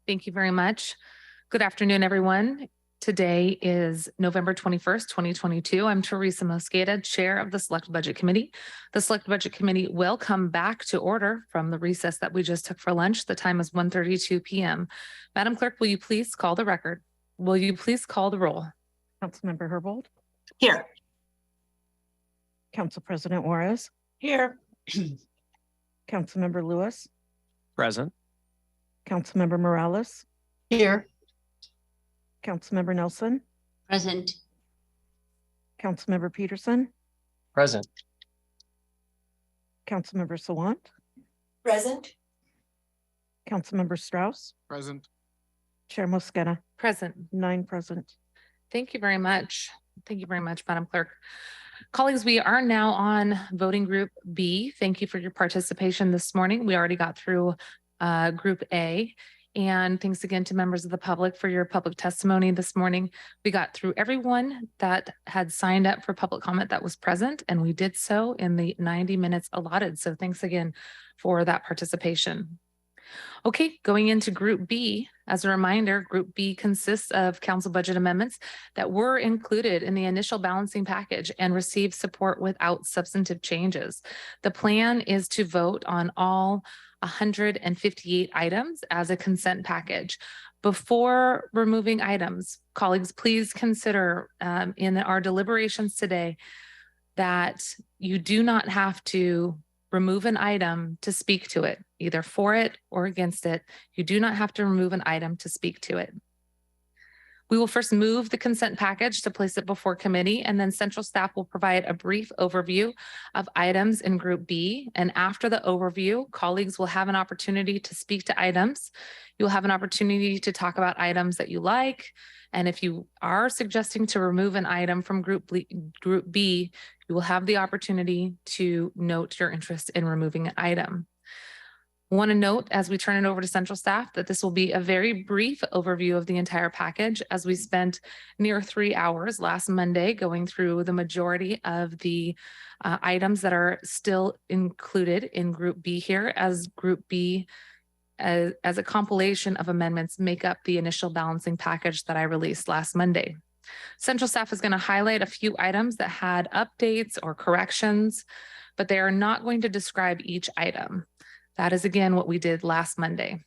Thank you very much. Good afternoon, everyone. Today is November 21st, 2022. I'm Teresa Mosqueda, Chair of the Select Budget Committee. The Select Budget Committee will come back to order from the recess that we just took for lunch. The time is 1:32 p.m. Madam Clerk, will you please call the record? Will you please call the roll? Councilmember Herbold. Here. Council President Juarez. Here. Councilmember Lewis. Present. Councilmember Morales. Here. Councilmember Nelson. Present. Councilmember Peterson. Present. Councilmember Sawant. Present. Councilmember Strauss. Present. Chair Mosqueda. Present. 9 present. Thank you very much. Thank you very much, Madam Clerk. Colleagues, we are now on voting group B. Thank you for your participation this morning. We already got through group A. And thanks again to members of the public for your public testimony this morning. We got through everyone that had signed up for public comment that was present, and we did so in the 90 minutes allotted. So thanks again for that participation. Okay, going into Group B, as a reminder, Group B consists of council budget amendments that were included in the initial balancing package and received support without substantive changes. The plan is to vote on all 158 items as a consent package. Before removing items, colleagues, please consider in our deliberations today that you do not have to remove an item to speak to it, either for it or against it. You do not have to remove an item to speak to it. We will first move the consent package to place it before committee, and then central staff will provide a brief overview of items in Group B. And after the overview, colleagues will have an opportunity to speak to items. You'll have an opportunity to talk about items that you like. And if you are suggesting to remove an item from Group B, you will have the opportunity to note your interest in removing an item. I want to note as we turn it over to central staff that this will be a very brief overview of the entire package, as we spent near 3 hours last Monday going through the majority of the items that are still included in Group B here, as Group B as a compilation of amendments make up the initial balancing package that I released last Monday. Central staff is going to highlight a few items that had updates or corrections, but they are not going to describe each item. That is, again, what we did last Monday.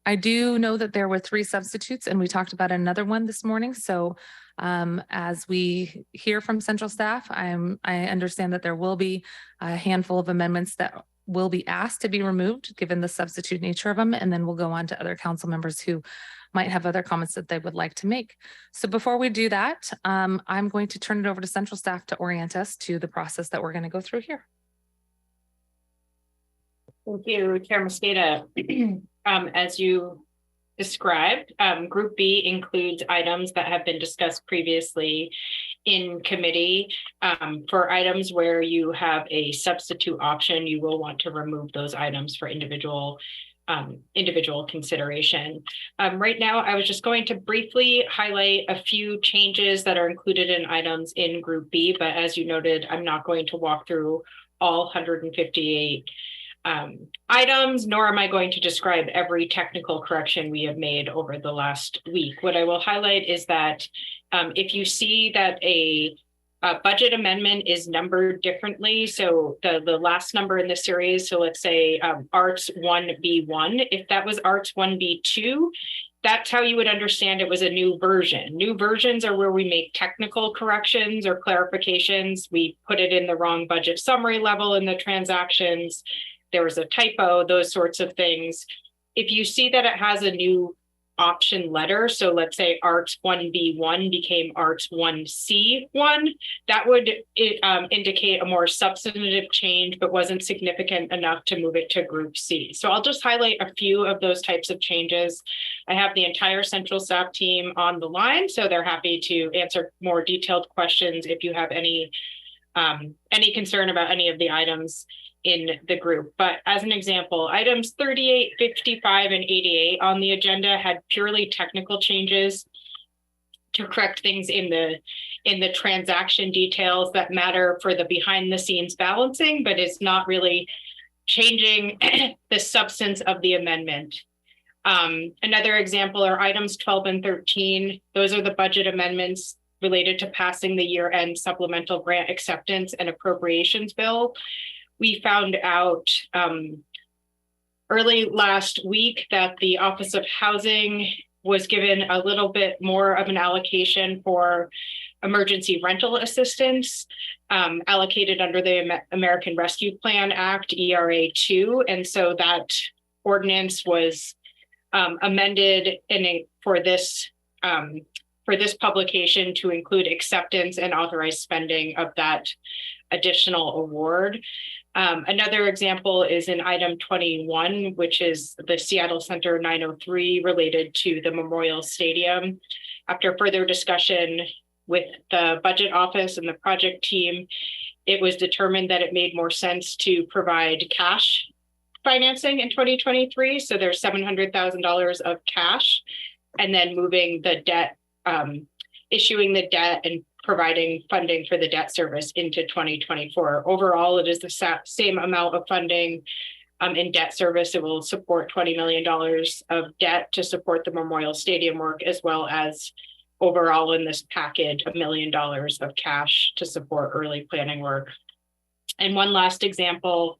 I do know that there were 3 substitutes, and we talked about another one this morning. So as we hear from central staff, I understand that there will be a handful of amendments that will be asked to be removed given the substitute nature of them. And then we'll go on to other council members who might have other comments that they would like to make. So before we do that, I'm going to turn it over to central staff to orient us to the process that we're going to go through here. Thank you, Chair Mosqueda. As you described, Group B includes items that have been discussed previously in committee. For items where you have a substitute option, you will want to remove those items for individual consideration. Right now, I was just going to briefly highlight a few changes that are included in items in Group B, but as you noted, I'm not going to walk through all 158 items, nor am I going to describe every technical correction we have made over the last week. What I will highlight is that if you see that a budget amendment is numbered differently, so the last number in the series, so let's say Arts 1B1, if that was Arts 1B2, that's how you would understand it was a new version. New versions are where we make technical corrections or clarifications. We put it in the wrong budget summary level in the transactions. There was a typo, those sorts of things. If you see that it has a new option letter, so let's say Arts 1B1 became Arts 1C1, that would indicate a more substantive change, but wasn't significant enough to move it to Group C. So I'll just highlight a few of those types of changes. I have the entire central staff team on the line, so they're happy to answer more detailed questions if you have any concern about any of the items in the group. But as an example, items 38, 55, and 88 on the agenda had purely technical changes to correct things in the transaction details that matter for the behind the scenes balancing, but it's not really changing the substance of the amendment. Another example are items 12 and 13. Those are the budget amendments related to passing the year-end supplemental grant acceptance and appropriations bill. We found out early last week that the Office of Housing was given a little bit more of an allocation for emergency rental assistance allocated under the American Rescue Plan Act, ERA 2. And so that ordinance was amended for this publication to include acceptance and authorized spending of that additional award. Another example is in item 21, which is the Seattle Center 903 related to the Memorial Stadium. After further discussion with the budget office and the project team, it was determined that it made more sense to provide cash financing in 2023. So there's $700,000 of cash, and then moving the debt, issuing the debt and providing funding for the debt service into 2024. Overall, it is the same amount of funding in debt service. It will support $20 million of debt to support the Memorial Stadium work, as well as overall in this package, $1 million of cash to support early planning work. And one last example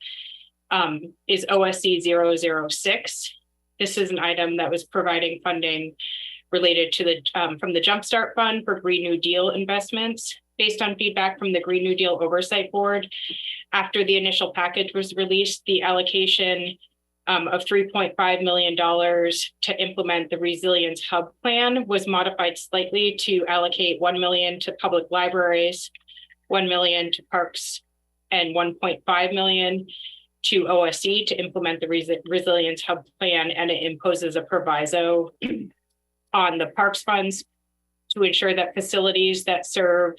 is OSC 006. This is an item that was providing funding related to the from the Jumpstart Fund for Green New Deal investments. Based on feedback from the Green New Deal Oversight Board, after the initial package was released, the allocation of $3.5 million to implement the Resilience Hub Plan was modified slightly to allocate $1 million to public libraries, $1 million to parks, and $1.5 million to OSC to implement the Resilience Hub Plan, and it imposes a proviso on the parks funds to ensure that facilities that serve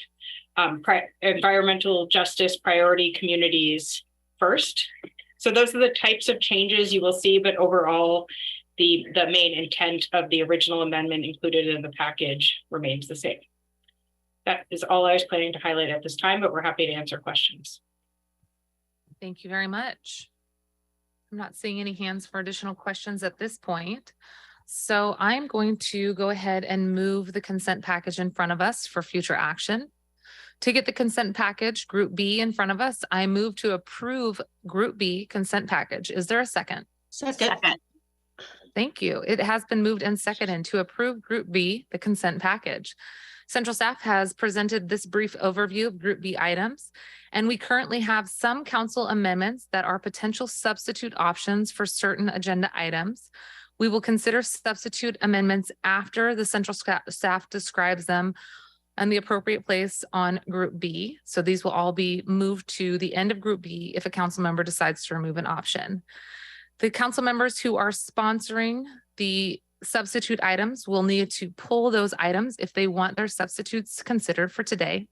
environmental justice priority communities first. So those are the types of changes you will see, but overall, the main intent of the original amendment included in the package remains the same. That is all I was planning to highlight at this time, but we're happy to answer questions. Thank you very much. I'm not seeing any hands for additional questions at this point. So I'm going to go ahead and move the consent package in front of us for future action. To get the consent package, Group B, in front of us, I move to approve Group B consent package. Is there a second? Second. Thank you. It has been moved and seconded to approve Group B, the consent package. Central staff has presented this brief overview of Group B items, and we currently have some council amendments that are potential substitute options for certain agenda items. We will consider substitute amendments after the central staff describes them and the appropriate place on Group B. So these will all be moved to the end of Group B if a council member decides to remove an option. The council members who are sponsoring the substitute items will need to pull those items if they want their substitutes considered for today.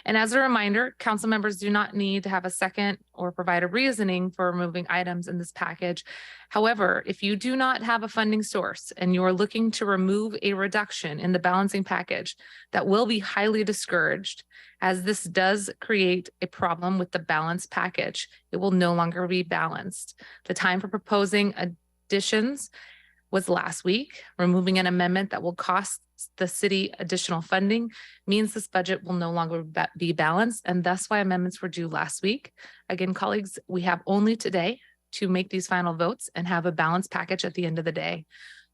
And as a reminder, council members do not need to have a second or provide a reasoning for removing items in this package. However, if you do not have a funding source and you are looking to remove a reduction in the balancing package, that will be highly discouraged, as this does create a problem with the balanced package. It will no longer be balanced. The time for proposing additions was last week. Removing an amendment that will cost the city additional funding means this budget will no longer be balanced, and that's why amendments were due last week. Again, colleagues, we have only today to make these final votes and have a balanced package at the end of the day.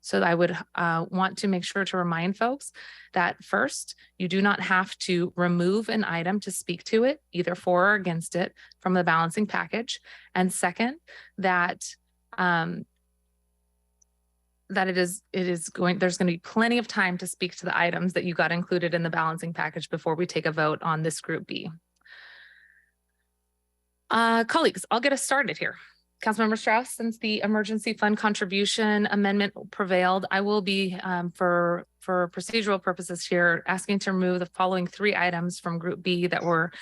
So I would want to make sure to remind folks that first, you do not have to remove an item to speak to it, either for or against it, from the balancing package. And second, that there's going to be plenty of time to speak to the items that you got included in the balancing package before we take a vote on this Group B. Colleagues, I'll get us started here. Councilmember Strauss, since the emergency fund contribution amendment prevailed, I will be, for procedural purposes here, asking to remove the following 3 items from Group B that were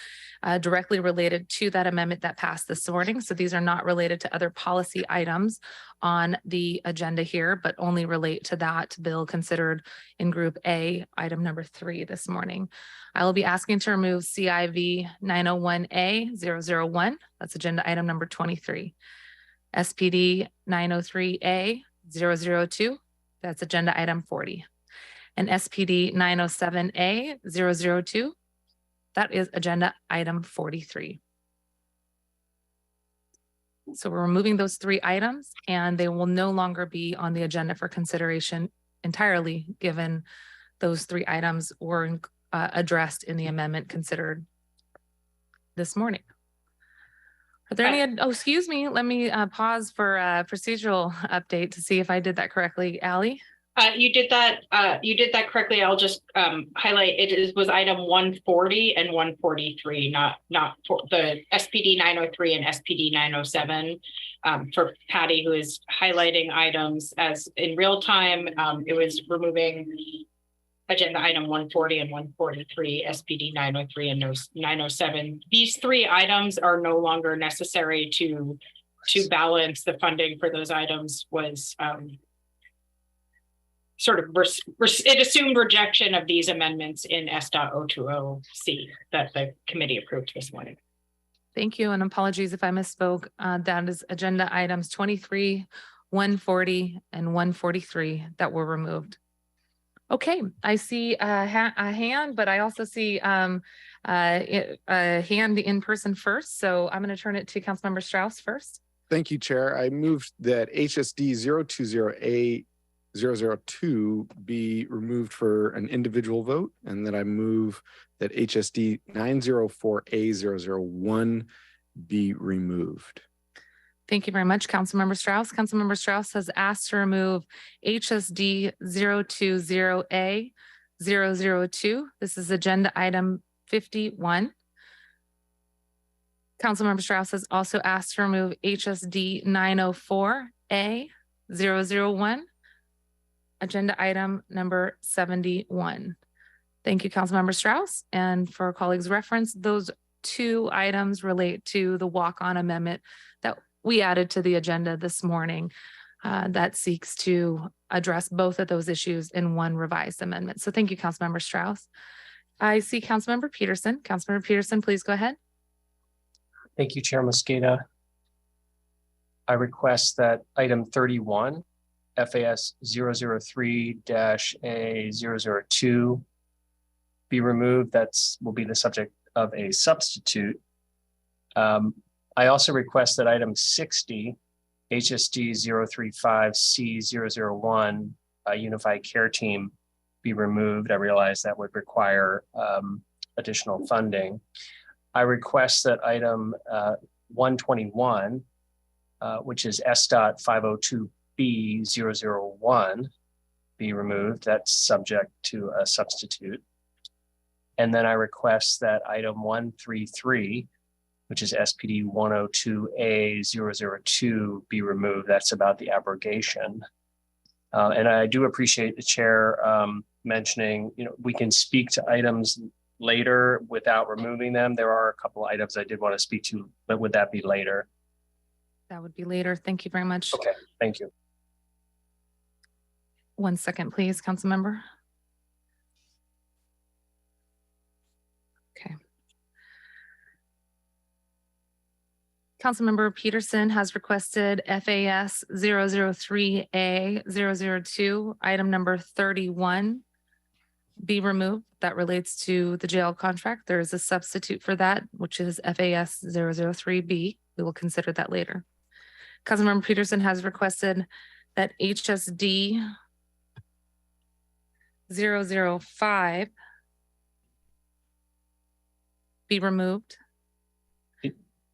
directly related to that amendment that passed this morning. So these are not related to other policy items on the agenda here, but only relate to that bill considered in Group A, item number 3 this morning. I will be asking to remove CIV 901A001. That's agenda item number 23. SPD 903A 002, that's agenda item 40. And SPD 907A 002, that is agenda item 43. So we're removing those 3 items and they will no longer be on the agenda for consideration entirely, given those 3 items were addressed in the amendment considered this morning. Are there any, oh, excuse me, let me pause for a procedural update to see if I did that correctly. Ally? You did that correctly. I'll just highlight was item 140 and 143, not for the SPD 903 and SPD 907. For Patty, who is highlighting items as in real time, it was removing agenda item 140 and 143, SPD 903 and 907. These 3 items are no longer necessary to balance the funding for those items. Was sort of it assumed rejection of these amendments in S.020C that the committee approved this morning. Thank you, and apologies if I misspoke. That is agenda items 23, 140, and 143 that were removed. Okay, I see a hand, but I also see a hand in person first. So I'm going to turn it to Councilmember Strauss first. Thank you, Chair. I moved that HSD 020A 002 be removed for an individual vote, and that I move that HSD 904A 001 be removed. Thank you very much, Councilmember Strauss. Councilmember Strauss has asked to remove HSD 020A 002. This is agenda item 51. Councilmember Strauss has also asked to remove HSD 904A 001. Agenda item number 71. Thank you, Councilmember Strauss. And for colleagues' reference, those 2 items relate to the walk-on amendment that we added to the agenda this morning that seeks to address both of those issues in one revised amendment. So thank you, Councilmember Strauss. I see Councilmember Peterson. Councilmember Peterson, please go ahead. Thank you, Chair Mosqueda. I request that item 31, FAS 003-A002 be removed. Will be the subject of a substitute. I also request that item 60, HSD 035C001, Unified Care Team, be removed. I realize that would require additional funding. I request that item 121, which is S.502B001, be removed. That's subject to a substitute. And then I request that item 133, which is SPD 102A002, be removed. That's about the abrogation. And I do appreciate the chair mentioning, we can speak to items later without removing them. There are a couple of items I did want to speak to, but would that be later? That would be later. Thank you very much. Okay, thank you. 1 second, please, Councilmember. Okay. Councilmember Peterson has requested FAS 003A002, item number 31, be removed. That relates to the jail contract. There is a substitute for that, which is FAS 003B. We will consider that later. Councilmember Peterson has requested that HSD 005 be removed.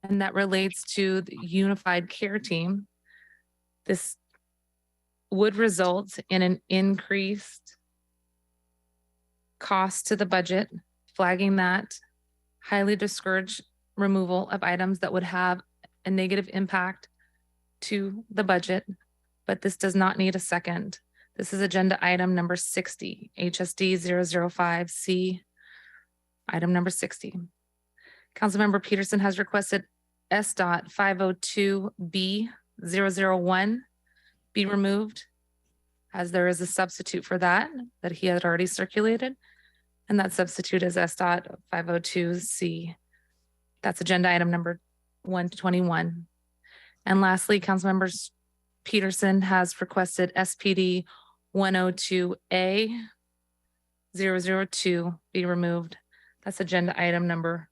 And that relates to the Unified Care Team. This would result in an increased cost to the budget, flagging that highly discouraged removal of items that would have a negative impact to the budget, but this does not need a second. This is agenda item number 60, HSD 005C, item number 60. Councilmember Peterson has requested S.502B001 be removed, as there is a substitute for that he had already circulated. And that substitute is S.502C. That's agenda item number 121. And lastly, Councilmember Peterson has requested SPD 102A 002 be removed. That's agenda item number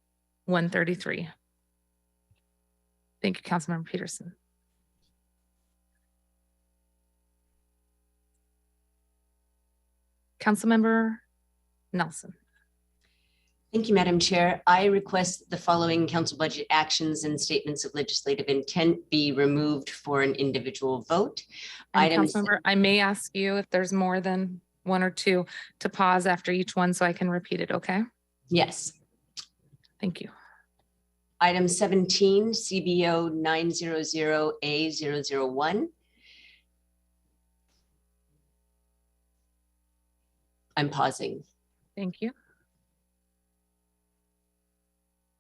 133. Thank you, Councilmember Peterson. Councilmember Nelson. Thank you, Madam Chair. I request the following council budget actions and statements of legislative intent be removed for an individual vote. And Items, Councilmember, I may ask you if there's more than one or two to pause after each one so I can repeat it, okay? yes. Thank you. Item 17, CBO 900A001. I'm pausing. Thank you.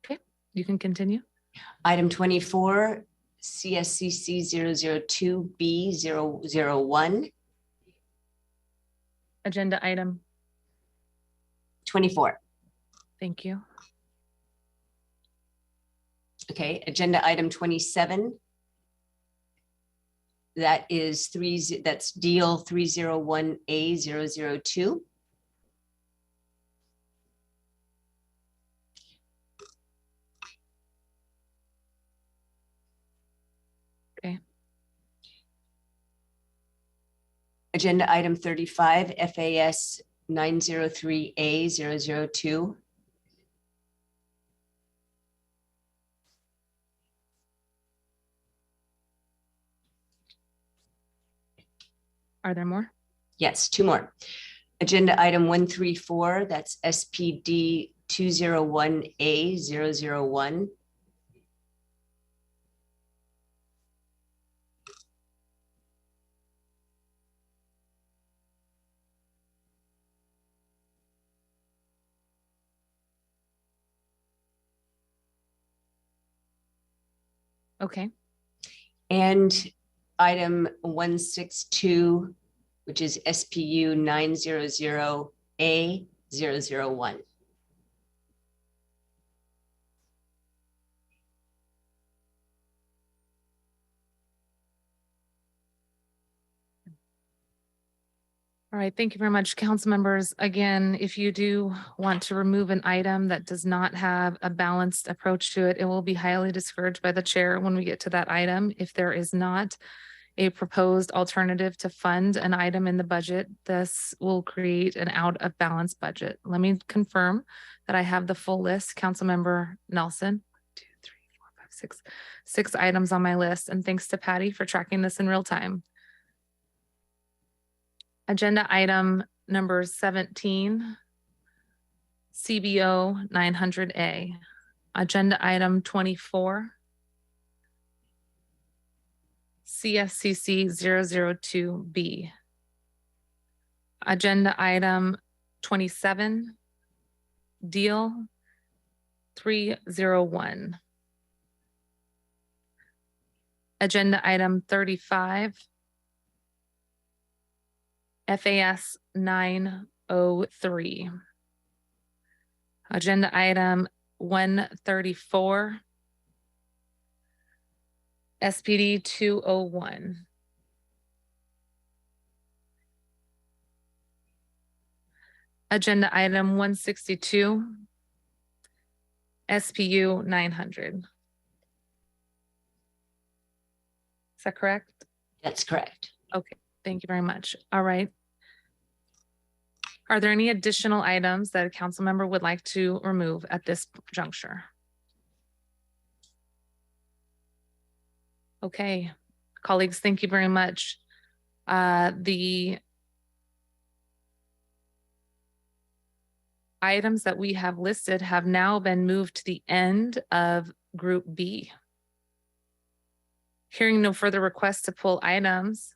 Okay, you can continue. Item 24, CSCC 002B001. Agenda item, 24. thank you. Okay, agenda item 27. That's deal 301A002. Okay. Agenda item 35, FAS 903A002. Are there more? Yes, two more. Agenda item 134, that's SPD 201A001. Okay, And item 162, which is SPU 900A001. all right, thank you very much, council members. Again, if you do want to remove an item that does not have a balanced approach to it, it will be highly discouraged by the chair when we get to that item. If there is not a proposed alternative to fund an item in the budget, this will create an out of balance budget. Let me confirm that I have the full list. Councilmember Nelson, 2, 3, 4, 5, 6, 6 items on my list. And thanks to Patty for tracking this in real time. Agenda item number 17, CBO 900A. Agenda item 24, CSCC 002B. Agenda item 27, deal 301. Agenda item 35, FAS 903. Agenda item 134, SPD 201. Agenda item 162, SPU 900. Is that correct? That's correct. Okay, thank you very much. All right. Are there any additional items that a council member would like to remove at this juncture? Okay, colleagues, thank you very much. The items that we have listed have now been moved to the end of Group B. Hearing no further requests to pull items,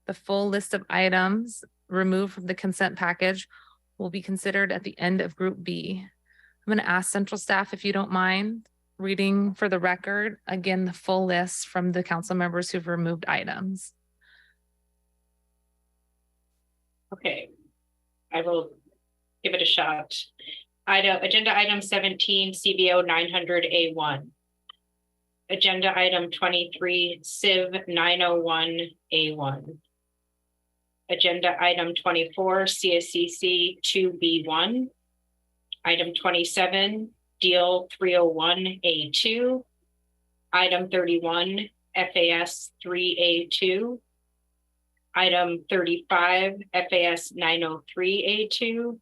the full list of items removed from the consent package will be considered at the end of Group B. I'm going to ask central staff if you don't mind reading for the record, again, the full list from the council members who've removed items. Okay, I will give it a shot. Agenda item 17, CBO 900A1. Agenda item 23, Civ 901A1. Agenda item 24, CSCC 2B1. Item 27, Deal 301A2. Item 31, FAS 3A2. Item 35, FAS 903A2.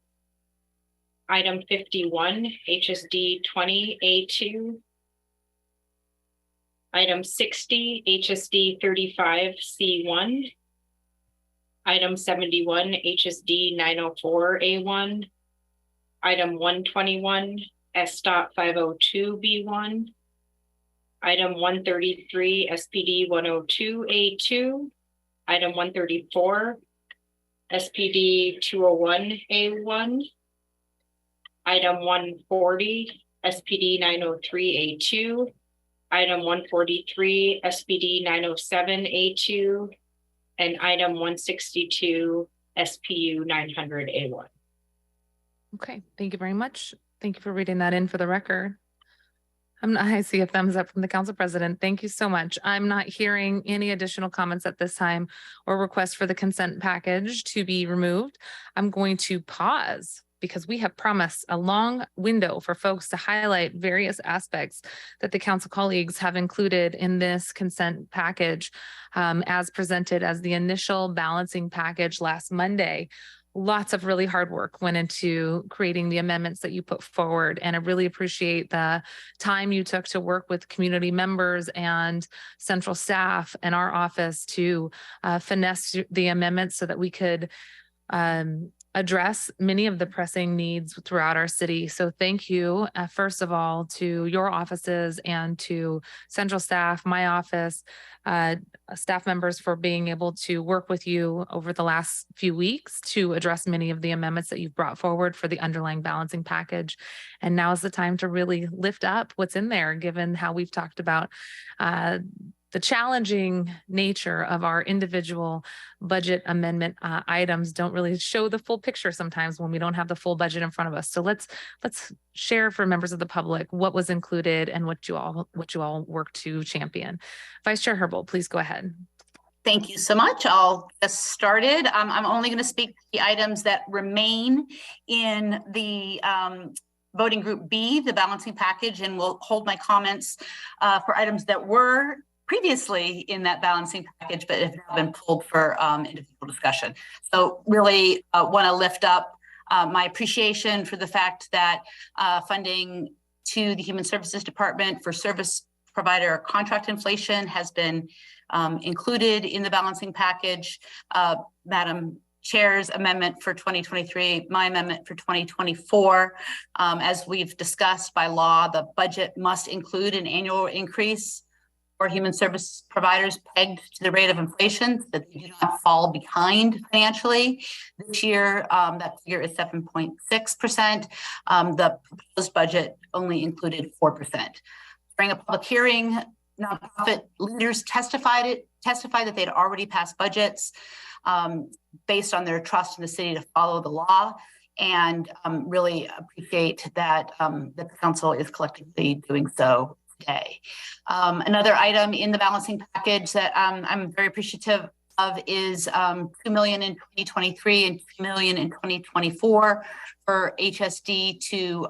Item 51, HSD 20A2. Item 60, HSD 35C1. Item 71, HSD 904A1. Item 121, SDOT 502B1. Item 133, SPD 102A2. Item 134, SPD 201A1. Item 140, SPD 903A2. Item 143, SPD 907A2. And item 162, SPU 900A1. Okay, thank you very much. Thank you for reading that in for the record. I see a thumbs up from the council president. Thank you so much. I'm not hearing any additional comments at this time or requests for the consent package to be removed. I'm going to pause because we have promised a long window for folks to highlight various aspects that the council colleagues have included in this consent package as presented as the initial balancing package last Monday. Lots of really hard work went into creating the amendments that you put forward. And I really appreciate the time you took to work with community members and central staff and our office to finesse the amendments so that we could address many of the pressing needs throughout our city. So thank you, first of all, to your offices and to central staff, my office, staff members for being able to work with you over the last few weeks to address many of the amendments that you've brought forward for the underlying balancing package. And now is the time to really lift up what's in there, given how we've talked about the challenging nature of our individual budget amendment items don't really show the full picture sometimes when we don't have the full budget in front of us. So let's share for members of the public what was included and what you all work to champion. Vice Chair Herbold, please go ahead. Thank you so much. I'll get started. I'm only going to speak to the items that remain in the voting group B, the balancing package, and will hold my comments for items that were previously in that balancing package, but have now been pulled for individual discussion. So really want to lift up my appreciation for the fact that funding to the Human Services Department for service provider contract inflation has been included in the balancing package. Madam Chair's amendment for 2023, my amendment for 2024. As we've discussed by law, the budget must include an annual increase for human service providers pegged to the rate of inflation so that they do not fall behind financially. This year, that figure is 7.6%. The proposed budget only included 4%. During a public hearing, nonprofit leaders testified that they'd already passed budgets based on their trust in the city to follow the law, and really appreciate that the council is collectively doing so today. Another item in the balancing package that I'm very appreciative of is $2 million in 2023 and $2 million in 2024 for HSD to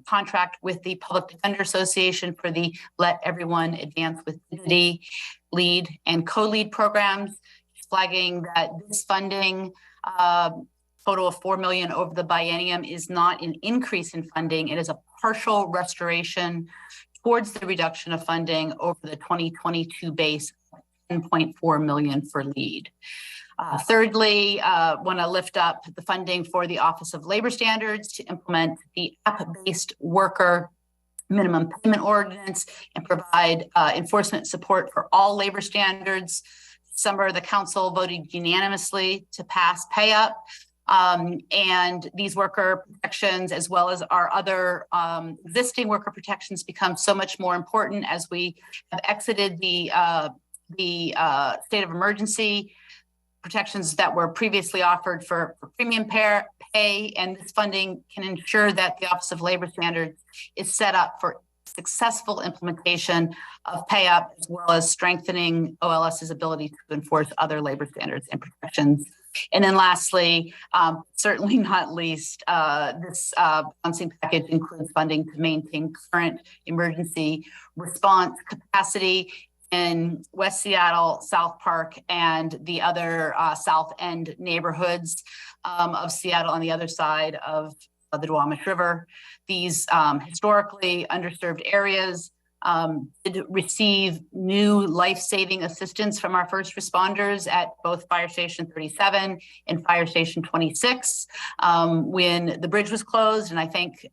contract with the Public Defender Association for the Let Everyone Advance with Dignity lead and co-lead programs, flagging that this funding total of $4 million over the biennium is not an increase in funding. It is a partial restoration towards the reduction of funding over the 2022 base, $10.4 million for lead. Thirdly, want to lift up the funding for the Office of Labor Standards to implement the app-based worker minimum payment ordinance and provide enforcement support for all labor standards. Summer, the council voted unanimously to pass pay up. And these worker protections, as well as our other existing worker protections, become so much more important as we have exited the state of emergency protections that were previously offered for premium pay, and this funding can ensure that the Office of Labor Standards is set up for successful implementation of pay up, as well as strengthening OLS's ability to enforce other labor standards and protections. And then lastly, certainly not least, this balancing package includes funding to maintain current emergency response capacity in West Seattle, South Park, and the other South End neighborhoods of Seattle on the other side of the Duwamish River. These historically underserved areas did receive new life-saving assistance from our first responders at both Fire Station 37 and Fire Station 26 when the bridge was closed. And I thank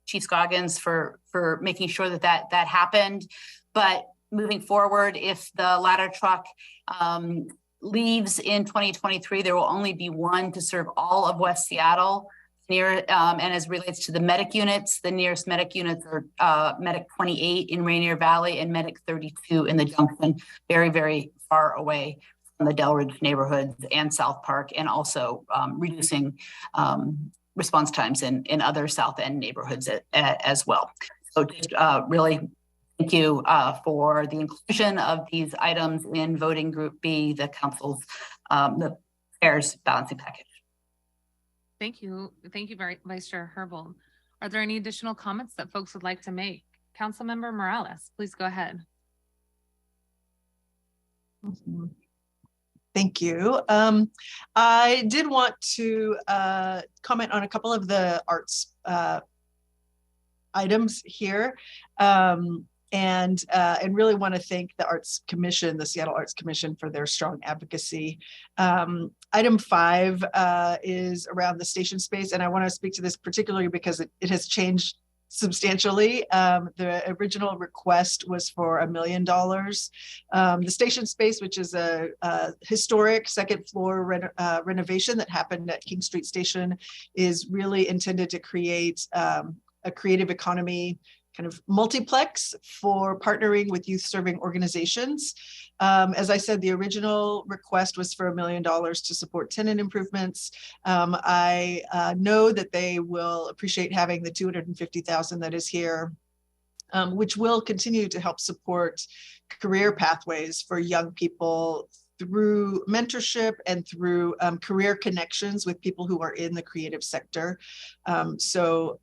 Chief Scoggins for making sure that happened. But moving forward, if the ladder truck leaves in 2023, there will only be one to serve all of West Seattle. And as relates to the medic units, the nearest medic units are Medic 28 in Rainier Valley and Medic 32 in the Junction, very, very far away from the Delridge neighborhoods and South Park, and also reducing response times in other South End neighborhoods as well. So just really thank you for the inclusion of these items in voting group B, the council's, the chair's balancing package. Thank you. Thank you, Vice Chair Herbold. Are there any additional comments that folks would like to make? Councilmember Morales, please go ahead. Thank you. I did want to comment on a couple of the arts items here. And really want to thank the Arts Commission, the Seattle Arts Commission, for their strong advocacy. Item 5 is around the station space, and I want to speak to this particularly because it has changed substantially. The original request was for $1 million. The station space, which is a historic second floor renovation that happened at King Street Station, is really intended to create a creative economy kind of multiplex for partnering with youth serving organizations. As I said, the original request was for $1 million to support tenant improvements. I know that they will appreciate having the $250,000 that is here, which will continue to help support career pathways for young people through mentorship and through career connections with people who are in the creative sector. So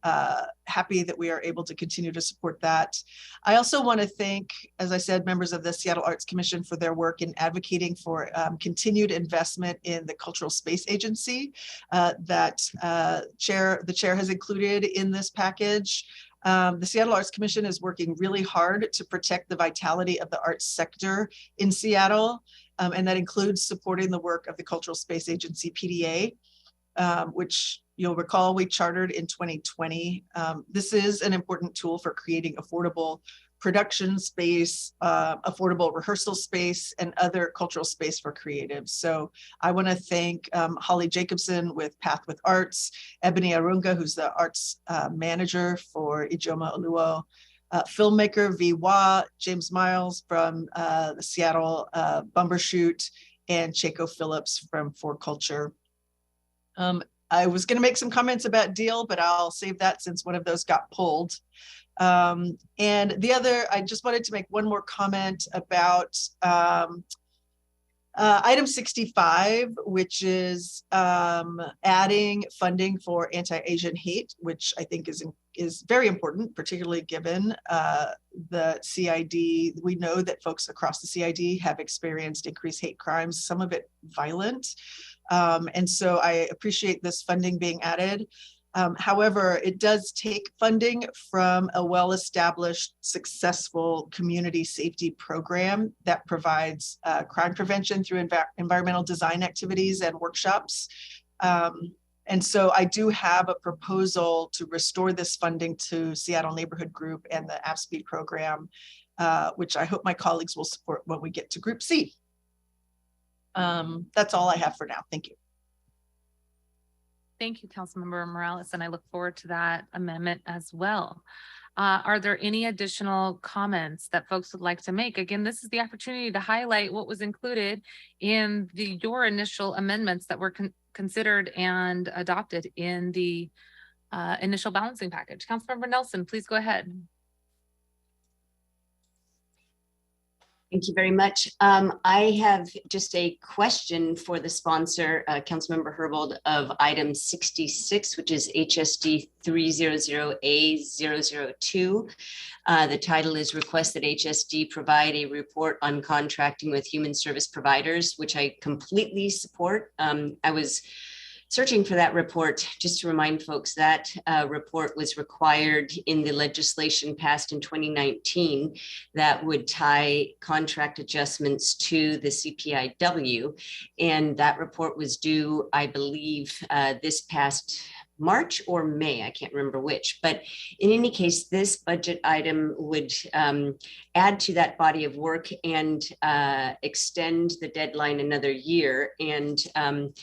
happy that we are able to continue to support that. I also want to thank, as I said, members of the Seattle Arts Commission for their work in advocating for continued investment in the Cultural Space Agency that the chair has included in this package. The Seattle Arts Commission is working really hard to protect the vitality of the arts sector in Seattle. And that includes supporting the work of the Cultural Space Agency, PDA, which you'll recall we chartered in 2020. This is an important tool for creating affordable production space, affordable rehearsal space, and other cultural space for creatives. So I want to thank Holly Jacobson with Path with Arts, Ebony Arunga, who's the arts manager for Ijoma Oluo, filmmaker V. Wah, James Miles from the Seattle Bumbershoot, and Chaco Phillips from For Culture. I was going to make some comments about Deal, but I'll save that since one of those got pulled. And the other, I just wanted to make one more comment about item 65, which is adding funding for anti-Asian hate, which I think is very important, particularly given the CID. We know that folks across the CID have experienced increased hate crimes, some of it violent. And so I appreciate this funding being added. However, it does take funding from a well-established, successful community safety program that provides crime prevention through environmental design activities and workshops. And so I do have a proposal to restore this funding to Seattle Neighborhood Group and the AFSP program, which I hope my colleagues will support when we get to Group C. That's all I have for now. Thank you. Thank you, Councilmember Morales, and I look forward to that amendment as well. Are there any additional comments that folks would like to make? Again, this is the opportunity to highlight what was included in your initial amendments that were considered and adopted in the initial balancing package. Councilmember Nelson, please go ahead. Thank you very much. I have just a question for the sponsor, Councilmember Herbold, of item 66, which is HSD 300A002. The title is Request that HSD provide a report on contracting with human service providers, which I completely support. I was searching for that report, just to remind folks that report was required in the legislation passed in 2019 that would tie contract adjustments to the CPIW. And that report was due, I believe, this past March or May, I can't remember which, but in any case, this budget item would add to that body of work and extend the deadline another year. And I'm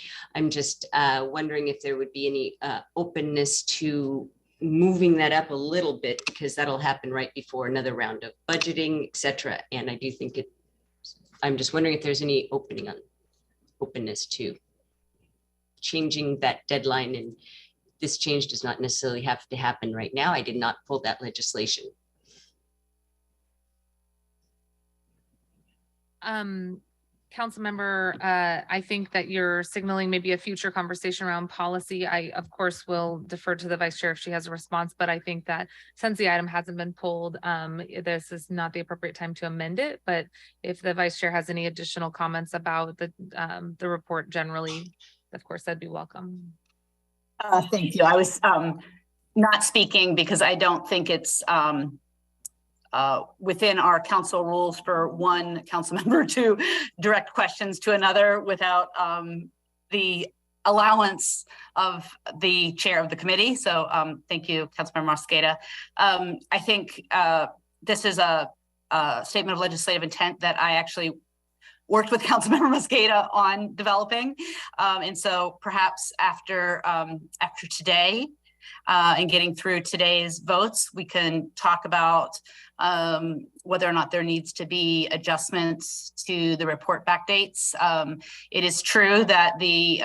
just wondering if there would be any openness to moving that up a little bit, because that'll happen right before another round of budgeting, et cetera. And I do think I'm just wondering if there's any openness to changing that deadline. And this change does not necessarily have to happen right now. I did not pull that legislation. Councilmember, I think that you're signaling maybe a future conversation around policy. I, of course, will defer to the vice chair if she has a response, but I think that since the item hasn't been pulled, this is not the appropriate time to amend it. But if the vice chair has any additional comments about the report generally, of course, that'd be welcome. Thank you. I was not speaking because I don't think it's within our council rules for one council member to direct questions to another without the allowance of the chair of the committee. So thank you, Councilmember Mosqueda. I think this is a statement of legislative intent that I actually worked with Councilmember Mosqueda on developing. And so perhaps after today and getting through today's votes, we can talk about whether or not there needs to be adjustments to the report back dates. It is true that the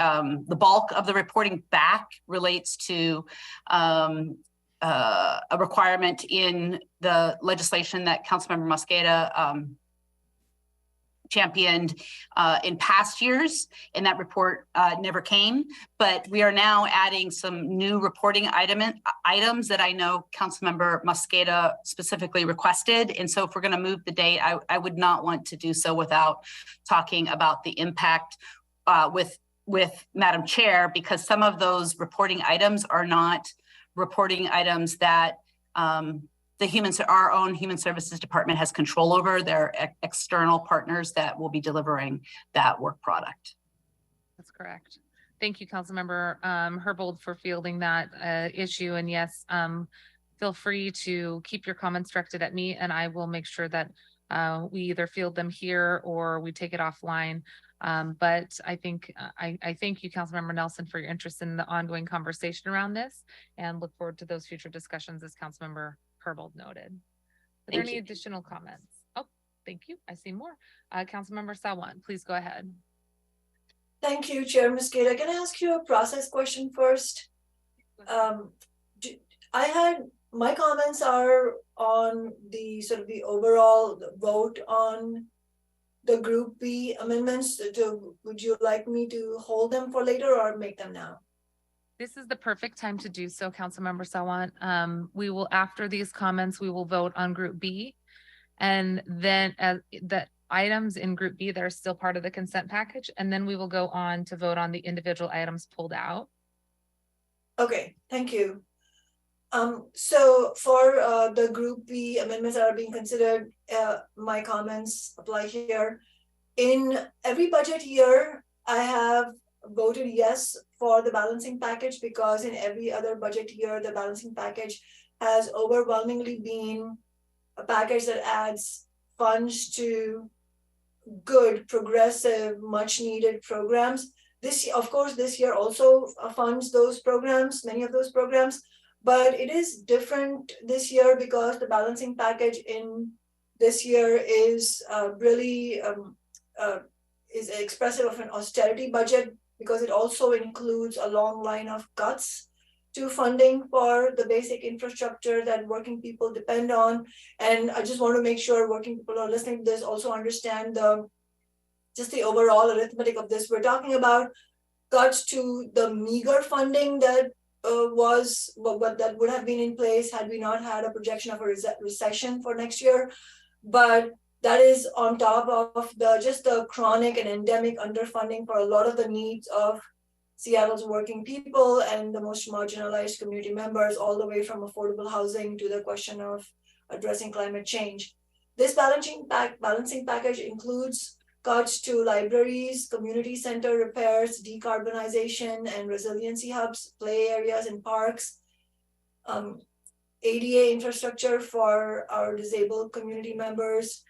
bulk of the reporting back relates to a requirement in the legislation that Councilmember Mosqueda championed in past years, and that report never came. But we are now adding some new reporting items that I know Councilmember Mosqueda specifically requested. And so if we're going to move the date, I would not want to do so without talking about the impact with Madam Chair, because some of those reporting items are not reporting items that our own Human Services Department has control over. They're external partners that will be delivering that work product. That's correct. Thank you, Councilmember Herbold, for fielding that issue. And yes, feel free to keep your comments directed at me, and I will make sure that we either field them here or we take it offline. But I think I thank you, Councilmember Nelson, for your interest in the ongoing conversation around this, and look forward to those future discussions, as Councilmember Herbold noted. Are there any additional comments? Oh, thank you. I see more. Councilmember Sawan, please go ahead. Thank you, Chair Mosqueda. Can I ask you a process question first? My comments are on the sort of the overall vote on the Group B amendments. Would you like me to hold them for later or make them now? This is the perfect time to do so, Councilmember Sawant. We will, after these comments, we will vote on Group B. And then the items in Group B that are still part of the consent package. And then we will go on to vote on the individual items pulled out. Okay, thank you. So for the Group B amendments that are being considered, my comments apply here. In every budget year, I have voted yes for the balancing package, because in every other budget year, the balancing package has overwhelmingly been a package that adds funds to good, progressive, much needed programs. Of course, this year also funds those programs, many of those programs, but it is different this year because the balancing package in this year is really is expressive of an austerity budget, because it also includes a long line of cuts. to funding for the basic infrastructure that working people depend on. And I just want to make sure working people who are listening to this also understand just the overall arithmetic of this. We're talking about cuts to the meager funding that what that would have been in place had we not had a projection of a recession for next year. But that is on top of the chronic and endemic underfunding for a lot of the needs of Seattle's working people and the most marginalized community members, all the way from affordable housing to the question of addressing climate change. This balancing package includes cuts to libraries, community center repairs, decarbonization and resiliency hubs, play areas and parks, ADA infrastructure for our disabled community members,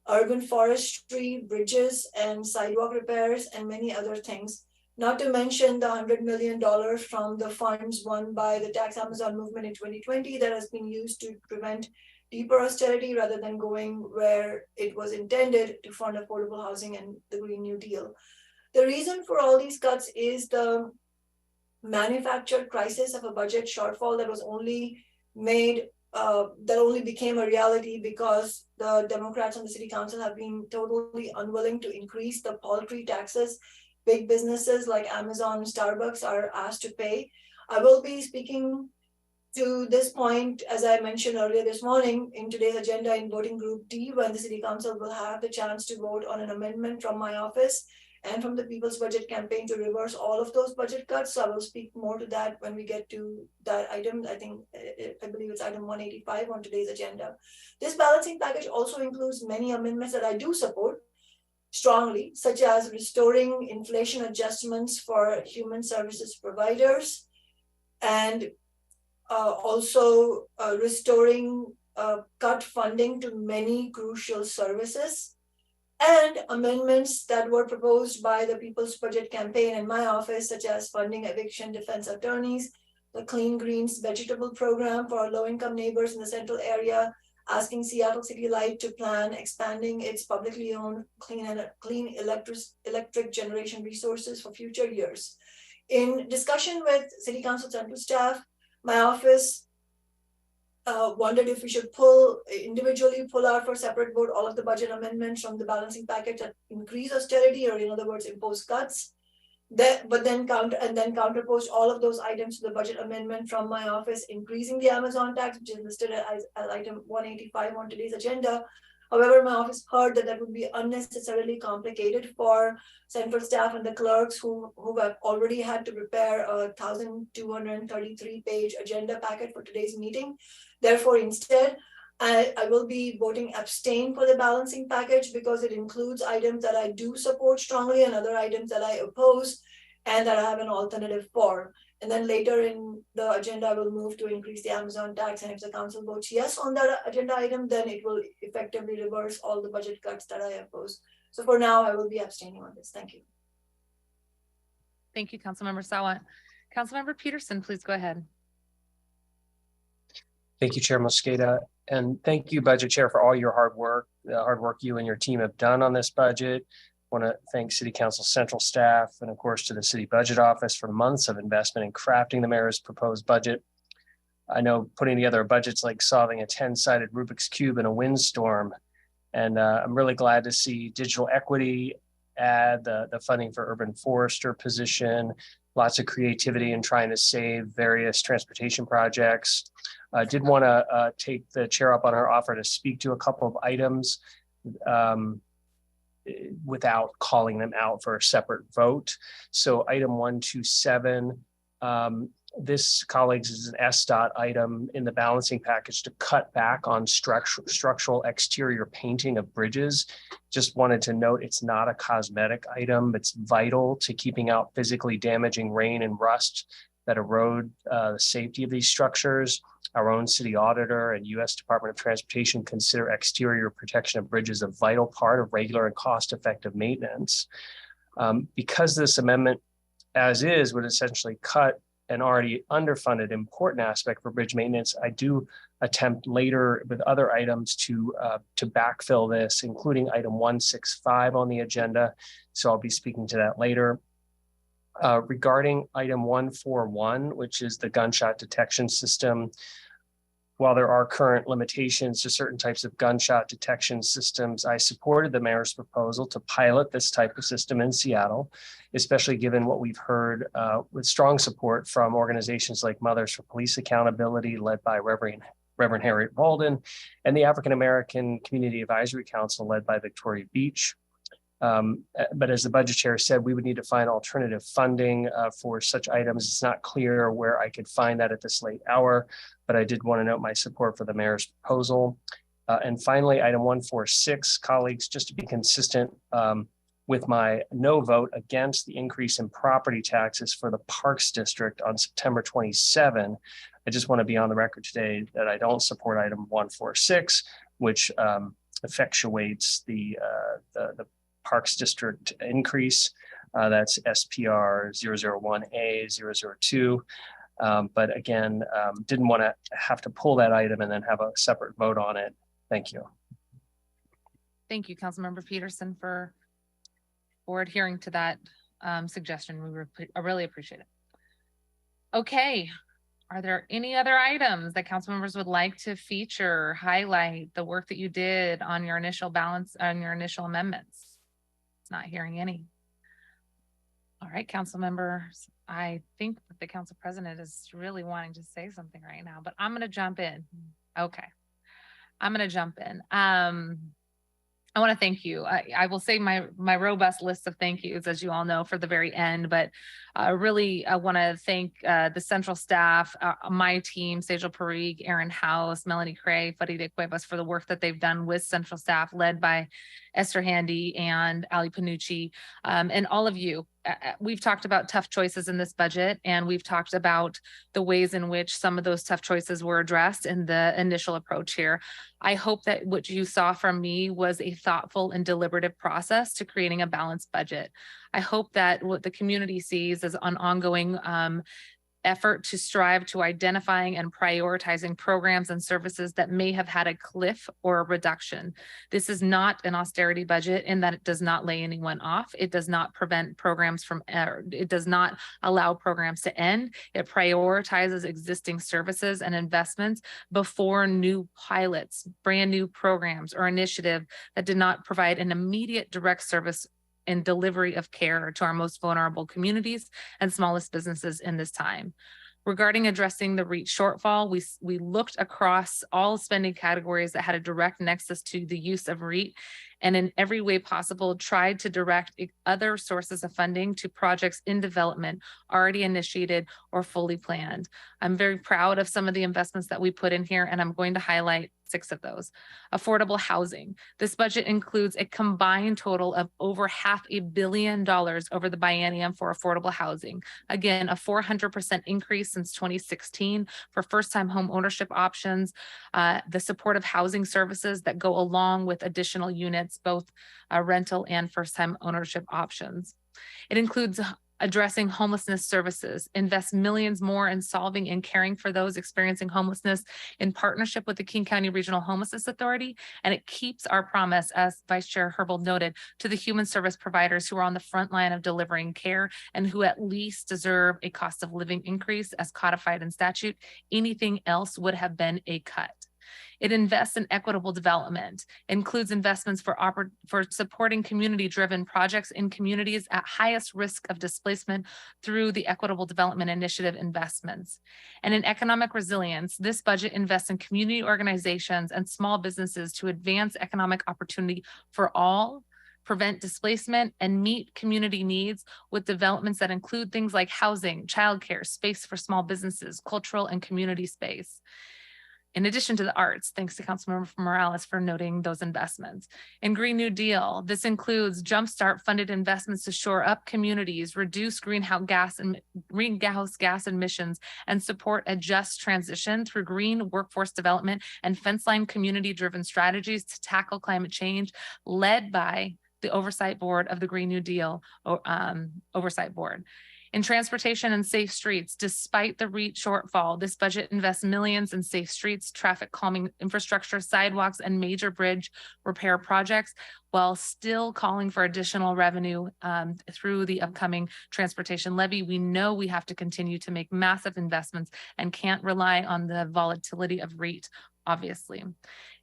urban forestry, bridges and sidewalk repairs, and many other things. Not to mention the $100 million from the funds won by the Tax Amazon movement in 2020 that has been used to prevent deeper austerity rather than going where it was intended to fund affordable housing and the Green New Deal. The reason for all these cuts is the manufactured crisis of a budget shortfall that was only made, that only became a reality because the Democrats on the city council have been totally unwilling to increase the paltry taxes big businesses like Amazon and Starbucks are asked to pay. I will be speaking to this point, as I mentioned earlier this morning, in today's agenda in voting group D, when the city council will have the chance to vote on an amendment from my office and from the People's Budget Campaign to reverse all of those budget cuts. So I will speak more to that when we get to that item. I believe it's item 185 on today's agenda. This balancing package also includes many amendments that I do support strongly, such as restoring inflation adjustments for human services providers, and also restoring cut funding to many crucial services, and amendments that were proposed by the People's Budget Campaign in my office, such as funding eviction defense attorneys, the Clean Greens vegetable program for low-income neighbors in the central area, asking Seattle City Light to plan expanding its publicly owned clean electric generation resources for future years. In discussion with City Council Central staff, my office wondered if we should individually pull out for separate vote all of the budget amendments from the balancing package that increase austerity, or in other words, impose cuts. But then counterpose all of those items to the budget amendment from my office, increasing the Amazon tax, which is listed as item 185 on today's agenda. However, my office heard that would be unnecessarily complicated for central staff and the clerks who have already had to prepare a 1,233-page agenda packet for today's meeting. Therefore, instead, I will be voting abstain for the balancing package because it includes items that I do support strongly and other items that I oppose and that I have an alternative for. And then later in the agenda, I will move to increase the Amazon tax. And if the council votes yes on that agenda item, then it will effectively reverse all the budget cuts that I oppose. So for now, I will be abstaining on this. Thank you. Thank you, Councilmember Sawant. Councilmember Peterson, please go ahead. Thank you, Chair Mosqueda. And thank you, Budget Chair, for all your hard work, the hard work you and your team have done on this budget. I want to thank City Council Central staff and, of course, to the City Budget Office for months of investment in crafting the mayor's proposed budget. I know putting together a budget's like solving a 10-sided Rubik's Cube in a windstorm. And I'm really glad to see digital equity add the funding for urban forester position, lots of creativity in trying to save various transportation projects. I did want to take the chair up on her offer to speak to a couple of items without calling them out for a separate vote. So item 127, this, colleagues, is an SDOT item in the balancing package to cut back on structural exterior painting of bridges. Just wanted to note it's not a cosmetic item. It's vital to keeping out physically damaging rain and rust that erode the safety of these structures. Our own city auditor and U.S. Department of Transportation consider exterior protection of bridges a vital part of regular and cost-effective maintenance. Because this amendment, as is, would essentially cut an already underfunded important aspect for bridge maintenance, I do attempt later with other items to backfill this, including item 165 on the agenda. So I'll be speaking to that later. Regarding item 141, which is the gunshot detection system, while there are current limitations to certain types of gunshot detection systems, I supported the mayor's proposal to pilot this type of system in Seattle, especially given what we've heard with strong support from organizations like Mothers for Police Accountability, led by Reverend Harriet Walden, and the African American Community Advisory Council, led by Victoria Beach. But as the budget chair said, we would need to find alternative funding for such items. It's not clear where I could find that at this late hour, but I did want to note my support for the mayor's proposal. And finally, item 146, colleagues, just to be consistent with my no vote against the increase in property taxes for the Parks District on September 27, I just want to be on the record today that I don't support item 146, which effectuates the Parks District increase. That's SPR 001A 002. But again, didn't want to have to pull that item and then have a separate vote on it. Thank you. Thank you, Councilmember Peterson, for adhering to that suggestion. I really appreciate it. Okay. Are there any other items that council members would like to feature, highlight the work that you did on your initial balance, on your initial amendments? Not hearing any. All right, council members, I think that the council president is really wanting to say something right now, but I'm going to jump in. Okay. I'm going to jump in. I want to thank you. I will say my robust list of thank yous, as you all know, for the very end, but really I want to thank the central staff, my team, Sejal Parikh, Aaron House, Melanie Cray, Faride Cuevas, for the work that they've done with central staff led by Esther Handy and Ali Panucci, and all of you. We've talked about tough choices in this budget, and we've talked about the ways in which some of those tough choices were addressed in the initial approach here. I hope that what you saw from me was a thoughtful and deliberative process to creating a balanced budget. I hope that what the community sees as an ongoing effort to strive to identifying and prioritizing programs and services that may have had a cliff or a reduction. This is not an austerity budget in that it does not lay anyone off. It does not prevent programs from, it does not allow programs to end. It prioritizes existing services and investments before new pilots, brand new programs or initiative that did not provide an immediate direct service and delivery of care to our most vulnerable communities and smallest businesses in this time. Regarding addressing the REACH shortfall, we looked across all spending categories that had a direct nexus to the use of REACH, and in every way possible tried to direct other sources of funding to projects in development, already initiated or fully planned. I'm very proud of some of the investments that we put in here, and I'm going to highlight 6 of those. Affordable housing. This budget includes a combined total of over $500 million over the biennium for affordable housing. Again, a 400% increase since 2016 for first-time home ownership options, the supportive housing services that go along with additional units, both rental and first-time ownership options. It includes addressing homelessness services, invest millions more in solving and caring for those experiencing homelessness in partnership with the King County Regional Homelessness Authority. And it keeps our promise, as Vice Chair Herbold noted, to the human service providers who are on the front line of delivering care and who at least deserve a cost of living increase as codified in statute. Anything else would have been a cut. It invests in equitable development, includes investments for supporting community-driven projects in communities at highest risk of displacement through the Equitable Development Initiative investments. And in economic resilience, this budget invests in community organizations and small businesses to advance economic opportunity for all, prevent displacement, and meet community needs with developments that include things like housing, childcare, space for small businesses, cultural and community space. In addition to the arts, thanks to Councilmember Morales for noting those investments. In Green New Deal, this includes jumpstart funded investments to shore up communities, reduce greenhouse gas emissions, and support a just transition through green workforce development and fence line community-driven strategies to tackle climate change, led by the Oversight Board of the Green New Deal Oversight Board. In transportation and safe streets, despite the REIT shortfall, this budget invests millions in safe streets, traffic calming infrastructure, sidewalks, and major bridge repair projects, while still calling for additional revenue through the upcoming transportation levy. We know we have to continue to make massive investments and can't rely on the volatility of REIT, obviously.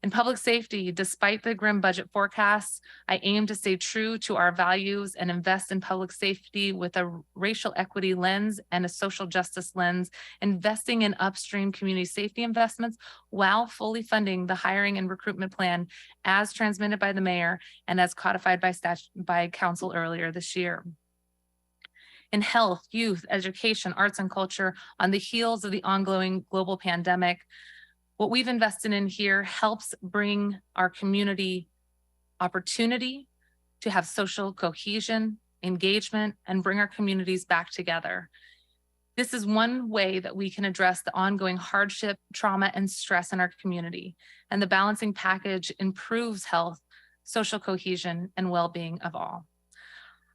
In public safety, despite the grim budget forecasts, I aim to stay true to our values and invest in public safety with a racial equity lens and a social justice lens, investing in upstream community safety investments while fully funding the hiring and recruitment plan as transmitted by the mayor and as codified by council earlier this year. In health, youth, education, arts, and culture, on the heels of the ongoing global pandemic, what we've invested in here helps bring our community opportunity to have social cohesion, engagement, and bring our communities back together. This is one way that we can address the ongoing hardship, trauma, and stress in our community. And the balancing package improves health, social cohesion, and well-being of all.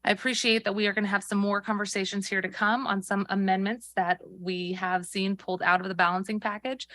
I appreciate that we are going to have some more conversations here to come on some amendments that we have seen pulled out of the balancing package.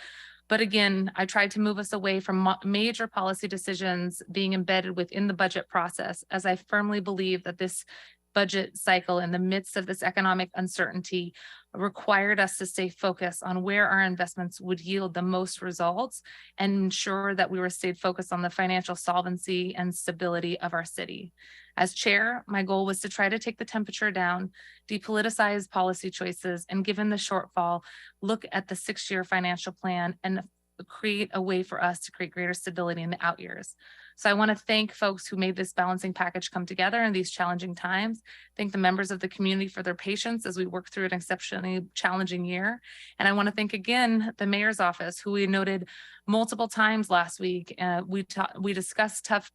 But again, I tried to move us away from major policy decisions being embedded within the budget process, as I firmly believe that this budget cycle in the midst of this economic uncertainty required us to stay focused on where our investments would yield the most results and ensure that we were stayed focused on the financial solvency and stability of our city. As chair, my goal was to try to take the temperature down, depoliticize policy choices, and given the shortfall, look at the 6-year financial plan and create a way for us to create greater stability in the out years. So I want to thank folks who made this balancing package come together in these challenging times. Thank the members of the community for their patience as we work through an exceptionally challenging year. And I want to thank again the mayor's office, who we noted multiple times last week. We discussed tough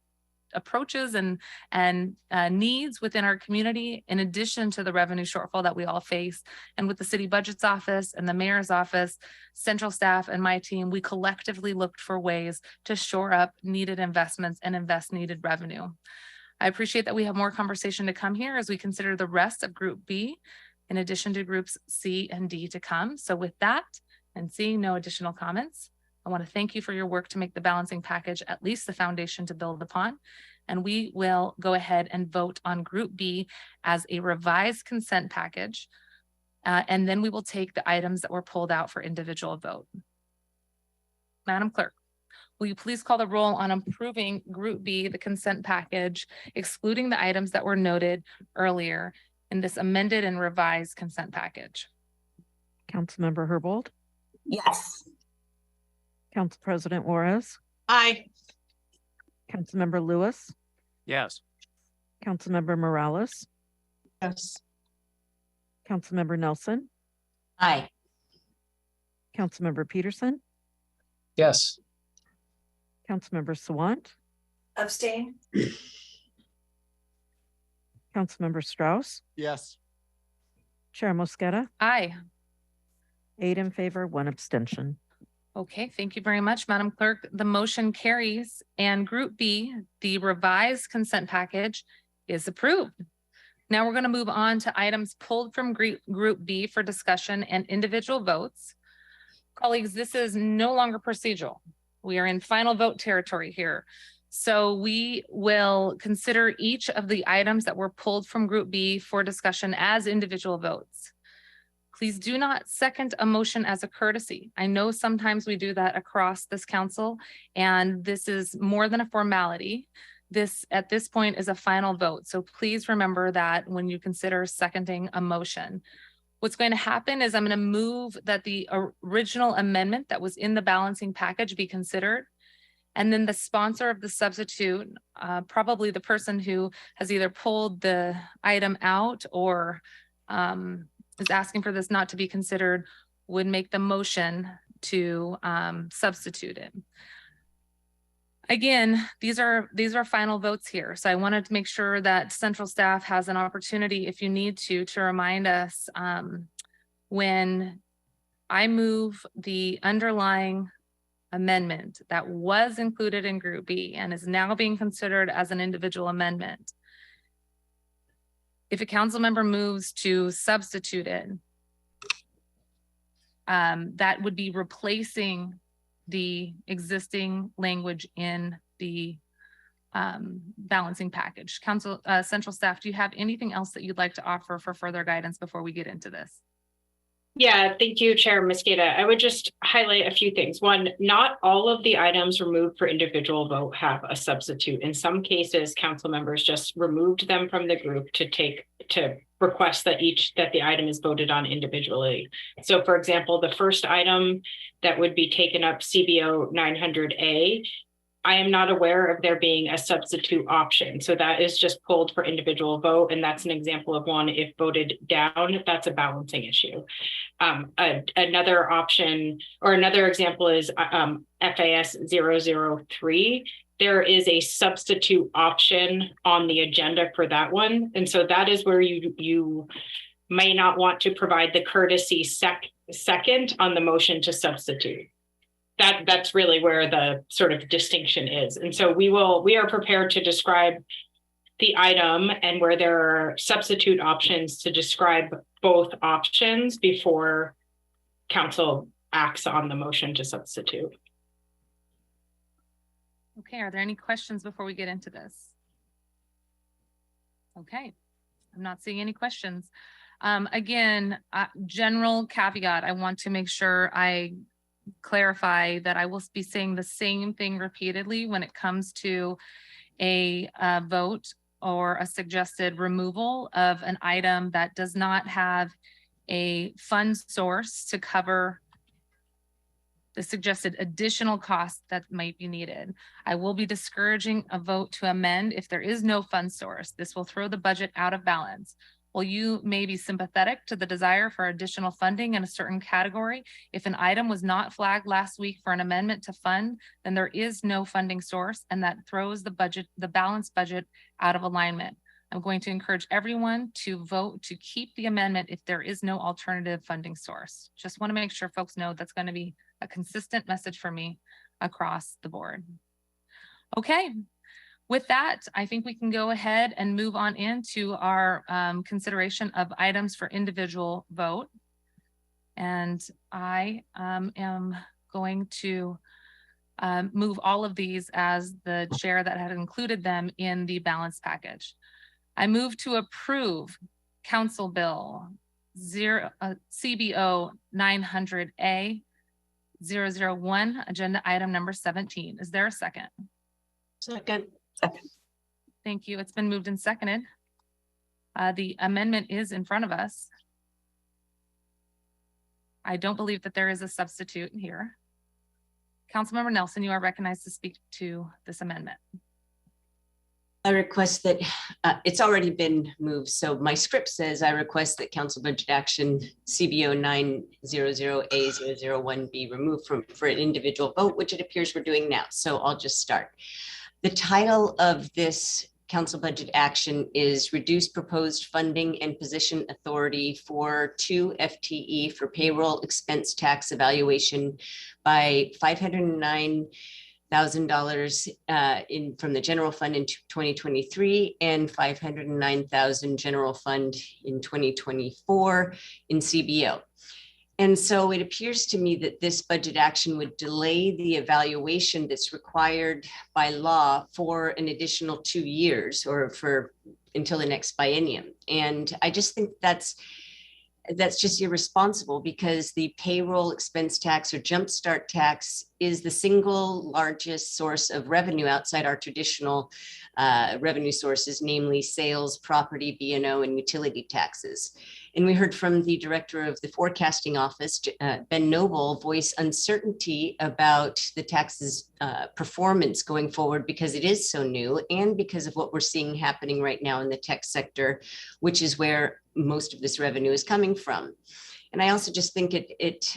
approaches and needs within our community, in addition to the revenue shortfall that we all face. And with the city budget's office and the mayor's office, central staff, and my team, we collectively looked for ways to shore up needed investments and invest needed revenue. I appreciate that we have more conversation to come here as we consider the rest of Group B, in addition to Groups C and D to come. So with that, and seeing no additional comments, I want to thank you for your work to make the balancing package at least the foundation to build upon. And we will go ahead and vote on Group B as a revised consent package. And then we will take the items that were pulled out for individual vote. Madam Clerk, will you please call the roll on approving Group B, the consent package, excluding the items that were noted earlier in this amended and revised consent package? Councilmember Herbold, Yes. Council President Juarez, Aye. Councilmember Lewis, Yes. Councilmember Morales, Yes. Councilmember Nelson, Aye. Councilmember Peterson, Yes. Councilmember Sawant, Abstain? Councilmember Strauss, Yes. Chair Mosqueda, Aye. 8 in favor, 1 abstention. Okay, thank you very much, Madam Clerk. The motion carries, and Group B, the revised consent package, is approved. Now we're going to move on to items pulled from Group B for discussion and individual votes. Colleagues, this is no longer procedural. We are in final vote territory here. So we will consider each of the items that were pulled from Group B for discussion as individual votes. Please do not second a motion as a courtesy. I know sometimes we do that across this council, and this is more than a formality. This, at this point, is a final vote. So please remember that when you consider seconding a motion. What's going to happen is I'm going to move that the original amendment that was in the balancing package be considered. And then the sponsor of the substitute, probably the person who has either pulled the item out or is asking for this not to be considered, would make the motion to substitute it. Again, these are final votes here. So I wanted to make sure that central staff has an opportunity, if you need to remind us when I move the underlying amendment that was included in Group B and is now being considered as an individual amendment. If a council member moves to substitute it, that would be replacing the existing language in the balancing package. Council, central staff, do you have anything else that you'd like to offer for further guidance before we get into this? Yeah, thank you, Chair Mosqueda. I would just highlight a few things. One, not all of the items removed for individual vote have a substitute. In some cases, council members just removed them from the group to request that the item is voted on individually. So for example, the first item that would be taken up, CBO 900A, I am not aware of there being a substitute option. So that is just pulled for individual vote. And that's an example of one, if voted down, that's a balancing issue. Another option or another example is FAS 003. There is a substitute option on the agenda for that one. And so that is where you may not want to provide the courtesy second on the motion to substitute. That's really where the sort of distinction is. And so we are prepared to describe the item and where there are substitute options to describe both options before council acts on the motion to substitute. Okay, are there any questions before we get into this? Okay, I'm not seeing any questions. Again, general caveat, I want to make sure I clarify that I will be saying the same thing repeatedly when it comes to a vote or a suggested removal of an item that does not have a fund source to cover the suggested additional cost that might be needed. I will be discouraging a vote to amend if there is no fund source. This will throw the budget out of balance. While you may be sympathetic to the desire for additional funding in a certain category, if an item was not flagged last week for an amendment to fund, then there is no funding source, and that throws the balanced budget out of alignment. I'm going to encourage everyone to vote to keep the amendment if there is no alternative funding source. Just want to make sure folks know that's going to be a consistent message for me across the board. Okay. With that, I think we can go ahead and move on into our consideration of items for individual vote. And I am going to move all of these as the chair that had included them in the balance package. I move to approve Council Bill CBO 900A 001, agenda item number 17. Is there a second? Second. Thank you. It's been moved and seconded. The amendment is in front of us. I don't believe that there is a substitute here. Councilmember Nelson, you are recognized to speak to this amendment. I request that it's already been moved. So my script says I request that council budget action CBO 900A001 be removed for an individual vote, which it appears we're doing now. So I'll just start. The title of this council budget action is Reduce Proposed Funding and Position Authority for 2 FTE for Payroll Expense Tax Evaluation by $509,000 from the general fund in 2023 and $509,000 general fund in 2024 in CBO. And so it appears to me that this budget action would delay the evaluation that's required by law for an additional 2 years or until the next biennium. And I just think that's just irresponsible, because the payroll expense tax or jumpstart tax is the single largest source of revenue outside our traditional revenue sources, namely sales, property, B&O, and utility taxes. And we heard from the director of the forecasting office, Ben Noble, voice uncertainty about the taxes performance going forward because it is so new and because of what we're seeing happening right now in the tech sector, which is where most of this revenue is coming from. And I also just think it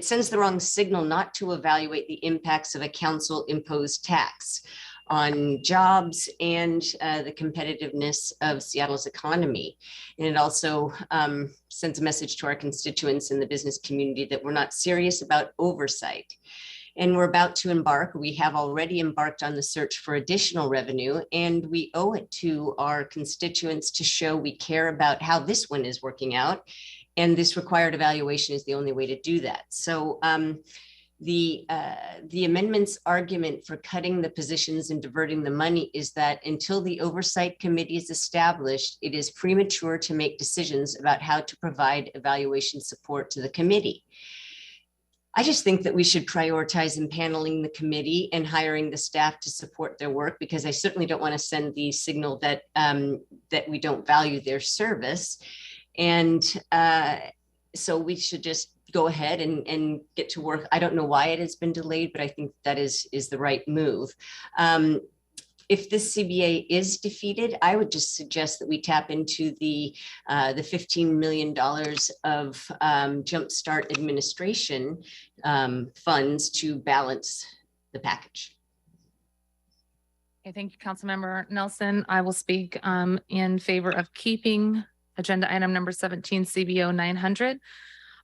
sends the wrong signal not to evaluate the impacts of a council imposed tax on jobs and the competitiveness of Seattle's economy. And it also sends a message to our constituents in the business community that we're not serious about oversight. And we're about to embark. We have already embarked on the search for additional revenue, and we owe it to our constituents to show we care about how this one is working out. And this required evaluation is the only way to do that. So the amendment's argument for cutting the positions and diverting the money is that until the oversight committee is established, it is premature to make decisions about how to provide evaluation support to the committee. I just think that we should prioritize impaneling the committee and hiring the staff to support their work, because I certainly don't want to send the signal that that we don't value their service. And so we should just go ahead and get to work. I don't know why it has been delayed, but I think that is the right move. If this CBA is defeated, I would just suggest that we tap into the $15 million of Jumpstart administration funds to balance the package. Okay, thank you, Councilmember Nelson. I will speak in favor of keeping agenda item number 17, CBO 900.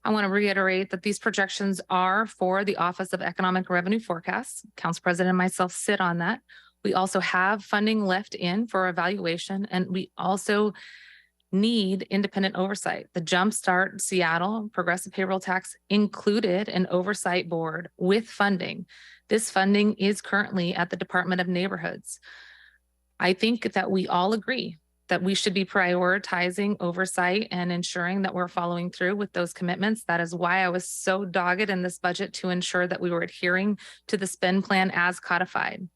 I want to reiterate that these projections are for the Office of Economic Revenue Forecasts. Council President and myself sit on that. We also have funding left in for evaluation, and we also need independent oversight. The Jumpstart Seattle Progressive Payroll Tax included an oversight board with funding. This funding is currently at the Department of Neighborhoods. I think that we all agree that we should be prioritizing oversight and ensuring that we're following through with those commitments. That is why I was so dogged in this budget to ensure that we were adhering to the spend plan as codified.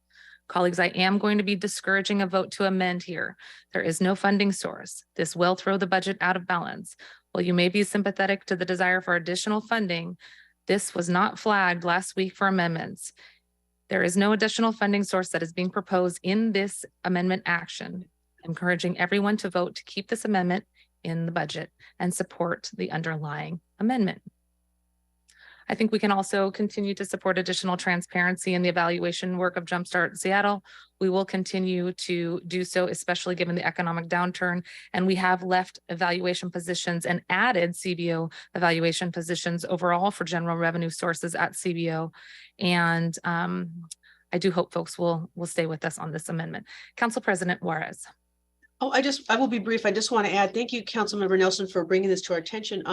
Colleagues, I am going to be discouraging a vote to amend here. There is no funding source. This will throw the budget out of balance. While you may be sympathetic to the desire for additional funding, this was not flagged last week for amendments. There is no additional funding source that is being proposed in this amendment action. Encouraging everyone to vote to keep this amendment in the budget and support the underlying amendment. I think we can also continue to support additional transparency in the evaluation work of Jumpstart Seattle. We will continue to do so, especially given the economic downturn. And we have left evaluation positions and added CBO evaluation positions overall for general revenue sources at CBO. And I do hope folks will stay with us on this amendment. Council President Juarez. Oh, I will be brief. I just want to add, thank you, Councilmember Nelson, for bringing this to our attention.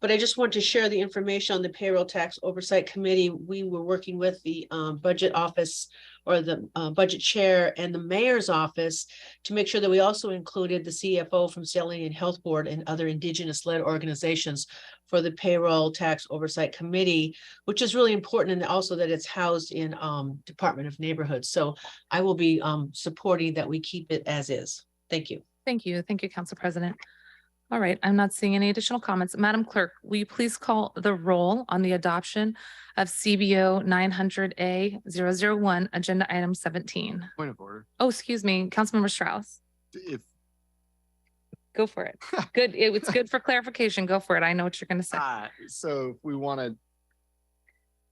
But I just want to share the information on the Payroll Tax Oversight Committee. We were working with the budget office, or the budget chair, and the mayor's office to make sure that we also included the CFO from Seattle Indian Health Board and other indigenous-led organizations for the Payroll Tax Oversight Committee, which is really important, and also that it's housed in Department of Neighborhoods. So I will be supporting that we keep it as is. Thank you. Thank you. Thank you, Council President. All right, I'm not seeing any additional comments. Madam Clerk, will you please call the roll on the adoption of CBO 900A-001, agenda item 17? Point of order. Oh, excuse me, Councilmember Strauss. If Go for it. Good. It's good for clarification. Go for it. I know what you're going to say. so if we want to,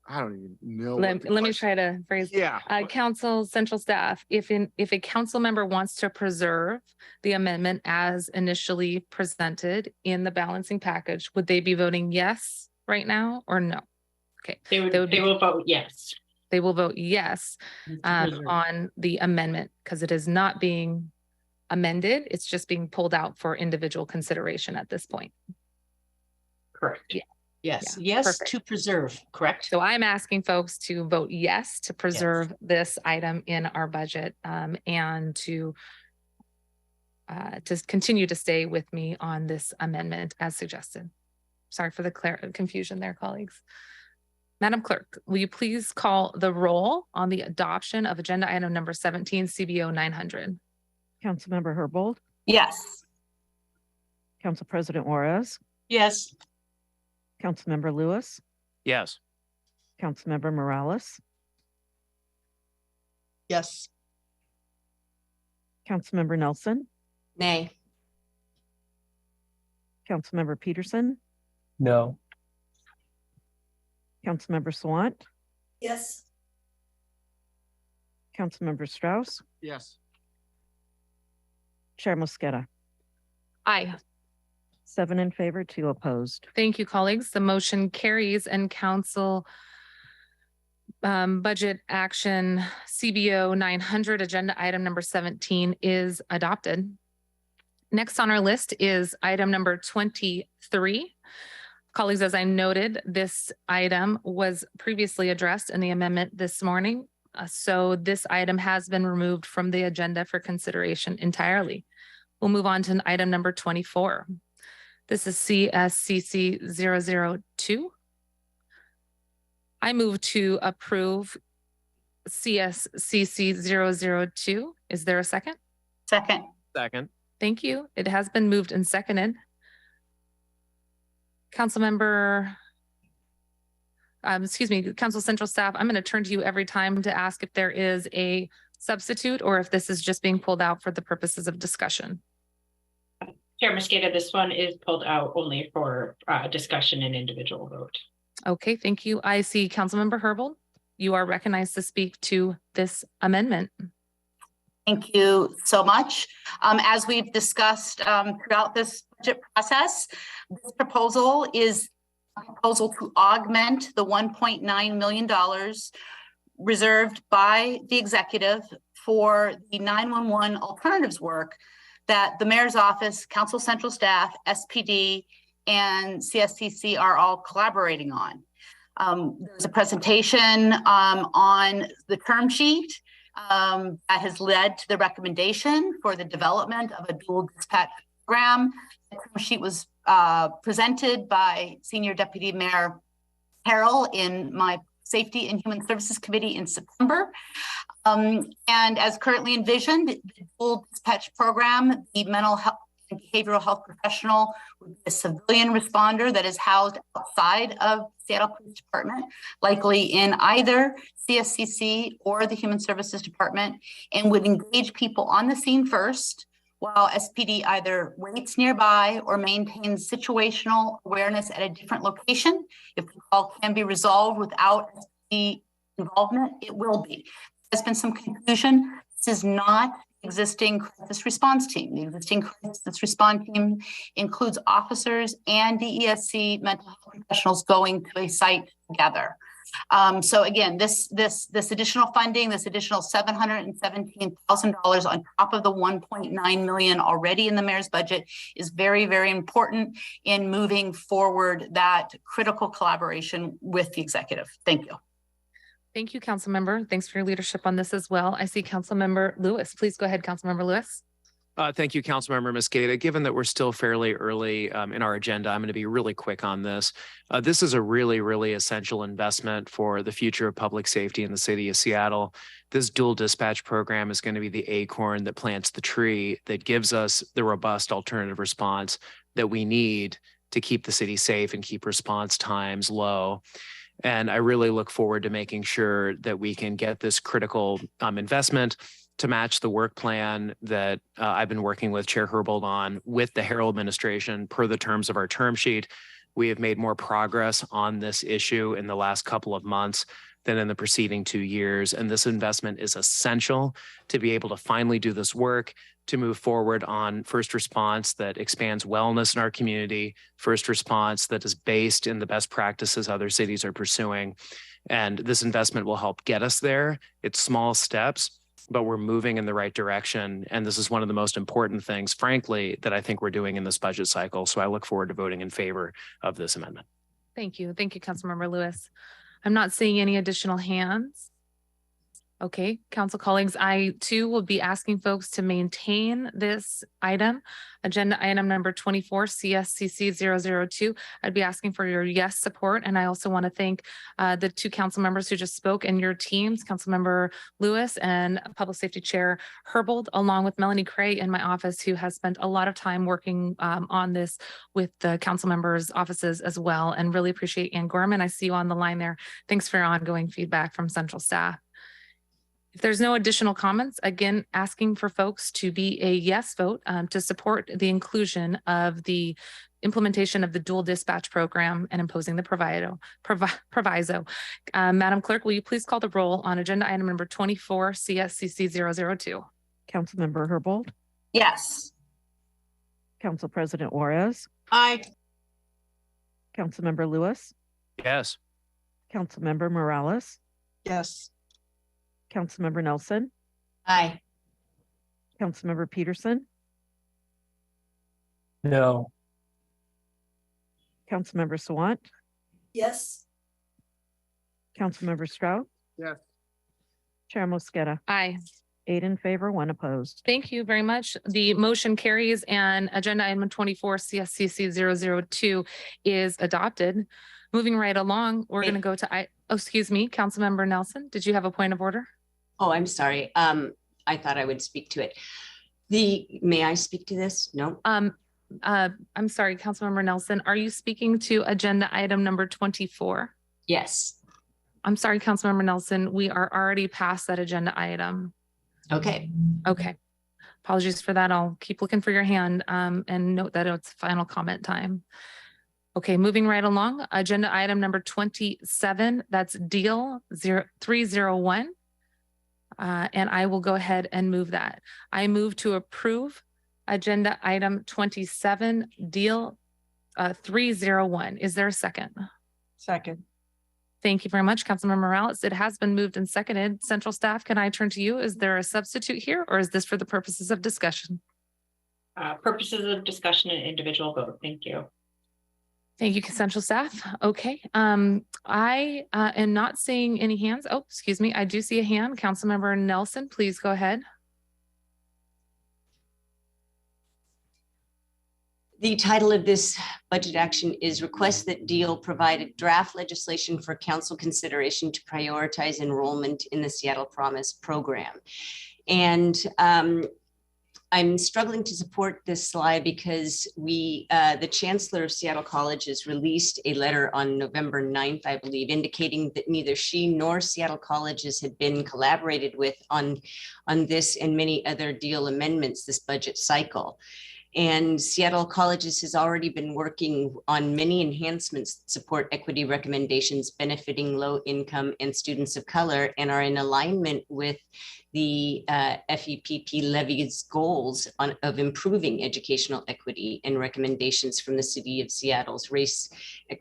I don't even know. Let me try to phrase. Yeah. Council Central Staff, if a council member wants to preserve the amendment as initially presented in the balancing package, would they be voting yes right now or no? Okay. They will vote yes. They will vote yes Preserve. on the amendment because it is not being amended. It's just being pulled out for individual consideration at this point. Correct. Yeah. Yes, Yeah, yes, perfect. to preserve, correct? So I'm asking folks to vote yes to preserve this item in our budget and to continue to stay with me on this amendment as suggested. Sorry for the confusion there, colleagues. Madam Clerk, will you please call the roll on the adoption of agenda item number 17, CBO 900? Councilmember Herbold, Yes. Council President Juarez, Yes. Councilmember Lewis, Yes. Councilmember Morales, Yes. Councilmember Nelson, Nay. Councilmember Peterson, No. Councilmember Sawant, Yes. Councilmember Strauss, Yes. Chair Mosqueda. Aye. 7 in favor, 2 opposed. Thank you, colleagues. The motion carries and Council Budget action CBO 900, agenda item number 17 is adopted. Next on our list is item number 23. Colleagues, as I noted, this item was previously addressed in the amendment this morning. So this item has been removed from the agenda for consideration entirely. We'll move on to item number 24. This is CSCC 002. I move to approve CSCC 002. Is there a second? Second. Second. Thank you. It has been moved and seconded. Councilmember, Council Central Staff, I'm going to turn to you every time to ask if there is a substitute or if this is just being pulled out for the purposes of discussion. Chair Mosqueda, this one is pulled out only for discussion and individual vote. Okay, thank you. I see Councilmember Herbold. You are recognized to speak to this amendment. Thank you so much. As we've discussed throughout this budget process, this proposal is a proposal to augment the $1.9 million reserved by the executive for the 911 alternatives work that the mayor's office, Council Central Staff, SPD, and CSCC are all collaborating on. There's a presentation on the term sheet that has led to the recommendation for the development of a dual dispatch program. The term sheet was presented by Senior Deputy Mayor Harrell in my Safety and Human Services Committee in September. And as currently envisioned, the dual dispatch program, the mental health and behavioral health professional would be a civilian responder that is housed outside of Seattle Police Department, likely in either CSCC or the Human Services Department, and would engage people on the scene first, while SPD either waits nearby or maintains situational awareness at a different location. If the call can be resolved without SPD involvement, it will be. There's been some confusion. This is not existing crisis response team. The existing crisis response team includes officers and DESC mental health professionals going to a site together. So again, this additional funding, this additional $717,000 on top of the $1.9 million already in the mayor's budget is very, very important in moving forward that critical collaboration with the executive. Thank you. Thank you, Councilmember. Thanks for your leadership on this as well. I see Councilmember Lewis. Please go ahead, Councilmember Lewis. Thank you, Councilmember Mosqueda. Given that we're still fairly early in our agenda, I'm going to be really quick on this. This is a really, really essential investment for the future of public safety in the city of Seattle. This dual dispatch program is going to be the acorn that plants the tree that gives us the robust alternative response that we need to keep the city safe and keep response times low. And I really look forward to making sure that we can get this critical investment to match the work plan that I've been working with Chair Herbold on with the Harrell administration per the terms of our term sheet. We have made more progress on this issue in the last couple of months than in the preceding 2 years. And this investment is essential to be able to finally do this work, to move forward on first response that expands wellness in our community, first response that is based in the best practices other cities are pursuing. And this investment will help get us there. It's small steps, but we're moving in the right direction. And this is one of the most important things, frankly, that I think we're doing in this budget cycle. So I look forward to voting in favor of this amendment. Thank you. Thank you, Councilmember Lewis. I'm not seeing any additional hands. Okay, council colleagues, I too will be asking folks to maintain this item, agenda item number 24, CSCC 002. I'd be asking for your yes support. And I also want to thank the two council members who just spoke and your teams, Councilmember Lewis and Public Safety Chair Herbold, along with Melanie Cray in my office, who has spent a lot of time working on this with the council members' offices as well. And really appreciate Ann Gorman. I see you on the line there. Thanks for your ongoing feedback from central staff. If there's no additional comments, again, asking for folks to be a yes vote to support the inclusion of the implementation of the dual dispatch program and imposing the proviso. Madam Clerk, will you please call the roll on agenda item number 24, CSCC 002? Councilmember Herbold, Yes. Council President Juarez, Aye. Councilmember Lewis, Yes. Councilmember Morales, Yes. Councilmember Nelson, Aye. Councilmember Peterson, No. Councilmember Sawant, Yes. Councilmember Strout, Yes. Chair Mosqueda, Aye. 8 in favor, 1 opposed. Thank you very much. The motion carries and agenda item 24 CSCC 002 is adopted. Moving right along, we're going to go to excuse me, Councilmember Nelson, did you have a point of order? Oh, I'm sorry. I thought I would speak to it. May I speak to this? No? I'm sorry, Councilmember Nelson, are you speaking to agenda item number 24? Yes. I'm sorry, Councilmember Nelson, we are already past that agenda item. Okay. Okay. Apologies for that. I'll keep looking for your hand and note that it's final comment time. Okay, moving right along, agenda item number 27, that's deal 0301. And I will go ahead and move that. I move to approve agenda item 27, deal 301. Is there a second? Second. Thank you very much, Councilmember Morales. It has been moved and seconded. Central staff, can I turn to you? Is there a substitute here or is this for the purposes of discussion? Purposes of discussion and individual vote. Thank you. Thank you, Central staff. Okay. I am not seeing any hands. Oh, excuse me. I do see a hand. Councilmember Nelson, please go ahead. The title of this budget action is request that DEAL provide draft legislation for council consideration to prioritize enrollment in the Seattle Promise program. And I'm struggling to support this slide because the Chancellor of Seattle Colleges released a letter on November 9th, I believe, indicating that neither she nor Seattle Colleges had been collaborated with on this and many other DEAL amendments this budget cycle. And Seattle Colleges has already been working on many enhancements that support equity recommendations benefiting low income and students of color and are in alignment with the FEPP levy's goals of improving educational equity and recommendations from the City of Seattle's race and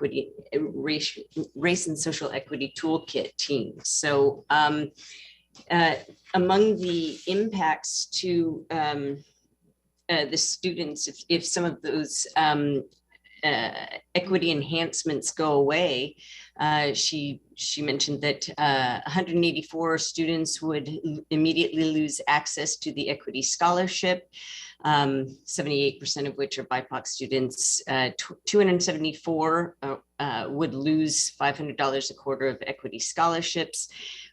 social equity toolkit team. So among the impacts to the students, if some of those equity enhancements go away, she mentioned that 184 students would immediately lose access to the equity scholarship, 78% of which are BIPOC students. 274 would lose $500 a quarter of equity scholarships.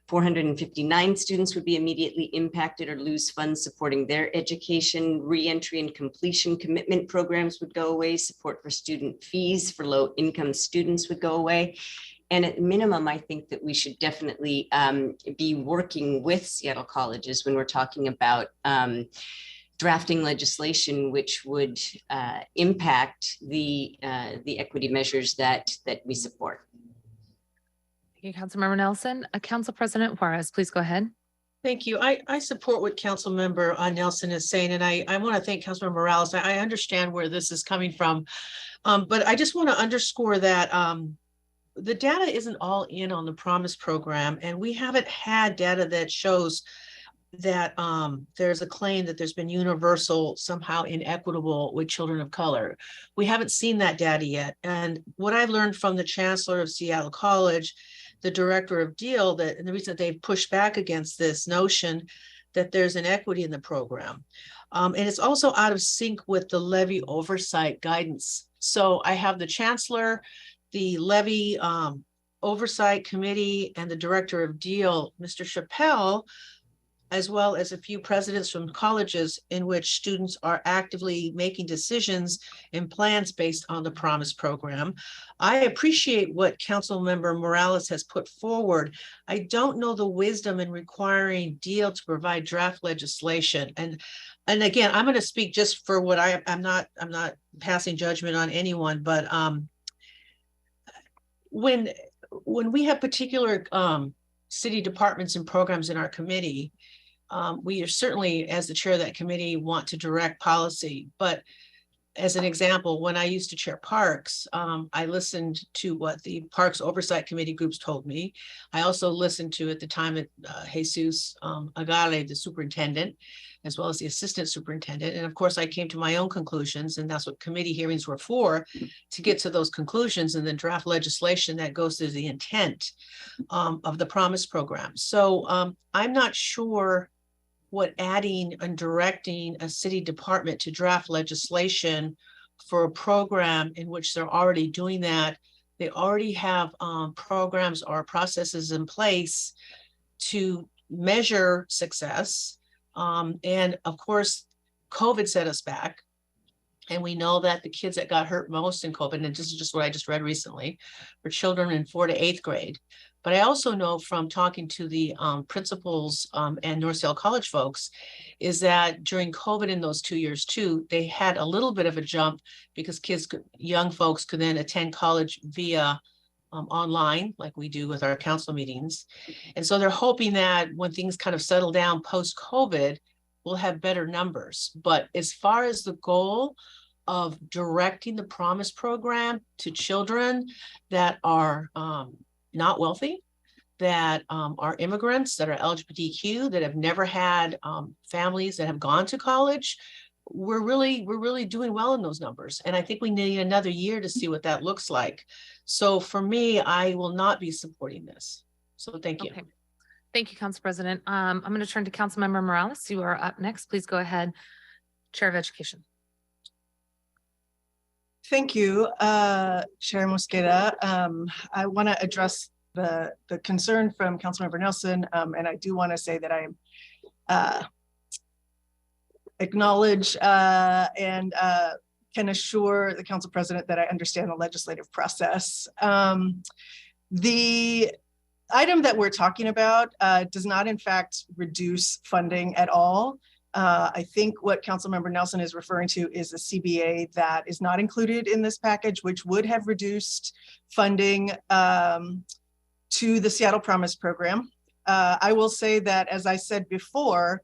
459 students would be immediately impacted or lose funds supporting their education. Reentry and completion commitment programs would go away. Support for student fees for low income students would go away. And at minimum, I think that we should definitely be working with Seattle Colleges when we're talking about drafting legislation which would impact the equity measures that we support. Thank you, Councilmember Nelson. Council President Juarez, please go ahead. Thank you. I support what Councilmember Nelson is saying, and I want to thank Councilmember Morales. I understand where this is coming from, but I just want to underscore that the data isn't all in on the Promise program, and we haven't had data that shows that there's a claim that there's been universal, somehow inequitable with children of color. We haven't seen that data yet. And what I've learned from the Chancellor of Seattle College, the Director of DEAL, and the reason that they've pushed back against this notion that there's inequity in the program. And it's also out of sync with the levy oversight guidance. So I have the Chancellor, the levy oversight committee, and the Director of DEAL, Mr. Chappelle, as well as a few presidents from colleges in which students are actively making decisions and plans based on the Promise program. I appreciate what Councilmember Morales has put forward. I don't know the wisdom in requiring DEAL to provide draft legislation. And again, I'm going to speak just for what I'm not passing judgment on anyone, but when we have particular city departments and programs in our committee, we are certainly, as the chair of that committee, want to direct policy, but as an example, when I used to chair parks, I listened to what the Parks Oversight Committee groups told me. I also listened to, at the time, Jesus Agale, the superintendent, as well as the assistant superintendent. And of course, I came to my own conclusions, and that's what committee hearings were for, to get to those conclusions and then draft legislation that goes to the intent of the Promise program. So I'm not sure what adding and directing a city department to draft legislation for a program in which they're already doing that. They already have programs or processes in place to measure success. And of course, COVID set us back. And we know that the kids that got hurt most in COVID, and this is just what I just read recently, were children in 4th to 8th grade. But I also know from talking to the principals and North Seattle College folks, is that during COVID in those 2 years too, they had a little bit of a jump because young folks could then attend college via online, like we do with our council meetings. And so they're hoping that when things kind of settle down post-COVID, we'll have better numbers. But as far as the goal of directing the Promise program to children that are not wealthy, that are immigrants, that are LGBTQ, that have never had families that have gone to college, we're really doing well in those numbers. And I think we need another year to see what that looks like. So for me, I will not be supporting this. So thank you. Okay. Thank you, Council President. I'm going to turn to Councilmember Morales. You are up next. Please go ahead. Chair of Education. Thank you, Chair Mosqueda. I want to address the concern from Councilmember Nelson, and I do want to say that I acknowledge and can assure the Council President that I understand the legislative process. The item that we're talking about does not, in fact, reduce funding at all. I think what Councilmember Nelson is referring to is a CBA that is not included in this package, which would have reduced funding to the Seattle Promise program. I will say that, as I said before,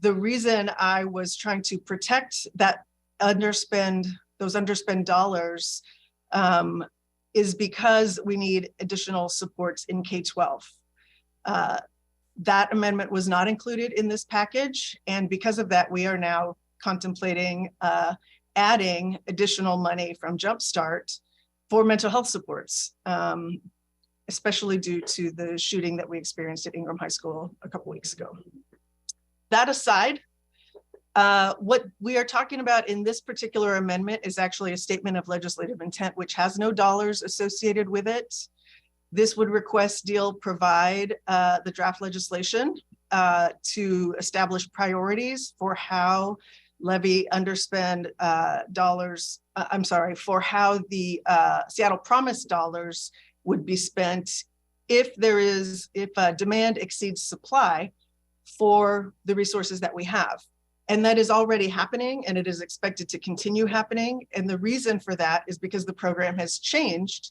the reason I was trying to protect that those underspend dollars is because we need additional supports in K-12. That amendment was not included in this package. And because of that, we are now contemplating adding additional money from Jumpstart for mental health supports, especially due to the shooting that we experienced at Ingram High School a couple weeks ago. That aside, what we are talking about in this particular amendment is actually a statement of legislative intent, which has no dollars associated with it. This would request DEAL provide the draft legislation to establish priorities for how levy underspend dollars, for how the Seattle Promise dollars would be spent if demand exceeds supply for the resources that we have. And that is already happening, and it is expected to continue happening. And the reason for that is because the program has changed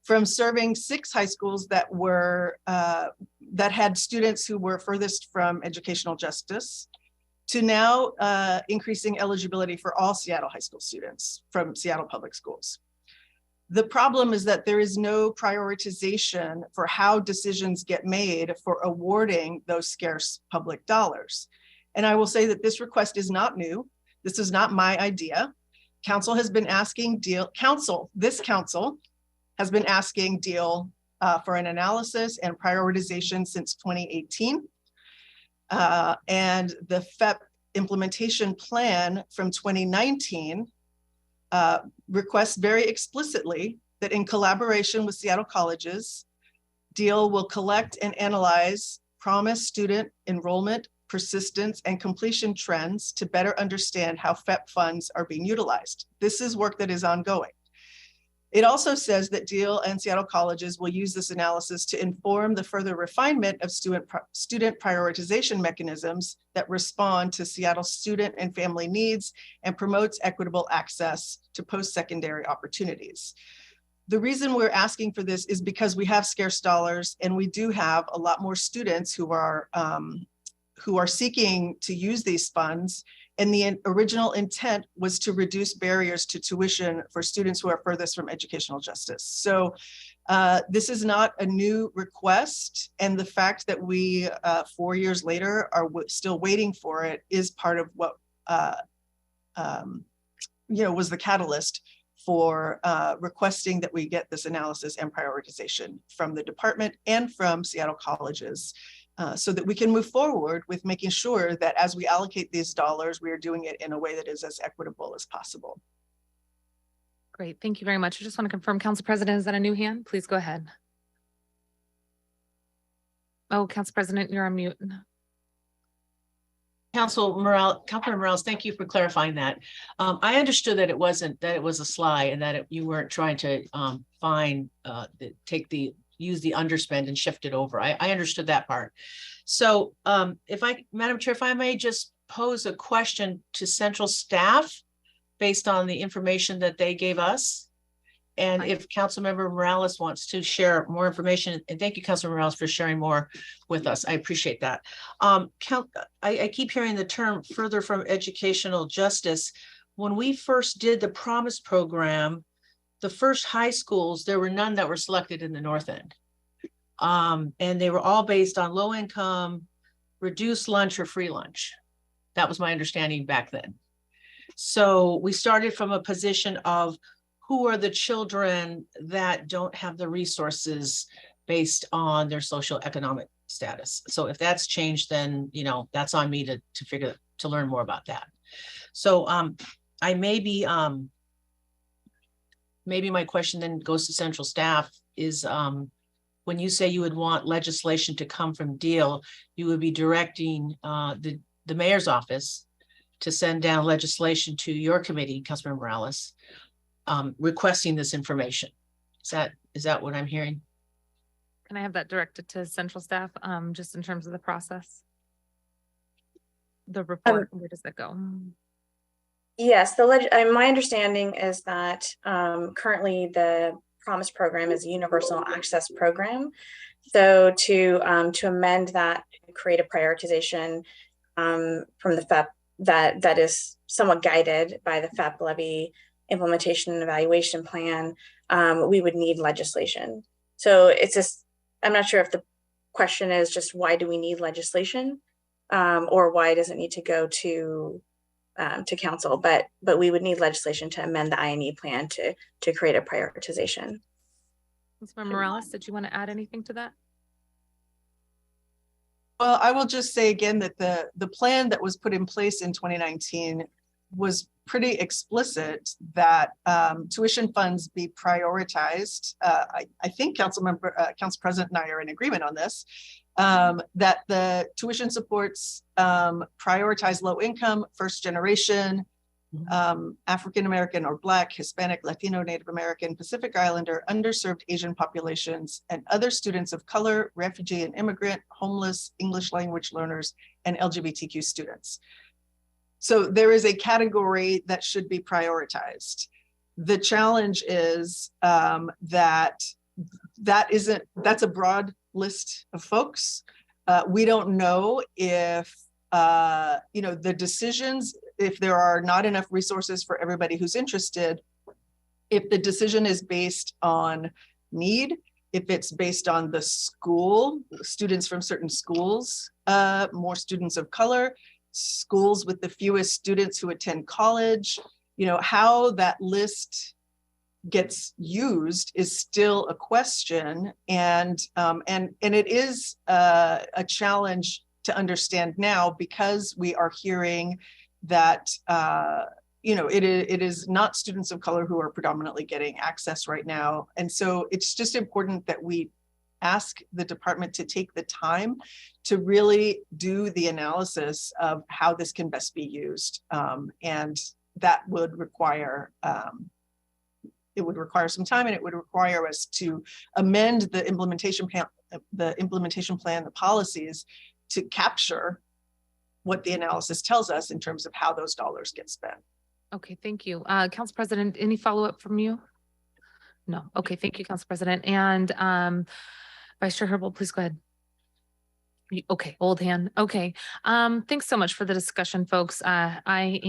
from serving 6 high schools that had students who were furthest from educational justice to now increasing eligibility for all Seattle high school students from Seattle Public Schools. The problem is that there is no prioritization for how decisions get made for awarding those scarce public dollars. And I will say that this request is not new. This is not my idea. Council has been asking this council has been asking DEAL for an analysis and prioritization since 2018. And the FEP implementation plan from 2019 requests very explicitly that in collaboration with Seattle colleges, DEAL will collect and analyze Promise student enrollment, persistence, and completion trends to better understand how FEP funds are being utilized. This is work that is ongoing. It also says that DEAL and Seattle colleges will use this analysis to inform the further refinement of student prioritization mechanisms that respond to Seattle student and family needs and promotes equitable access to post-secondary opportunities. The reason we're asking for this is because we have scarce dollars, and we do have a lot more students who are seeking to use these funds, And the original intent was to reduce barriers to tuition for students who are furthest from educational justice. So this is not a new request, and the fact that we 4 years later are still waiting for it is part of what was the catalyst for requesting that we get this analysis and prioritization from the department and from Seattle colleges, so that we can move forward with making sure that as we allocate these dollars, we are doing it in a way that is as equitable as possible. Great. Thank you very much. I just want to confirm, Council President, is that a new hand? Please go ahead. Oh, Council President, you're on mute. Councilor Morales, thank you for clarifying that. I understood that it was a slide and that you weren't trying to use the underspend and shift it over. I understood that part. So Madam Chair, if I may just pose a question to central staff based on the information that they gave us. And if Councilmember Morales wants to share more information, and thank you, Councilor Morales, for sharing more with us. I appreciate that. I keep hearing the term further from educational justice. When we first did the Promise program, the first high schools, there were none that were selected in the North End. And they were all based on low income, reduced lunch or free lunch. That was my understanding back then. So we started from a position of who are the children that don't have the resources based on their social economic status. So if that's changed, then, that's on me to learn more about that. So maybe my question then goes to central staff is, when you say you would want legislation to come from DEAL, you would be directing the mayor's office to send down legislation to your committee, Councilmember Morales, requesting this information. Is that what I'm hearing? Can I have that directed to central staff, just in terms of the process? The report, where does that go? Yes, my understanding is that currently the Promise program is a universal access program. So to amend that, create a prioritization from the FEP that is somewhat guided by the FEP levy implementation and evaluation plan, we would need legislation. So it's just, I'm not sure if the question is just why do we need legislation, or why does it need to go to council, but we would need legislation to amend the INE plan to create a prioritization. Councilmember Morales, did you want to add anything to that? Well, I will just say again that the plan that was put in place in 2019 was pretty explicit that tuition funds be prioritized. I think Council President and I are in agreement on this, that the tuition supports prioritize low income, first generation, African-American or Black, Hispanic, Latino, Native American, Pacific Islander, underserved Asian populations, and other students of color, refugee and immigrant, homeless, English language learners, and LGBTQ students. So there is a category that should be prioritized. The challenge is that's a broad list of folks. We don't know if the decisions, if there are not enough resources for everybody who's interested, if the decision is based on need, if it's based on the school, students from certain schools, more students of color, schools with the fewest students who attend college, how that list gets used is still a question, and it is a challenge to understand now, because we are hearing that it is not students of color who are predominantly getting access right now, and so it's just important that we ask the department to take the time to really do the analysis of how this can best be used, and that would require some time, and it would require us to amend the implementation plan, the policies, to capture what the analysis tells us in terms of how those dollars get spent. Okay, thank you. Council President, any follow-up from you? No. Okay, thank you, Council President. And Vice Chair Herbold, please go ahead. Okay, old hand. Okay. Thanks so much for the discussion, folks. I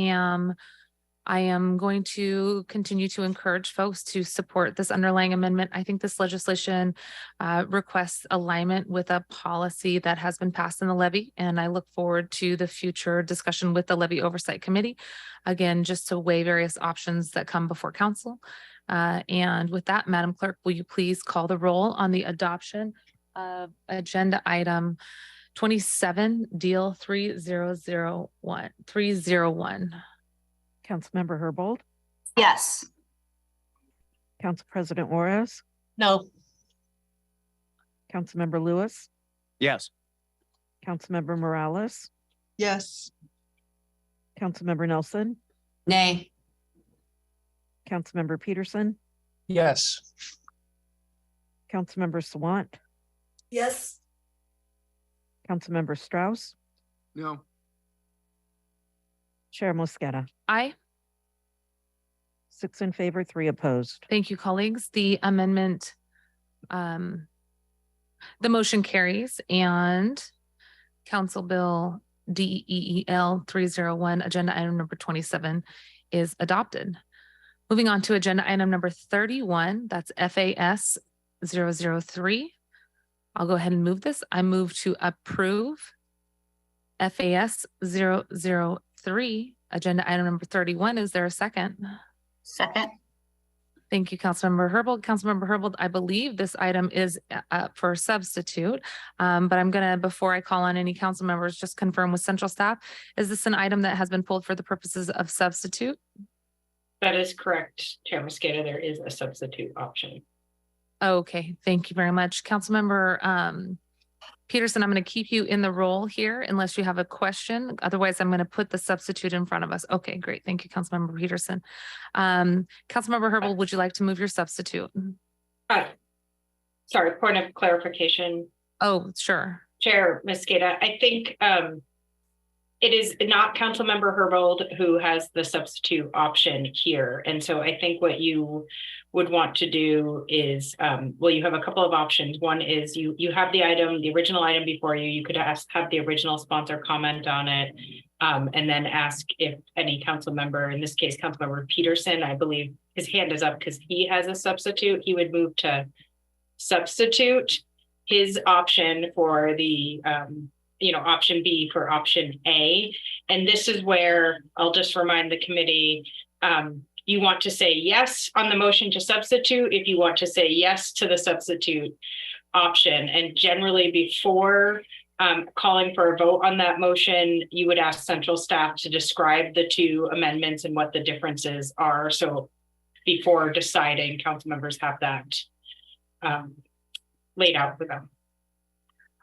am going to continue to encourage folks to support this underlying amendment. I think this legislation requests alignment with a policy that has been passed in the levy, and I look forward to the future discussion with the Levy Oversight Committee. Again, just to weigh various options that come before council. And with that, Madam Clerk, will you please call the roll on the adoption of agenda item 27, deal 301. Councilmember Herbold, Yes. Council President Juarez, No. Councilmember Lewis, Yes. Councilmember Morales, Yes. Councilmember Nelson, Nay. Councilmember Peterson, Yes. Councilmember Sawant, Yes. Councilmember Strauss, No. Chair Mosqueda. Aye. 6 in favor, 3 opposed. Thank you, colleagues. The amendment, the motion carries and Council Bill DEEL 301, agenda item number 27 is adopted. Moving on to agenda item number 31, that's FAS 003. I'll go ahead and move this. I move to approve FAS 003, agenda item number 31. Is there a second? Second. Thank you, Councilmember Herbold. Councilmember Herbold, I believe this item is up for substitute, but I'm gonna, before I call on any council members, just confirm with central staff. Is this an item that has been pulled for the purposes of substitute? That is correct, Chair Mosqueda. There is a substitute option. Okay, thank you very much. Councilmember Peterson, I'm going to keep you in the role here unless you have a question. Otherwise, I'm going to put the substitute in front of us. Okay, great. Thank you, Councilmember Peterson. Councilmember Herbold, would you like to move your substitute? Sorry, point of clarification. Oh, sure. Chair Mosqueda, I think it is not Councilmember Herbold who has the substitute option here. And so I think what you would want to do is, well, you have a couple of options. One is you have the item, the original item before you. You could have the original sponsor comment on it, and then ask if any council member, in this case, Councilmember Peterson, I believe his hand is up because he has a substitute. He would move to substitute his option for the option B for option A. And this is where I'll just remind the committee, you want to say yes on the motion to substitute if you want to say yes to the substitute option. And generally before calling for a vote on that motion, you would ask central staff to describe the two amendments and what the differences are. So before deciding, council members have that laid out for them.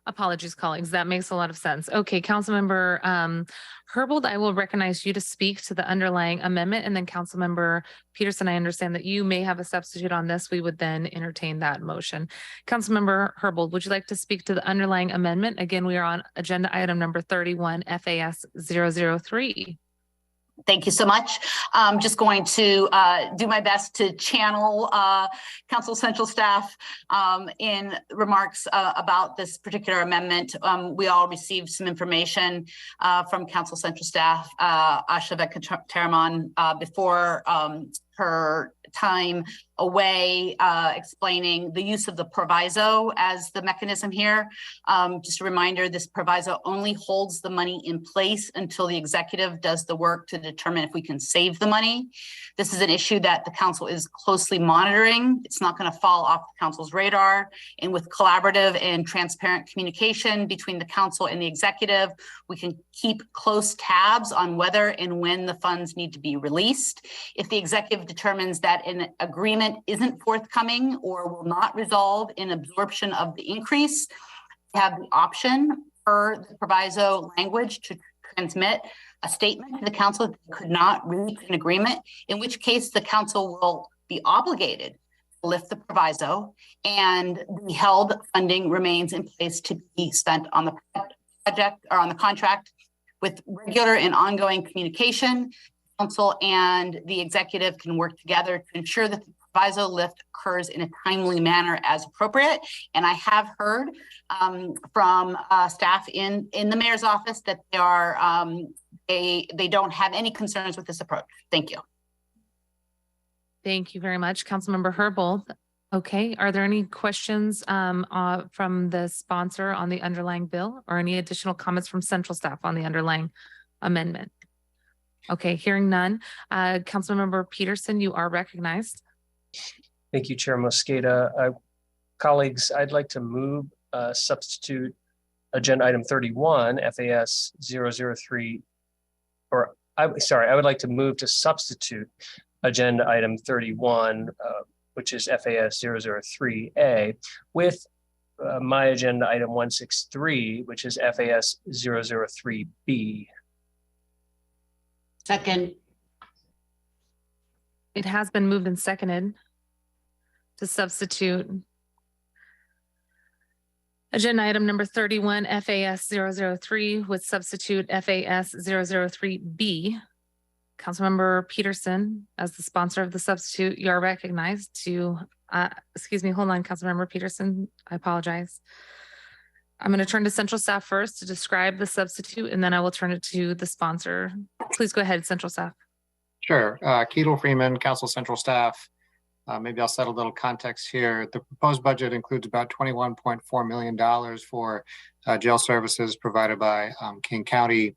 Apologies, colleagues. That makes a lot of sense. Okay, Councilmember Herbold, I will recognize you to speak to the underlying amendment, and then Councilmember Peterson, I understand that you may have a substitute on this. We would then entertain that motion. Councilmember Herbold, would you like to speak to the underlying amendment? Again, we are on agenda item number 31, FAS 003. Thank you so much. I'm just going to do my best to channel Council Central staff in remarks about this particular amendment. We all received some information from Council Central staff, Asha Venkataraman, before her time away, explaining the use of the proviso as the mechanism here. Just a reminder, this proviso only holds the money in place until the executive does the work to determine if we can save the money. This is an issue that the council is closely monitoring. It's not going to fall off the council's radar. And with collaborative and transparent communication between the council and the executive, we can keep close tabs on whether and when the funds need to be released. If the executive determines that an agreement isn't forthcoming or will not resolve in absorption of the increase, we have the option per the proviso language to transmit a statement to the council that could not reach an agreement, in which case the council will be obligated to lift the proviso and the held funding remains in place to be spent on the project or on the contract. With regular and ongoing communication, council and the executive can work together to ensure that the proviso lift occurs in a timely manner as appropriate. And I have heard from staff in the mayor's office that they are they don't have any concerns with this approach. Thank you. Thank you very much, Councilmember Herbold. Okay, are there any questions from the sponsor on the underlying bill or any additional comments from central staff on the underlying amendment? Okay, hearing none. Councilmember Peterson, you are recognized. Thank you, Chair Mosqueda. Colleagues, I'd like to move substitute agenda item 31, FAS 003, or I would like to move to substitute agenda item 31, which is FAS 003A, with my agenda item 163, which is FAS 003B. Second. It has been moved and seconded to substitute agenda item number 31, FAS 003 with substitute FAS 003B. Councilmember Peterson, as the sponsor of the substitute, you are recognized to, excuse me, hold on, Councilmember Peterson, I apologize. I'm going to turn to central staff first to describe the substitute, and then I will turn it to the sponsor. Please go ahead, central staff. Sure. Ketel Freeman, Council Central Staff. Maybe I'll set a little context here. The proposed budget includes about $21.4 million for jail services provided by King County.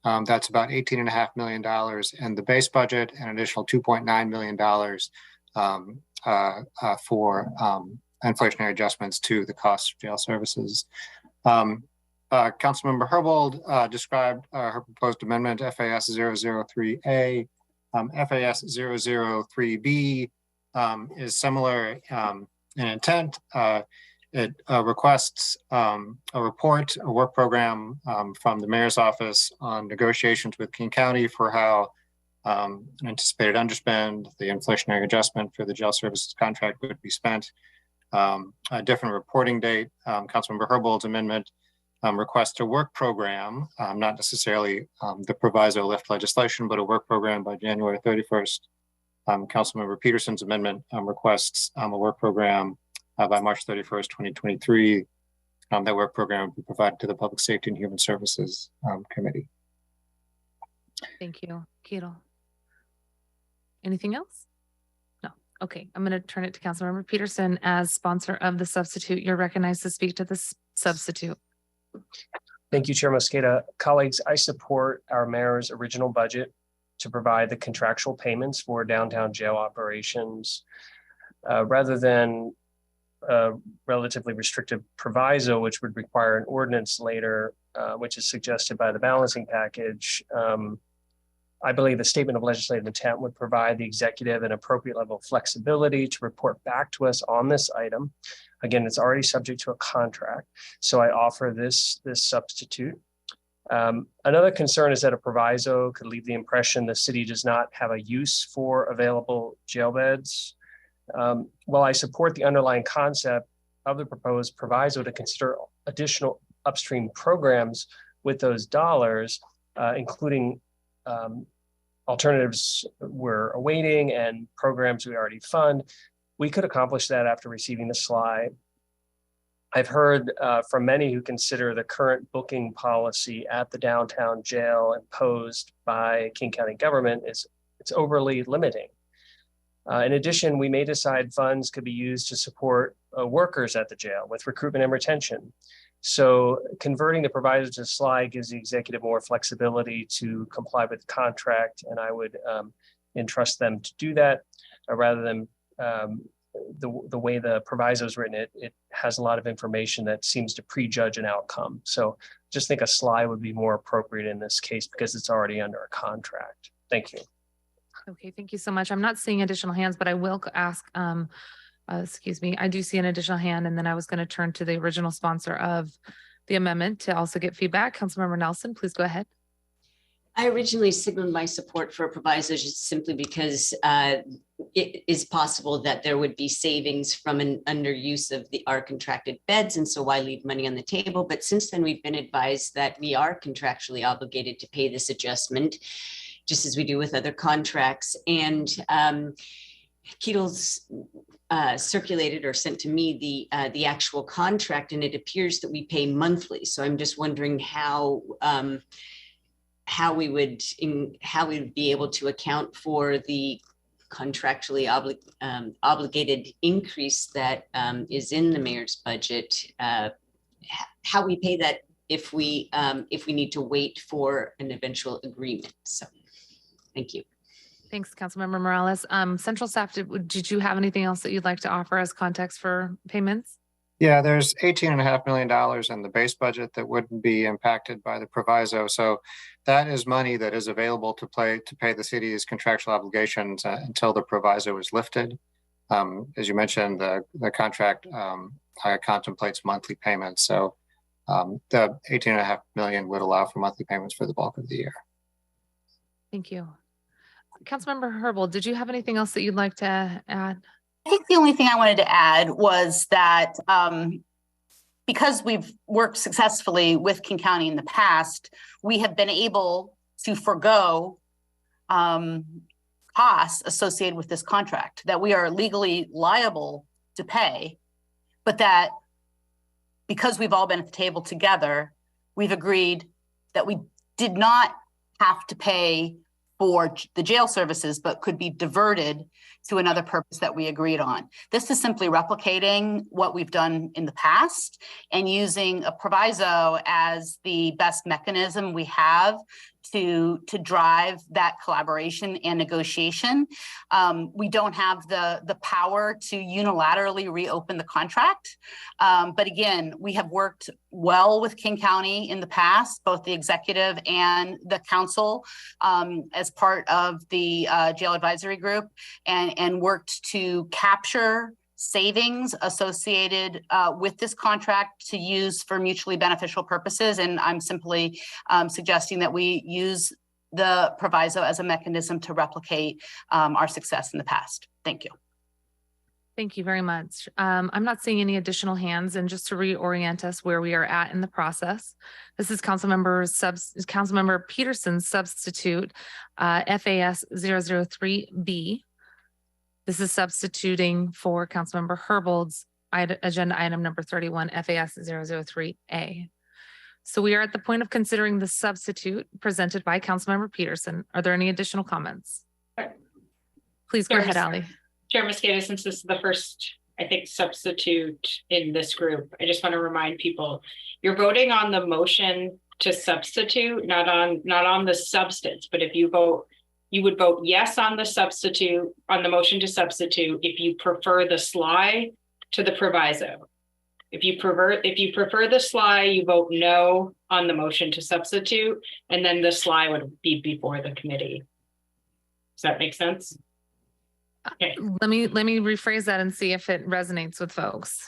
That's about $18.5 million in the base budget and an additional $2.9 million for inflationary adjustments to the cost of jail services. Councilmember Herbold described her proposed amendment, FAS 003A. FAS 003B is similar in intent. It requests a report, a work program from the mayor's office on negotiations with King County for how an anticipated underspend, the inflationary adjustment for the jail services contract would be spent. A different reporting date. Councilmember Herbold's amendment requests a work program, not necessarily the proviso lift legislation, but a work program by January 31st. Councilmember Peterson's amendment requests a work program by March 31st, 2023. That work program will be provided to the Public Safety and Human Services Committee. Thank you, Ketel. Anything else? No. Okay, I'm going to turn it to Councilmember Peterson as sponsor of the substitute. You're recognized to speak to this substitute. Thank you, Chair Mosqueda. Colleagues, I support our mayor's original budget to provide the contractual payments for downtown jail operations rather than a relatively restrictive proviso, which would require an ordinance later, which is suggested by the balancing package. I believe the statement of legislative intent would provide the executive an appropriate level of flexibility to report back to us on this item. Again, it's already subject to a contract, so I offer this substitute. Another concern is that a proviso could leave the impression the city does not have a use for available jail beds. While I support the underlying concept of the proposed proviso to consider additional upstream programs with those dollars, including alternatives we're awaiting and programs we already fund, we could accomplish that after receiving the slide. I've heard from many who consider the current booking policy at the downtown jail imposed by King County government it's overly limiting. In addition, we may decide funds could be used to support workers at the jail with recruitment and retention. So converting the proviso to slide gives the executive more flexibility to comply with the contract, and I would entrust them to do that rather than the way the proviso is written. It has a lot of information that seems to prejudge an outcome. So just think a slide would be more appropriate in this case because it's already under a contract. Thank you. Okay, thank you so much. I'm not seeing additional hands, but I will ask, excuse me, I do see an additional hand, and then I was going to turn to the original sponsor of the amendment to also get feedback. Councilmember Nelson, please go ahead. I originally signaled my support for a proviso just simply because it is possible that there would be savings from an underuse of our contracted beds, and so why leave money on the table? But since then, we've been advised that we are contractually obligated to pay this adjustment, just as we do with other contracts. And Keatle's circulated or sent to me the actual contract, and it appears that we pay monthly. So I'm just wondering how we would be able to account for the contractually obligated increase that is in the mayor's budget. How we pay that if we need to wait for an eventual agreement. So, thank you. Thanks, Councilmember Morales. Central staff, did you have anything else that you'd like to offer as context for payments? Yeah, there's $18.5 million in the base budget that wouldn't be impacted by the proviso. So that is money that is available to pay the city's contractual obligations until the proviso is lifted. As you mentioned, the contract contemplates monthly payments. So the $18.5 million would allow for monthly payments for the bulk of the year. Thank you. Councilmember Herbold, did you have anything else that you'd like to add? I think the only thing I wanted to add was that because we've worked successfully with King County in the past, we have been able to forego costs associated with this contract that we are legally liable to pay, but that because we've all been at the table together, we've agreed that we did not have to pay for the jail services, but could be diverted to another purpose that we agreed on. This is simply replicating what we've done in the past and using a proviso as the best mechanism we have to drive that collaboration and negotiation. We don't have the power to unilaterally reopen the contract. But again, we have worked well with King County in the past, both the executive and the council as part of the jail advisory group, and worked to capture savings associated with this contract to use for mutually beneficial purposes. And I'm simply suggesting that we use the proviso as a mechanism to replicate our success in the past. Thank you. Thank you very much. I'm not seeing any additional hands, and just to reorient us where we are at in the process, this is Councilmember Peterson's substitute, FAS 003B. This is substituting for Councilmember Herbold's agenda item number 31, FAS 003A. So we are at the point of considering the substitute presented by Councilmember Peterson. Are there any additional comments? Please go ahead, Ally. Chair Mosqueda, since this is the first, I think, substitute in this group, I just want to remind people, you're voting on the motion to substitute, not on the substance. But if you vote, you would vote yes on the substitute, on the motion to substitute, if you prefer the SLY to the proviso. If you prefer the SLY, you vote no on the motion to substitute, and then the SLY would be before the committee. Does that make sense? Okay. Let me rephrase that and see if it resonates with folks.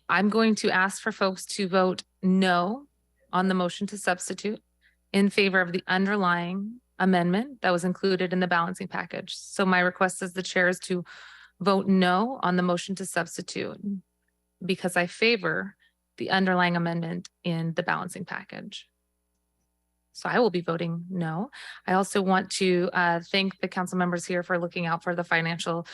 I'm going to ask for folks to vote no on the motion to substitute in favor of the underlying amendment that was included in the balancing package. So my request as the chair is to vote no on the motion to substitute because I favor the underlying amendment in the balancing package. So I will be voting no. I also want to thank the council members here for looking out for the financial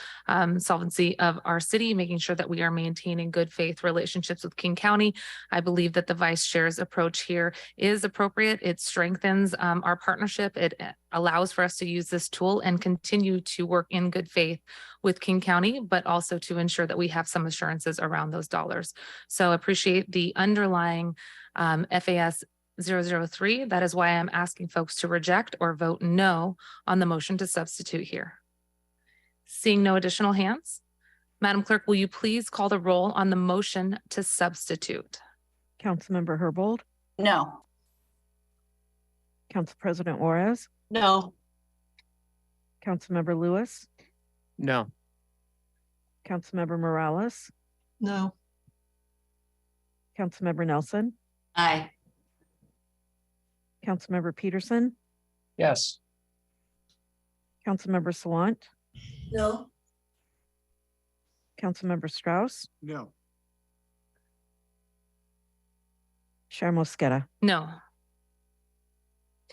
solvency of our city, making sure that we are maintaining good faith relationships with King County. I believe that the vice chair's approach here is appropriate. It strengthens our partnership. It allows for us to use this tool and continue to work in good faith with King County, but also to ensure that we have some assurances around those dollars. So appreciate the underlying FAS 003. That is why I'm asking folks to reject or vote no on the motion to substitute here. Seeing no additional hands, Madam Clerk, will you please call the roll on the motion to substitute? Councilmember Herbold, No. Council President Juarez, No. Councilmember Lewis, No. Councilmember Morales, No. Councilmember Nelson, Aye. Councilmember Peterson, Yes. Councilmember Sawant, No. Councilmember Strauss, No. Chair Mosqueda. No.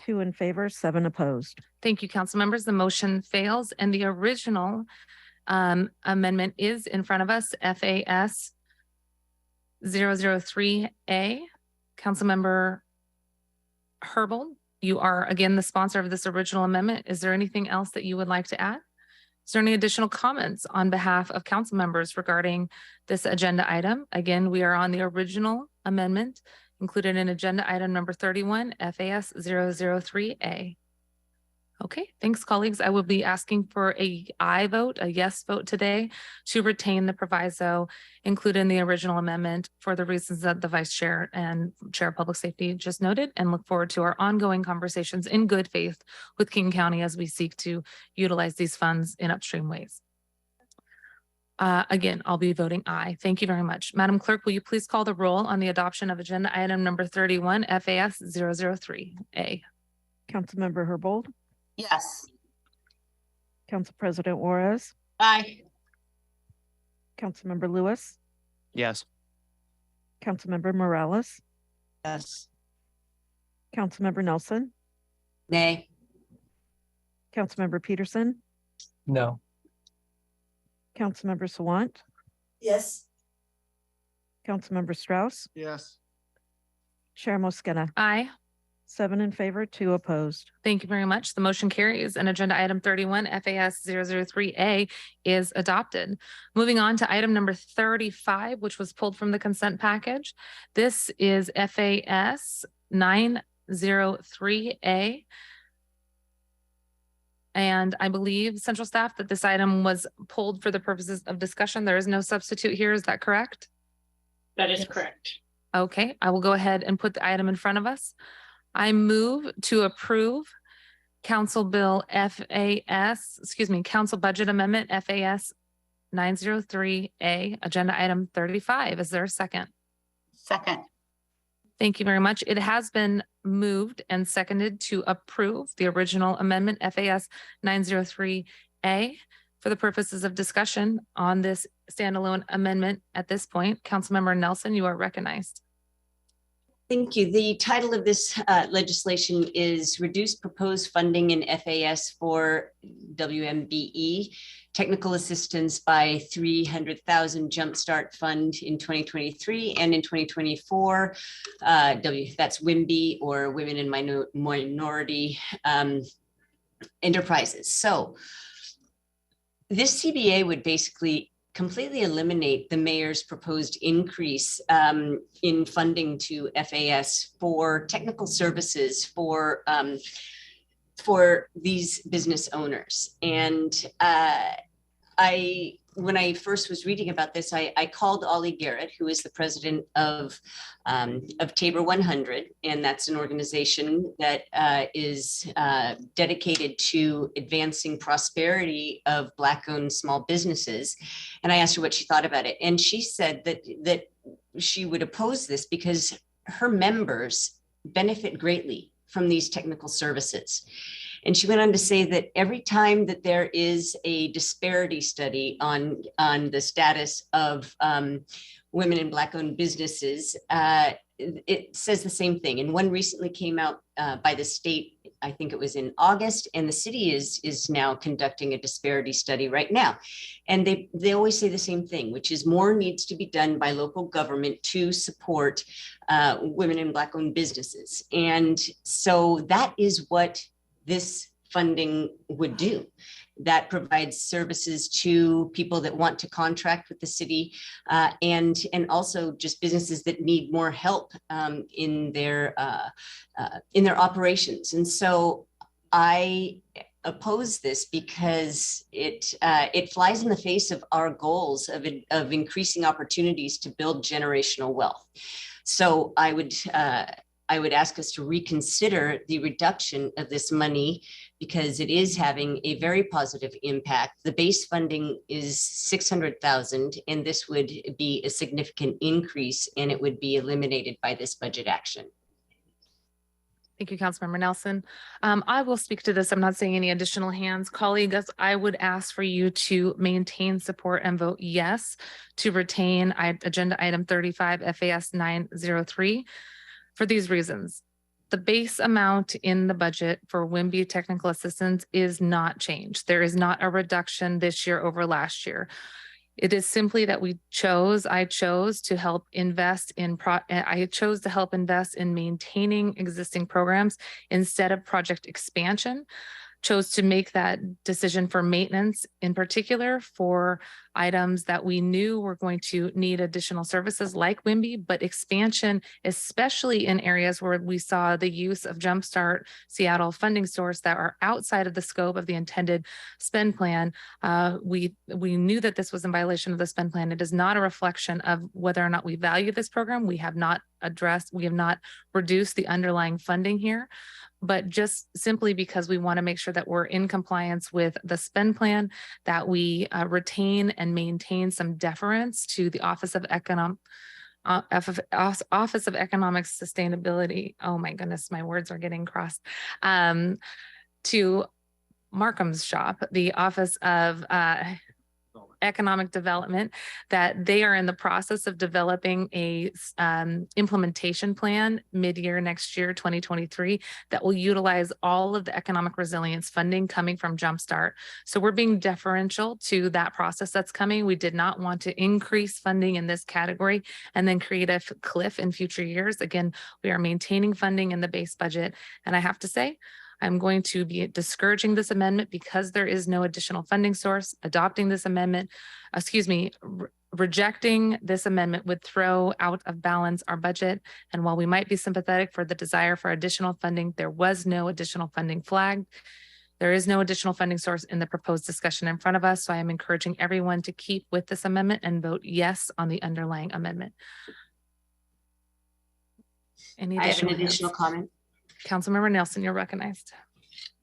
2 in favor, 7 opposed. Thank you, council members. The motion fails and the original amendment is in front of us, FAS 003A. Councilmember Herbold, you are again the sponsor of this original amendment. Is there anything else that you would like to add? Is there any additional comments on behalf of council members regarding this agenda item? Again, we are on the original amendment included in agenda item number 31, FAS 003A. Okay, thanks, colleagues. I will be asking for a aye vote, a yes vote today to retain the proviso included in the original amendment for the reasons that the Vice Chair and Chair of Public Safety just noted, and look forward to our ongoing conversations in good faith with King County as we seek to utilize these funds in upstream ways. Again, I'll be voting aye. Thank you very much. Madam Clerk, will you please call the roll on the adoption of agenda item number 31, FAS 003A? Councilmember Herbold, Yes. Council President Juarez, Aye. Councilmember Lewis, Yes. Councilmember Morales, Yes. Councilmember Nelson, Nay. Councilmember Peterson, No. Councilmember Sawant, Yes. Councilmember Strauss, Yes. Chair Mosqueda, Aye. 7 in favor, 2 opposed. Thank you very much. The motion carries and agenda item 31 FAS 003A is adopted. Moving on to item number 35, which was pulled from the consent package. This is FAS 903A. And I believe, Central Staff, that this item was pulled for the purposes of discussion. There is no substitute here. Is that correct? That is correct. Okay, I will go ahead and put the item in front of us. I move to approve Council Budget Amendment FAS 903A, agenda item 35. Is there a second? Second. Thank you very much. It has been moved and seconded to approve the original amendment FAS 903A for the purposes of discussion on this standalone amendment. At this point, Councilmember Nelson, you are recognized. Thank you. The title of this legislation is Reduce Proposed Funding in FAS for WMBE, Technical Assistance by 300,000 Jumpstart Fund in 2023 and in 2024. That's WIMBY, or Women in Minority Enterprises. So this CBA would basically completely eliminate the mayor's proposed increase in funding to FAS for technical services for these business owners. And when I first was reading about this, I called Ollie Garrett, who is the president of Tabor 100, and that's an organization that is dedicated to advancing prosperity of Black-owned small businesses. And I asked her what she thought about it, and she said that she would oppose this because her members benefit greatly from these technical services. And she went on to say that every time that there is a disparity study on the status of women in Black-owned businesses, it says the same thing. And one recently came out by the state, I think it was in August, and the city is now conducting a disparity study right now. And they always say the same thing, which is more needs to be done by local government to support women in Black-owned businesses. And so that is what this funding would do. That provides services to people that want to contract with the city, and also just businesses that need more help in their operations. And so I oppose this because it flies in the face of our goals of increasing opportunities to build generational wealth. So I would ask us to reconsider the reduction of this money because it is having a very positive impact. The base funding is 600,000, and this would be a significant increase, and it would be eliminated by this budget action. Thank you, Councilmember Nelson. I will speak to this. I'm not seeing any additional hands. Colleagues, I would ask for you to maintain support and vote yes to retain agenda item 35 FAS 903 for these reasons. the base amount in the budget for WIMBY technical assistance is not changed. There is not a reduction this year over last year. It is simply that I chose to help invest in maintaining existing programs instead of project expansion. Chose to make that decision for maintenance, in particular for items that we knew were going to need additional services like WIMBY, but expansion, especially in areas where we saw the use of Jumpstart Seattle funding source that are outside of the scope of the intended spend plan. We knew that this was in violation of the spend plan. It is not a reflection of whether or not we value this program. We have not reduced the underlying funding here, but just simply because we want to make sure that we're in compliance with the spend plan, that we retain and maintain some deference to the Office of Economic Sustainability. Oh my goodness, my words are getting crossed. To Markham's shop, the Office of Economic Development, that they are in the process of developing a implementation plan mid-year next year, 2023, that will utilize all of the economic resilience funding coming from Jumpstart. So we're being deferential to that process that's coming. We did not want to increase funding in this category and then create a cliff in future years. Again, we are maintaining funding in the base budget. And I have to say, I'm going to be discouraging this amendment because there is no additional funding source. Adopting this amendment, rejecting this amendment would throw out of balance our budget. And while we might be sympathetic for the desire for additional funding, there was no additional funding flagged. There is no additional funding source in the proposed discussion in front of us. So I am encouraging everyone to keep with this amendment and vote yes on the underlying amendment. I have an additional comment. Councilmember Nelson, you're recognized.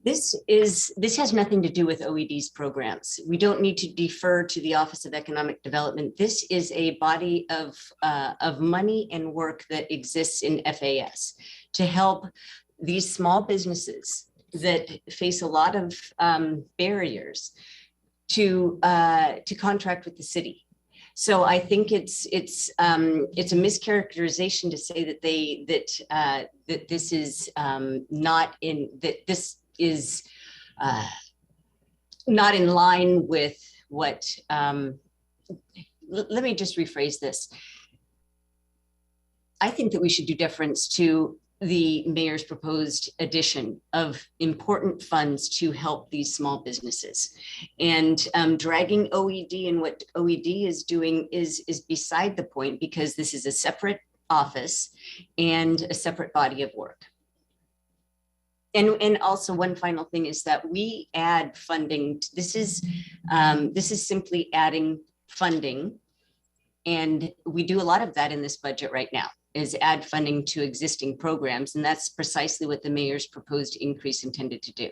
This has nothing to do with OED's programs. We don't need to defer to the Office of Economic Development. This is a body of money and work that exists in FAS to help these small businesses that face a lot of barriers to contract with the city. So I think it's a mischaracterization to say that this is not in line with what. Let me just rephrase this. I think that we should do deference to the mayor's proposed addition of important funds to help these small businesses, and dragging OED and what OED is doing is beside the point, because this is a separate office and a separate body of work. And also one final thing is that we add funding. This is simply adding funding, and we do a lot of that in this budget right now, is add funding to existing programs. And that's precisely what the mayor's proposed increase intended to do.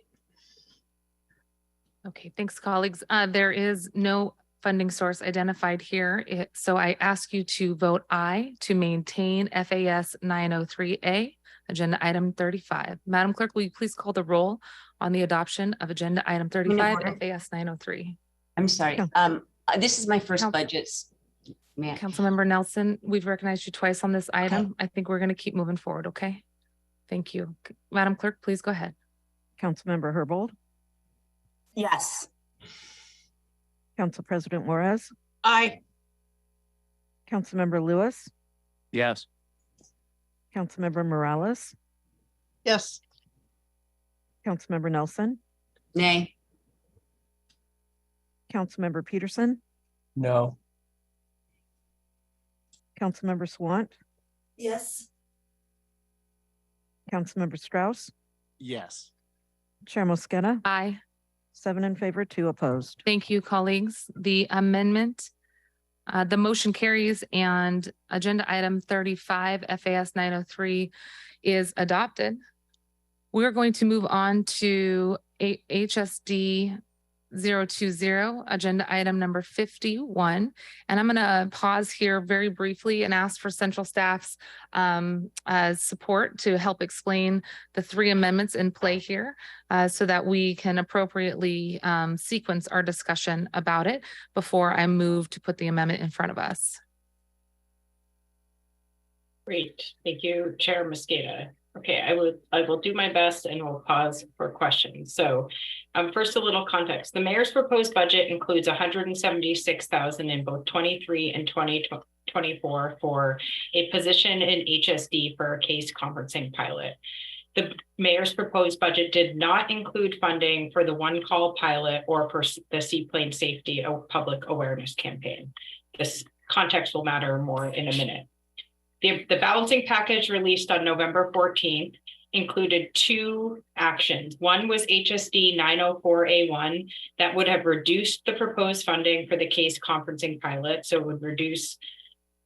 Okay, thanks, colleagues. There is no funding source identified here. So I ask you to vote aye to maintain FAS 903A, agenda item 35. Madam Clerk, will you please call the roll on the adoption of agenda item 35, FAS 903? I'm sorry. This is my first budget. Councilmember Nelson, we've recognized you twice on this item. Okay. I think we're going to keep moving forward. Okay. Thank you. Madam Clerk, please go ahead. Councilmember Herbold. Yes. Council President Juarez. Aye. Councilmember Lewis. Yes. Councilmember Morales. Yes. Councilmember Nelson. Nay. Councilmember Peterson. No. Councilmember Swant. Yes. Councilmember Strauss. Yes. Chair Mosqueda. Aye. 7 in favor, 2 opposed. Thank you, colleagues. The amendment, the motion carries, and agenda item 35, FAS 903 is adopted. We're going to move on to HSD 020, agenda item number 51. And I'm going to pause here very briefly and ask for central staff's support to help explain the 3 amendments in play here so that we can appropriately sequence our discussion about it before I move to put the amendment in front of us. Great. Thank you, Chair Mosqueda. Okay, I will do my best and we'll pause for questions. So first, a little context. The mayor's proposed budget includes 176,000 in both 23 and 2024 for a position in HSD for a case conferencing pilot. The mayor's proposed budget did not include funding for the one call pilot or for the seaplane safety public awareness campaign. This context will matter more in a minute. The balancing package released on November 14th included two actions. One was HSD 904A1 that would have reduced the proposed funding for the case conferencing pilot. So it would reduce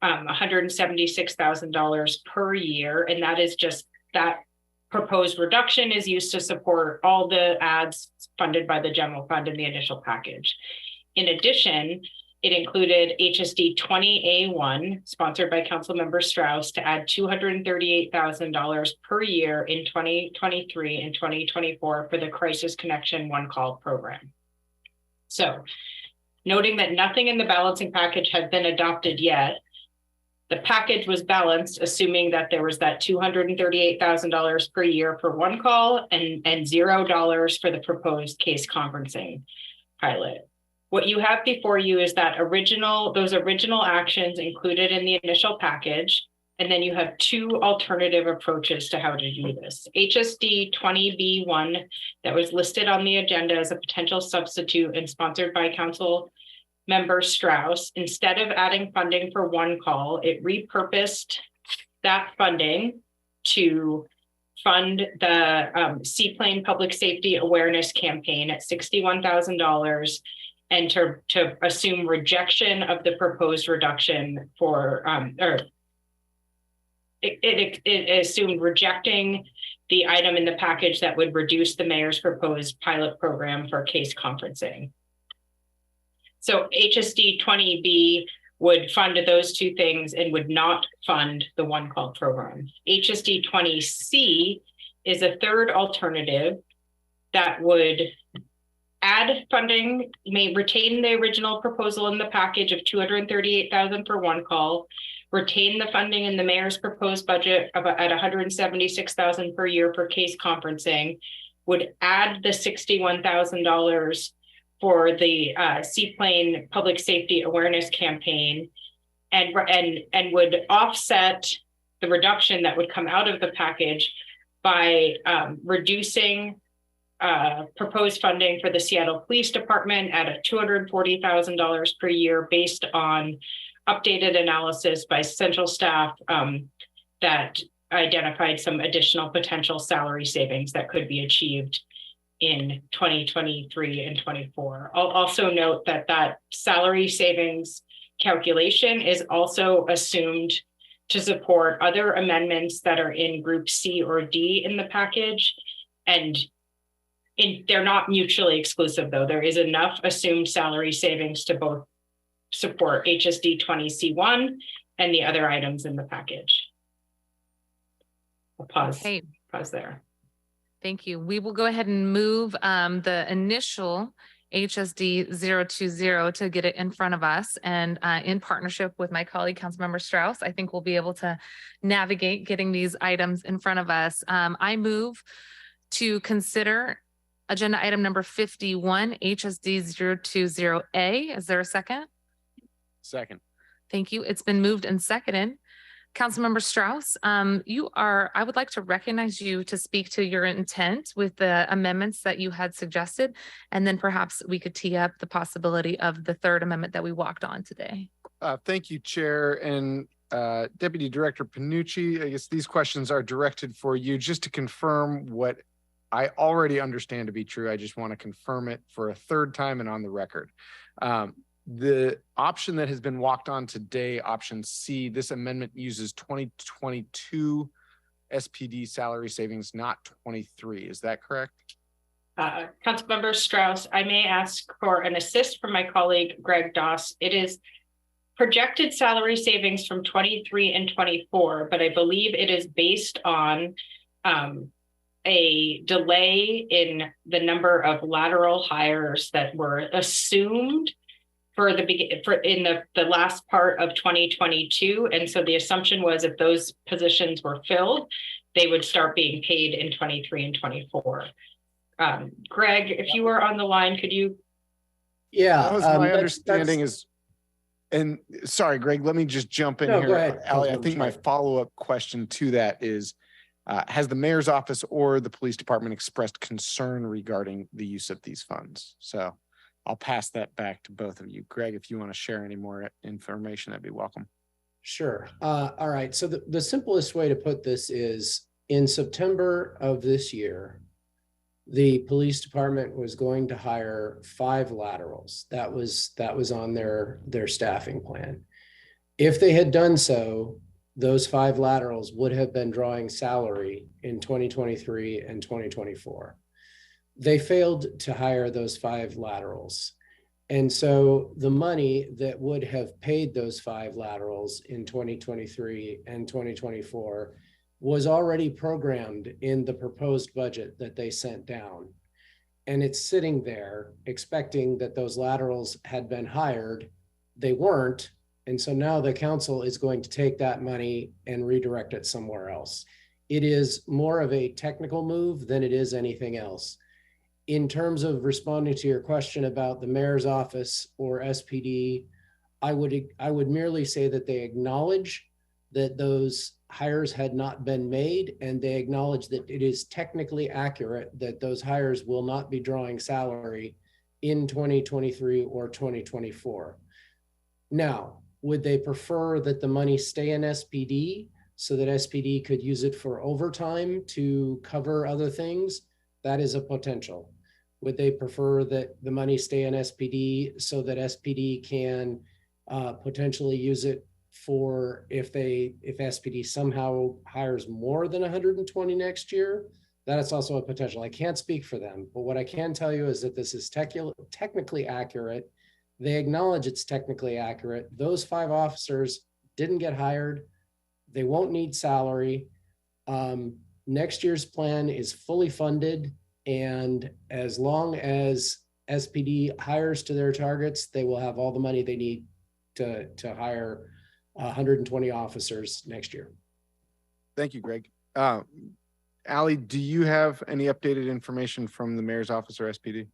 $176,000 per year. And that is just that proposed reduction is used to support all the ads funded by the general fund in the initial package. In addition, it included HSD 20A1, sponsored by Councilmember Strauss, to add $238,000 per year in 2023 and 2024 for the Crisis Connection One Call program. So, noting that nothing in the balancing package had been adopted yet, the package was balanced, assuming that there was that $238,000 per year for one call and $0 for the proposed case conferencing pilot. What you have before you is that those original actions included in the initial package, and then you have two alternative approaches to how to do this. HSD 20B1 that was listed on the agenda as a potential substitute and sponsored by Councilmember Strauss. Instead of adding funding for one call, it repurposed that funding to fund the Seaplane Public Safety Awareness Campaign at $61,000 and to assume rejection of the proposed reduction for, it assumed rejecting the item in the package that would reduce the mayor's proposed pilot program for case conferencing. So HSD 20B would fund those two things and would not fund the one call program. HSD 20C is a third alternative that would add funding, may retain the original proposal in the package of $238,000 for one call, retain the funding in the mayor's proposed budget at $176,000 per year for case conferencing, would add the $61,000 for the Seaplane Public Safety Awareness Campaign, and would offset the reduction that would come out of the package by reducing proposed funding for the Seattle Police Department at $240,000 per year based on updated analysis by central staff that identified some additional potential salary savings that could be achieved in 2023 and 24. I'll also note that that salary savings calculation is also assumed to support other amendments that are in Group C or D in the package. And they're not mutually exclusive, though. There is enough assumed salary savings to both support HSD 20C1 and the other items in the package. I'll pause there. Thank you. We will go ahead and move the initial HSD 020 to get it in front of us, and in partnership with my colleague, Councilmember Strauss, I think we'll be able to navigate getting these items in front of us. I move to consider agenda item number 51, HSD 020A. Is there a second? Second. Thank you. It's been moved and seconded. Councilmember Strauss, I would like to recognize you to speak to your intent with the amendments that you had suggested, and then perhaps we could tee up the possibility of the third amendment that we walked on today. Thank you, Chair and Deputy Director Panucci. I guess these questions are directed for you just to confirm what I already understand to be true. I just want to confirm it for a third time and on the record. The option that has been walked on today, option C, this amendment uses 2022 SPD salary savings, not 23. Is that correct? Councilmember Strauss, I may ask for an assist from my colleague, Greg Doss. It is projected salary savings from 23 and 24, but I believe it is based on a delay in the number of lateral hires that were assumed in the last part of 2022. And so the assumption was if those positions were filled, they would start being paid in 23 and 24. Greg, if you were on the line, could you? That Yeah. was my understanding is, and sorry, Greg, let me just jump in No, here. go ahead, Ally, I Councilmember think my Schreiber. follow-up question to that is, has the mayor's office or the police department expressed concern regarding the use of these funds? So I'll pass that back to both of you. Greg, if you want to share any more information, that'd be welcome. Sure. All right. So the simplest way to put this is in September of this year, the police department was going to hire 5 laterals. That was on their staffing plan. If they had done so, those 5 laterals would have been drawing salary in 2023 and 2024. They failed to hire those 5 laterals. And so the money that would have paid those 5 laterals in 2023 and 2024 was already programmed in the proposed budget that they sent down. And it's sitting there expecting that those laterals had been hired. They weren't. And so now the council is going to take that money and redirect it somewhere else. It is more of a technical move than it is anything else. In terms of responding to your question about the mayor's office or SPD, I would merely say that they acknowledge that those hires had not been made, and they acknowledge that it is technically accurate that those hires will not be drawing salary in 2023 or 2024. Now, would they prefer that the money stay in SPD so that SPD could use it for overtime to cover other things? That is a potential. Would they prefer that the money stay in SPD so that SPD can potentially use it for if SPD somehow hires more than 120 next year? That is also a potential. I can't speak for them, but what I can tell you is that this is technically accurate. They acknowledge it's technically accurate. Those 5 officers didn't get hired. They won't need salary. Next year's plan is fully funded. And as long as SPD hires to their targets, they will have all the money they need to hire 120 officers next year. Thank you, Greg. Ally, do you have any updated information from the mayor's office or SPD?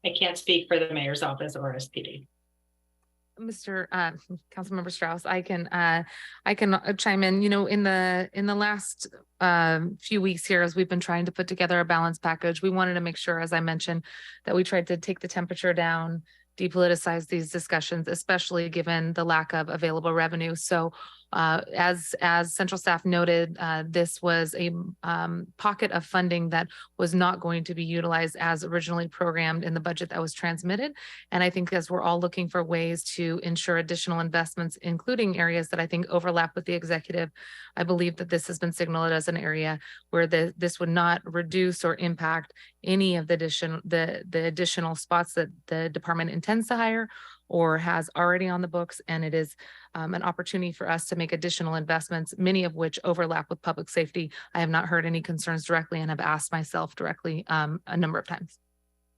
I can't speak for the mayor's office or SPD. Mr. Councilmember Strauss, I can chime in. You know, in the last few weeks here, as we've been trying to put together a balanced package, we wanted to make sure, as I mentioned, that we tried to take the temperature down, depoliticize these discussions, especially given the lack of available revenue. So as central staff noted, this was a pocket of funding that was not going to be utilized as originally programmed in the budget that was transmitted. And I think as we're all looking for ways to ensure additional investments, including areas that I think overlap with the executive, I believe that this has been signaled as an area where this would not reduce or impact any of the additional spots that the department intends to hire or has already on the books. And it is an opportunity for us to make additional investments, many of which overlap with public safety. I have not heard any concerns directly and have asked myself directly a number of times.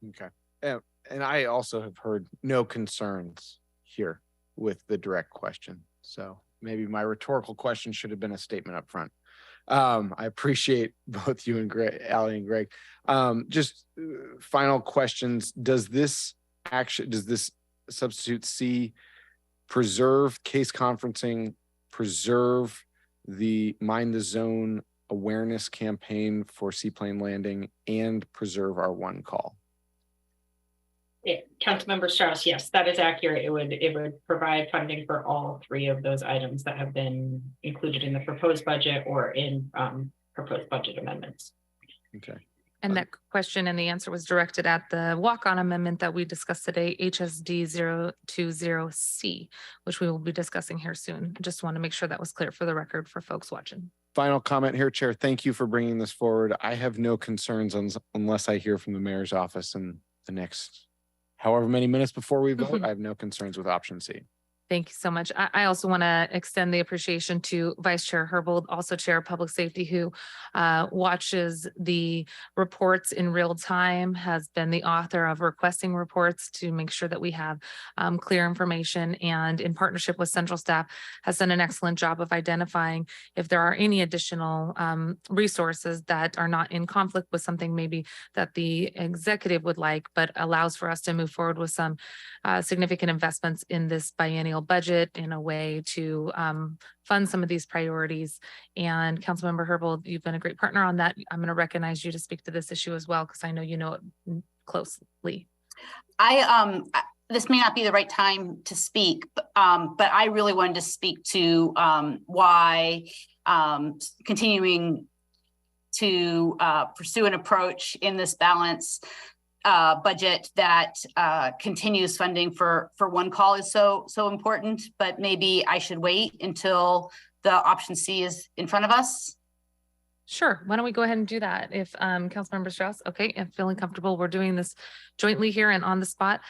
Okay. And I also have heard no concerns here with the direct question. So maybe my rhetorical question should have been a statement up front. I appreciate both you and Greg, Ally and Greg. Just final questions. Does this substitute C preserve case conferencing, preserve the Mind the Zone awareness campaign for Seaplane Landing, and preserve our one call? Yeah, Councilmember Strauss, yes, that is accurate. It would provide funding for all 3 of those items that have been included in the proposed budget or in proposed budget amendments. Okay. And that question and the answer was directed at the walk-on amendment that we discussed today, HSD 020C, which we will be discussing here soon. I just want to make sure that was clear for the record for folks watching. Final comment here, Chair. Thank you for bringing this forward. I have no concerns unless I hear from the mayor's office in the next however many minutes before we vote. I have no concerns with option C. Thank you so much. I also want to extend the appreciation to Vice Chair Herbold, also Chair of Public Safety, who watches the reports in real time, has been the author of requesting reports to make sure that we have clear information, and in partnership with central staff has done an excellent job of identifying if there are any additional resources that are not in conflict with something maybe that the executive would like, but allows for us to move forward with some significant investments in this biennial budget in a way to fund some of these priorities. And Councilmember Herbold, you've been a great partner on that. I'm going to recognize you to speak to this issue as well, because I know you know it closely. This may not be the right time to speak, but I really wanted to speak to why continuing to pursue an approach in this balance budget that continues funding for one call is so important, but maybe I should wait until the option C is in front of us. Sure. Why don't we go ahead and do that? If Councilmember Strauss, okay, I'm feeling comfortable. We're doing this jointly here and on the spot.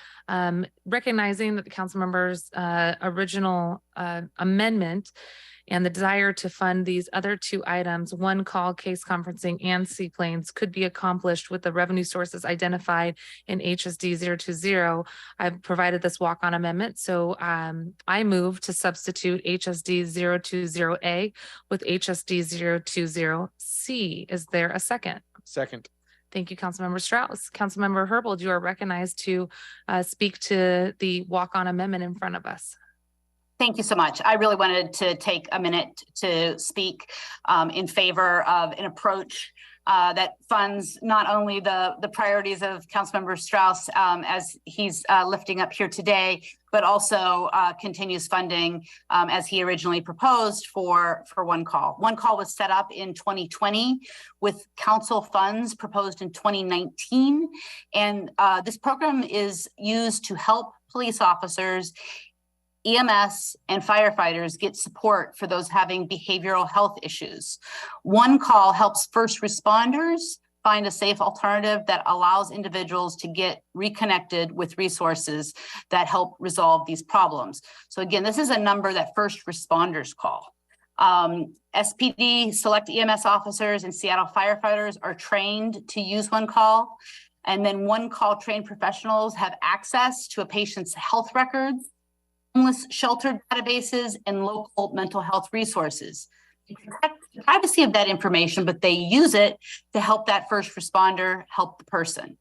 Recognizing that the council members' original amendment and the desire to fund these other two items, one call, case conferencing, and seaplanes, could be accomplished with the revenue sources identified in HSD 020. I've provided this walk-on amendment. So I move to substitute HSD 020A with HSD 020C. Is there a second? Second. Thank you, Councilmember Strauss. Councilmember Herbold, you are recognized to speak to the walk-on amendment in front of us. Thank you so much. I really wanted to take a minute to speak in favor of an approach that funds not only the priorities of Councilmember Strauss as he's lifting up here today, but also continues funding as he originally proposed for one call. One call was set up in 2020 with council funds proposed in 2019. And this program is used to help police officers, EMS, and firefighters get support for those having behavioral health issues. One call helps first responders find a safe alternative that allows individuals to get reconnected with resources that help resolve these problems. So again, this is a number that first responders call. SPD, select EMS officers, and Seattle firefighters are trained to use one call. And then one call trained professionals have access to a patient's health records, homeless shelter databases, and local mental health resources. They protect the privacy of that information, but they use it to help that first responder help the person.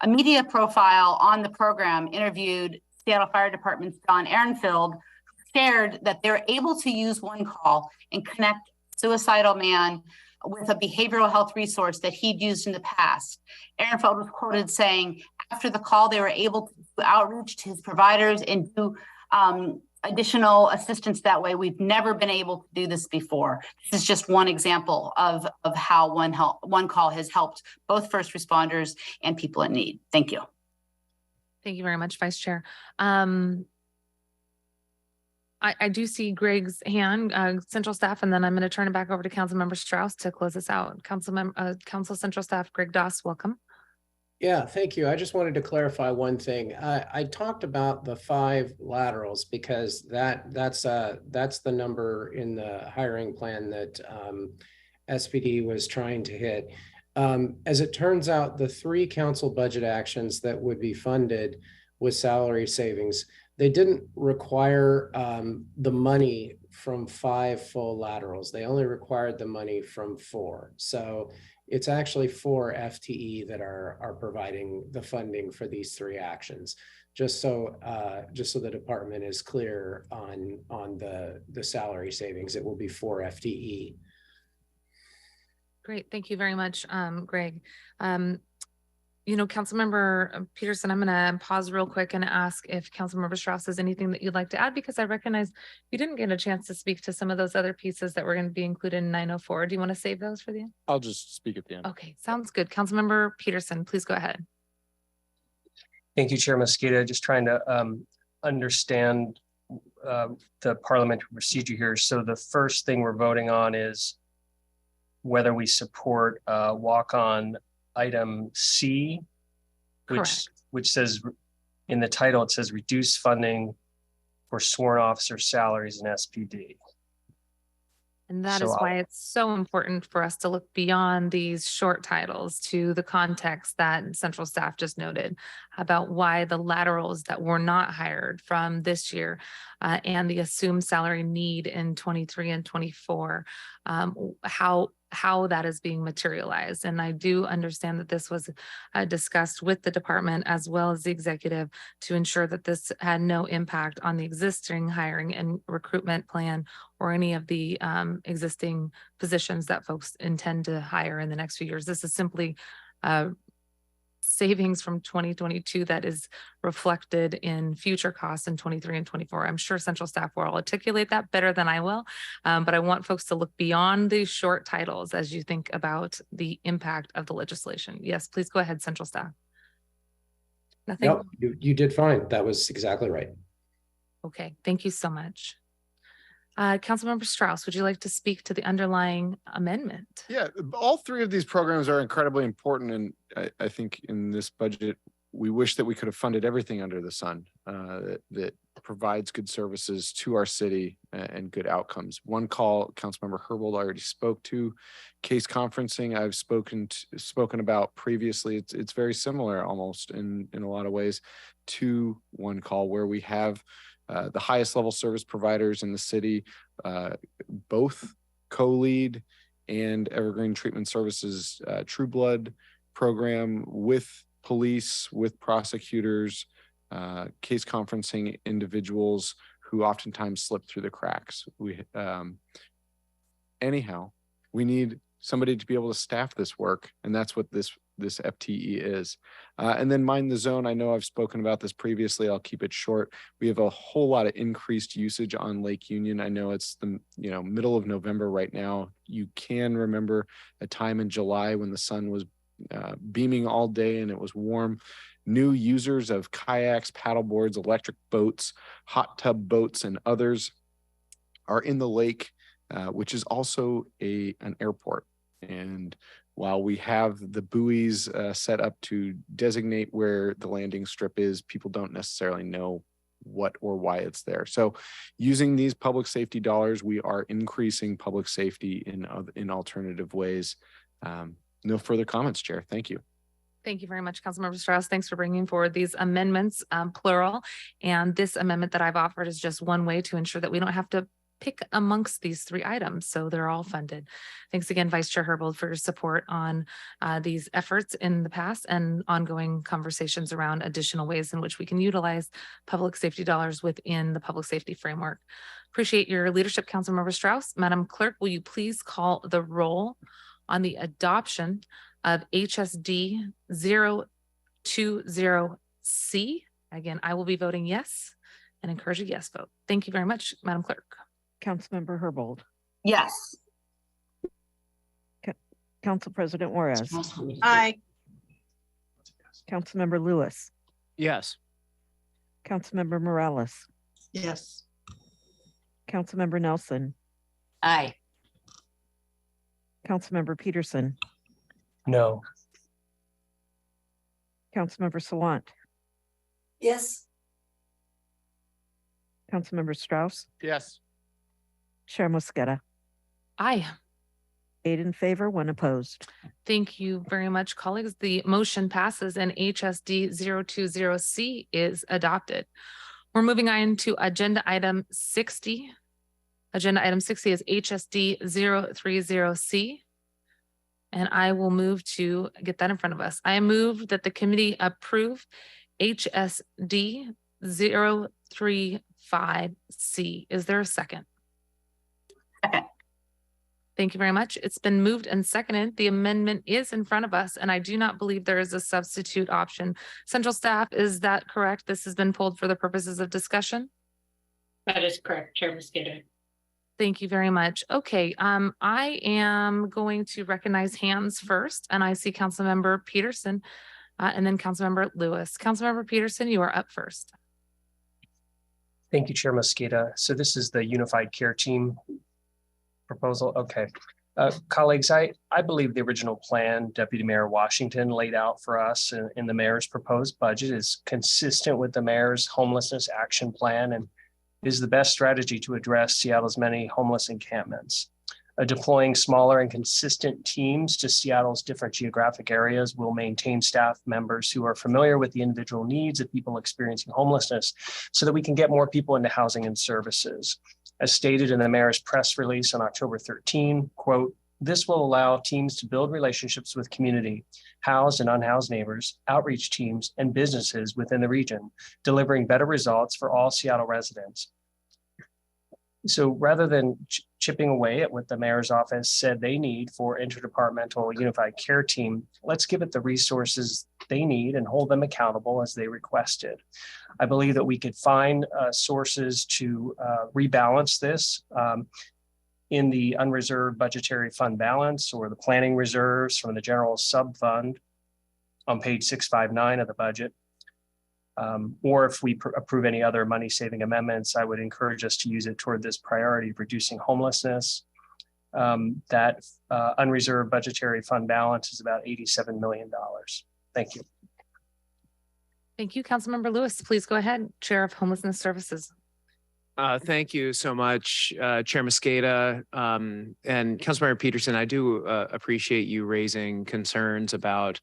A media profile on the program interviewed Seattle Fire Department's John Ehrenfield, who shared that they're able to use one call and connect a suicidal man with a behavioral health resource that he'd used in the past. Ehrenfield was quoted saying, after the call, they were able to do outreach to his providers and do additional assistance that way. We've never been able to do this before. This is just one example of how one call has helped both first responders and people in need. Thank you. Thank you very much, Vice Chair. I do see Greg's hand, Central Staff, and then I'm going to turn it back over to Councilmember Strauss to close us out. Council Central Staff, Greg Doss, welcome. Yeah, thank you. I just wanted to clarify one thing. I talked about the 5 laterals because that's the number in the hiring plan that SPD was trying to hit. As it turns out, the 3 council budget actions that would be funded with salary savings, they didn't require the money from 5 full laterals. They only required the money from 4. So it's actually 4 FTE that are providing the funding for these 3 actions. Just so the department is clear on the salary savings, it will be 4 FTE. Great, thank you very much, Greg. You know, Councilmember Peterson, I'm going to pause real quick and ask if Councilmember Strauss has anything that you'd like to add, because I recognize you didn't get a chance to speak to some of those other pieces that were going to be included in 904. Do you want to save those for the end? I'll just speak at the end. Okay, sounds good. Councilmember Peterson, please go ahead. Thank you, Chair Mosqueda. Just trying to understand the parliamentary procedure here. So the first thing we're voting on is whether we support walk-on item C, which says in the title, it says reduce funding for sworn officer salaries and SPD. And that So is why I'll- it's so important for us to look beyond these short titles to the context that central staff just noted about why the laterals that were not hired from this year and the assumed salary need in 23 and 24, how that is being materialized. And I do understand that this was discussed with the department as well as the executive to ensure that this had no impact on the existing hiring and recruitment plan or any of the existing positions that folks intend to hire in the next few years. This is simply savings from 2022 that is reflected in future costs in 23 and 24. I'm sure central staff will articulate that better than I will, but I want folks to look beyond these short titles as you think about the impact of the legislation. Yes, please go ahead, central staff. Nothing? No, you did fine. That was exactly right. Okay, thank you so much. Councilmember Strauss, would you like to speak to the underlying amendment? Yeah, all three of these programs are incredibly important. And I think in this budget, we wish that we could have funded everything under the sun that provides good services to our city and good outcomes. One call, Councilmember Herbold already spoke to. Case conferencing, I've spoken about previously. It's very similar almost in a lot of ways to one call where we have the highest level service providers in the city, both co-lead and Evergreen Treatment Services True Blood program with police, with prosecutors, case conferencing individuals who oftentimes slip through the cracks. Anyhow, we need somebody to be able to staff this work, and that's what this FTE is. And then Mind the Zone, I know I've spoken about this previously. I'll keep it short. We have a whole lot of increased usage on Lake Union. I know it's the middle of November right now. You can remember a time in July when the sun was beaming all day and it was warm. New users of kayaks, paddle boards, electric boats, hot tub boats, and others are in the lake, which is also an airport. And while we have the buoys set up to designate where the landing strip is, people don't necessarily know what or why it's there. So using these public safety dollars, we are increasing public safety in alternative ways. No further comments, Chair. Thank you. Thank you very much, Councilmember Strauss. Thanks for bringing forward these amendments, plural. And this amendment that I've offered is just one way to ensure that we don't have to pick amongst these three items. So they're all funded. Thanks again, Vice Chair Herbold, for your support on these efforts in the past and ongoing conversations around additional ways in which we can utilize public safety dollars within the public safety framework. Appreciate your leadership, Councilmember Strauss. Madam Clerk, will you please call the roll on the adoption of HSD 020C? Again, I will be voting yes and encourage a yes vote. Thank you very much, Madam Clerk. Councilmember Herbold, Yes. Council President Juarez, Aye. Councilmember Lewis, Yes. Councilmember Morales, Yes. Councilmember Nelson, Aye. Councilmember Peterson, No. Councilmember Sawant, Yes. Councilmember Strauss, Yes. Chair Mosqueda. Aye. 8 in favor, 1 opposed. Thank you very much, colleagues. The motion passes and HSD 020C is adopted. We're moving on to agenda item 60. Agenda item 60 is HSD 030C. And I will move to get that in front of us. I move that the committee approve HSD 035C. Is there a second? Second. Thank you very much. It's been moved and seconded. The amendment is in front of us, and I do not believe there is a substitute option. Central staff, is that correct? This has been pulled for the purposes of discussion? That is correct, Chair Mosqueda. Thank you very much. Okay, I am going to recognize hands first, and I see Councilmember Peterson and then Councilmember Lewis. Councilmember Peterson, you are up first. Thank you, Chair Mosqueda. So this is the Unified Care Team proposal. Okay. Colleagues, I believe the original plan Deputy Mayor Washington laid out for us in the mayor's proposed budget is consistent with the mayor's homelessness action plan. And is the best strategy to address Seattle's many homeless encampments. Deploying smaller and consistent teams to Seattle's different geographic areas will maintain staff members who are familiar with the individual needs of people experiencing homelessness so that we can get more people into housing and services. As stated in the mayor's press release on October 13, quote, "This will allow teams to build relationships with community, housed and unhoused neighbors, outreach teams, and businesses within the region, delivering better results for all Seattle residents." So rather than chipping away at what the mayor's office said they need for interdepartmental unified care team, let's give it the resources they need and hold them accountable as they requested. I believe that we could find sources to rebalance this in the unreserved budgetary fund balance or the planning reserves from the general sub fund on page 659 of the budget. Or if we approve any other money saving amendments, I would encourage us to use it toward this priority of reducing homelessness. That unreserved budgetary fund balance is about $87 million. Thank you. Thank you. Councilmember Lewis, please go ahead. Chair of Homelessness Services. Thank you so much, Chair Mosqueda, and Councilmember Peterson. I do appreciate you raising concerns about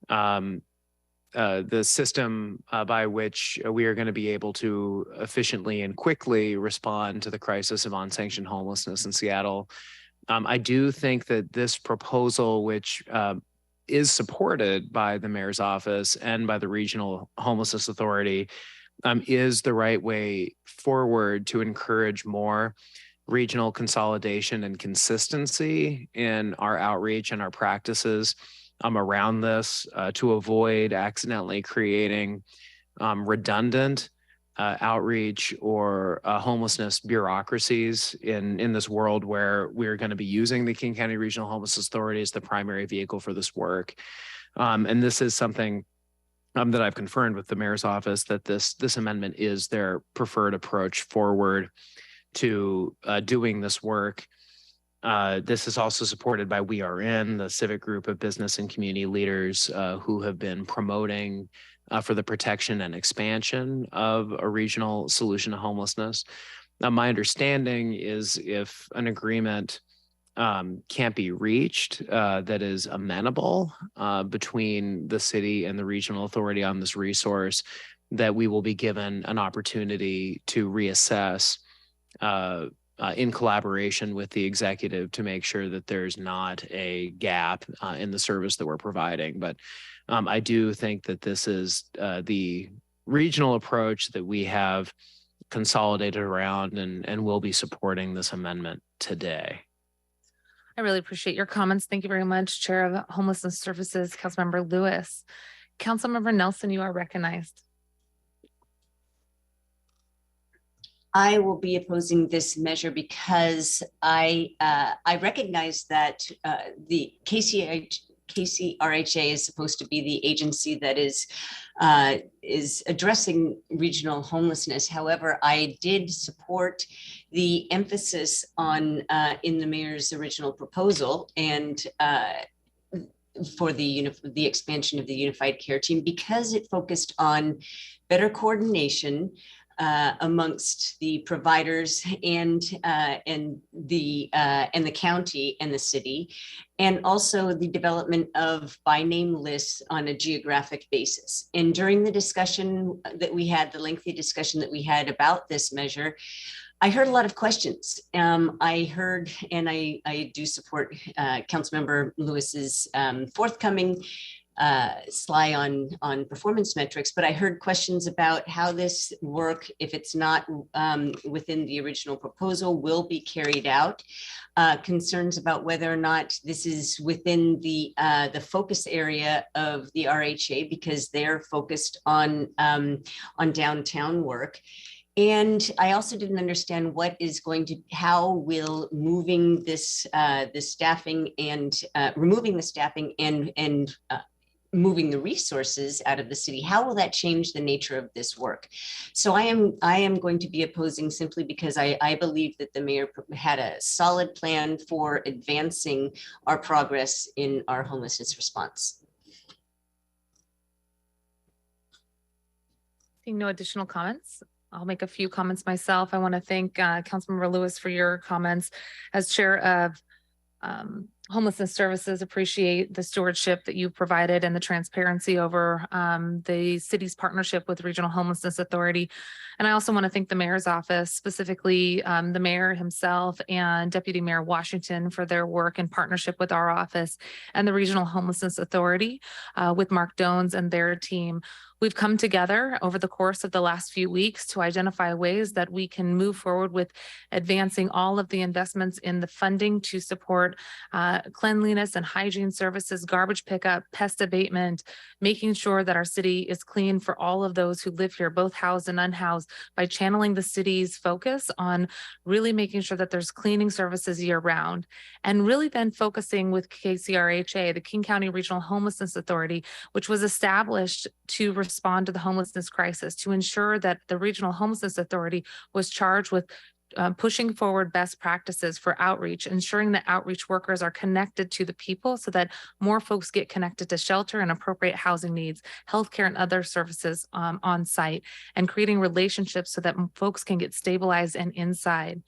the system by which we are going to be able to efficiently and quickly respond to the crisis of unsanctioned homelessness in Seattle. I do think that this proposal, which is supported by the mayor's office and by the Regional Homelessness Authority, is the right way forward to encourage more regional consolidation and consistency in our outreach and our practices around this to avoid accidentally creating redundant outreach or homelessness bureaucracies in this world where we're going to be using the King County Regional Homelessness Authority as the primary vehicle for this work. And this is something that I've confirmed with the mayor's office, that this amendment is their preferred approach forward to doing this work. This is also supported by We Are In, the civic group of business and community leaders who have been promoting for the protection and expansion of a regional solution to homelessness. Now, my understanding is if an agreement can't be reached that is amenable between the city and the regional authority on this resource, that we will be given an opportunity to reassess in collaboration with the executive to make sure that there's not a gap in the service that we're providing. But I do think that this is the regional approach that we have consolidated around, and will be supporting this amendment today. I really appreciate your comments. Thank you very much, Chair of Homelessness Services, Councilmember Lewis. Councilmember Nelson, you are recognized. I will be opposing this measure because I recognize that the KCRHA is supposed to be the agency that is addressing regional homelessness. However, I did support the emphasis on in the mayor's original proposal and for the expansion of the unified care team, because it focused on better coordination amongst the providers and the county and the city, and also the development of by name lists on a geographic basis. And during the discussion that we had, the lengthy discussion that we had about this measure, I heard a lot of questions. I heard, and I do support Councilmember Lewis's forthcoming sly on performance metrics, but I heard questions about how this work, if it's not within the original proposal, will be carried out. Concerns about whether or not this is within the focus area of the RHA, because they're focused on downtown work. And I also didn't understand how will moving this the staffing and removing the staffing and moving the resources out of the city, how will that change the nature of this work? So I am going to be opposing simply because I believe that the mayor had a solid plan for advancing our progress in our homelessness response. Seeing no additional comments, I'll make a few comments myself. I want to thank Councilmember Lewis for your comments. As chair of homelessness services, appreciate the stewardship that you've provided and the transparency over the city's partnership with Regional Homelessness Authority. And I also want to thank the mayor's office, specifically the mayor himself and Deputy Mayor Washington, for their work in partnership with our office and the Regional Homelessness Authority with Mark Dones and their team. We've come together over the course of the last few weeks to identify ways that we can move forward with advancing all of the investments in the funding to support cleanliness and hygiene services, garbage pickup, pest abatement, making sure that our city is clean for all of those who live here, both housed and unhoused, by channeling the city's focus on really making sure that there's cleaning services year round, and really then focusing with KCRHA, the King County Regional Homelessness Authority, which was established to respond to the homelessness crisis, to ensure that the Regional Homelessness Authority was charged with pushing forward best practices for outreach, ensuring that outreach workers are connected to the people so that more folks get connected to shelter and appropriate housing needs, healthcare and other services on site, and creating relationships so that folks can get stabilized and inside.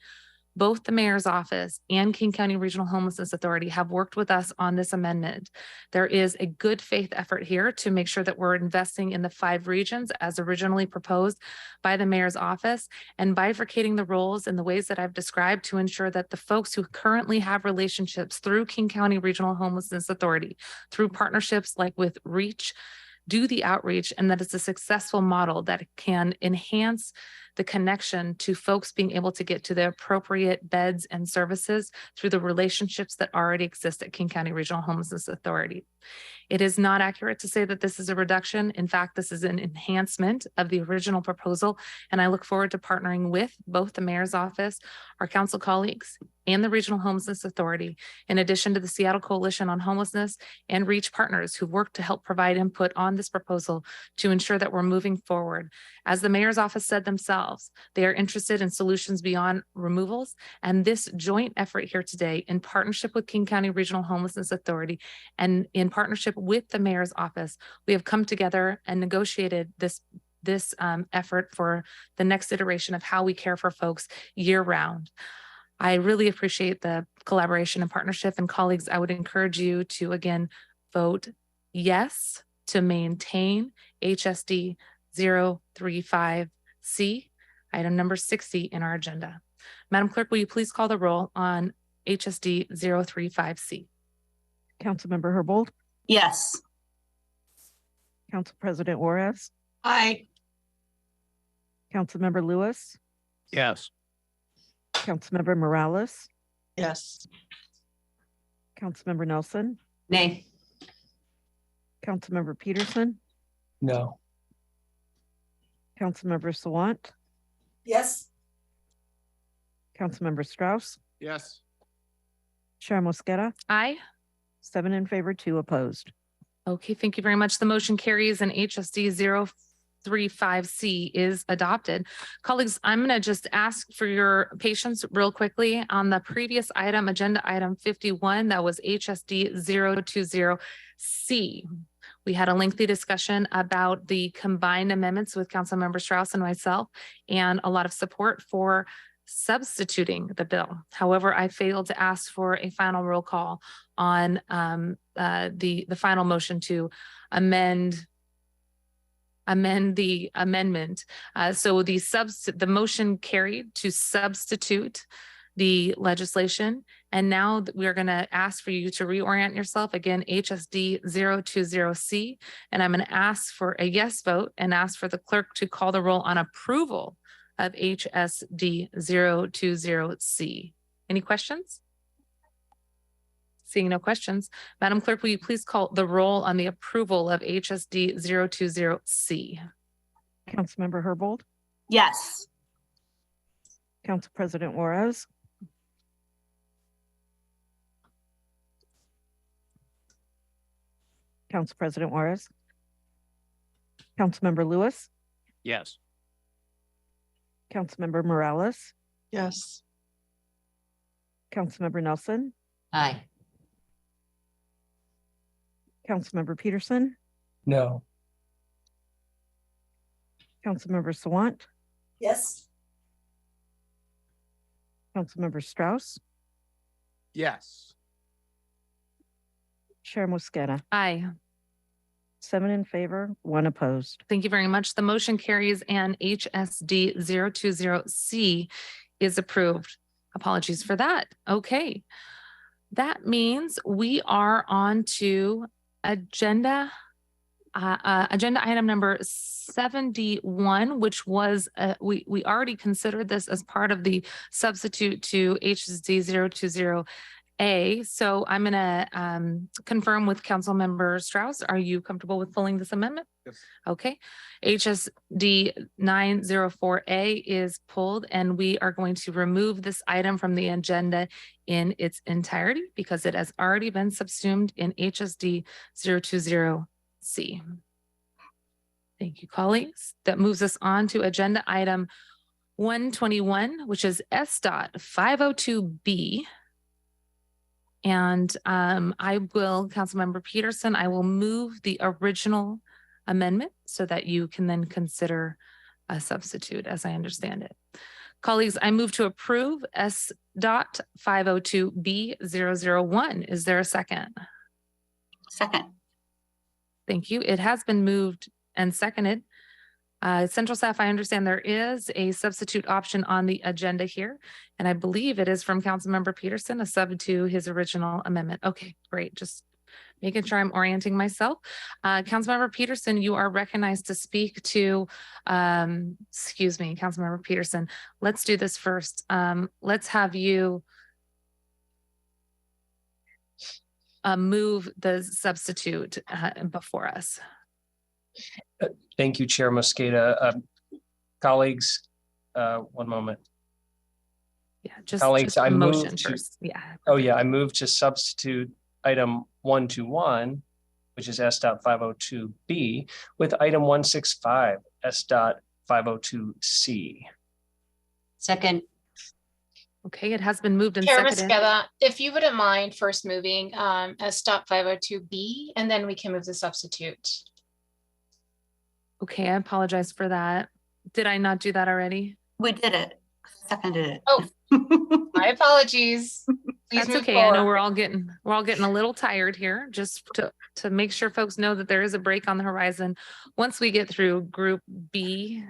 Both the mayor's office and King County Regional Homelessness Authority have worked with us on this amendment. There is a good faith effort here to make sure that we're investing in the 5 regions as originally proposed by the mayor's office, and bifurcating the roles in the ways that I've described to ensure that the folks who currently have relationships through King County Regional Homelessness Authority, through partnerships like with REACH, do the outreach, and that it's a successful model that can enhance the connection to folks being able to get to the appropriate beds and services through the relationships that already exist at King County Regional Homelessness Authority. It is not accurate to say that this is a reduction. In fact, this is an enhancement of the original proposal, and I look forward to partnering with both the mayor's office, our council colleagues, and the Regional Homelessness Authority, in addition to the Seattle Coalition on Homelessness and REACH partners who work to help provide input on this proposal to ensure that we're moving forward. As the mayor's office said themselves, they are interested in solutions beyond removals, and this joint effort here today, in partnership with King County Regional Homelessness Authority and in partnership with the mayor's office, we have come together and negotiated this effort for the next iteration of how we care for folks year round. I really appreciate the collaboration and partnership, and colleagues, I would encourage you to again vote yes to maintain HSD 035C, item number 60 in our agenda. Madam Clerk, will you please call the roll on HSD 035C? Councilmember Herbold, Yes. Council President Juarez, Aye. Councilmember Lewis, Yes. Councilmember Morales, Yes. Councilmember Nelson, Nay. Councilmember Peterson, No. Councilmember Sawant, Yes. Councilmember Strauss, Yes. Chair Mosqueda, Aye. 7 in favor, 2 opposed. Okay, thank you very much. The motion carries and HSD 035C is adopted. Colleagues, I'm going to just ask for your patience real quickly on the previous item, agenda item 51, that was HSD 020C. We had a lengthy discussion about the combined amendments with Councilmember Strauss and myself, and a lot of support for substituting the bill. However, I failed to ask for a final roll call on the final motion to amend the amendment. So the motion carried to substitute the legislation. And now we're going to ask for you to reorient yourself again, HSD 020C. And I'm going to ask for a yes vote and ask for the clerk to call the roll on approval of HSD 020C. Any questions? Seeing no questions, Madam Clerk, will you please call the roll on the approval of HSD 020C? Councilmember Herbold, Yes. Council President Juarez, Council President Juarez, Councilmember Lewis, Yes. Councilmember Morales, Yes. Councilmember Nelson, Aye. Councilmember Peterson, No. Councilmember Sawant, Yes. Councilmember Strauss, Yes. Chair Mosqueda, Aye. 7 in favor, 1 opposed. Thank you very much. The motion carries and HSD 020C is approved. Apologies for that. Okay. That means we are on to agenda item number 71, which was, we already considered this as part of the substitute to HSD 020A. So I'm going to confirm with Councilmember Strauss. Are you comfortable with pulling this amendment? Yes. Okay. HSD 904A is pulled, and we are going to remove this item from the agenda in its entirety because it has already been subsumed in HSD 020C. Thank you, colleagues. That moves us on to agenda item 121, which is SDOT 502B. And I will, Councilmember Peterson, I will move the original amendment so that you can then consider a substitute as I understand it. Colleagues, I move to approve SDOT 502B001. Is there a second? Second. Thank you. It has been moved and seconded. Central staff, I understand there is a substitute option on the agenda here, and I believe it is from Councilmember Peterson, a sub to his original amendment. Okay, great. Just making sure I'm orienting myself. Councilmember Peterson, you are recognized to speak to, excuse me, Councilmember Peterson. Let's do this first. Let's have you move the substitute before us. Thank you, Chair Mosqueda. Colleagues, one moment. Yeah, just Colleagues, a I motion moved to, first. Yeah. oh yeah, I moved to substitute item 121, which is SDOT 502B, with item 165, SDOT 502C. Second. Okay, it has been moved and Chair seconded. Mosqueda, if you wouldn't mind first moving SDOT 502B, and then we can move the substitute. Okay, I apologize for that. Did I not do that already? We did it. Seconded it. Oh, my apologies. Please That's move okay. forward. I know we're all getting a little tired here, just to make sure folks know that there is a break on the horizon. Once we get through Group B,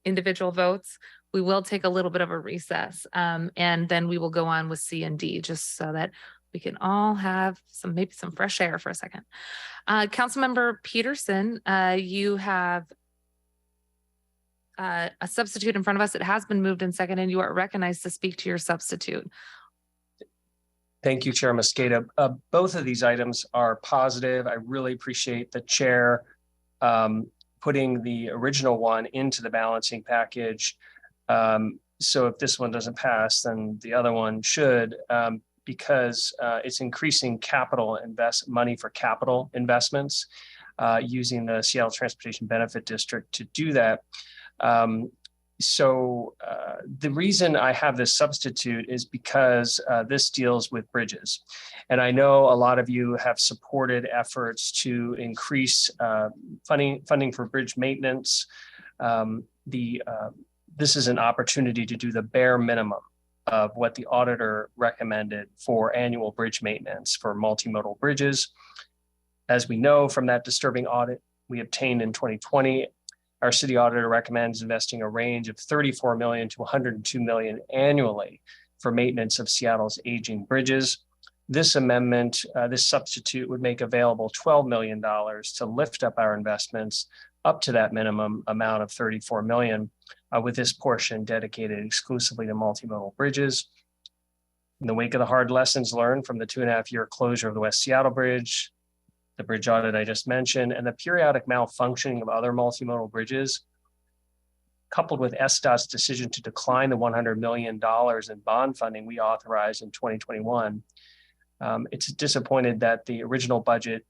individual votes, we will take a little bit of a recess, and then we will go on with C and D, just so that we can all have maybe some fresh air for a second. Councilmember Peterson, you have a substitute in front of us. It has been moved and seconded, and you are recognized to speak to your substitute. Thank you, Chair Mosqueda. Both of these items are positive. I really appreciate the chair putting the original one into the balancing package. So if this one doesn't pass, then the other one should, because it's increasing money for capital investments using the Seattle Transportation Benefit District to do that. So the reason I have this substitute is because this deals with bridges. And I know a lot of you have supported efforts to increase funding for bridge maintenance. This is an opportunity to do the bare minimum of what the auditor recommended for annual bridge maintenance for multimodal bridges. As we know from that disturbing audit we obtained in 2020, our city auditor recommends investing a range of $34 million to $102 million annually for maintenance of Seattle's aging bridges. This amendment, this substitute would make available $12 million to lift up our investments up to that minimum amount of $34 million, with this portion dedicated exclusively to multimodal bridges. In the wake of the hard lessons learned from the 2.5-year closure of the West Seattle Bridge, the bridge audit I just mentioned, and the periodic malfunctioning of other multimodal bridges, coupled with SDOT's decision to decline the $100 million in bond funding we authorized in 2021, it's disappointed that the original budget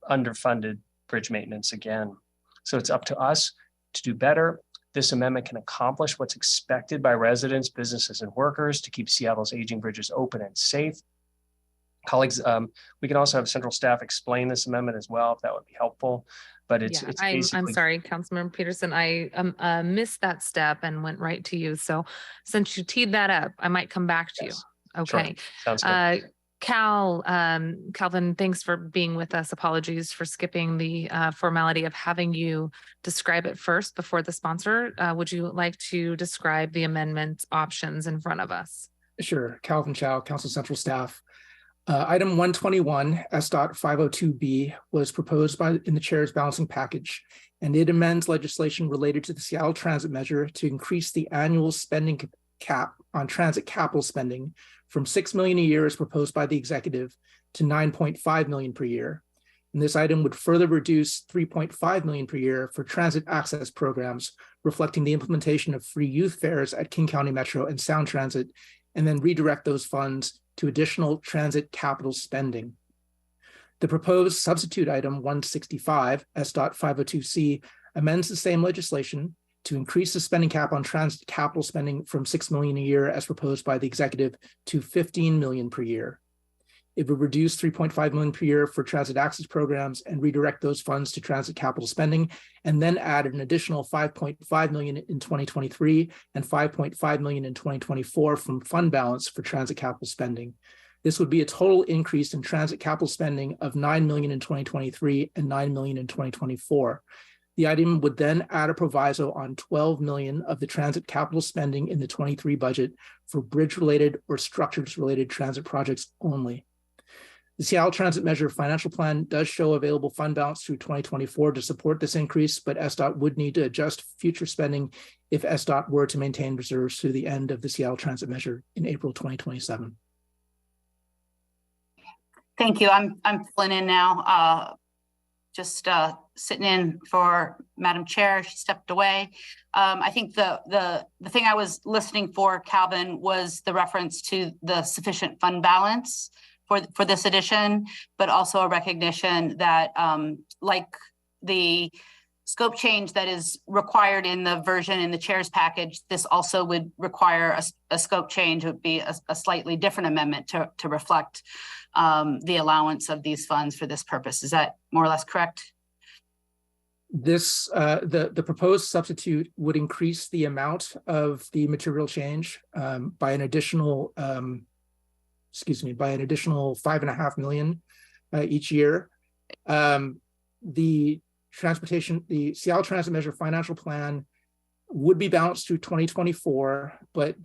underfunded bridge maintenance again. So it's up to us to do better. This amendment can accomplish what's expected by residents, businesses, and workers to keep Seattle's aging bridges open and safe. Colleagues, we can also have central staff explain this amendment as well, if that would be helpful. but it's Yeah, it's I'm basically. sorry, Councilmember Peterson, I missed that step and went right to you. So since you teed that up, I might come back to you. Yes. Sure. Okay. Sounds good. Calvin, thanks for being with us. Apologies for skipping the formality of having you describe it first before the sponsor. Would you like to describe the amendment options in front of us? Sure. Calvin Chow, Council Central Staff. Item 121, S.502B, was proposed in the chair's balancing package, and it amends legislation related to the Seattle Transit Measure to increase the annual spending cap on transit capital spending from $6 million a year as proposed by the executive to $9.5 million per year. And this item would further reduce $3.5 million per year for transit access programs, reflecting the implementation of free youth fares at King County Metro and Sound Transit, and then redirect those funds to additional transit capital spending. The proposed substitute item 165, S.502C, amends the same legislation to increase the spending cap on transit capital spending from $6 million a year as proposed by the executive to $15 million per year. It would reduce $3.5 million per year for transit access programs and redirect those funds to transit capital spending, and then add an additional $5.5 million in 2023 and $5.5 million in 2024 from fund balance for transit capital spending. This would be a total increase in transit capital spending of $9 million in 2023 and $9 million in 2024. The item would then add a proviso on $12 million of the transit capital spending in the 23 budget for bridge-related or structures-related transit projects only. The Seattle Transit Measure financial plan does show available fund balance through 2024 to support this increase, but SDOT would need to adjust future spending if SDOT were to maintain reserves through the end of the Seattle Transit Measure in April 2027. Thank you. I'm filling in now. Just sitting in for Madam Chair. She stepped away. I think the thing I was listening for, Calvin, was the reference to the sufficient fund balance for this edition, but also a recognition that like the scope change that is required in the version in the chair's package, this also would require a scope change. It would be a slightly different amendment to reflect the allowance of these funds for this purpose. Is that more or less correct? This the proposed substitute would increase the amount of the material change by an additional $5.5 million each year. The Seattle Transit Measure financial plan would be balanced through 2024, but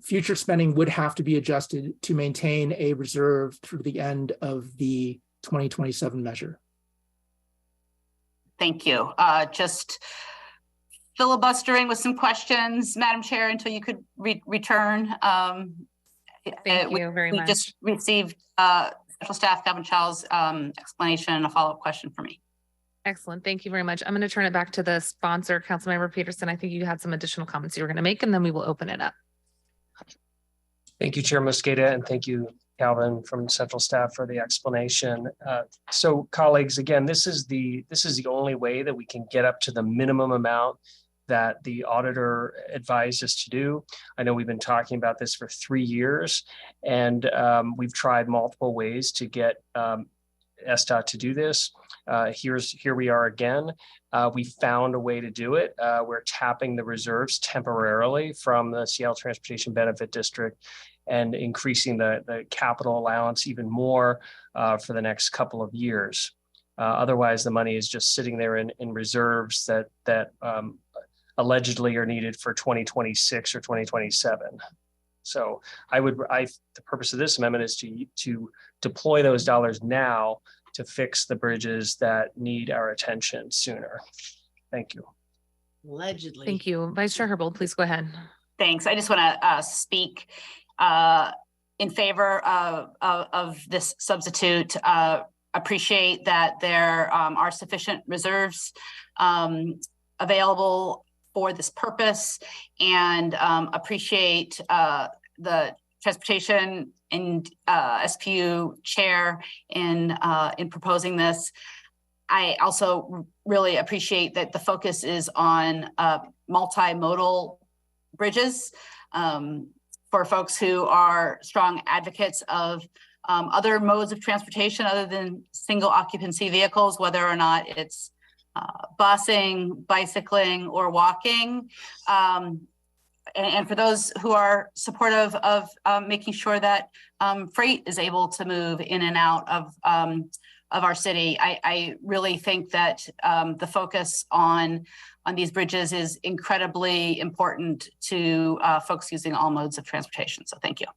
future spending would have to be adjusted to maintain a reserve through the end of the 2027 measure. Thank you. Just filibustering with some questions, Madam Chair, until you could return. Thank you very much. We just received Special Staff Calvin Chow's explanation and a follow-up question for me. Excellent. Thank you very much. I'm going to turn it back to the sponsor, Councilmember Peterson. I think you had some additional comments you were going to make, and then we will open it up. Thank you, Chair Mosqueda, and thank you, Calvin, from Central Staff for the explanation. So, colleagues, again, this is the only way that we can get up to the minimum amount that the auditor advised us to do. I know we've been talking about this for 3 years, and we've tried multiple ways to get SDOT to do this. Here we are again. We found a way to do it. We're tapping the reserves temporarily from the Seattle Transportation Benefit District and increasing the capital allowance even more for the next couple of years. Otherwise, the money is just sitting there in reserves that allegedly are needed for 2026 or 2027. So the purpose of this amendment is to deploy those dollars now to fix the bridges that need our attention sooner. Thank you. Allegedly. Thank you. Vice Chair Herbold, please go ahead. Thanks. I just want to speak in favor of this substitute. Appreciate that there are sufficient reserves available for this purpose, and appreciate the Transportation and SPU chair in proposing this. I also really appreciate that the focus is on multimodal bridges for folks who are strong advocates of other modes of transportation other than single occupancy vehicles, whether or not it's busing, bicycling, or walking. And for those who are supportive of making sure that freight is able to move in and out of our city, I really think that the focus on these bridges is incredibly important to folks using all modes of transportation. So thank you.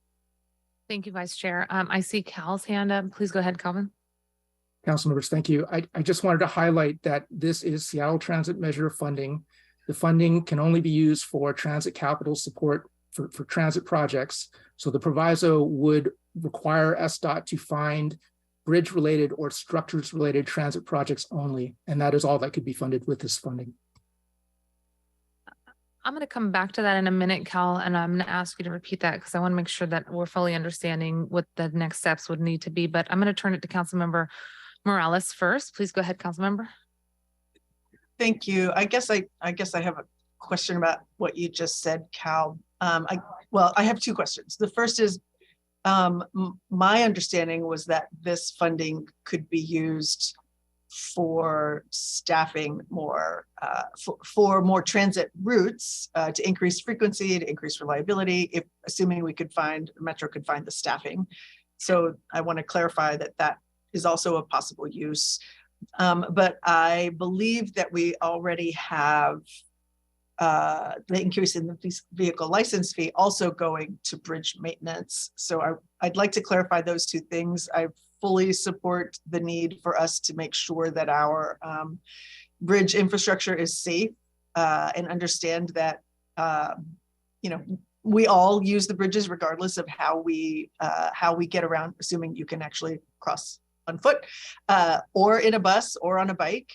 Thank you, Vice Chair. I see Cal's hand up. Please go ahead, Calvin. Council members, thank you. I just wanted to highlight that this is Seattle Transit Measure funding. The funding can only be used for transit capital support for transit projects. So the proviso would require SDOT to find bridge-related or structures-related transit projects only, and that is all that could be funded with this funding. I'm going to come back to that in a minute, Cal, and I'm going to ask you to repeat that because I want to make sure that we're fully understanding what the next steps would need to be. But I'm going to turn it to Councilmember Morales first. Please go ahead, Councilmember. Thank you. I guess I have a question about what you just said, Cal. I have two questions. The first is, my understanding was that this funding could be used for staffing more, for more transit routes, to increase frequency, to increase reliability, if assuming Metro could find the staffing. So I want to clarify that that is also a possible use. But I believe that we already have the increase in the vehicle license fee also going to bridge maintenance. So I'd like to clarify those two things. I fully support the need for us to make sure that our bridge infrastructure is safe, and understand that we all use the bridges regardless of how we get around, assuming you can actually cross on foot, or in a bus or on a bike.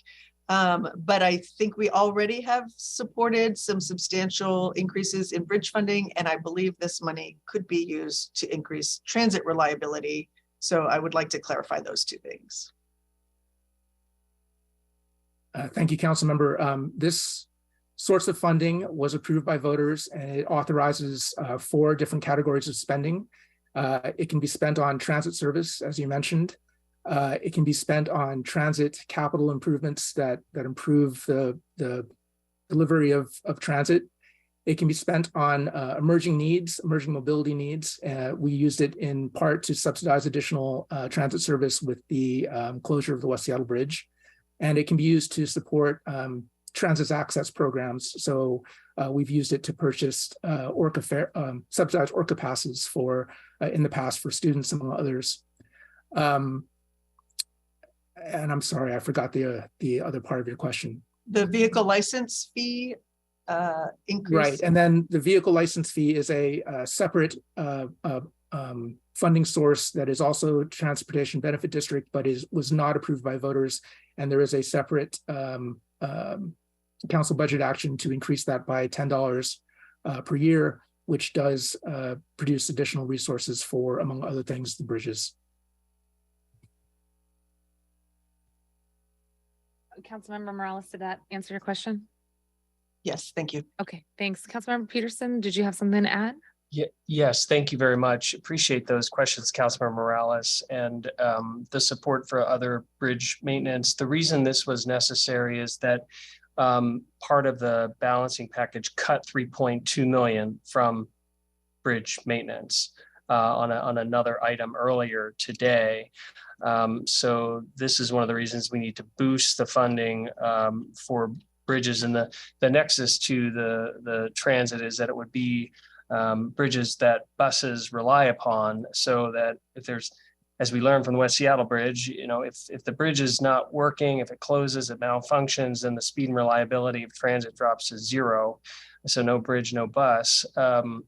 But I think we already have supported some substantial increases in bridge funding, and I believe this money could be used to increase transit reliability. So I would like to clarify those two things. Thank you, Council Member. This source of funding was approved by voters, and it authorizes 4 different categories of spending. It can be spent on transit service, as you mentioned. It can be spent on transit capital improvements that improve the delivery of transit. It can be spent on emerging mobility needs. We used it in part to subsidize additional transit service with the closure of the West Seattle Bridge. And it can be used to support transit access programs. So we've used it to purchase subsidized Orca passes in the past for students, among others. And I'm sorry, I forgot the other part of your question. The vehicle license fee increase. Right, and then the vehicle license fee is a separate funding source that is also Transportation Benefit District, but was not approved by voters. And there is a separate council budget action to increase that by $10 per year, which does produce additional resources for, among other things, the bridges. Councilmember Morales, did that answer your question? Yes, thank you. Okay, thanks. Councilmember Peterson, did you have something to add? Yes, thank you very much. Appreciate those questions, Councilmember Morales, and the support for other bridge maintenance. The reason this was necessary is that part of the balancing package cut 3.2 million from bridge maintenance on another item earlier today. So this is one of the reasons we need to boost the funding for bridges, and the nexus to the transit is that it would be bridges that buses rely upon, so that if there's, as we learned from the West Seattle Bridge, if the bridge is not working, if it closes, it malfunctions, then the speed and reliability of transit drops to 0. So no bridge, no bus.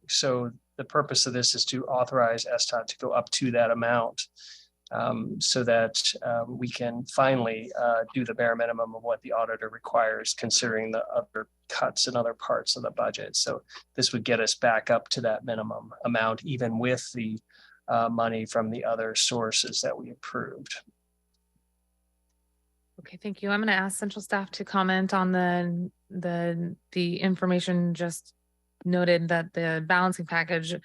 So the purpose of this is to authorize SDOT to go up to that amount, so that we can finally do the bare minimum of what the auditor requires, considering the other cuts in other parts of the budget. So this would get us back up to that minimum amount, even with the money from the other sources that we approved. Okay, thank you. I'm going to ask central staff to comment on the information just noted, that the balancing package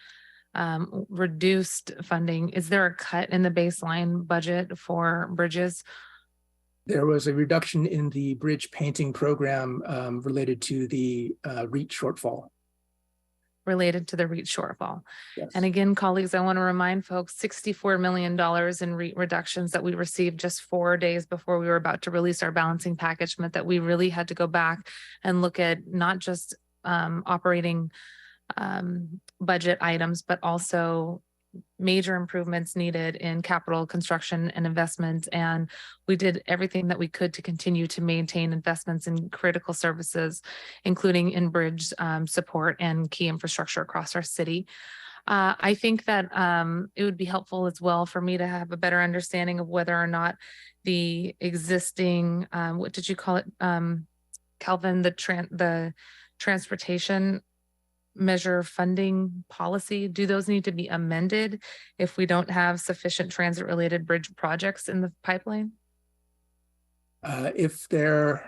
reduced funding. Is there a cut in the baseline budget for bridges? There was a reduction in the bridge painting program related to the REAP shortfall. Related to the REAP shortfall. Yes. And again, colleagues, I want to remind folks, $64 million in REAP reductions that we received just 4 days before we were about to release our balancing package meant that we really had to go back and look at not just operating budget items, but also major improvements needed in capital construction and investments. And we did everything that we could to continue to maintain investments in critical services, including in bridge support and key infrastructure across our city. I think that it would be helpful as well for me to have a better understanding of whether or not the existing, what did you call it, Calvin, the transportation measure funding policy, do those need to be amended if we don't have sufficient transit related bridge projects in the pipeline? If the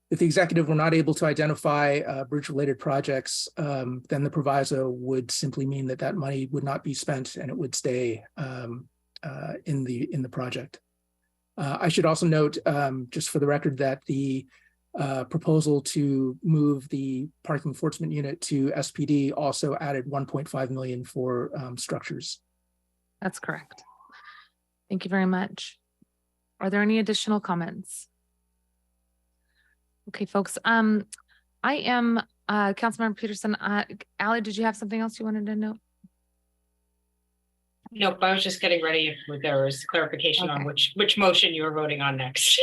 executive were not able to identify bridge related projects, then the proviso would simply mean that that money would not be spent and it would stay in the project. I should also note, just for the record, that the proposal to move the parking enforcement unit to SPD also added 1.5 million for structures. That's correct. Thank you very much. Are there any additional comments? Okay, folks. I am Councilmember Peterson. Allie, did you have something else you wanted to note? Nope, I was just getting ready if there was clarification on which motion you were voting on next.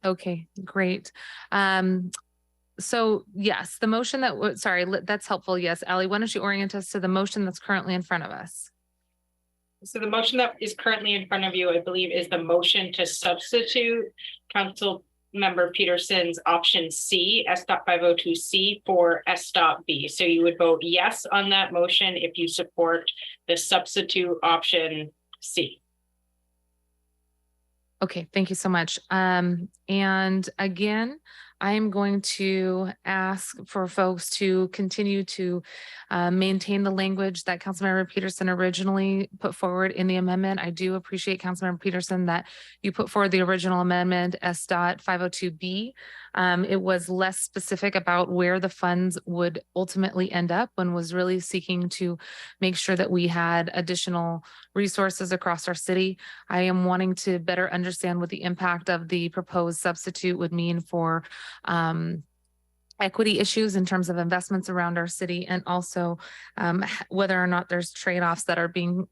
Okay, great. So yes, the motion that, sorry, that's helpful. Yes, Allie, why don't you orient us to the motion that's currently in front of us? So the motion that is currently in front of you, I believe, is the motion to substitute Council Member Peterson's option C, S.502C for S.B. So you would vote yes on that motion if you support the substitute option C. Okay, thank you so much. And again, I am going to ask for folks to continue to maintain the language that Councilmember Peterson originally put forward in the amendment. I do appreciate Councilmember Peterson that you put forward the original amendment S.502B. It was less specific about where the funds would ultimately end up and was really seeking to make sure that we had additional resources across our city. I am wanting to better understand what the impact of the proposed substitute would mean for equity issues in terms of investments around our city, and also whether or not there's trade-offs that are being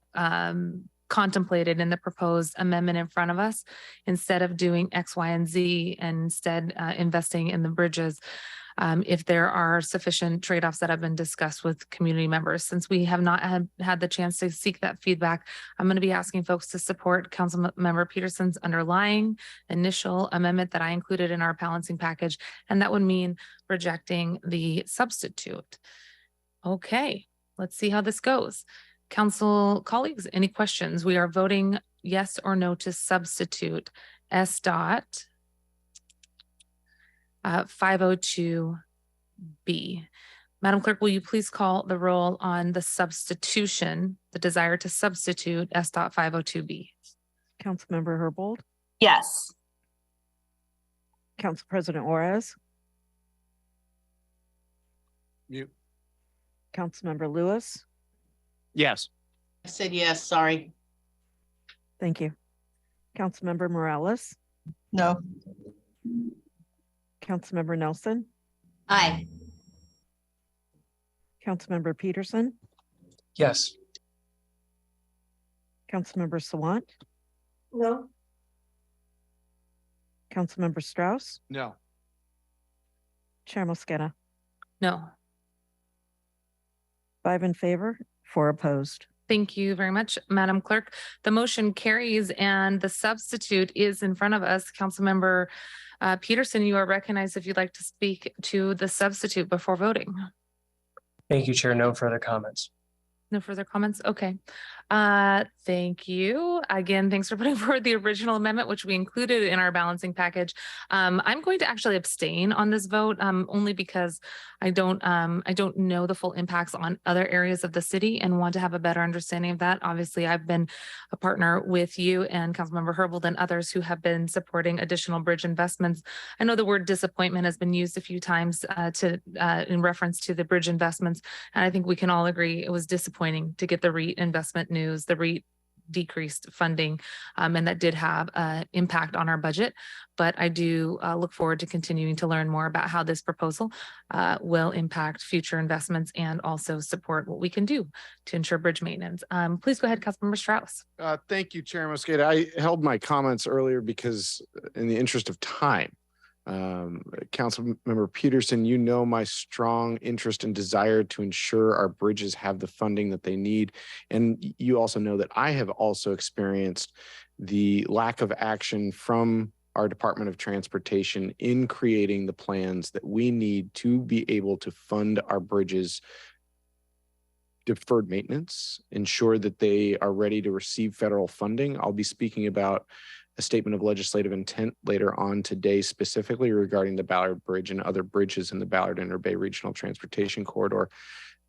contemplated in the proposed amendment in front of us, instead of doing X, Y, and Z, and instead investing in the bridges. If there are sufficient trade-offs that have been discussed with community members. Since we have not had the chance to seek that feedback, I'm going to be asking folks to support Councilmember Peterson's underlying initial amendment that I included in our balancing package, and that would mean rejecting the substitute. Okay, let's see how this goes. Council colleagues, any questions? We are voting yes or no to substitute S.502B. Madam Clerk, will you please call the roll on the substitution, the desire to substitute S.502B? Councilmember Herbold, Yes. Council President Juarez, Mute. Councilmember Lewis. Yes. I said yes, sorry. Thank you. Councilmember Morales, No. Councilmember Nelson, Aye. Councilmember Peterson, Yes. Councilmember Sawant, No. Councilmember Strauss, No. Chair Mosqueda. No. 5 in favor, 4 opposed. Thank you very much, Madam Clerk. The motion carries and the substitute is in front of us. Councilmember Peterson, you are recognized if you'd like to speak to the substitute before voting. Thank you, Chair. No further comments. No further comments? Okay. Thank you. Again, thanks for putting forward the original amendment, which we included in our balancing package. I'm going to actually abstain on this vote, only because I don't know the full impacts on other areas of the city and want to have a better understanding of that. Obviously, I've been a partner with you and Councilmember Herbold and others who have been supporting additional bridge investments. I know the word disappointment has been used a few times in reference to the bridge investments, and I think we can all agree it was disappointing to get the REIT investment news, the REIT decreased funding, and that did have an impact on our budget. But I do look forward to continuing to learn more about how this proposal will impact future investments and also support what we can do to ensure bridge maintenance. Please go ahead, Councilmember Strauss. Thank you, Chair Mosqueda. I held my comments earlier because in the interest of time, Councilmember Peterson, you know my strong interest and desire to ensure our bridges have the funding that they need. And you also know that I have also experienced the lack of action from our Department of Transportation in creating the plans that we need to be able to fund our bridges deferred maintenance, ensure that they are ready to receive federal funding. I'll be speaking about a statement of legislative intent later on today, specifically regarding the Ballard Bridge and other bridges in the Ballard Interbay Regional Transportation Corridor.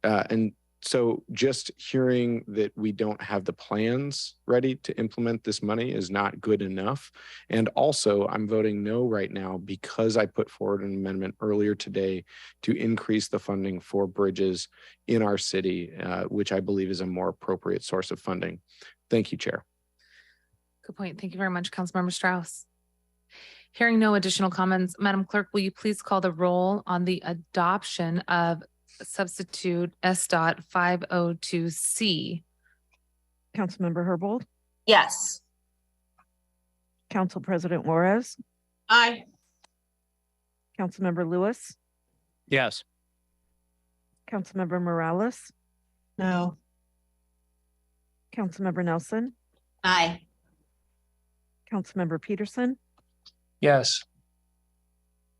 And so just hearing that we don't have the plans ready to implement this money is not good enough. And also I'm voting no right now because I put forward an amendment earlier today to increase the funding for bridges in our city, which I believe is a more appropriate source of funding. Thank you, Chair. Good point. Thank you very much, Councilmember Strauss. Hearing no additional comments, Madam Clerk, will you please call the roll on the adoption of substitute S.dot 502C? Councilmember Herbold, Yes. Council President Juarez, Aye. Councilmember Lewis, Yes. Councilmember Morales, No. Councilmember Nelson, Aye. Councilmember Peterson, Yes.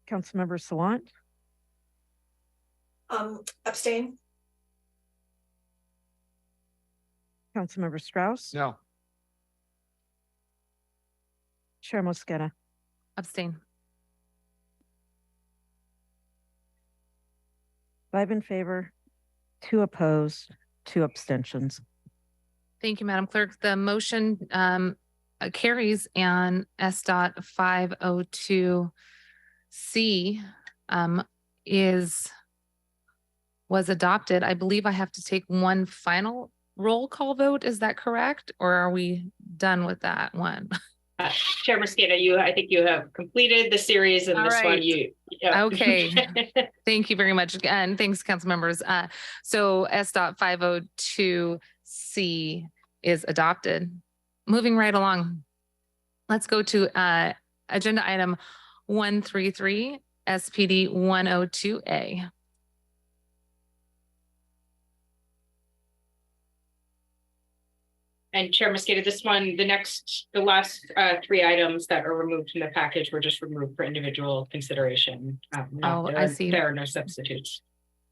Councilmember Sawant, Abstain. Councilmember Strauss, No. Chair Mosqueda. Abstain. 5 in favor, 2 opposed, 2 abstentions. Thank you, Madam Clerk. The motion carries, and S.dot 502C was adopted. I believe I have to take one final roll call vote. Is that correct? Or are we done with that one? Chair Mosqueda, I think you have completed the series, and All this one right. yeah. Okay. Thank you very much. And thanks, council members. So S.dot 502C is adopted. Moving right along. Let's go to agenda item 133, SPD 102A. And Chair Mosqueda, this one, the last 3 items that are removed from the package were just removed for individual consideration. I see. There are no substitutes.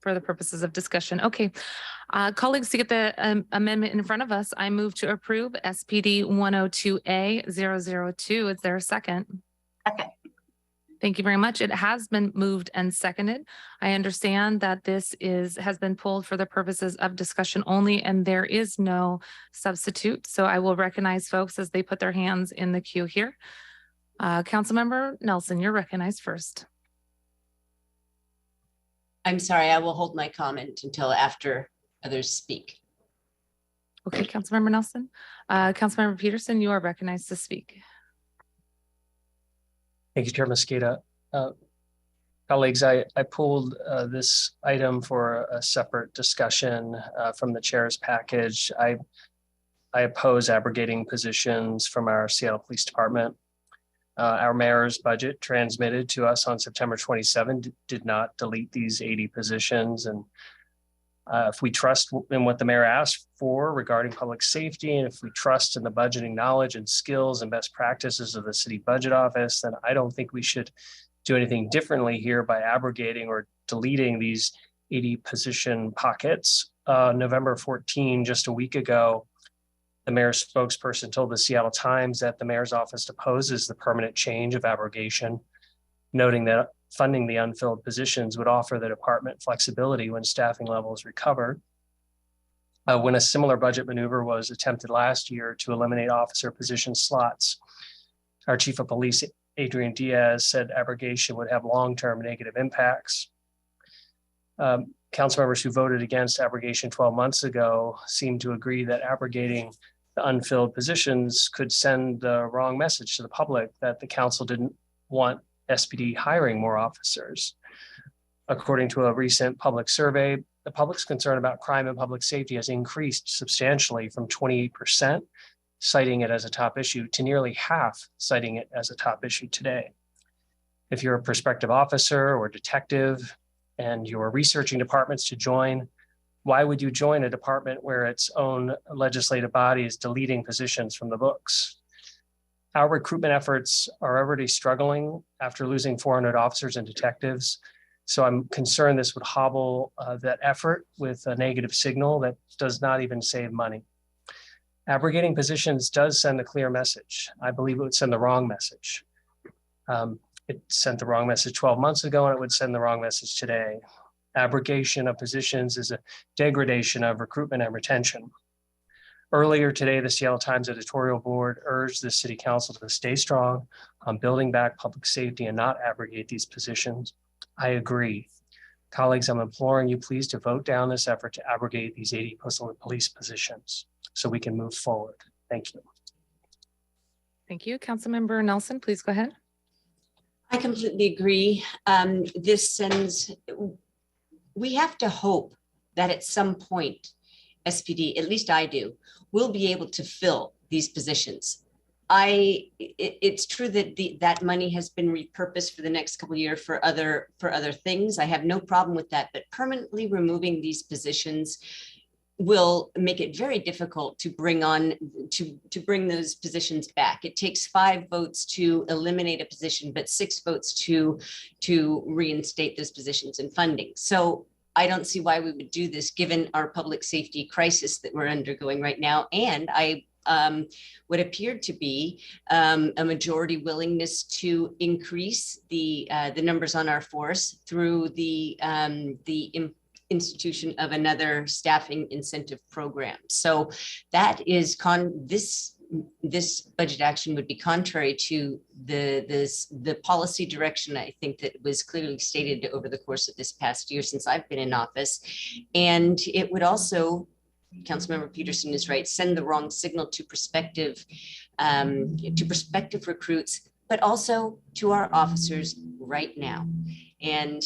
For the purposes of discussion. Okay. Colleagues, to get the amendment in front of us, I move to approve SPD 102A 002. Is there a second? Okay. Thank you very much. It has been moved and seconded. I understand that this has been pulled for the purposes of discussion only, and there is no substitute. So I will recognize folks as they put their hands in the queue here. Councilmember Nelson, you're recognized first. I'm sorry, I will hold my comment until after others speak. Okay, Councilmember Nelson. Councilmember Peterson, you are recognized to speak. Thank you, Chair Mosqueda. Colleagues, I pulled this item for a separate discussion from the chair's package. I oppose abrogating positions from our Seattle Police Department. Our mayor's budget transmitted to us on September 27 did not delete these 80 positions. And if we trust in what the mayor asked for regarding public safety, and if we trust in the budgeting knowledge and skills and best practices of the city budget office, then I don't think we should do anything differently here by abrogating or deleting these 80 position pockets. November 14, just a week ago, The mayor's spokesperson told the Seattle Times that the mayor's office opposes the permanent change of abrogation, noting that funding the unfilled positions would offer the department flexibility when staffing levels recover. When a similar budget maneuver was attempted last year to eliminate officer position slots, our chief of police, Adrian Diaz, said abrogation would have long-term negative impacts. Council members who voted against abrogation 12 months ago seemed to agree that abrogating the unfilled positions could send the wrong message to the public that the council didn't want SPD hiring more officers. According to a recent public survey, the public's concern about crime and public safety has increased substantially from 28%, citing it as a top issue, to nearly half citing it as a top issue today. If you're a prospective officer or detective and you're researching departments to join, why would you join a department where its own legislative body is deleting positions from the books? Our recruitment efforts are already struggling after losing 400 officers and detectives. So I'm concerned this would hobble that effort with a negative signal that does not even save money. Abrogating positions does send a clear message. I believe it would send the wrong message. It sent the wrong message 12 months ago, and it would send the wrong message today. Abrogation of positions is a degradation of recruitment and retention. Earlier today, the Seattle Times editorial board urged the city council to stay strong on building back public safety and not abrogate these positions. I agree. Colleagues, I'm imploring you please to vote down this effort to abrogate these 80 police positions so we can move forward. Thank you. Thank you. Councilmember Nelson, please go ahead. I completely agree. We have to hope that at some point, SPD, at least I do, will be able to fill these positions. It's true that that money has been repurposed for the next couple of years for other things. I have no problem with that, but permanently removing these positions will make it very difficult to bring bring those positions back. It takes 5 votes to eliminate a position, but 6 votes to reinstate those positions and funding. So I don't see why we would do this given our public safety crisis that we're undergoing right now. And what appeared to be a majority willingness to increase the numbers on our force through the institution of another staffing incentive program. So that is this budget action would be contrary to the policy direction, I think, that was clearly stated over the course of this past year since I've been in office. And it would also, Councilmember Peterson is right, send the wrong signal to prospective recruits, but also to our officers right now. And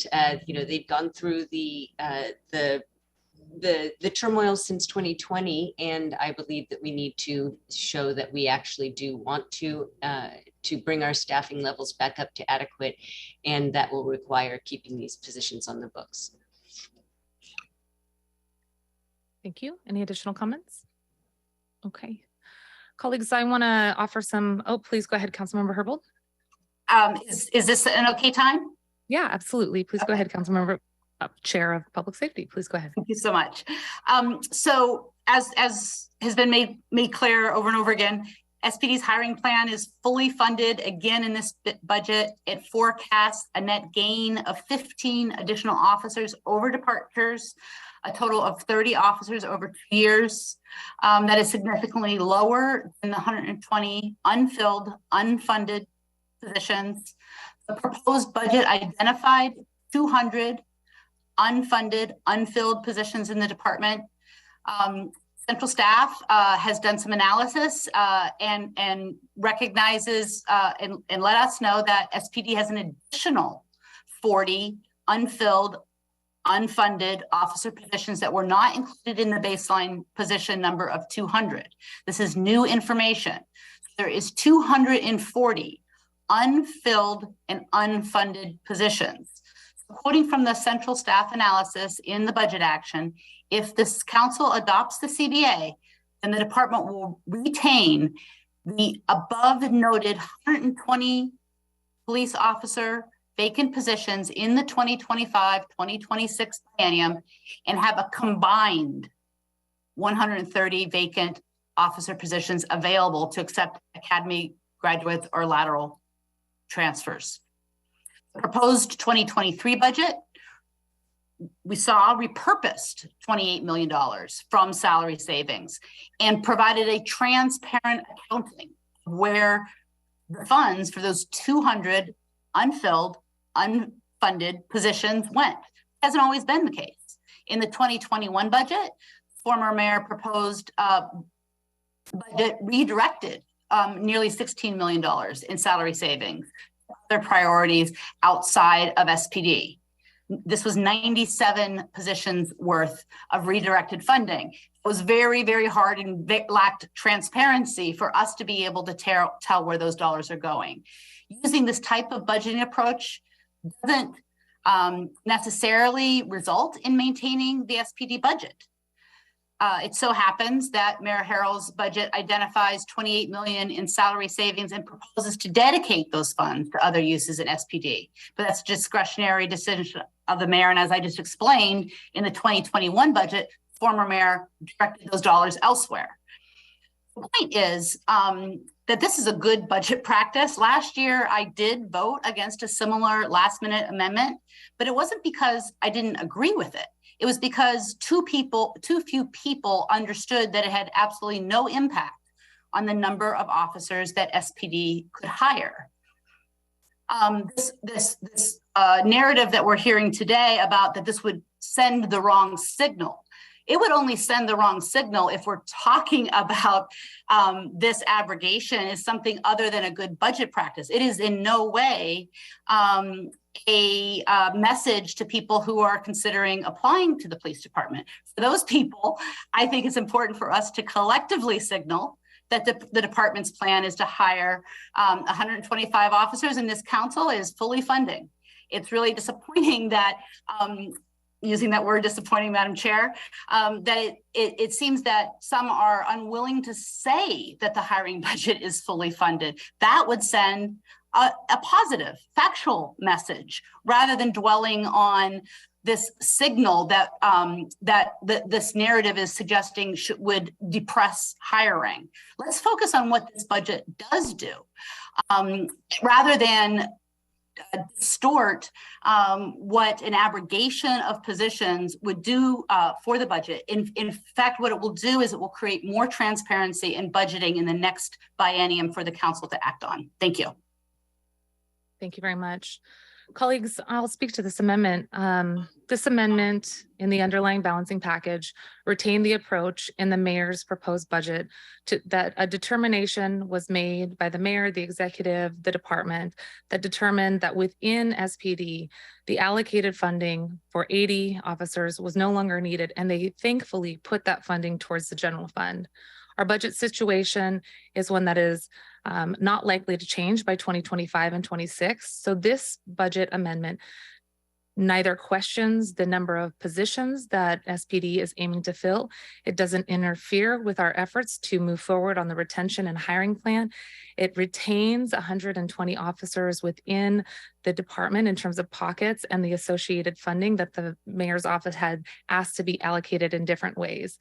they've gone through the turmoil since 2020, and I believe that we need to show that we actually do want to bring our staffing levels back up to adequate, and that will require keeping these positions on the books. Thank you. Any additional comments? Okay. Colleagues, I want to offer some, please go ahead, Councilmember Herbold. Is this an okay time? Yeah, absolutely. Please go ahead, Councilmember, Chair of Public Safety. Please go ahead. Thank you so much. So as has been made clear over and over again, SPD's hiring plan is fully funded again in this budget. It forecasts a net gain of 15 additional officers over departures, a total of 30 officers over 2 years. That is significantly lower than the 120 unfilled, unfunded positions. The proposed budget identified 200 unfunded, unfilled positions in the department. Central staff has done some analysis and recognizes and let us know that SPD has an additional 40 unfilled, unfunded officer positions that were not included in the baseline position number of 200. This is new information. There is 240 unfilled and unfunded positions. Quoting from the central staff analysis in the budget action, if this council adopts the CBA, then the department will retain the above noted 120 police officer vacant positions in the 2025-2026 biennium and have a combined 130 vacant officer positions available to accept academy graduates or lateral transfers. The proposed 2023 budget, we saw repurposed $28 million from salary savings and provided a transparent accounting where the funds for those 200 unfilled, unfunded positions went. Hasn't always been the case. In the 2021 budget, former mayor proposed budget redirected nearly $16 million in salary savings, other priorities outside of SPD. This was 97 positions worth of redirected funding. It was very, very hard and lacked transparency for us to be able to tell where those dollars are going. Using this type of budgeting approach doesn't necessarily result in maintaining the SPD budget. It so happens that Mayor Harrell's budget identifies 28 million in salary savings and proposes to dedicate those funds to other uses in SPD. But that's a discretionary decision of the mayor. And as I just explained, in the 2021 budget, former mayor directed those dollars elsewhere. The point is that this is a good budget practice. Last year, I did vote against a similar last minute amendment, but it wasn't because I didn't agree with it. It was because too few people understood that it had absolutely no impact on the number of officers that SPD could hire. This narrative that we're hearing today about that this would send the wrong signal. It would only send the wrong signal if we're talking about this abrogation is something other than a good budget practice. It is in no way a message to people who are considering applying to the police department. For those people, I think it's important for us to collectively signal that the department's plan is to hire 125 officers, and this council is fully funding. It's really disappointing that, using that word disappointing, Madam Chair, that it seems that some are unwilling to say that the hiring budget is fully funded. That would send a positive, factual message rather than dwelling on this signal that this narrative is suggesting would depress hiring. Let's focus on what this budget does do, rather than distort what an abrogation of positions would do for the budget. In fact, what it will do is it will create more transparency in budgeting in the next biennium for the council to act on. Thank you. Thank you very much. Colleagues, I'll speak to this amendment. This amendment in the underlying balancing package retained the approach in the mayor's proposed budget that a determination was made by the mayor, the executive, the department that determined that within SPD, the allocated funding for 80 officers was no longer needed, and they thankfully put that funding towards the general fund. Our budget situation is one that is not likely to change by 2025 and 26. So this budget amendment neither questions the number of positions that SPD is aiming to fill. It doesn't interfere with our efforts to move forward on the retention and hiring plan. It retains 120 officers within the department in terms of pockets and the associated funding that the mayor's office had asked to be allocated in different ways.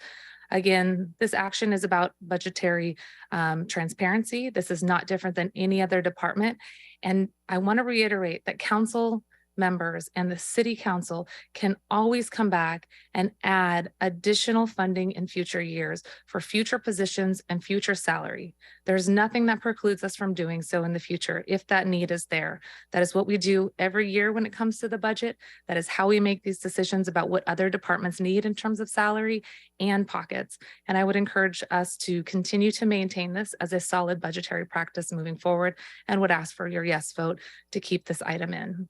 Again, this action is about budgetary transparency. This is not different than any other department. And I want to reiterate that council members and the city council can always come back and add additional funding in future years for future positions and future salary. There's nothing that precludes us from doing so in the future if that need is there. That is what we do every year when it comes to the budget. That is how we make these decisions about what other departments need in terms of salary and pockets. And I would encourage us to continue to maintain this as a solid budgetary practice moving forward, and would ask for your yes vote to keep this item in.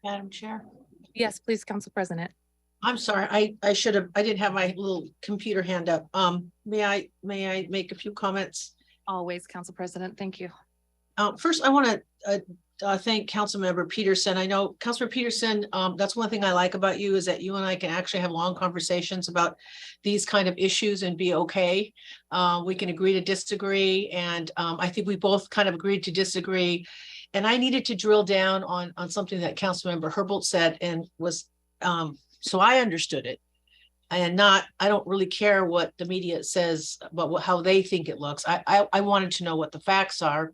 Madam Chair. Yes, please, Council President. I'm sorry, I didn't have my little computer hand up. May I make a few comments? Always, Council President, thank you. First, I want to thank Councilmember Peterson. I know Councilmember Peterson, that's one thing I like about you is that you and I can actually have long conversations about these kind of issues and be okay. We can agree to disagree. And I think we both kind of agreed to disagree. And I needed to drill down on something that Councilmember Herbold said and was, so I understood it. I don't really care what the media says about how they think it looks. I wanted to know what the facts are.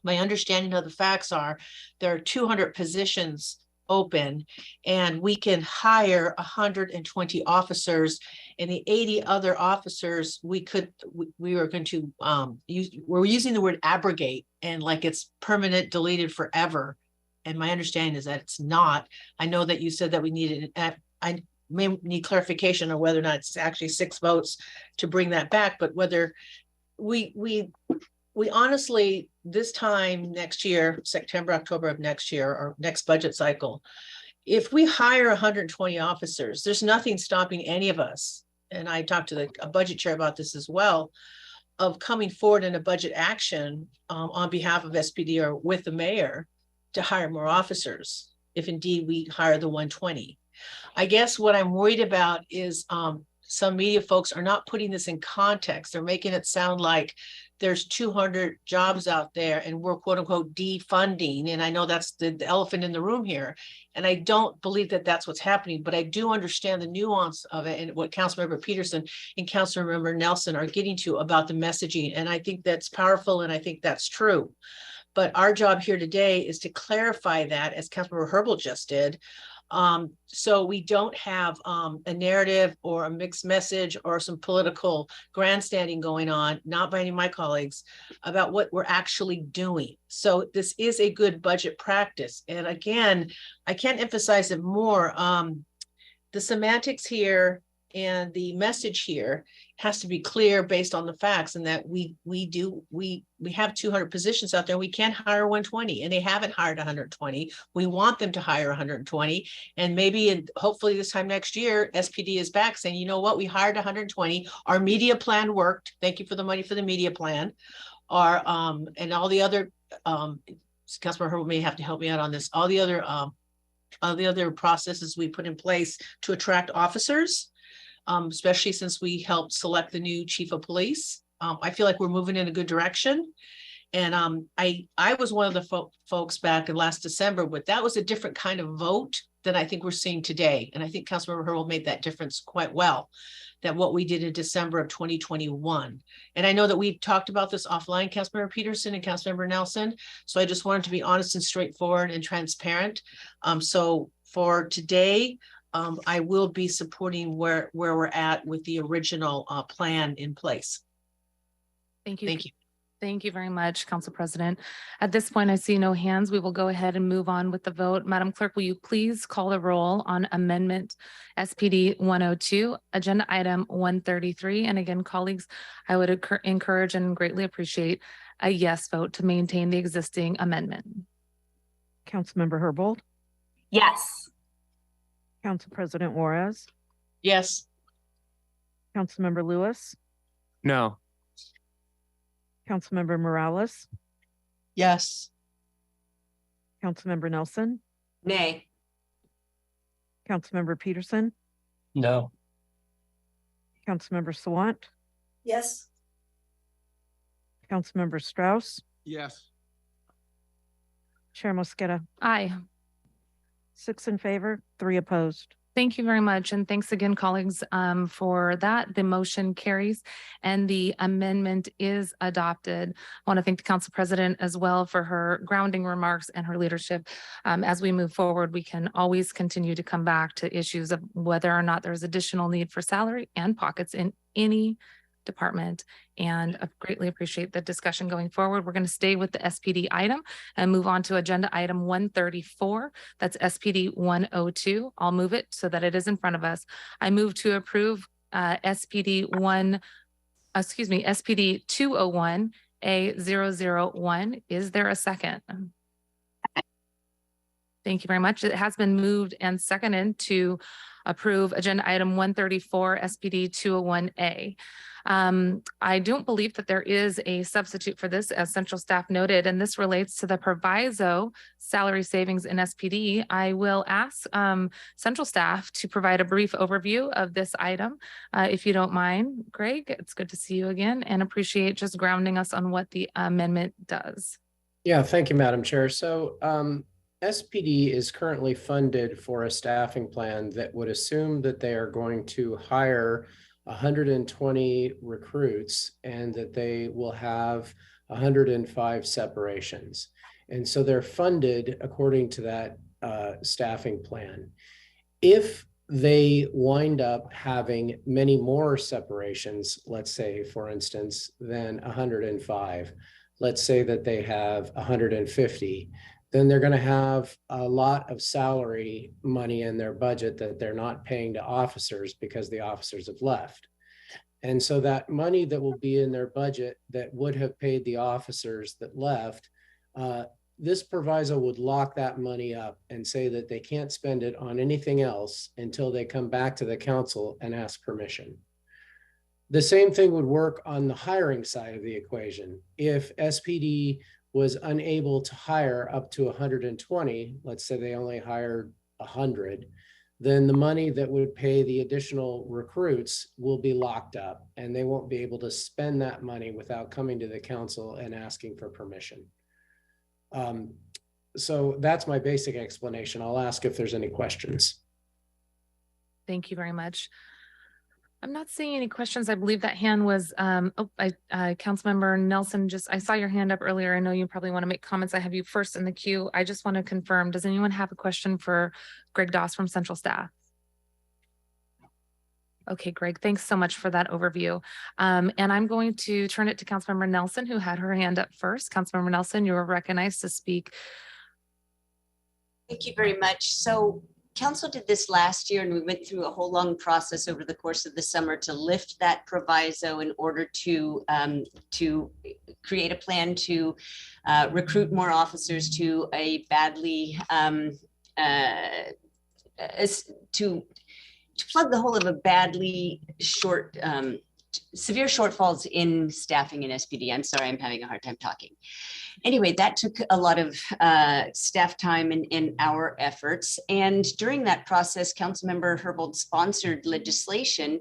My understanding of the facts are there are 200 positions open and we can hire 120 officers, and the 80 other officers we were going to we're using the word abrogate and like it's permanent, deleted forever. And my understanding is that it's not. I know that you said that we needed I may need clarification on whether or not it's actually 6 votes to bring that back, but whether we honestly, this time next year, September, October of next year, or next budget cycle, if we hire 120 officers, there's nothing stopping any of us, and I talked to a budget chair about this as well, of coming forward in a budget action on behalf of SPD or with the mayor to hire more officers, if indeed we hire the 120. I guess what I'm worried about is some media folks are not putting this in context. They're making it sound like there's 200 jobs out there and we're quote unquote defunding. And I know that's the elephant in the room here. And I don't believe that that's what's happening, but I do understand the nuance of it and what Councilmember Peterson and Councilmember Nelson are getting to about the messaging. And I think that's powerful and I think that's true. But our job here today is to clarify that, as Councilmember Herbal just did, so we don't have a narrative or a mixed message or some political grandstanding going on, not by any of my colleagues, about what we're actually doing. So this is a good budget practice. And again, I can't emphasize it more. The semantics here and the message here has to be clear based on the facts, and that we have 200 positions out there. We can't hire 120, and they haven't hired 120. We want them to hire 120, and maybe and hopefully this time next year, SPD is back saying, you know what, we hired 120. Our media plan worked. Thank you for the money for the media plan. Our and all the other Councilmember Herbal may have to help me out on this. All the other processes we put in place to attract officers. Especially since we helped select the new chief of police. I feel like we're moving in a good direction. And I was one of the folks back in last December, but that was a different kind of vote than I think we're seeing today. And I think Councilmember Herbal made that difference quite well, that what we did in December of 2021. And I know that we've talked about this offline, Councilmember Peterson and Councilmember Nelson. So I just wanted to be honest and straightforward and transparent. So for today, I will be supporting where we're at with the original plan in place. Thank you. Thank you. Thank you very much, Council President. At this point, I see no hands. We will go ahead and move on with the vote. Madam Clerk, will you please call the roll on Amendment SPD 102, Agenda Item 133? And again, colleagues, I would encourage and greatly appreciate a yes vote to maintain the existing amendment. Councilmember Herbold, Yes. Council President Juarez, Yes. Councilmember Lewis, No. Councilmember Morales, Yes. Councilmember Nelson, Nay. Councilmember Peterson, No. Councilmember Sawant, Yes. Councilmember Strauss, Yes. Chair Mosqueda, Aye. 6 in favor, 3 opposed. Thank you very much. And thanks again, colleagues, for that. The motion carries and the amendment is adopted. I want to thank the Council President as well for her grounding remarks and her leadership. As we move forward, we can always continue to come back to issues of whether or not there's additional need for salary and pockets in any department, and I greatly appreciate the discussion going forward. We're going to stay with the SPD item and move on to Agenda Item 134. That's SPD 102. I'll move it so that it is in front of us. I move to approve SPD 201 A001. Is there a second? Thank you very much. It has been moved and seconded to approve Agenda Item 134 SPD 201A. I don't believe that there is a substitute for this, as central staff noted, and this relates to the proviso salary savings in SPD. I will ask central staff to provide a brief overview of this item, if you don't mind. Greg, it's good to see you again and appreciate just grounding us on what the amendment does. Yeah, thank you, Madam Chair. So SPD is currently funded for a staffing plan that would assume that they are going to hire 120 recruits and that they will have 105 separations. And so they're funded according to that staffing plan. If they wind up having many more separations, let's say, for instance, than 105, let's say that they have 150, then they're going to have a lot of salary money in their budget that they're not paying to officers because the officers have left. And so that money that will be in their budget that would have paid the officers that left, this proviso would lock that money up and say that they can't spend it on anything else until they come back to the council and ask permission. The same thing would work on the hiring side of the equation. If SPD was unable to hire up to 120, let's say they only hired 100, then the money that would pay the additional recruits will be locked up and they won't be able to spend that money without coming to the council and asking for permission. So that's my basic explanation. I'll ask if there's any questions. Thank you very much. I'm not seeing any questions. I believe that hand was, Councilmember Nelson, I saw your hand up earlier. I know you probably want to make comments. I have you first in the queue. I just want to confirm, does anyone have a question for Greg Doss from Central Staff? Okay, Greg, thanks so much for that overview. And I'm going to turn it to Councilmember Nelson, who had her hand up first. Councilmember Nelson, you are recognized to speak. Thank you very much. So Council did this last year, and we went through a whole long process over the course of the summer to lift that proviso in order to create a plan to recruit more officers to a badly to plug the hole of a badly severe shortfalls in staffing in SPD. I'm sorry, I'm having a hard time talking. Anyway, that took a lot of staff time and our efforts. And during that process, Councilmember Herbold sponsored legislation,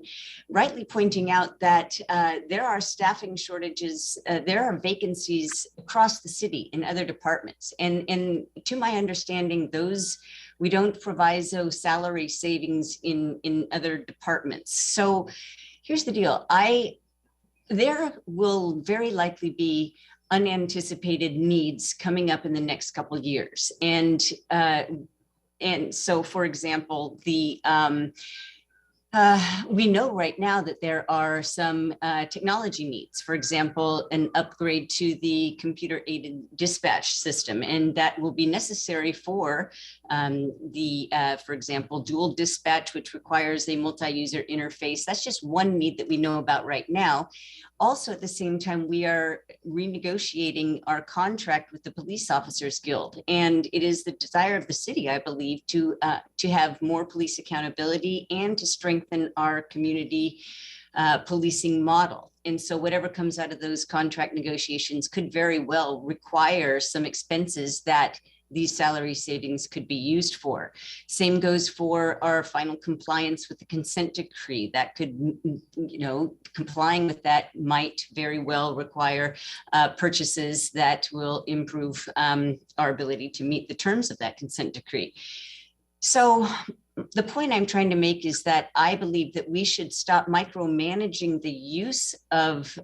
rightly pointing out that there are staffing shortages, there are vacancies across the city in other departments. And to my understanding, we don't proviso salary savings in other departments. So here's the deal. There will very likely be unanticipated needs coming up in the next couple of years. And so, for example, we know right now that there are some technology needs, for example, an upgrade to the computer-aided dispatch system, and that will be necessary for for example, dual dispatch, which requires a multi-user interface. That's just one need that we know about right now. Also, at the same time, we are renegotiating our contract with the Police Officers Guild, and it is the desire of the city, I believe, to have more police accountability and to strengthen our community policing model. And so whatever comes out of those contract negotiations could very well require some expenses that these salary savings could be used for. Same goes for our final compliance with the consent decree. That could, complying with that might very well require purchases that will improve our ability to meet the terms of that consent decree. So the point I'm trying to make is that I believe that we should stop micromanaging the use of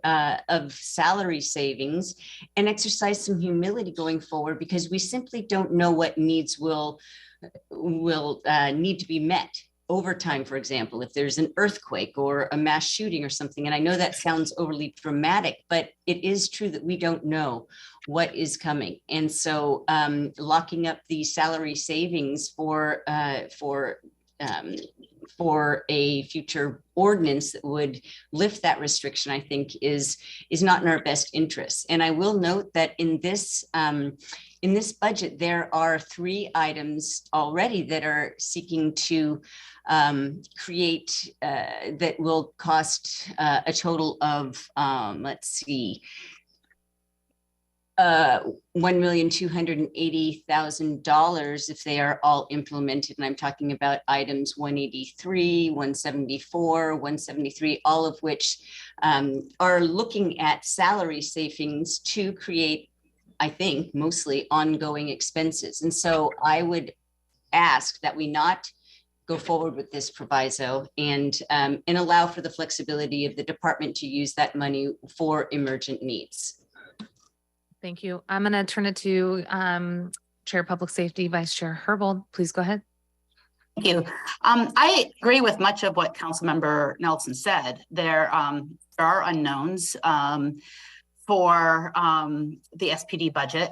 salary savings and exercise some humility going forward, because we simply don't know what needs will need to be met. Overtime, for example, if there's an earthquake or a mass shooting or something. And I know that sounds overly dramatic, but it is true that we don't know what is coming. And so locking up the salary savings for a future ordinance that would lift that restriction, I think is not in our best interests. And I will note that in this budget, there are 3 items already that are seeking to create that will cost a total of $1,280,000 if they are all implemented. And I'm talking about items 183, 174, 173, all of which are looking at salary savings to create I think, mostly ongoing expenses. And so I would ask that we not go forward with this proviso and allow for the flexibility of the department to use that money for emergent needs. Thank you. I'm going to turn it to Chair of Public Safety, Vice Chair Herbold. Please go ahead. Thank you. I agree with much of what Councilmember Nelson said. There are unknowns for the SPD budget.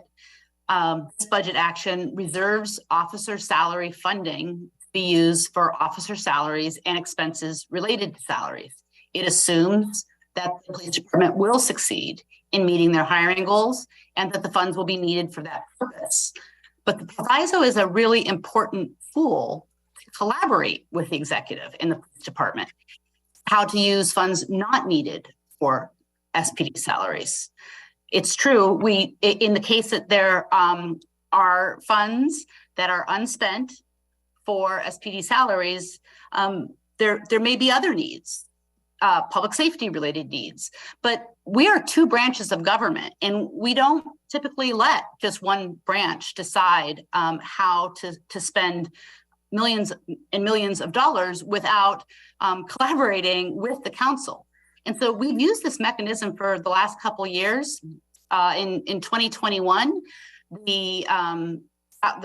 This budget action reserves officer salary funding to be used for officer salaries and expenses related to salaries. It assumes that the police department will succeed in meeting their hiring goals and that the funds will be needed for that purpose. But the proviso is a really important tool to collaborate with the executive in the police department, how to use funds not needed for SPD salaries. It's true, in the case that there are funds that are unspent for SPD salaries, there may be other needs, public safety related needs, but we are two branches of government and we don't typically let just one branch decide how to spend millions and millions of dollars without collaborating with the council. And so we've used this mechanism for the last couple of years. In 2021, the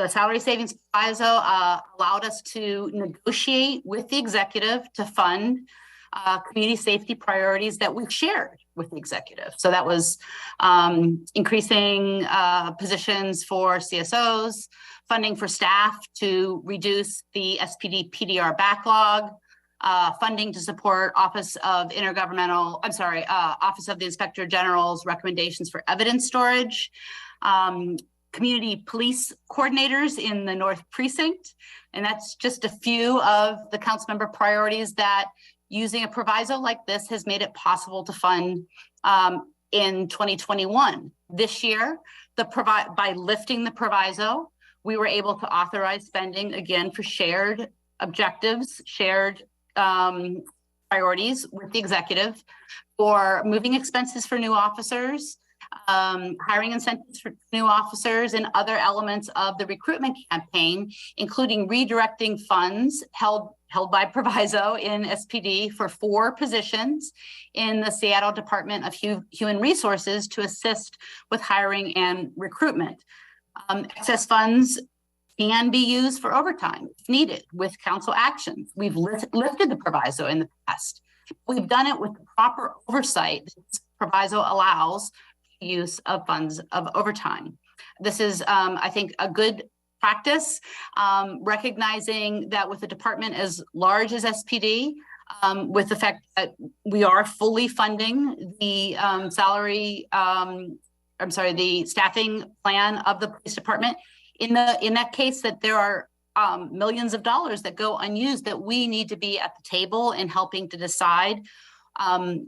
salary savings proviso allowed us to negotiate with the executive to fund community safety priorities that we've shared with the executive. So that was increasing positions for CSOs, funding for staff to reduce the SPD PDR backlog, funding to support Office of the Inspector General's recommendations for evidence storage, community police coordinators in the North Precinct. And that's just a few of the council member priorities that using a proviso like this has made it possible to fund in 2021. This year, by lifting the proviso, we were able to authorize spending again for shared objectives, shared priorities with the executive for moving expenses for new officers, hiring incentives for new officers, and other elements of the recruitment campaign, including redirecting funds held by proviso in SPD for 4 positions in the Seattle Department of Human Resources to assist with hiring and recruitment. Excess funds can be used for overtime if needed with council actions. We've lifted the proviso in the past. We've done it with the proper oversight this proviso allows use of funds of overtime. This is, I think, a good practice, recognizing that with a department as large as SPD, with the fact that we are fully funding the the staffing plan of the police department, in that case that there are millions of dollars that go unused, that we need to be at the table in helping to decide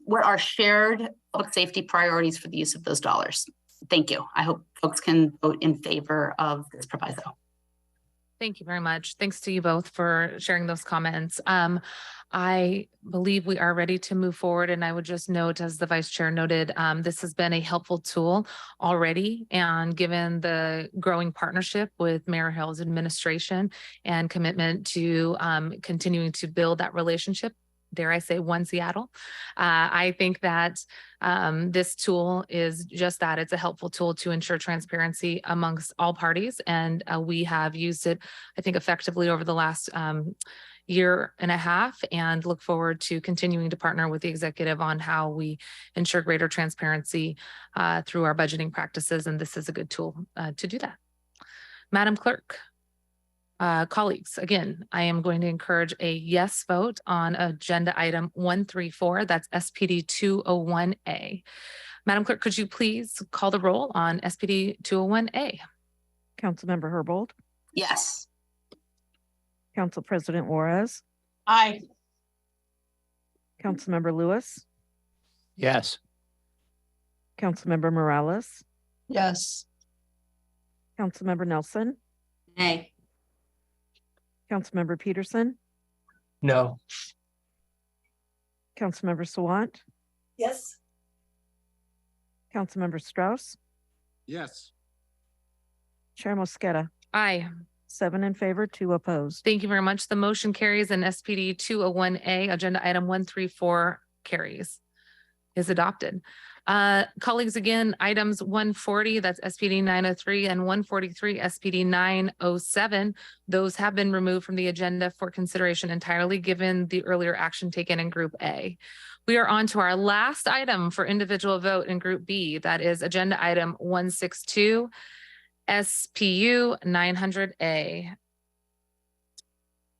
what are shared public safety priorities for the use of those dollars. Thank you. I hope folks can vote in favor of this proviso. Thank you very much. Thanks to you both for sharing those comments. I believe we are ready to move forward. And I would just note, as the vice chair noted, this has been a helpful tool already. And given the growing partnership with Mayor Hill's administration and commitment to continuing to build that relationship, dare I say, one Seattle. I think that this tool is just that. It's a helpful tool to ensure transparency amongst all parties. And we have used it, I think, effectively over the last year and a half, and look forward to continuing to partner with the executive on how we ensure greater transparency through our budgeting practices. And this is a good tool to do that. Madam Clerk. Colleagues, again, I am going to encourage a yes vote on agenda item 134. That's SPD 201A. Madam Clerk, could you please call the roll on SPD 201A? Councilmember Herbold. Yes. Council President Juarez. Aye. Councilmember Lewis. Yes. Councilmember Morales. Yes. Councilmember Nelson. Nay. Councilmember Peterson. No. Councilmember Yes. Councilmember Strauss. Yes. Chair Mosqueda, Aye. 7 in favor, 2 opposed. Thank you very much. The motion carries and SPD 201A, agenda item 134 carries, is adopted. Colleagues, again, items 140, that's SPD 903, and 143, SPD 907. Those have been removed from the agenda for consideration entirely, given the earlier action taken in Group A. We are on to our last item for individual vote in Group B. That is agenda item 162, SPU 900A.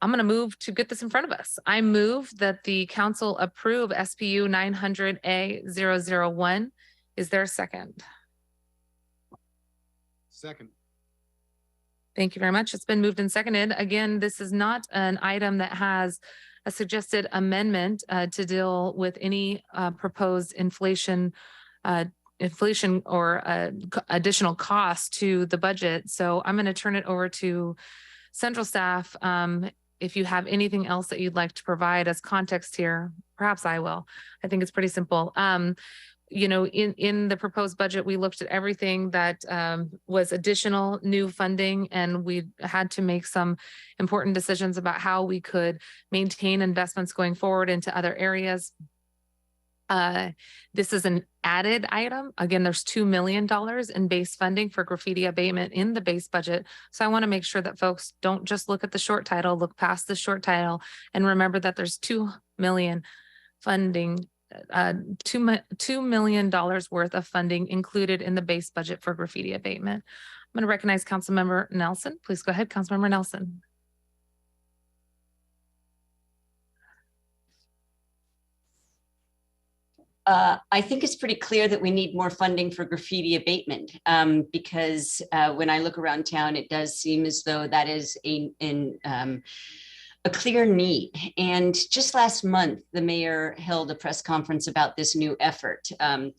I'm going to move to get this in front of us. I move that the council approve SPU 900A001. Is there a second? Second. Thank you very much. It's been moved and seconded. Again, this is not an item that has a suggested amendment to deal with any proposed inflation or additional cost to the budget. So I'm going to turn it over to central staff. If you have anything else that you'd like to provide as context here, perhaps I will. I think it's pretty simple. You know, in the proposed budget, we looked at everything that was additional new funding, and we had to make some important decisions about how we could maintain investments going forward into other areas. This is an added item. Again, there's $2 million in base funding for graffiti abatement in the base budget. So I want to make sure that folks don't just look at the short title, look past the short title, and remember that there's $2 million funding, $2 million worth of funding included in the base budget for graffiti abatement. I'm going to recognize Councilmember Nelson. Please go ahead, Councilmember Nelson. I think it's pretty clear that we need more funding for graffiti abatement because when I look around town, it does seem as though that is a clear need. And just last month, the mayor held a press conference about this new effort. And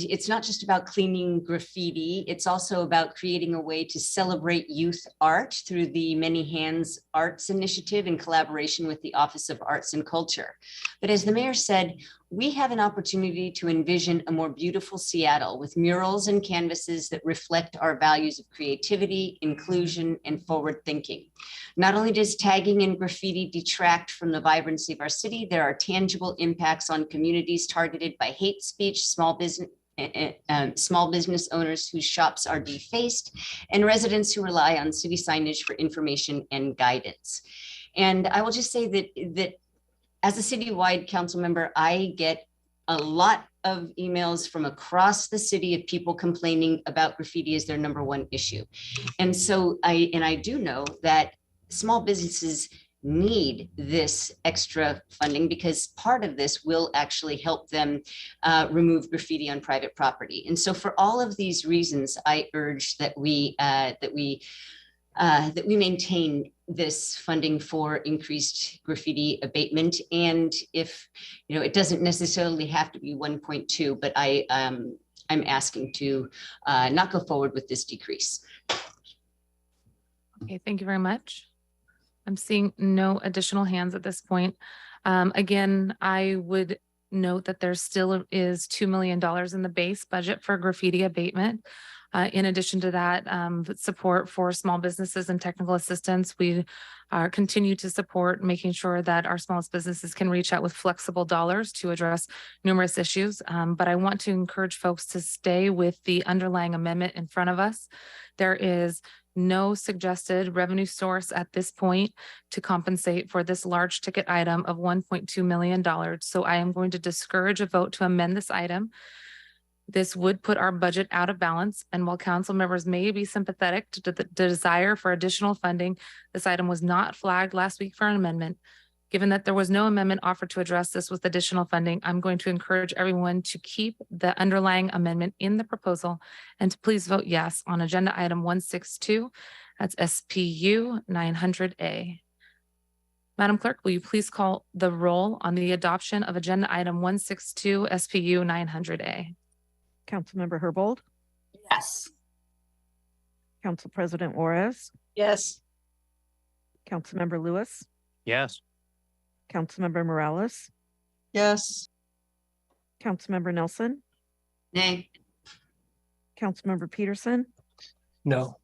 it's not just about cleaning graffiti, it's also about creating a way to celebrate youth art through the Many Hands Arts Initiative in collaboration with the Office of Arts and Culture. But as the mayor said, we have an opportunity to envision a more beautiful Seattle with murals and canvases that reflect our values of creativity, inclusion, and forward thinking. Not only does tagging and graffiti detract from the vibrancy of our city, there are tangible impacts on communities targeted by hate speech, small business owners whose shops are defaced, and residents who rely on city signage for information and guidance. And I will just say that as a citywide council member, I get a lot of emails from across the city of people complaining about graffiti as their #1 issue. And so I do know that small businesses need this extra funding because part of this will actually help them remove graffiti on private property. And so for all of these reasons, I urge that we maintain this funding for increased graffiti abatement. And if, you know, it doesn't necessarily have to be 1.2, but I'm asking to not go forward with this decrease. Okay, thank you very much. I'm seeing no additional hands at this point. Again, I would note that there still is $2 million in the base budget for graffiti abatement. In addition to that, support for small businesses and technical assistance, we continue to support making sure that our smallest businesses can reach out with flexible dollars to address numerous issues. But I want to encourage folks to stay with the underlying amendment in front of us. There is no suggested revenue source at this point to compensate for this large ticket item of $1.2 million. So I am going to discourage a vote to amend this item. This would put our budget out of balance. And while council members may be sympathetic to the desire for additional funding, this item was not flagged last week for an amendment. Given that there was no amendment offered to address this with additional funding, I'm going to encourage everyone to keep the underlying amendment in the proposal and to please vote yes on agenda item 162. That's SPU 900A. Madam Clerk, will you please call the roll on the adoption of agenda item 162 SPU 900A? Councilmember Herbold, Yes. Council President Juarez, Yes. Councilmember Lewis, Yes. Councilmember Morales, Yes. Councilmember Nelson, Nay. Councilmember Peterson, No.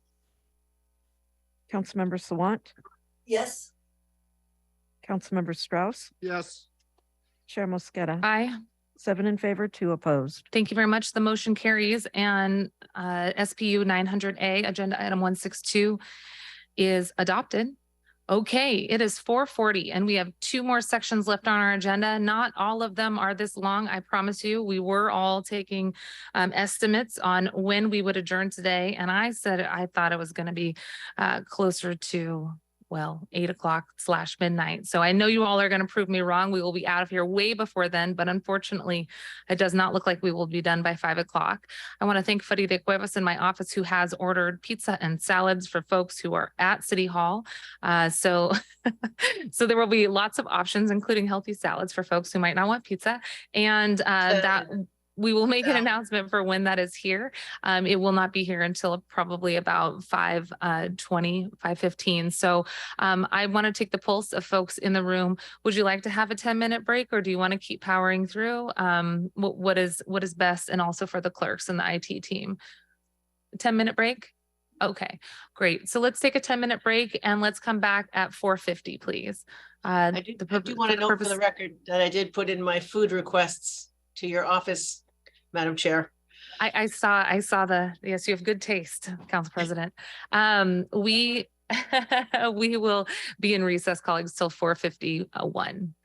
Councilmember Sawant, Yes. Councilmember Strauss, Yes. Chair Mosqueda. Aye. 7 in favor, 2 opposed. Thank you very much. The motion carries and SPU 900A, agenda item 162 is adopted. Okay, it is 4:40 and we have 2 more sections left on our agenda. Not all of them are this long, I promise you. We were all taking estimates on when we would adjourn today. And I said I thought it was going to be closer to, well, 8:00/midnight. So I know you all are going to prove me wrong. We will be out of here way before then, but unfortunately, it does not look like we will be done by 5:00. I want to thank Freddy de Cuevas in my office who has ordered pizza and salads for folks who are at City Hall. So there will be lots of options, including healthy salads for folks who might not want pizza. And that we will make an announcement for when that is here. It will not be here until probably about 5:20, 5:15. So I want to take the pulse of folks in the room. Would you like to have a 10-minute break or do you want to keep powering through? What is best, and also for the clerks and the IT team? 10-minute break? Okay, great. So let's take a 10-minute break and let's come back at 4:50, please. I do want to note for the record that I did put in my food requests to your office, Madam Chair. I saw yes, you have good taste, Council President. We will be in recess, colleagues, till 4:51.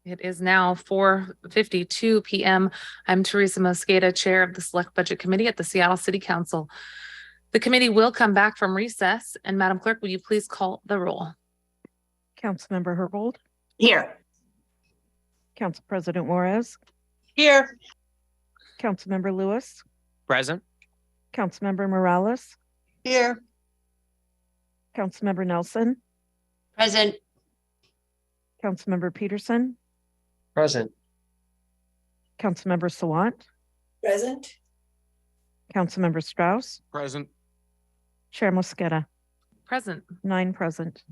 It is now 4:52 p.m. I'm Teresa Mosqueda, Chair of the Select Budget Committee at the Seattle City Council. The committee will come back from recess, and Madam Clerk, will you please call the roll? Councilmember Herbold, Here. Council President Juarez, Here. Councilmember Lewis, Present. Councilmember Morales, Here. Councilmember Nelson, Present. Councilmember Peterson, Present. Councilmember Sawant, Present. Councilmember Strauss, Present. Chair Mosqueda, Present. 9 present.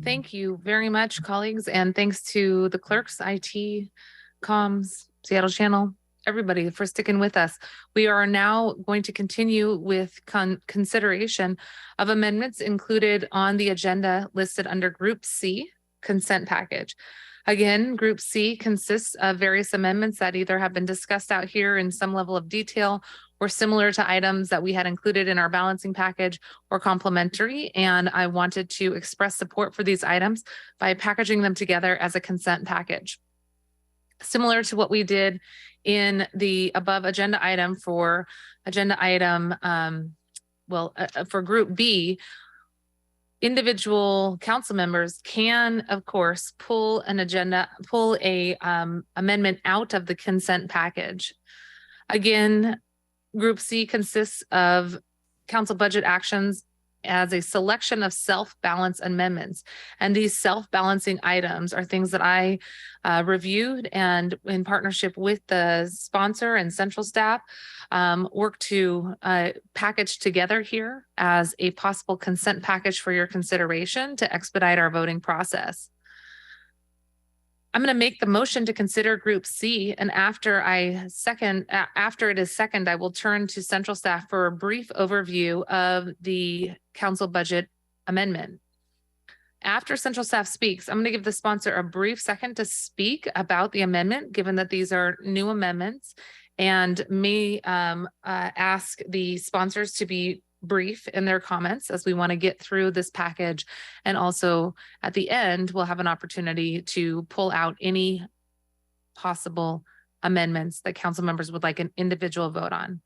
Thank you very much, colleagues, and thanks to the clerks, IT, comms, Seattle Channel, everybody for sticking with us. We are now going to continue with consideration of amendments included on the agenda listed under Group C, consent package. Again, Group C consists of various amendments that either have been discussed out here in some level of detail or similar to items that we had included in our balancing package or complementary. And I wanted to express support for these items by packaging them together as a consent package. Similar to what we did in the above agenda item for agenda item, for Group B, individual council members can, of course, pull a amendment out of the consent package. Again, Group C consists of council budget actions as a selection of self-balance amendments. And these self-balancing items are things that I reviewed and in partnership with the sponsor and central staff work to package together here as a possible consent package for your consideration to expedite our voting process. I'm going to make the motion to consider Group C, and after it is second, I will turn to central staff for a brief overview of the council budget amendment. After central staff speaks, I'm going to give the sponsor a brief second to speak about the amendment, given that these are new amendments, and may ask the sponsors to be brief in their comments as we want to get through this package. And also at the end, we'll have an opportunity to pull out any possible amendments that council members would like an individual vote on.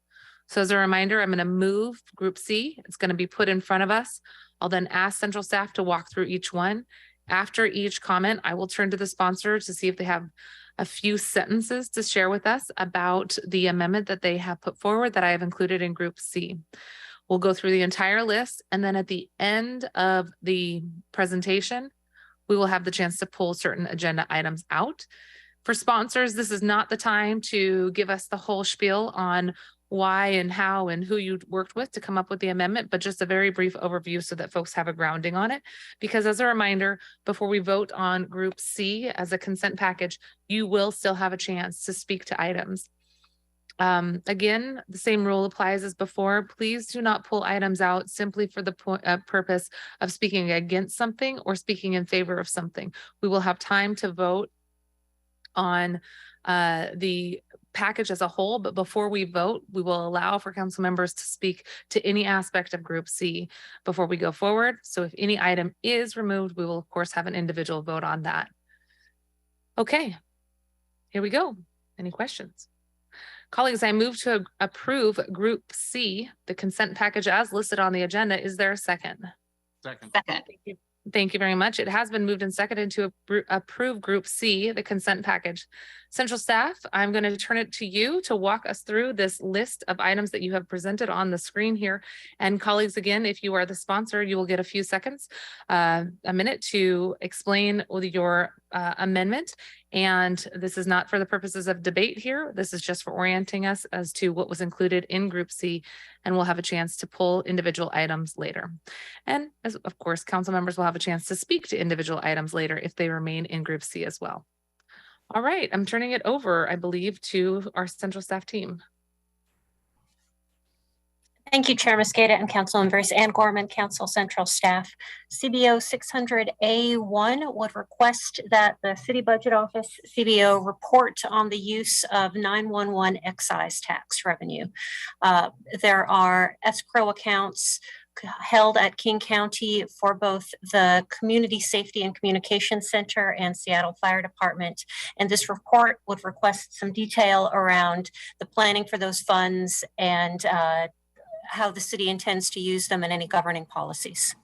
So as a reminder, I'm going to move Group C. It's going to be put in front of us. I'll then ask central staff to walk through each one. After each comment, I will turn to the sponsor to see if they have a few sentences to share with us about the amendment that they have put forward that I have included in Group C. We'll go through the entire list, and then at the end of the presentation, we will have the chance to pull certain agenda items out. For sponsors, this is not the time to give us the whole spiel on why and how and who you worked with to come up with the amendment, but just a very brief overview so that folks have a grounding on it. Because as a reminder, before we vote on Group C as a consent package, you will still have a chance to speak to items. Again, the same rule applies as before. Please do not pull items out simply for the purpose of speaking against something or speaking in favor of something. We will have time to vote on the package as a whole, but before we vote, we will allow for council members to speak to any aspect of Group C before we go forward. So if any item is removed, we will of course have an individual vote on that. Okay, here we go. Any questions? Colleagues, I move to approve Group C, the consent package as listed on the agenda. Is there a second? Second. Second. Thank you, Thank you very much. It has been moved and seconded to approve Group C, the consent package. Central staff, I'm going to turn it to you to walk us through this list of items that you have presented on the screen here. And colleagues, again, if you are the sponsor, you will get a few seconds, a minute to explain your amendment. And this is not for the purposes of debate here. This is just for orienting us as to what was included in Group C, and we'll have a chance to pull individual items later. And as of course, council members will have a chance to speak to individual items later if they remain in Group C as well. All right, I'm turning it over, I believe, to our central staff team. Thank you, Chair Mosqueda and council members. Ann Gorman, Council Central Staff. CBO 600A1 would request that the City Budget Office CBO report on the use of 911 excise tax revenue. There are escrow accounts held at King County for both the Community Safety and Communication Center and Seattle Fire Department. And this report would request some detail around the planning for those funds and how the city intends to use them and any governing policies.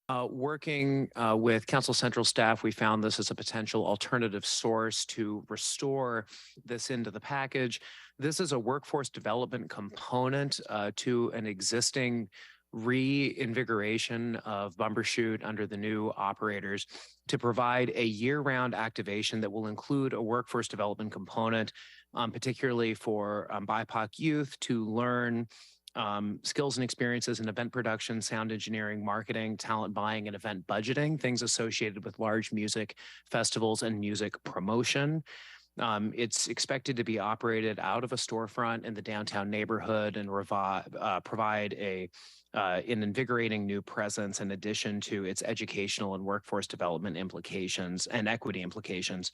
Working with Council Central staff, we found this as a potential alternative source to restore this into the package. This is a workforce development component to an existing reinvigoration of Bumbershoot under the new operators to provide a year-round activation that will include a workforce development component, particularly for BIPOC youth to learn skills and experiences in event production, sound engineering, marketing, talent buying, and event budgeting, things associated with large music festivals and music promotion. It's expected to be operated out of a storefront in the downtown neighborhood and provide an invigorating new presence in addition to its educational and workforce development implications and equity implications.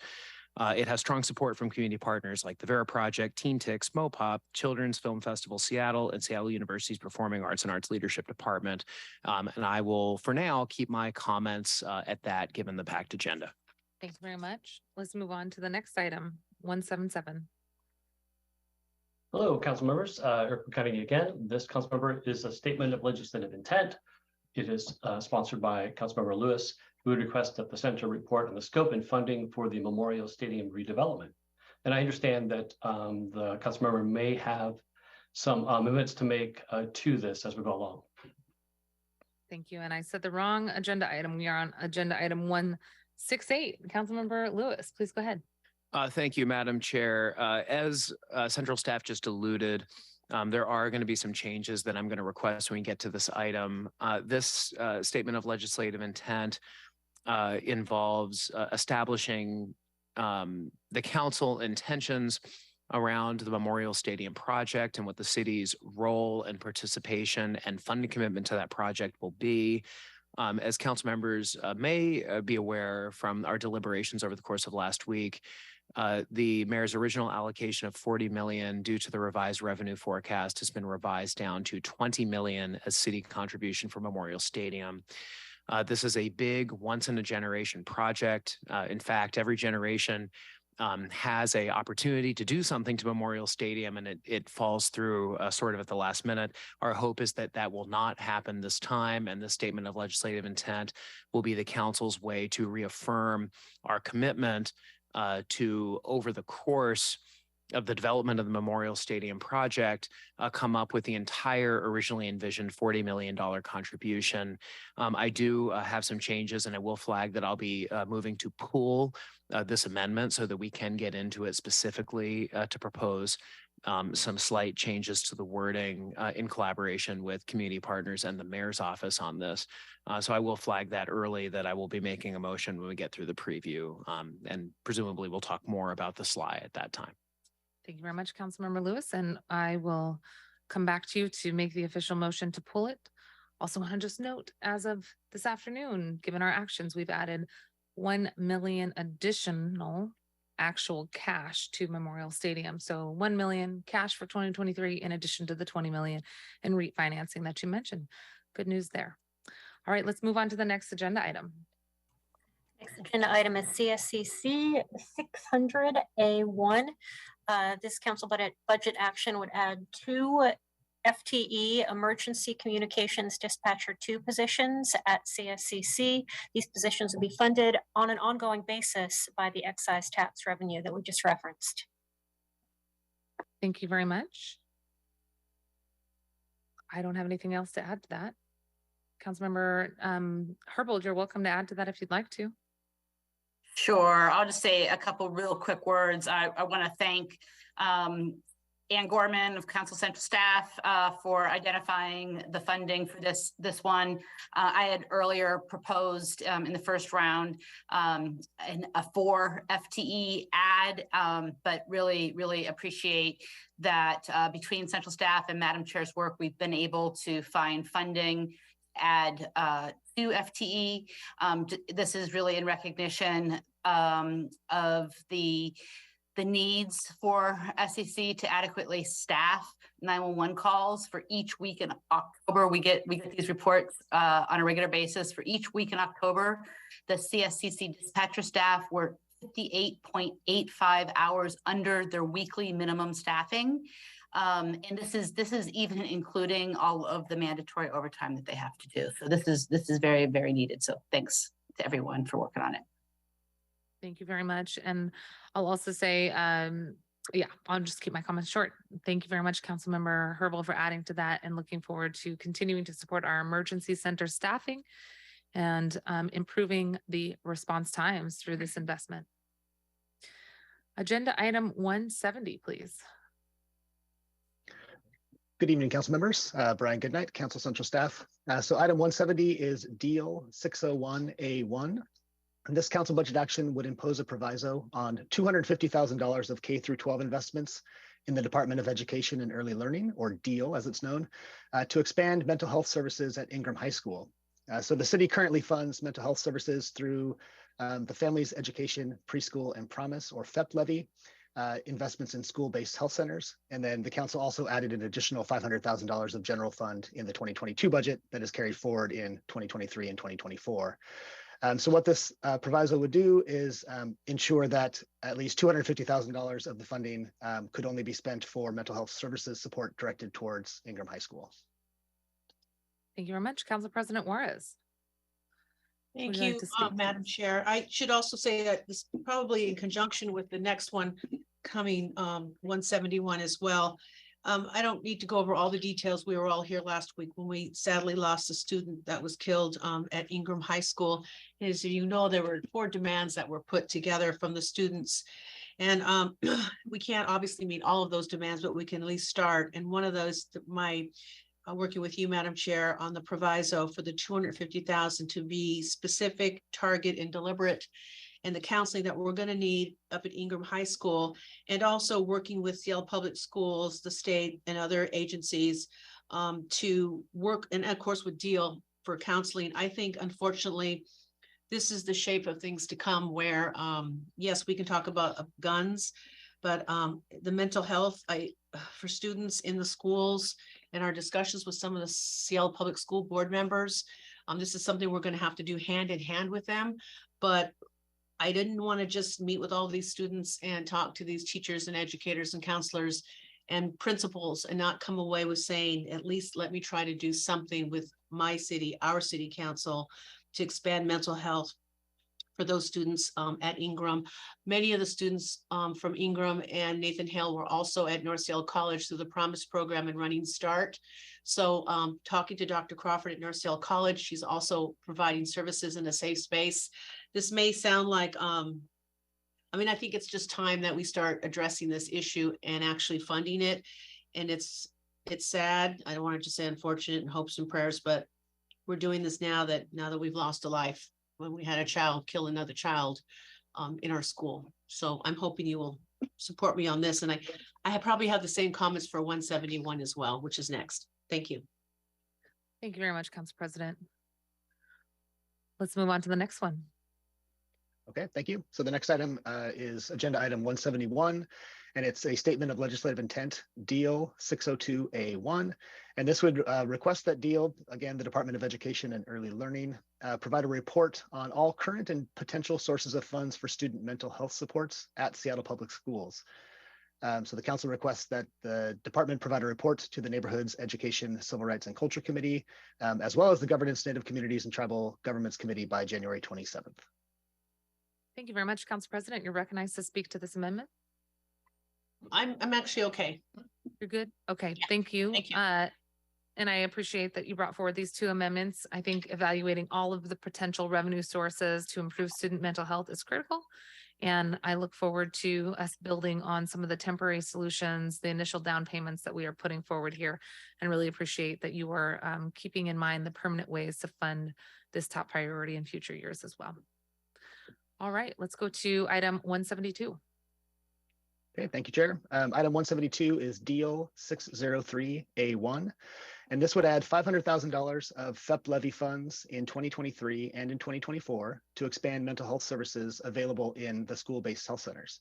It has strong support from community partners like the Vera Project, Teen Tix, Mopop, Children's Film Festival Seattle, and Seattle University's Performing Arts and Arts Leadership Department. And I will, for now, keep my comments at that, given the packed agenda. Thanks very much. Let's move on to the next item, 177. Hello, council members. Eric McConaughey again. This council member is a statement of legislative intent. It is sponsored by Councilmember Lewis, who would request that the center report on the scope and funding for the Memorial Stadium redevelopment. And I understand that the council member may have some amendments to make to this as we go along. Thank you. And I said the wrong agenda item. We are on agenda item 168. Councilmember Lewis, please go ahead. Thank you, Madam Chair. As central staff just alluded, there are going to be some changes that I'm going to request when we get to this item. This statement of legislative intent involves establishing the council intentions around the Memorial Stadium project and what the city's role and participation and funding commitment to that project will be. As council members may be aware from our deliberations over the course of last week, the mayor's original allocation of $40 million due to the revised revenue forecast has been revised down to $20 million as city contribution for Memorial Stadium. This is a big once in a generation project. In fact, every generation has a opportunity to do something to Memorial Stadium and it falls through sort of at the last minute. Our hope is that that will not happen this time, and this statement of legislative intent will be the council's way to reaffirm our commitment to, over the course of the development of the Memorial Stadium project, come up with the entire originally envisioned $40 million contribution. I do have some changes, and I will flag that I'll be moving to pull this amendment so that we can get into it specifically to propose some slight changes to the wording in collaboration with community partners and the mayor's office on this. So I will flag that early, that I will be making a motion when we get through the preview, and presumably we'll talk more about the SLI at that time. Thank you very much, Councilmember Lewis, and I will come back to you to make the official motion to pull it. Also want to just note, as of this afternoon, given our actions, we've added 1 million additional actual cash to Memorial Stadium. So 1 million cash for 2023 in addition to the 20 million in REIT financing that you mentioned. Good news there. All right, let's move on to the next agenda item. Next agenda item is CSCC 600A1. This council budget action would add 2 FTE Emergency Communications Dispatcher 2 positions at CSCC. These positions will be funded on an ongoing basis by the excise tax revenue that we just referenced. Thank you very much. I don't have anything else to add to that. Councilmember Herbold, you're welcome to add to that if you'd like to. Sure. I'll just say a couple real quick words. I want to thank Ann Gorman of Council Central staff for identifying the funding for this one. I had earlier proposed in the first round a 4 FTE add, but really appreciate that between Central staff and Madam Chair's work, we've been able to find funding, add 2 FTE. This is really in recognition of the needs for SEC to adequately staff 911 calls for each week in October. We get these reports on a regular basis. For each week in October, the CSCC dispatcher staff were 58.85 hours under their weekly minimum staffing. And this is even including all of the mandatory overtime that they have to do. So this is very, very needed. So thanks to everyone for working on it. Thank you very much. And I'll also say, yeah, I'll just keep my comments short. Thank you very much, Councilmember Herbold, for adding to that, and looking forward to continuing to support our emergency center staffing and improving the response times through this investment. Agenda item 170, please. Good evening, council members. Brian Goodnight, Council Central staff. So item 170 is Deal 601A1. And this council budget action would impose a proviso on $250,000 of K through 12 investments in the Department of Education and Early Learning, or DEAL as it's known, to expand mental health services at Ingram High School. So the city currently funds mental health services through the Families Education Preschool and Promise, or FEP levy, investments in school-based health centers. And then the council also added an additional $500,000 of general fund in the 2022 budget that is carried forward in 2023 and 2024. So what this proviso would do is ensure that at least $250,000 of the funding could only be spent for mental health services support directed towards Ingram High School. Thank you very much. Council President Juarez. Thank you, Madam Chair. I should also say that this probably in conjunction with the next one coming 171 as well. I don't need to go over all the details. We were all here last week when we sadly lost a student that was killed at Ingram High School. As you know, there were 4 demands that were put together from the students. And we can't obviously meet all of those demands, but we can at least start. And one of those, working with you, Madam Chair, on the proviso for the $250,000 to be specific, target, and deliberate, and the counseling that we're going to need up at Ingram High School, and also working with Seattle Public Schools, the state, and other agencies to work, and of course with DEAL for counseling. I think, unfortunately, this is the shape of things to come where, yes, we can talk about guns, but the mental health for students in the schools and our discussions with some of the Seattle Public School board members, this is something we're going to have to do hand in hand with them. But I didn't want to just meet with all these students and talk to these teachers and educators and counselors and principals and not come away with saying, at least let me try to do something with my city, our city council, to expand mental health for those students at Ingram. Many of the students from Ingram and Nathan Hale were also at North Seattle College through the Promise Program and Running Start. So talking to Dr. Crawford at North Seattle College, she's also providing services in a safe space. This may sound like, I mean, I think it's just time that we start addressing this issue and actually funding it. And it's sad. I don't want to just say unfortunate and hopes and prayers, but we're doing this now that we've lost a life, when we had a child kill another child in our school. So I'm hoping you will support me on this. And I probably have the same comments for 171 as well, which is next. Thank you. Thank you very much, Council President. Let's move on to the next one. Okay, thank you. So the next item is agenda item 171, and it's a statement of legislative intent, deal 602A1. And this would request that deal, again, the Department of Education and Early Learning, provide a report on all current and potential sources of funds for student mental health supports at Seattle Public Schools. So the council requests that the department provide a report to the Neighborhoods, Education, Civil Rights and Culture Committee, as well as the Governance, Native Communities and Tribal Governments Committee by January 27th. Thank you very much, Council President. You're recognized to speak to this amendment. I'm actually okay. You're good? Okay, yeah. Thank you. Thank you. And I appreciate that you brought forward these two amendments. I think evaluating all of the potential revenue sources to improve student mental health is critical. And I look forward to us building on some of the temporary solutions, the initial down payments that we are putting forward here, and really appreciate that you are keeping in mind the permanent ways to fund this top priority in future years as well. All right, let's go to item 172. Okay, thank you, Chair. Item 172 is deal 603A1, and this would add $500,000 of FEP levy funds in 2023 and in 2024 to expand mental health services available in the school-based health centers.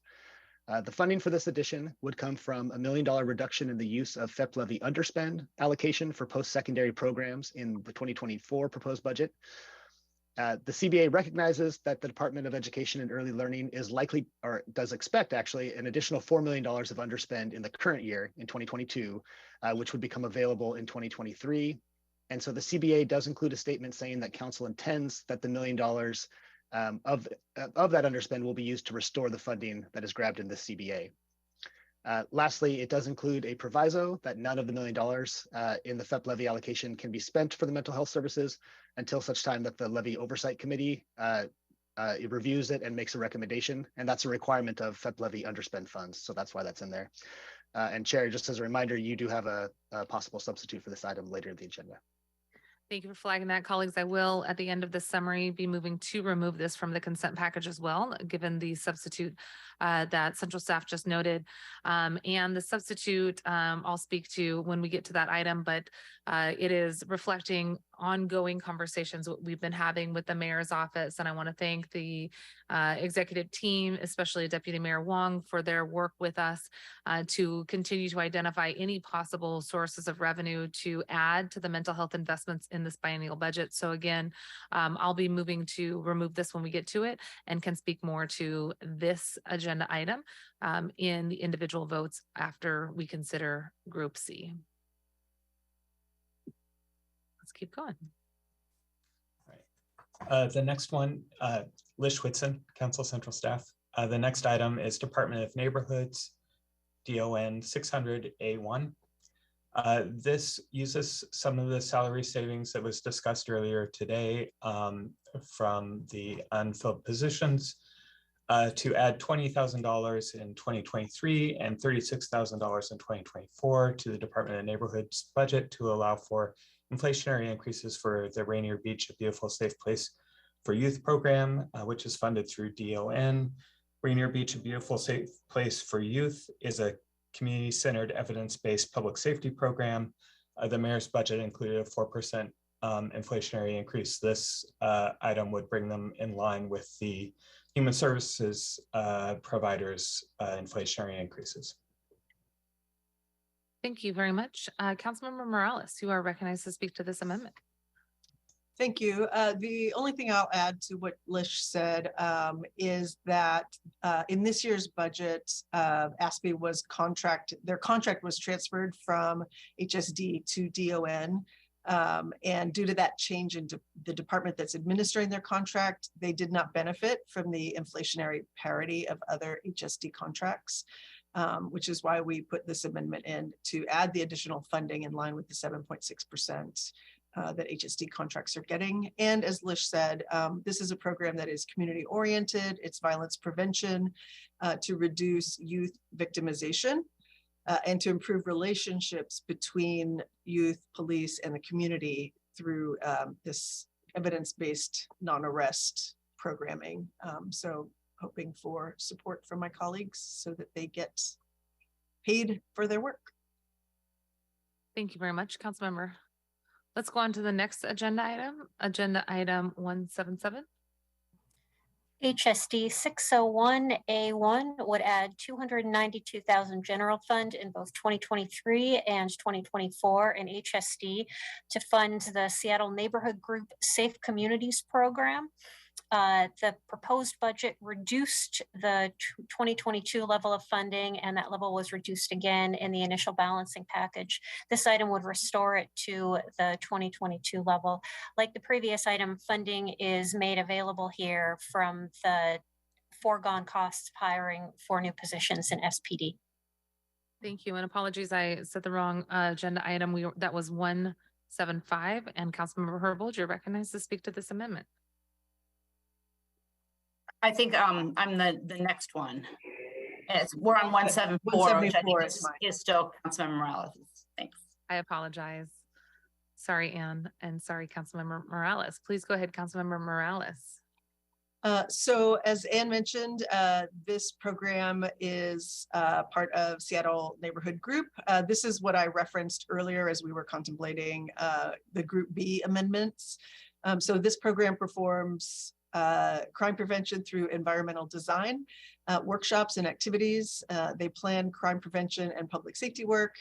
The funding for this addition would come from $1 million reduction in the use of FEP levy underspend allocation for post-secondary programs in the 2024 proposed budget. The CBA recognizes that the Department of Education and Early Learning is likely, or does expect actually, an additional $4 million of underspend in the current year in 2022, which would become available in 2023. And so the CBA does include a statement saying that council intends that the $1 million of that underspend will be used to restore the funding that is grabbed in the CBA. Lastly, it does include a proviso that none of the $1 million in the FEP levy allocation can be spent for the mental health services until such time that the Levy Oversight Committee reviews it and makes a recommendation. And that's a requirement of FEP levy underspend funds. So that's why that's in there. And Chair, just as a reminder, you do have a possible substitute for this item later in the agenda. Thank you for flagging that, colleagues. I will, at the end of this summary, be moving to remove this from the consent package as well, given the substitute that central staff just noted. And the substitute I'll speak to when we get to that item, but it is reflecting ongoing conversations we've been having with the mayor's office. And I want to thank the executive team, especially Deputy Mayor Wong, for their work with us to continue to identify any possible sources of revenue to add to the mental health investments in this biennial budget. So again, I'll be moving to remove this when we get to it and can speak more to this agenda item in the individual votes after we consider Group C. Let's keep going. The next one, Liz Whitson, Council Central Staff. The next item is Department of Neighborhoods, DON 600A1. This uses some of the salary savings that was discussed earlier today from the unfilled positions to add $20,000 in 2023 and $36,000 in 2024 to the Department of Neighborhoods budget to allow for inflationary increases for the Rainier Beach, a Beautiful Safe Place for Youth program, which is funded through DON. Rainier Beach, a Beautiful Safe Place for Youth is a community-centered evidence-based public safety program. The mayor's budget included a 4% inflationary increase. This item would bring them in line with the human services providers' inflationary increases. Thank you very much. Councilmember Morales, you are recognized to speak to this amendment. Thank you. The only thing I'll add to what Lish said is that in this year's budget, ASPE was their contract was transferred from HSD to DON. And due to that change in the department that's administering their contract, they did not benefit from the inflationary parity of other HSD contracts, which is why we put this amendment in to add the additional funding in line with the 7.6% that HSD contracts are getting. And as Lish said, this is a program that is community oriented. It's violence prevention to reduce youth victimization and to improve relationships between youth, police, and the community through this evidence-based non-arrest programming. So hoping for support from my colleagues so that they get paid for their work. Thank you very much, Councilmember. Let's go on to the next agenda item 177. HSD 601A1 would add 292,000 general fund in both 2023 and 2024 in HSD to fund the Seattle Neighborhood Group Safe Communities Program. The proposed budget reduced the 2022 level of funding, and that level was reduced again in the initial balancing package. This item would restore it to the 2022 level. Like the previous item, funding is made available here from the foregone costs of hiring for new positions in SPD. Thank you, and apologies, I said the wrong agenda item. That was 175, and Councilmember Herbold, you're recognized to speak to this amendment. I think I'm the next one. We're on 174, which I think is still Councilmember Morales. Thanks. I apologize. Sorry, Ann, and sorry, Councilmember Morales. Please go ahead, Councilmember Morales. So as Ann mentioned, this program is part of Seattle Neighborhood Group. This is what I referenced earlier as we were contemplating the Group B amendments. So this program performs crime prevention through environmental design, workshops and activities. They plan crime prevention and public safety work.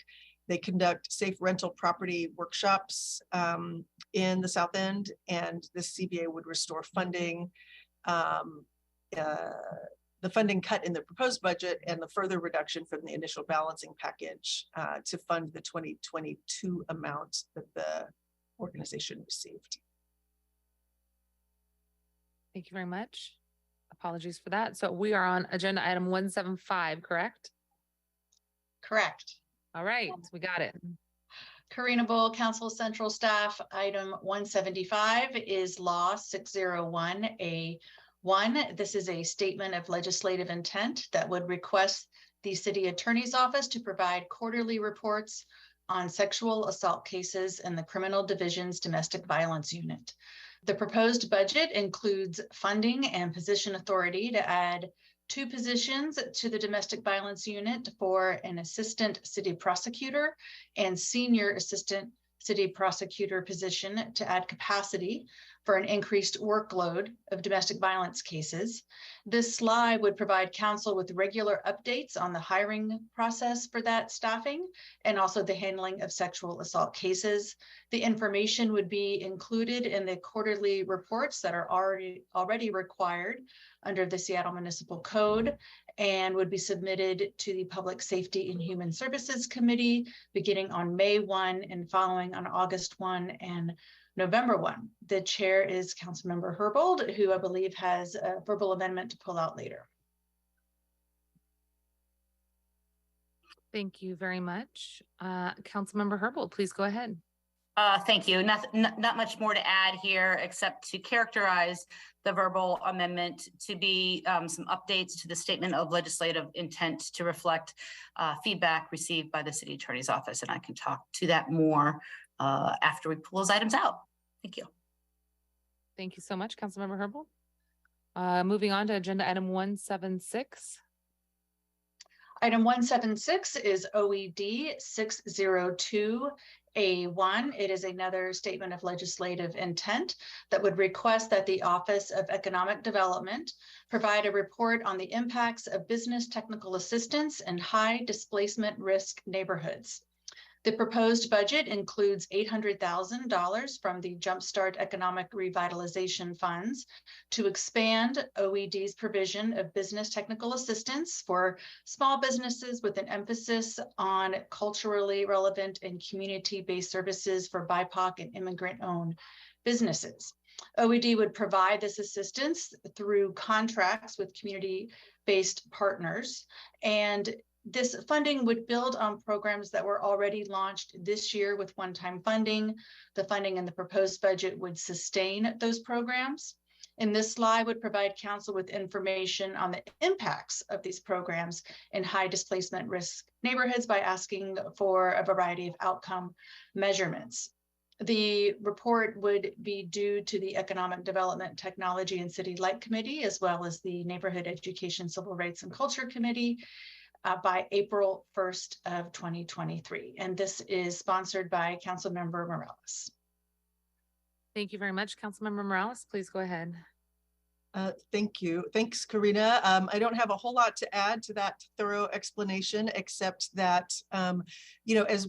They conduct safe rental property workshops in the South End, and this CBA would restore funding. The funding cut in the proposed budget and the further reduction from the initial balancing package to fund the 2022 amount that the organization received. Thank you very much. Apologies for that. So we are on agenda item 175, correct? Correct. All right, we got it. Karina Bull, Council Central Staff. Item 175 is Law 601A1. This is a statement of legislative intent that would request the City Attorney's Office to provide quarterly reports on sexual assault cases in the Criminal Division's Domestic Violence Unit. The proposed budget includes funding and position authority to add 2 positions to the Domestic Violence Unit for an Assistant City Prosecutor and Senior Assistant City Prosecutor position to add capacity for an increased workload of domestic violence cases. This slide would provide council with regular updates on the hiring process for that staffing and also the handling of sexual assault cases. The information would be included in the quarterly reports that are already required under the Seattle Municipal Code and would be submitted to the Public Safety and Human Services Committee beginning on May 1 and following on August 1 and November 1. The chair is Councilmember Herbold, who I believe has a verbal amendment to pull out later. Thank you very much. Councilmember Herbold, please go ahead. Thank you. Not much more to add here, except to characterize the verbal amendment to be some updates to the statement of legislative intent to reflect feedback received by the City Attorney's Office. And I can talk to that more after we pull those items out. Thank you. Thank you so much, Councilmember Herbold. Moving on to agenda item 176. Item 176 is OED 602A1. It is another statement of legislative intent that would request that the Office of Economic Development provide a report on the impacts of business technical assistance in high displacement risk neighborhoods. The proposed budget includes $800,000 from the Jumpstart Economic Revitalization Funds to expand OED's provision of business technical assistance for small businesses with an emphasis on culturally relevant and community-based services for BIPOC and immigrant-owned businesses. OED would provide this assistance through contracts with community-based partners, and this funding would build on programs that were already launched this year with one-time funding. The funding in the proposed budget would sustain those programs. And this slide would provide council with information on the impacts of these programs in high displacement risk neighborhoods by asking for a variety of outcome measurements. The report would be due to the Economic Development, Technology, and City Light Committee, as well as the Neighborhood Education, Civil Rights, and Culture Committee by April 1st of 2023. And this is sponsored by Councilmember Morales. Thank you very much. Councilmember Morales, please go ahead. Thank you. Thanks, Karina. I don't have a whole lot to add to that thorough explanation, except that, as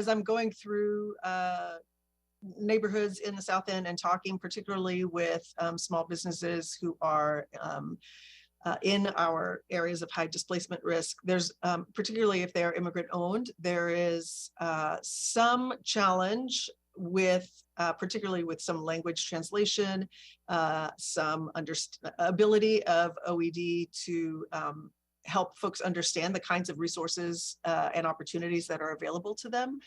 I'm going through neighborhoods in the South End and talking particularly with small businesses who are in our areas of high displacement risk, there's particularly if they're immigrant owned, there is some challenge with particularly with some language translation, some ability of OED to help folks understand the kinds of resources and opportunities that are available to them.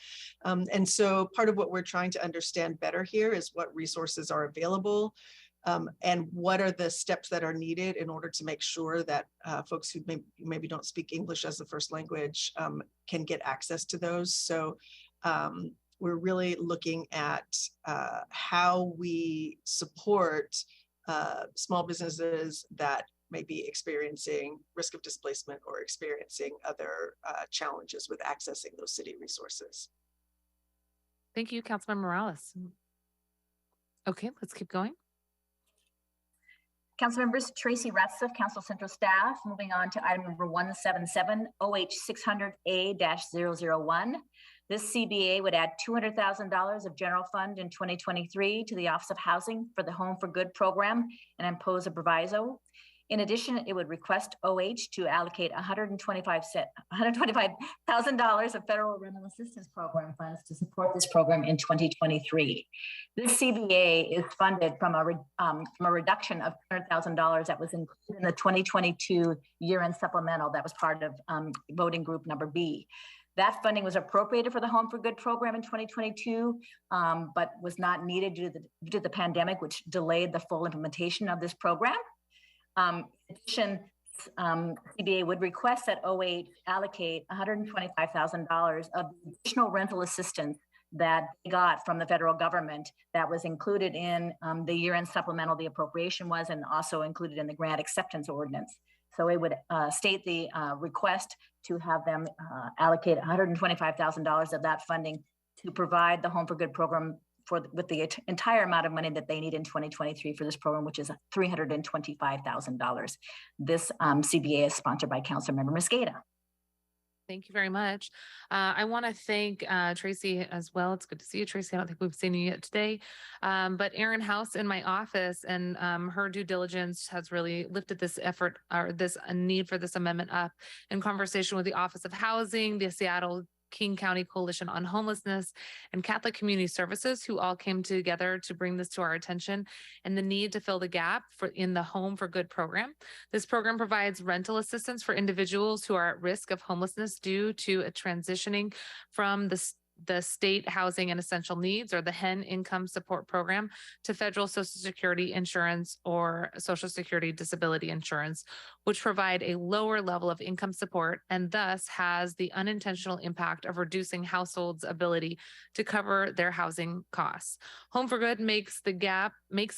And so part of what we're trying to understand better here is what resources are available and what are the steps that are needed in order to make sure that folks who maybe don't speak English as the first language can get access to those. So we're really looking at how we support small businesses that may be experiencing risk of displacement or experiencing other challenges with accessing those city resources. Thank you, Councilmember Morales. Okay, let's keep going. Council members, Tracy Ratziff, Council Central Staff. Moving on to item number 177, OH 600A-001. This CBA would add $200,000 of general fund in 2023 to the Office of Housing for the Home for Good program and impose a proviso. In addition, it would request OH to allocate $125,000 of federal rental assistance program funds to support this program in 2023. This CBA is funded from a reduction of $100,000 that was included in the 2022 year-end supplemental that was part of voting group number B. That funding was appropriated for the Home for Good program in 2022, but was not needed due to the pandemic, which delayed the full implementation of this program. In addition, CBA would request that OH allocate $125,000 of additional rental assistance that they got from the federal government that was included in the year-end supplemental, the appropriation was, and also included in the grant acceptance ordinance. So it would state the request to have them allocate $125,000 of that funding to provide the Home for Good program with the entire amount of money that they need in 2023 for this program, which is $325,000. This CBA is sponsored by Councilmember Mosqueda. Thank you very much. I want to thank Tracy as well. It's good to see you, Tracy. I don't think we've seen you yet today. But Erin House in my office and her due diligence has really lifted this effort or this need for this amendment up in conversation with the Office of Housing, the Seattle King County Coalition on Homelessness, and Catholic Community Services, who all came together to bring this to our attention and the need to fill the gap in the Home for Good program. This program provides rental assistance for individuals who are at risk of homelessness due to a transitioning from the State Housing and Essential Needs, or the HEN Income Support Program, to federal Social Security insurance or Social Security disability insurance, which provide a lower level of income support and thus has the unintentional impact of reducing households' ability to cover their housing costs. Home for Good makes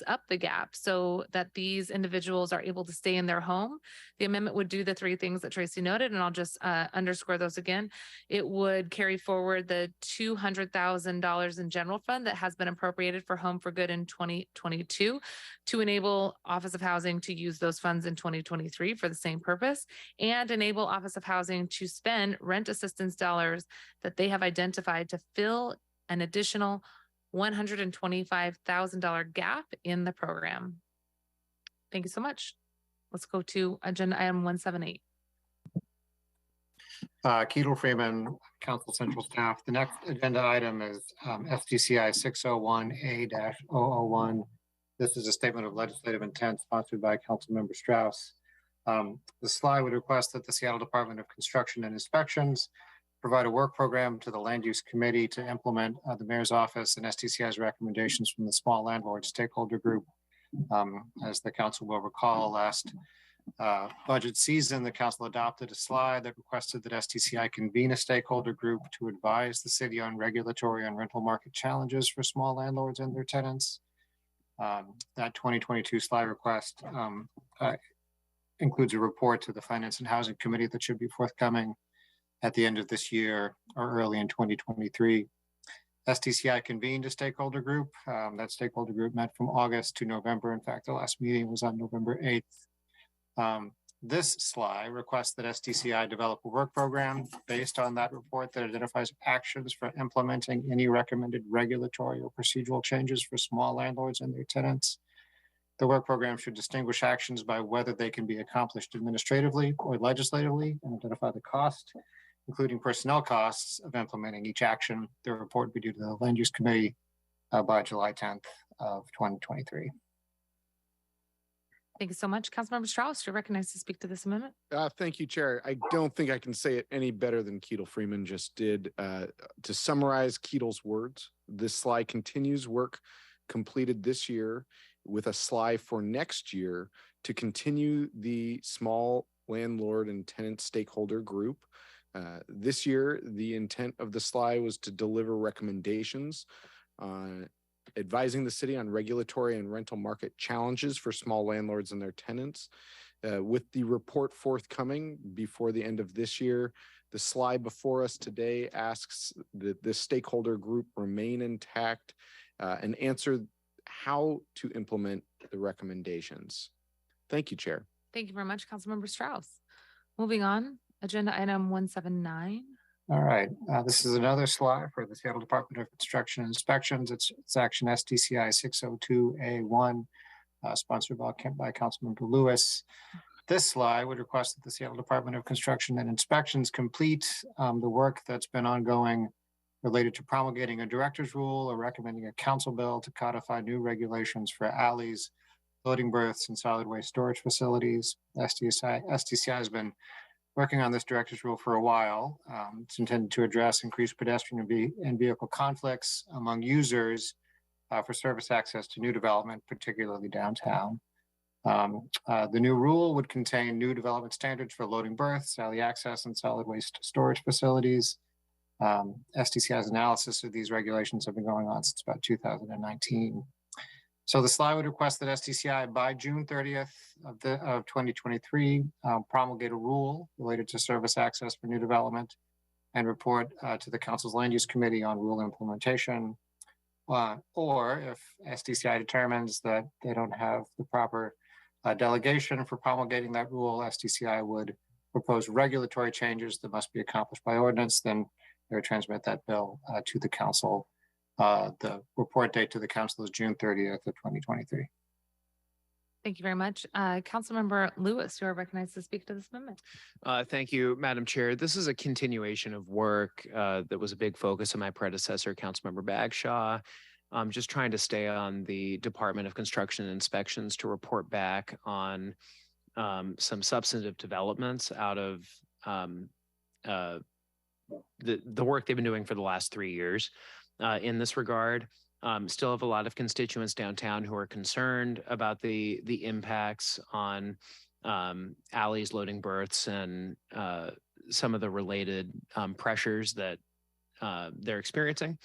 up the gap so that these individuals are able to stay in their home. The amendment would do the three things that Tracy noted, and I'll just underscore those again. It would carry forward the $200,000 in general fund that has been appropriated for Home for Good in 2022 to enable Office of Housing to use those funds in 2023 for the same purpose, and enable Office of Housing to spend rent assistance dollars that they have identified to fill an additional $125,000 gap in the program. Thank you so much. Let's go to agenda item 178. Ketel Freeman, Council Central Staff. The next agenda item is SDCI 601A-001. This is a statement of legislative intent sponsored by Councilmember Strauss. The slide would request that the Seattle Department of Construction and Inspections provide a work program to the Land Use Committee to implement the Mayor's Office and SDCI's recommendations from the Small Landlord Stakeholder Group. As the Council will recall, last budget season, the Council adopted a slide that requested that SDCI convene a stakeholder group to advise the city on regulatory and rental market challenges for small landlords and their tenants. That 2022 slide request includes a report to the Finance and Housing Committee that should be forthcoming at the end of this year or early in 2023. SDCI convened a stakeholder group. That stakeholder group met from August to November. In fact, the last meeting was on November 8th. This slide requests that SDCI develop a work program based on that report that identifies actions for implementing any recommended regulatory or procedural changes for small landlords and their tenants. The work program should distinguish actions by whether they can be accomplished administratively or legislatively and identify the cost, including personnel costs of implementing each action. The report will be due to the Land Use Committee by July 10th of 2023. Thank you so much. Councilmember Strauss, you're recognized to speak to this amendment. Thank you, Chair. I don't think I can say it any better than Ketel Freeman just did. To summarize Ketel's words, this slide continues work completed this year with a slide for next year to continue the small landlord and tenant stakeholder group. This year, the intent of the slide was to deliver recommendations advising the city on regulatory and rental market challenges for small landlords and their tenants. With the report forthcoming before the end of this year, the slide before us today asks that this stakeholder group remain intact and answer how to implement the recommendations. Thank you, Chair. Thank you very much, Councilmember Strauss. Moving on, agenda item 179. All right, this is another slide for the Seattle Department of Construction and Inspections. It's action SDCI 602A1, sponsored by Councilmember Lewis. This slide would request that the Seattle Department of Construction and Inspections complete the work that's been ongoing related to promulgating a director's rule or recommending a council bill to codify new regulations for alleys, loading berths, and solid waste storage facilities. SDCI has been working on this director's rule for a while. It's intended to address increased pedestrian and vehicle conflicts among users for service access to new development, particularly downtown. The new rule would contain new development standards for loading berths, alley access, and solid waste storage facilities. SDCI's analysis of these regulations have been going on since about 2019. So the slide would request that SDCI by June 30th of 2023 promulgate a rule related to service access for new development and report to the Council's Land Use Committee on rule implementation. Or if SDCI determines that they don't have the proper delegation for promulgating that rule, SDCI would propose regulatory changes that must be accomplished by ordinance. Then they would transmit that bill to the Council. The report date to the Council is June 30th of 2023. Thank you very much. Councilmember Lewis, you are recognized to speak to this amendment. Thank you, Madam Chair. This is a continuation of work that was a big focus of my predecessor, Councilmember Bagshaw. I'm just trying to stay on the Department of Construction and Inspections to report back on some substantive developments out of the work they've been doing for the last 3 years in this regard. Still have a lot of constituents downtown who are concerned about the impacts on alleys, loading berths, and some of the related pressures that they're experiencing.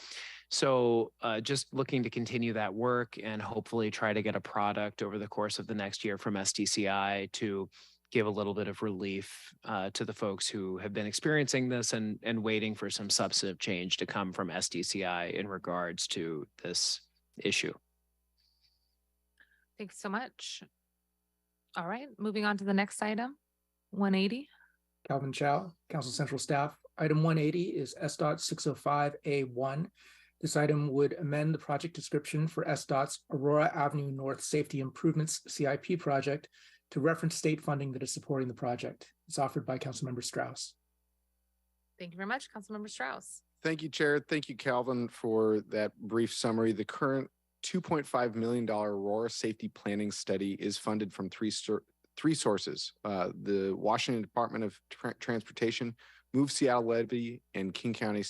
So just looking to continue that work and hopefully try to get a product over the course of the next year from SDCI to give a little bit of relief to the folks who have been experiencing this and waiting for some substantive change to come from SDCI in regards to this issue. Thanks so much. All right, moving on to the next item, 180. Calvin Chow, Council Central Staff. Item 180 is SDOT 605A1. This item would amend the project description for SDOT's Aurora Avenue North Safety Improvements CIP project to reference state funding that is supporting the project. It's offered by Councilmember Strauss. Thank you very much, Councilmember Strauss. Thank you, Chair. Thank you, Calvin, for that brief summary. The current $2.5 million Aurora safety planning study is funded from three sources: the Washington Department of Transportation, Move Seattle Levy, and King County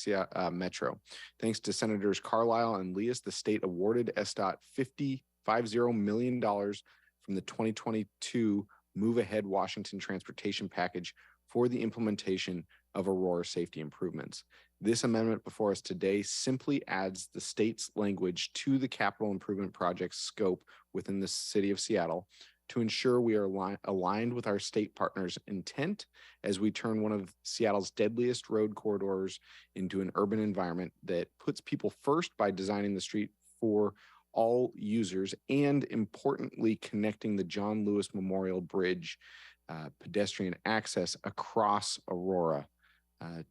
Metro. Thanks to Senators Carlisle and Leas, the state awarded SDOT $50 million from the 2022 Move Ahead Washington Transportation Package for the implementation of Aurora safety improvements. This amendment before us today simply adds the state's language to the capital improvement project scope within the city of Seattle to ensure we are aligned with our state partners' intent as we turn one of Seattle's deadliest road corridors into an urban environment that puts people first by designing the street for all users and, importantly, connecting the John Lewis Memorial Bridge pedestrian access across Aurora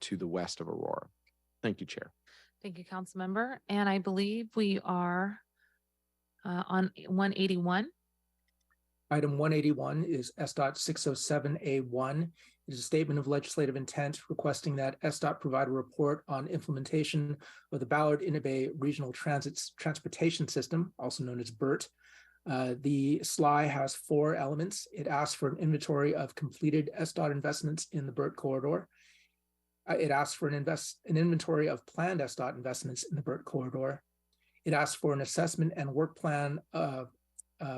to the west of Aurora. Thank you, Chair. Thank you, Councilmember. And I believe we are on 181. Item 181 is SDOT 607A1. It is a statement of legislative intent requesting that SDOT provide a report on implementation of the Ballard-Inabay Regional Transportation System, also known as BERT. The SLI has 4 elements. It asks for an inventory of completed SDOT investments in the BERT corridor. It asks for an inventory of planned SDOT investments in the BERT corridor. It asks for an assessment and work plan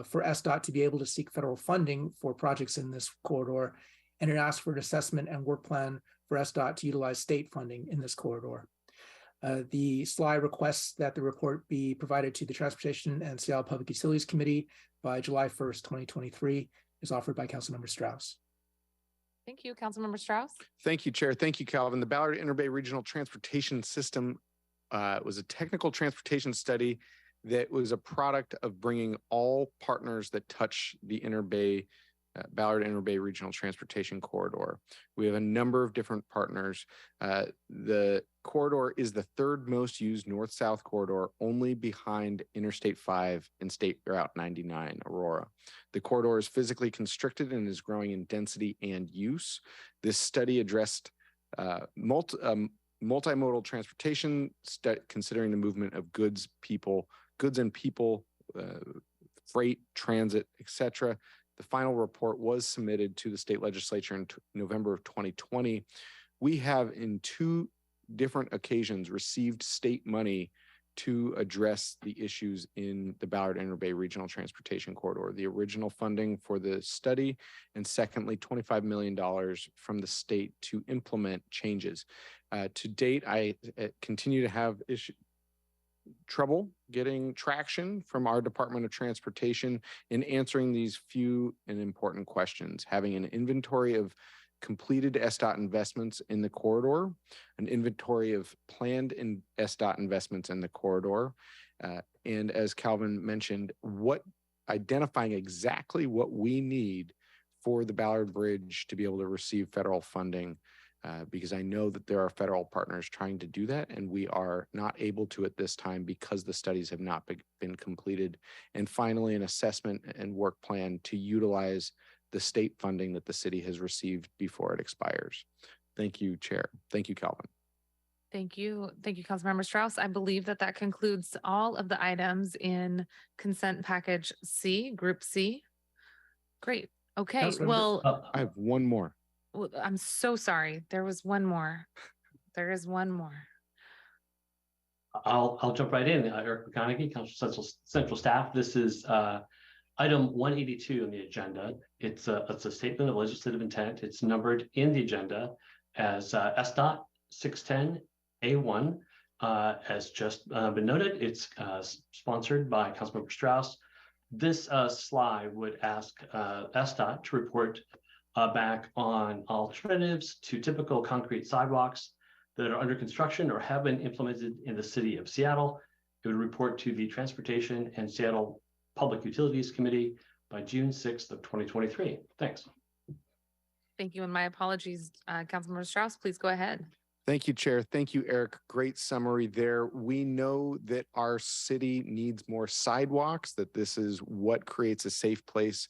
for SDOT to be able to seek federal funding for projects in this corridor. And it asks for an assessment and work plan for SDOT to utilize state funding in this corridor. The SLI requests that the report be provided to the Transportation and Seattle Public Utilities Committee by July 1st, 2023, is offered by Councilmember Strauss. Thank you, Councilmember Strauss. Thank you, Chair. Thank you, Calvin. The Ballard-Inabay Regional Transportation System was a technical transportation study that was a product of bringing all partners that touch the Ballard-Inabay Regional Transportation Corridor. We have a number of different partners. The corridor is the 3rd most used north-south corridor, only behind Interstate 5 and State Route 99, Aurora. The corridor is physically constricted and is growing in density and use. This study addressed multimodal transportation, considering the movement of goods and people, freight, transit, etc. The final report was submitted to the state legislature in November of 2020. We have, in 2 different occasions, received state money to address the issues in the Ballard-Inabay Regional Transportation Corridor. The original funding for the study, and secondly, $25 million from the state to implement changes. To date, I continue to have trouble getting traction from our Department of Transportation in answering these few and important questions: having an inventory of completed SDOT investments in the corridor, an inventory of planned SDOT investments in the corridor, and as Calvin mentioned, identifying exactly what we need for the Ballard Bridge to be able to receive federal funding, because I know that there are federal partners trying to do that, and we are not able to at this time because the studies have not been completed. And finally, an assessment and work plan to utilize the state funding that the city has received before it expires. Thank you, Chair. Thank you, Calvin. Thank you. Thank you, Councilmember Strauss. I believe that concludes all of the items in consent package C, Group C. Great. Okay. Well, I have one more. I'm so sorry. There was one more. There is one more. I'll jump right in. Eric McConaughey, Council Central Staff. This is item 182 on the agenda. It's a statement of legislative intent. It's numbered in the agenda as SDOT 610A1. As just been noted, it's sponsored by Councilmember Strauss. This slide would ask SDOT to report back on alternatives to typical concrete sidewalks that are under construction or have been implemented in the city of Seattle. It would report to the Transportation and Seattle Public Utilities Committee by June 6th of 2023. Thanks. Thank you. And my apologies, Councilmember Strauss, please go ahead. Thank you, Chair. Thank you, Eric. Great summary there. We know that our city needs more sidewalks, that this is what creates a safe place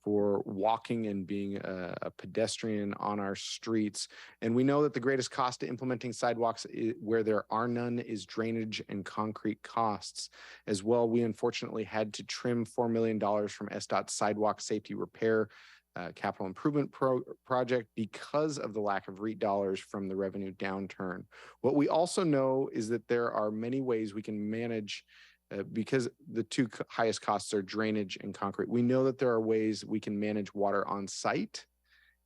for walking and being a pedestrian on our streets. And we know that the greatest cost to implementing sidewalks where there are none is drainage and concrete costs. As well, we unfortunately had to trim $4 million from SDOT sidewalk safety repair capital improvement project because of the lack of REIT dollars from the revenue downturn. What we also know is that there are many ways we can manage because the two highest costs are drainage and concrete. We know that there are ways we can manage water on site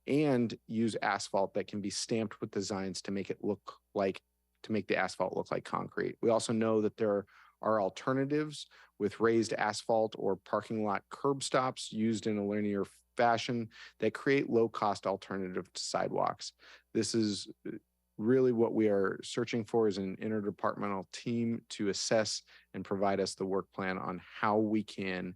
and use asphalt that can be stamped with designs to make the asphalt look like concrete. We also know that there are alternatives with raised asphalt or parking lot curb stops used in a linear fashion that create low-cost alternative to sidewalks. This is really what we are searching for, is an interdepartmental team to assess and provide us the work plan on how we can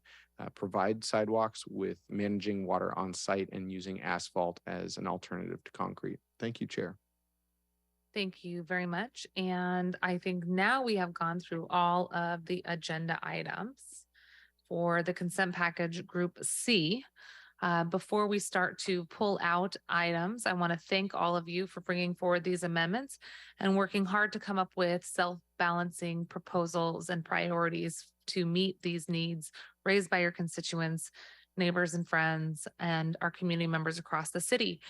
provide sidewalks with managing water on site and using asphalt as an alternative to concrete. Thank you, Chair. Thank you very much. And I think now we have gone through all of the agenda items for the consent package group C. Before we start to pull out items, I want to thank all of you for bringing forward these amendments and working hard to come up with self-balancing proposals and priorities to meet these needs raised by your constituents, neighbors and friends, and our community members across the city.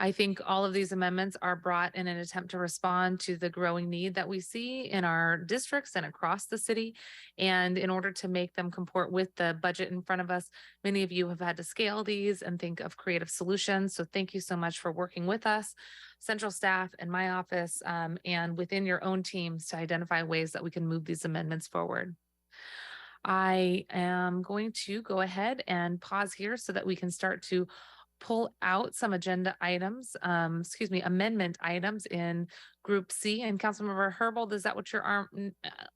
I think all of these amendments are brought in an attempt to respond to the growing need that we see in our districts and across the city. And in order to make them comport with the budget in front of us, many of you have had to scale these and think of creative solutions. So thank you so much for working with us, central staff and my office, and within your own teams to identify ways that we can move these amendments forward. I am going to go ahead and pause here so that we can start to pull out some agenda items, amendment items in Group C. And Councilmember Herbold, is that what your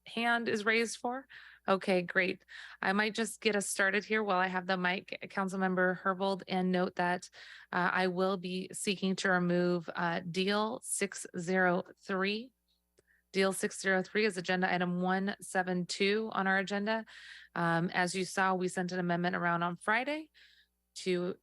hand is raised for? Okay, great. I might just get us started here while I have the mic, Councilmember Herbold, and note that I will be seeking to remove Deal 603. Deal 603 is agenda item 172 on our agenda. As you saw, we sent an amendment around on Friday to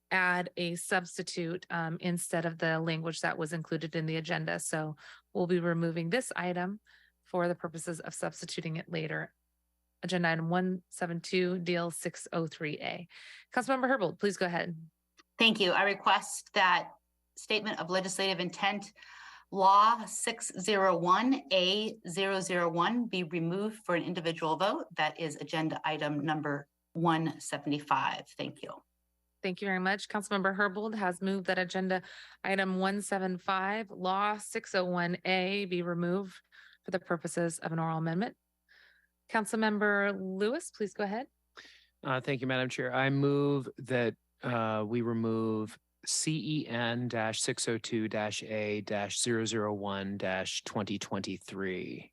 add a substitute instead of the language that was included in the agenda. So we'll be removing this item for the purposes of substituting it later. Agenda item 172, Deal 603A. Councilmember Herbold, please go ahead. Thank you. I request that statement of legislative intent Law 601A001 be removed for an individual vote. That is agenda item number 175. Thank you. Thank you very much. Councilmember Herbold has moved that agenda item 175, Law 601A, be removed for the purposes of an oral amendment. Councilmember Lewis, please go ahead. Thank you, Madam Chair. I move that we remove CEN-602-A-001-2023.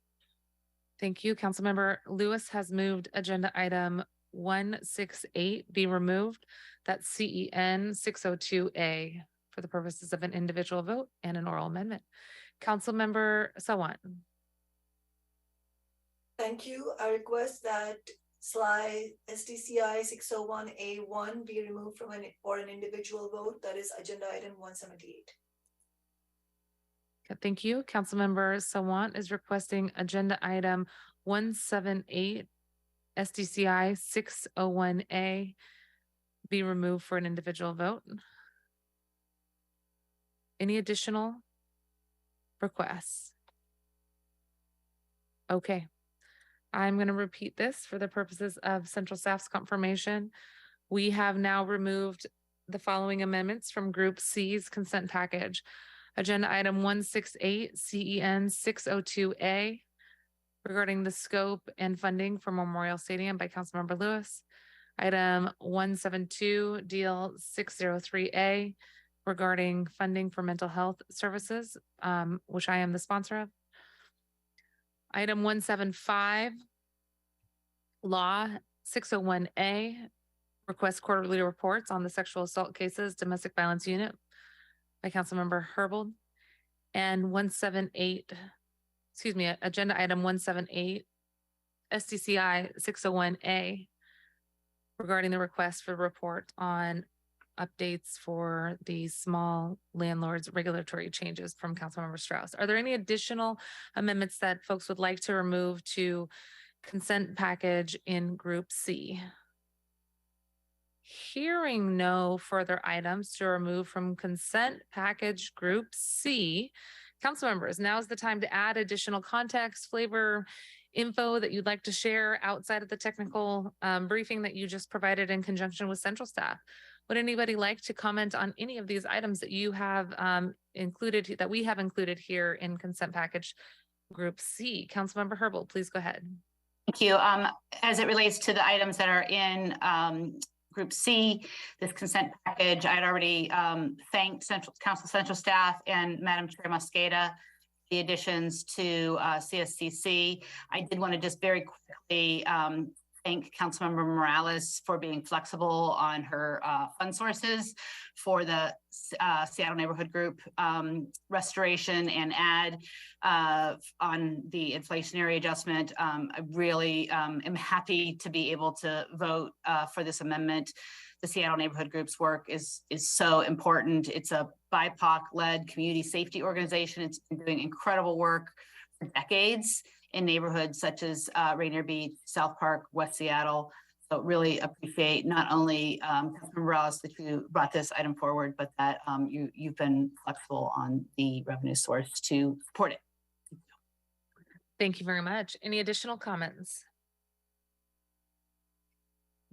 Thank you. Councilmember Lewis has moved agenda item 168 be removed. That's CEN 602A for the purposes of an individual vote and an oral amendment. Councilmember Sawant. Thank you. I request that SLI SDCI 601A1 be removed from for an individual vote. That is agenda item 178. Thank you. Councilmember Sawant is requesting agenda item 178 SDCI 601A be removed for an individual vote. Any additional requests? Okay. I'm going to repeat this for the purposes of central staff's confirmation. We have now removed the following amendments from Group C's consent package. Agenda item 168 CEN 602A regarding the scope and funding for Memorial Stadium by Councilmember Lewis. Item 172, Deal 603A regarding funding for mental health services, which I am the sponsor of. Item 175, Law 601A, request quarterly reports on the sexual assault cases, domestic violence unit by Councilmember Herbold. And 178, agenda item 178, SDCI 601A, regarding the request for report on updates for the small landlords regulatory changes from Councilmember Strauss. Are there any additional amendments that folks would like to remove to consent package in Group C? Hearing no further items to remove from consent package Group C, council members, now is the time to add additional context, flavor, info that you'd like to share outside of the technical briefing that you just provided in conjunction with central staff. Would anybody like to comment on any of these items that you have included, that we have included here in consent package Group C? Councilmember Herbold, please go ahead. Thank you. As it relates to the items that are in Group C, this consent package, I had already thanked Council Central Staff and Madam Chair Mosqueda, the additions to CSCC. I did want to just very quickly thank Councilmember Morales for being flexible on her fund sources for the Seattle Neighborhood Group restoration and add on the inflationary adjustment. I really am happy to be able to vote for this amendment. The Seattle Neighborhood Group's work is so important. It's a BIPOC-led community safety organization. It's been doing incredible work for decades in neighborhoods such as Rainier Beach, South Park, West Seattle. So really appreciate not only Councilmember Morales that you brought this item forward, but that you've been flexible on the revenue source to support it. Thank you very much. Any additional comments?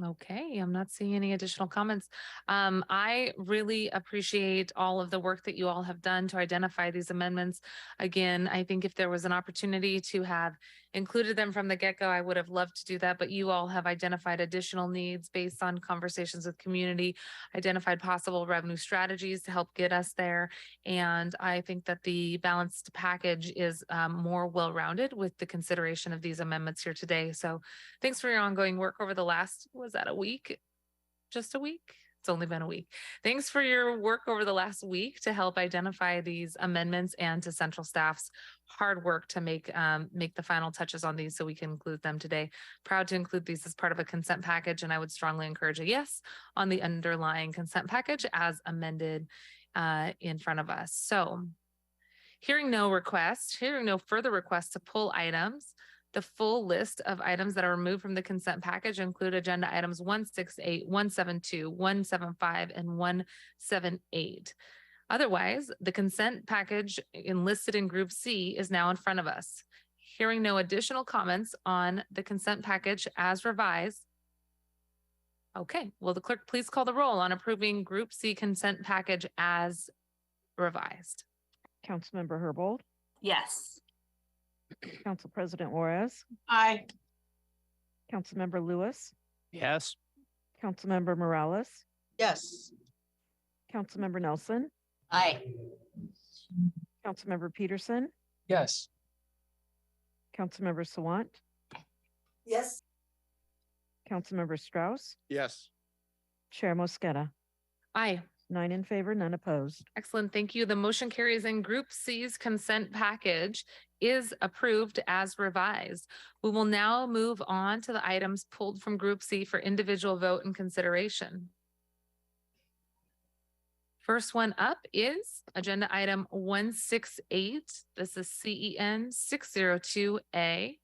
Okay, I'm not seeing any additional comments. I really appreciate all of the work that you all have done to identify these amendments. Again, I think if there was an opportunity to have included them from the get-go, I would have loved to do that, but you all have identified additional needs based on conversations with community, identified possible revenue strategies to help get us there. And I think that the balanced package is more well-rounded with the consideration of these amendments here today. So thanks for your ongoing work over the last, was that a week? Just a week? It's only been a week. Thanks for your work over the last week to help identify these amendments and to central staff's hard work to make the final touches on these so we can include them today. Proud to include these as part of a consent package, and I would strongly encourage a yes on the underlying consent package as amended in front of us. So hearing no further requests to pull items, the full list of items that are removed from the consent package include agenda items 168, 172, 175, and 178. Otherwise, the consent package enlisted in Group C is now in front of us. Hearing no additional comments on the consent package as revised. Okay, will the clerk please call the roll on approving Group C consent package as revised? Councilmember Herbold, Yes. Council President Juarez, Aye. Councilmember Lewis, Yes. Councilmember Morales, Yes. Councilmember Nelson, Aye. Councilmember Peterson, Yes. Councilmember Sawant, Yes. Councilmember Strauss, Yes. Chair Mosqueda. Aye. 9 in favor, none opposed. Excellent. Thank you. The motion carries and Group C's consent package is approved as revised. We will now move on to the items pulled from Group C for individual vote and consideration. First one up is agenda item 168. This is CEN 602A.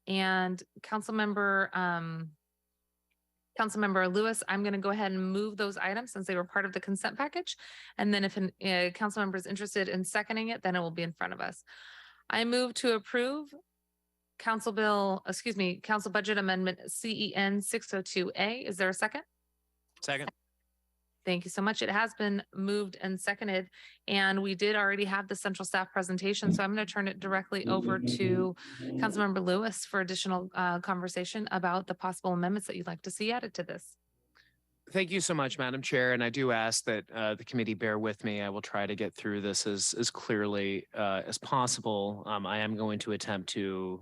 And Councilmember Lewis, I'm going to go ahead and move those items since they were part of the consent package. And then if a council member is interested in seconding it, then it will be in front of us. I move to approve Council Budget Amendment CEN 602A. Is there a second? Second. Thank you so much. It has been moved and seconded, and we did already have the central staff presentation. So I'm going to turn it directly over to Councilmember Lewis for additional conversation about the possible amendments that you'd like to see added to this. Thank you so much, Madam Chair. And I do ask that the committee bear with me. I will try to get through this as clearly as possible. I am going to attempt to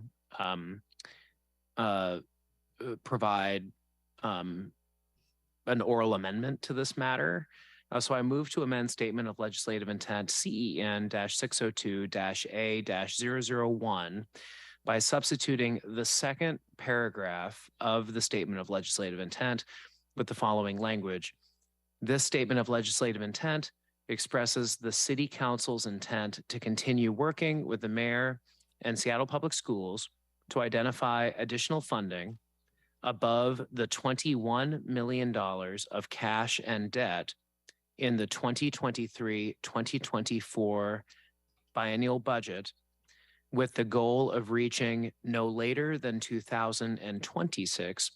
provide an oral amendment to this matter. So I move to amend Statement of Legislative Intent CEN-602-A-001 by substituting the second paragraph of the Statement of Legislative Intent with the following language. This Statement of Legislative Intent expresses the City Council's intent to continue working with the Mayor and Seattle Public Schools to identify additional funding above the $21 million of cash and debt in the 2023-2024 biennial budget, with the goal of reaching no later than 2026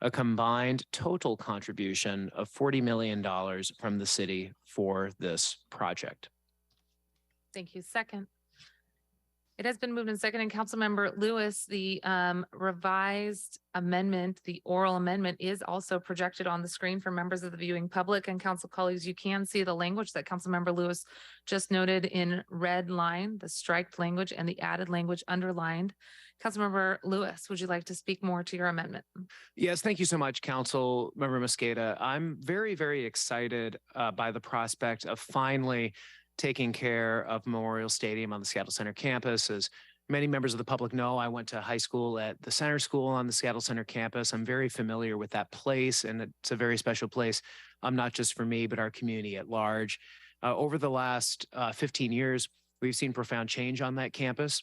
a combined total contribution of $40 million from the city for this project. Thank you. Second. It has been moved and seconded. Councilmember Lewis, the revised amendment, the oral amendment is also projected on the screen for members of the viewing public and council colleagues. You can see the language that Councilmember Lewis just noted in red line, the striked language and the added language underlined. Councilmember Lewis, would you like to speak more to your amendment? Yes, thank you so much, Councilmember Mosqueda. I'm very, very excited by the prospect of finally taking care of Memorial Stadium on the Seattle Center campus. As many members of the public know, I went to high school at the Center School on the Seattle Center campus. I'm very familiar with that place, and it's a very special place, not just for me, but our community at large. Over the last 15 years, we've seen profound change on that campus.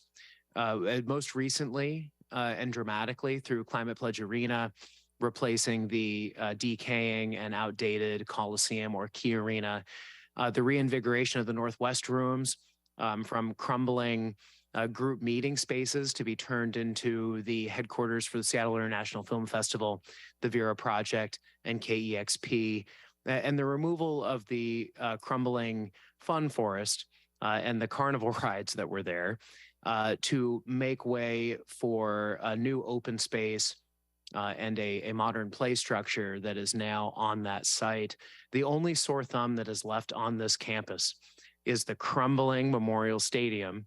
Most recently and dramatically through Climate Pledge Arena, replacing the decaying and outdated Coliseum or Key Arena. The reinvigoration of the Northwest rooms from crumbling group meeting spaces to be turned into the headquarters for the Seattle International Film Festival, the Vera Project, and KEXP, and the removal of the crumbling fun forest and the carnival rides that were there to make way for a new open space and a modern play structure that is now on that site. The only sore thumb that is left on this campus is the crumbling Memorial Stadium,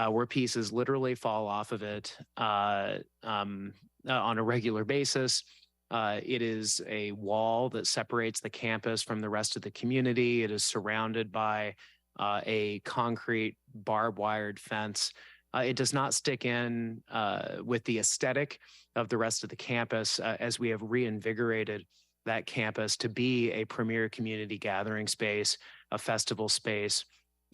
where pieces literally fall off of it on a regular basis. It is a wall that separates the campus from the rest of the community. It is surrounded by a concrete barbed wired fence. It does not stick in with the aesthetic of the rest of the campus as we have reinvigorated that campus to be a premier community gathering space, a festival space,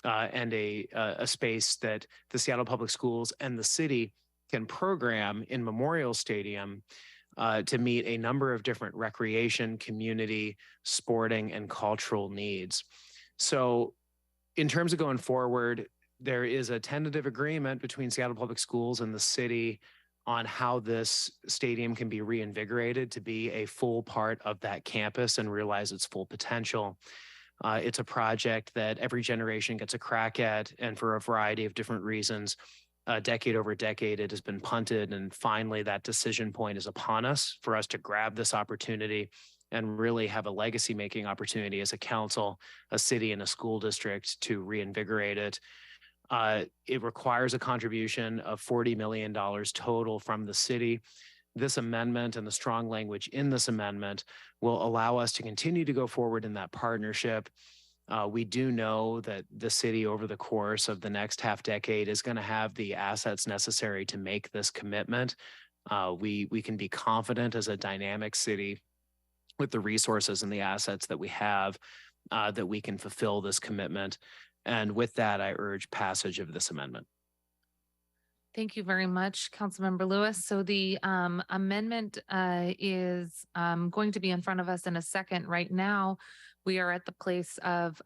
and a space that the Seattle Public Schools and the city can program in Memorial Stadium to meet a number of different recreation, community, sporting, and cultural needs. So in terms of going forward, there is a tentative agreement between Seattle Public Schools and the city on how this stadium can be reinvigorated to be a full part of that campus and realize its full potential. It's a project that every generation gets a crack at, and for a variety of different reasons, decade over decade, it has been punted, and finally that decision point is upon us for us to grab this opportunity and really have a legacy-making opportunity as a council, a city, and a school district to reinvigorate it. It requires a contribution of $40 million total from the city. This amendment and the strong language in this amendment will allow us to continue to go forward in that partnership. We do know that the city over the course of the next half decade is going to have the assets necessary to make this commitment. We can be confident as a dynamic city with the resources and the assets that we have that we can fulfill this commitment. And with that, I urge passage of this amendment. Thank you very much, Councilmember Lewis. So the amendment is going to be in front of us in a second. Right now, we are at the place of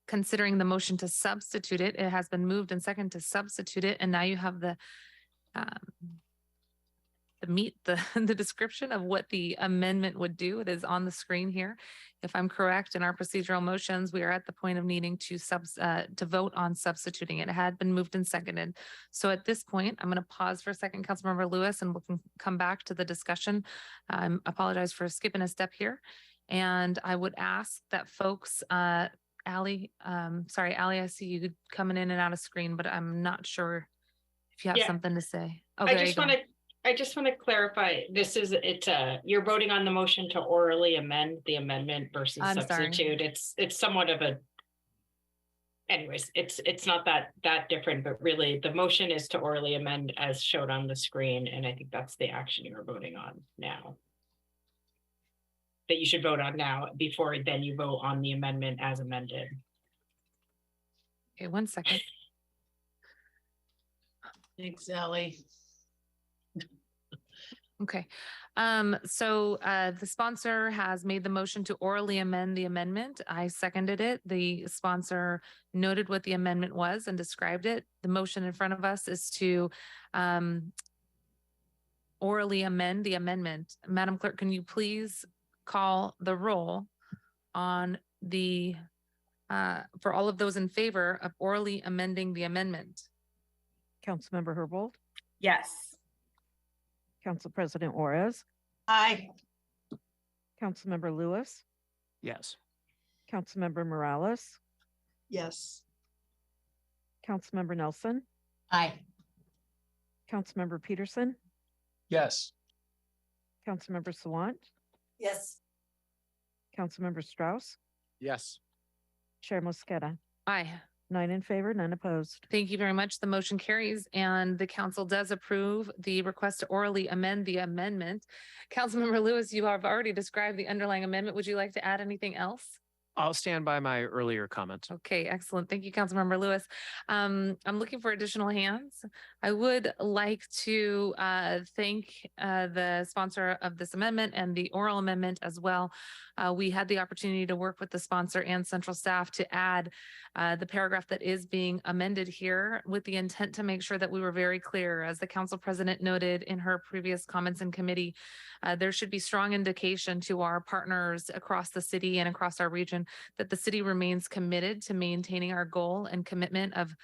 considering the motion to substitute it. It has been moved and second to substitute it. And now you have the the description of what the amendment would do. It is on the screen here. If I'm correct in our procedural motions, we are at the point of needing to vote on substituting it. It had been moved and seconded. So at this point, I'm going to pause for a second, Councilmember Lewis, and we'll come back to the discussion. I apologize for skipping a step here. And I would ask that folks, Allie, I see you coming in and out of screen, but I'm not sure if you have something to say. Oh, I just want to clarify, you're voting on the motion to orally amend the amendment versus substitute. It's somewhat of anyways, it's not that different, but really the motion is to orally amend as showed on the screen. And I think that's the action you're voting on now. That you should vote on now before then you vote on the amendment as amended. Okay, 1 second. Thanks, Ellie. Okay. So the sponsor has made the motion to orally amend the amendment. I seconded it. The sponsor noted what the amendment was and described it. The motion in front of us is to orally amend the amendment. Madam Clerk, can you please call the roll on the for all of those in favor of orally amending the amendment? Councilmember Herbold, Yes. Council President Juarez, Aye. Councilmember Lewis, Yes. Councilmember Morales, Yes. Councilmember Nelson, Aye. Councilmember Peterson, Yes. Councilmember Sawant, Yes. Councilmember Strauss, Yes. Chair Mosqueda. Aye. 9 in favor, none opposed. Thank you very much. The motion carries and the council does approve the request to orally amend the amendment. Councilmember Lewis, you have already described the underlying amendment. Would you like to add anything else? I'll stand by my earlier comment. Okay, excellent. Thank you, Councilmember Lewis. I'm looking for additional hands. I would like to thank the sponsor of this amendment and the oral amendment as well. We had the opportunity to work with the sponsor and central staff to add the paragraph that is being amended here with the intent to make sure that we were very clear. As the council president noted in her previous comments in committee, there should be strong indication to our partners across the city and across our region that the city remains committed to maintaining our goal and commitment of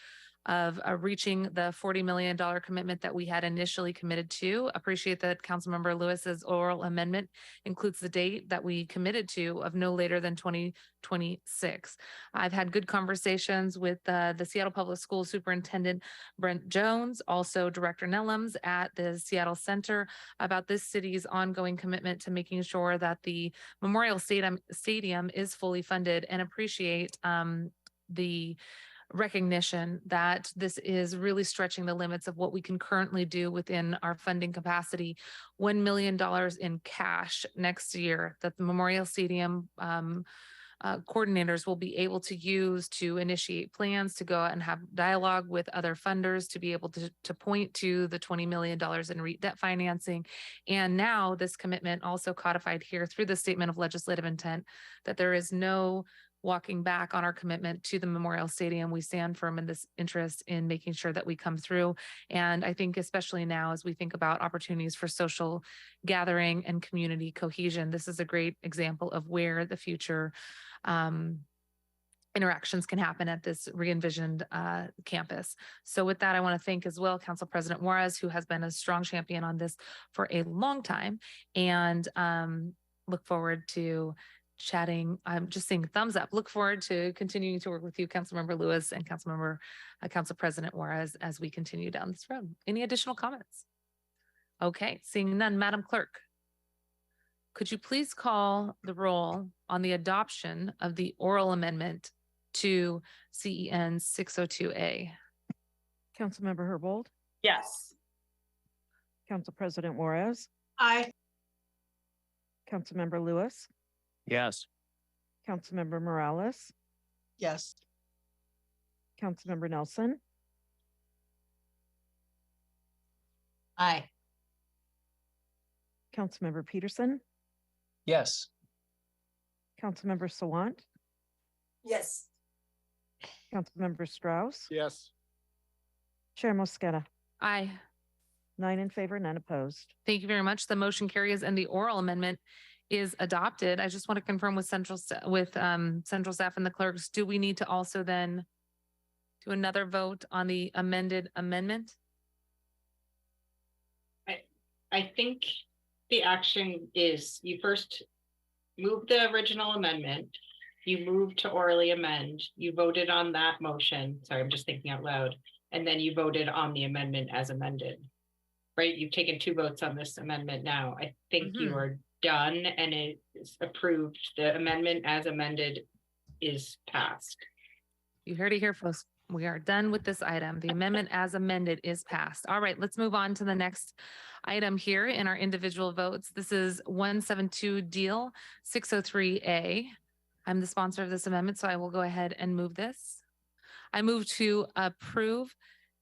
reaching the $40 million commitment that we had initially committed to. Appreciate that Councilmember Lewis's oral amendment includes the date that we committed to of no later than 2026. I've had good conversations with the Seattle Public Schools Superintendent Brent Jones, also Director Nellums at the Seattle Center about this city's ongoing commitment to making sure that the Memorial Stadium is fully funded, and appreciate the recognition that this is really stretching the limits of what we can currently do within our funding capacity. $1 million in cash next year that the Memorial Stadium coordinators will be able to use to initiate plans to go out and have dialogue with other funders to be able to point to the $20 million in REIT debt financing. And now this commitment also codified here through the statement of legislative intent that there is no walking back on our commitment to the Memorial Stadium. We stand firm in this interest in making sure that we come through. And I think especially now as we think about opportunities for social gathering and community cohesion, this is a great example of where the future interactions can happen at this re-envisioned campus. So with that, I want to thank as well Council President Juarez, who has been a strong champion on this for a long time, and look forward to chatting. I'm just saying thumbs up. Look forward to continuing to work with you, Councilmember Lewis and Council President Juarez, as we continue down this road. Any additional comments? Okay, seeing none, Madam Clerk, could you please call the roll on the adoption of the oral amendment to CEN 602A? Councilmember Herbold, Yes. Council President Juarez, Aye. Councilmember Lewis, Yes. Councilmember Morales, Yes. Councilmember Nelson, Aye. Councilmember Peterson, Yes. Councilmember Sawant, Yes. Councilmember Strauss, Yes. Chair Mosqueda. Aye. 9 in favor, none opposed. Thank you very much. The motion carries and the oral amendment is adopted. I just want to confirm with central staff and the clerks, do we need to also then do another vote on the amended amendment? I think the action is you first move the original amendment, you move to orally amend, you voted on that motion. Sorry, I'm just thinking out loud. And then you voted on the amendment as amended, right? You've taken 2 votes on this amendment now. I think you are done and it is approved. The amendment as amended is passed. You heard it here, folks. We are done with this item. The amendment as amended is passed. All right, let's move on to the next item here in our individual votes. This is 172 Deal 603A. I'm the sponsor of this amendment, so I will go ahead and move this. I move to approve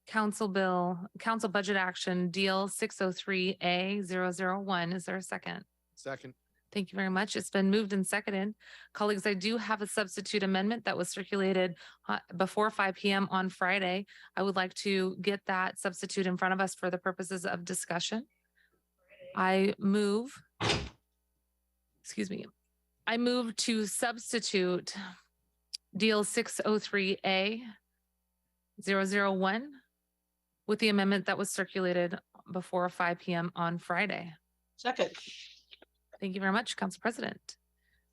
Council Budget Action Deal 603A001. Is there a second? Second. Thank you very much. It's been moved and seconded. Colleagues, I do have a substitute amendment that was circulated before 5 p.m. on Friday. I would like to get that substitute in front of us for the purposes of discussion. I move to substitute Deal 603A001 with the amendment that was circulated before 5 p.m. on Friday. Second. Thank you very much, Council President.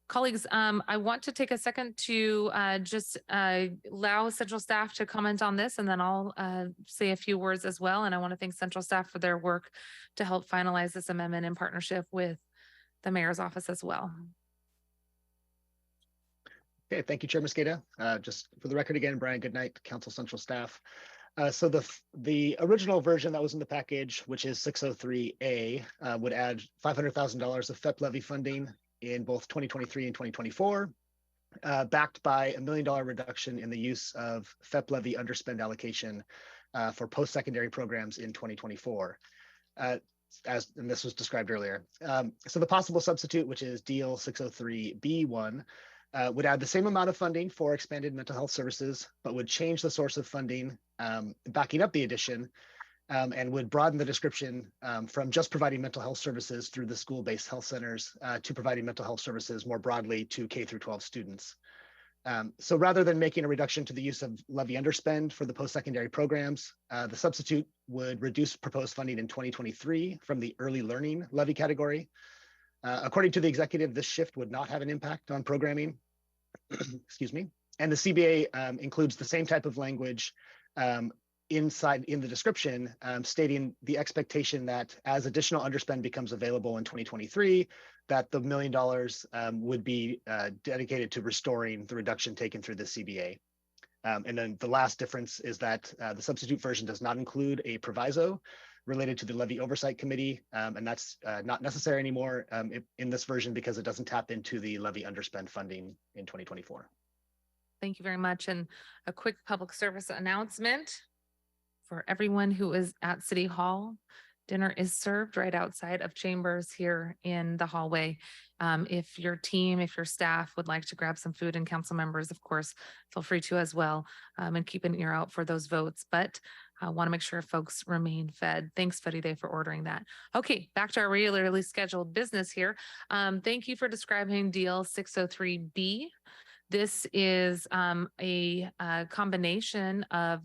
Colleagues, I want to take a second to just allow central staff to comment on this, and then I'll say a few words as well. And I want to thank central staff for their work to help finalize this amendment in partnership with the mayor's office as well. Okay, thank you, Chair Mosqueda. Just for the record again, Brian Goodnight, Council Central Staff. So the original version that was in the package, which is 603A, would add $500,000 of FEP levy funding in both 2023 and 2024, backed by $1 million reduction in the use of FEP levy underspend allocation for post-secondary programs in 2024, and this was described earlier. So the possible substitute, which is Deal 603B1, would add the same amount of funding for expanded mental health services, but would change the source of funding backing up the addition, and would broaden the description from just providing mental health services through the school-based health centers to providing mental health services more broadly to K through 12 students. So rather than making a reduction to the use of levy underspend for the post-secondary programs, the substitute would reduce proposed funding in 2023 from the early learning levy category. According to the executive, this shift would not have an impact on programming. Excuse me. And the CBA includes the same type of language inside in the description, stating the expectation that as additional underspend becomes available in 2023, that the $1 million would be dedicated to restoring the reduction taken through the CBA. And then the last difference is that the substitute version does not include a proviso related to the Levy Oversight Committee, and that's not necessary anymore in this version because it doesn't tap into the levy underspend funding in 2024. Thank you very much. And a quick public service announcement for everyone who is at City Hall. Dinner is served right outside of chambers here in the hallway. If your team, if your staff would like to grab some food, and council members, of course, feel free to as well, and keep an ear out for those votes. But I want to make sure folks remain fed. Thanks, Faride, for ordering that. Okay, back to our regularly scheduled business here. Thank you for describing Deal 603B. This is a combination of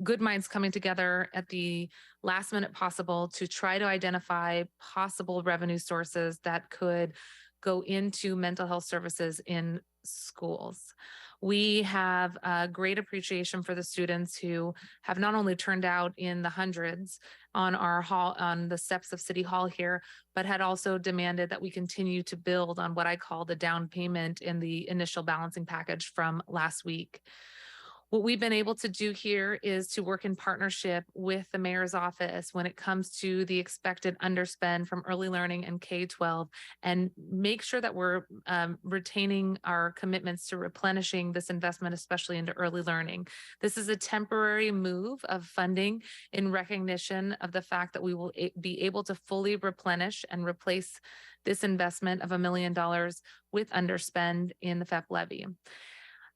good minds coming together at the last minute possible to try to identify possible revenue sources that could go into mental health services in schools. We have a great appreciation for the students who have not only turned out in the hundreds on our hall, on the steps of City Hall here, but had also demanded that we continue to build on what I call the down payment in the initial balancing package from last week. What we've been able to do here is to work in partnership with the mayor's office when it comes to the expected underspend from early learning and K-12, and make sure that we're retaining our commitments to replenishing this investment, especially into early learning. This is a temporary move of funding in recognition of the fact that we will be able to fully replenish and replace this investment of $1 million with underspend in the FEP levy.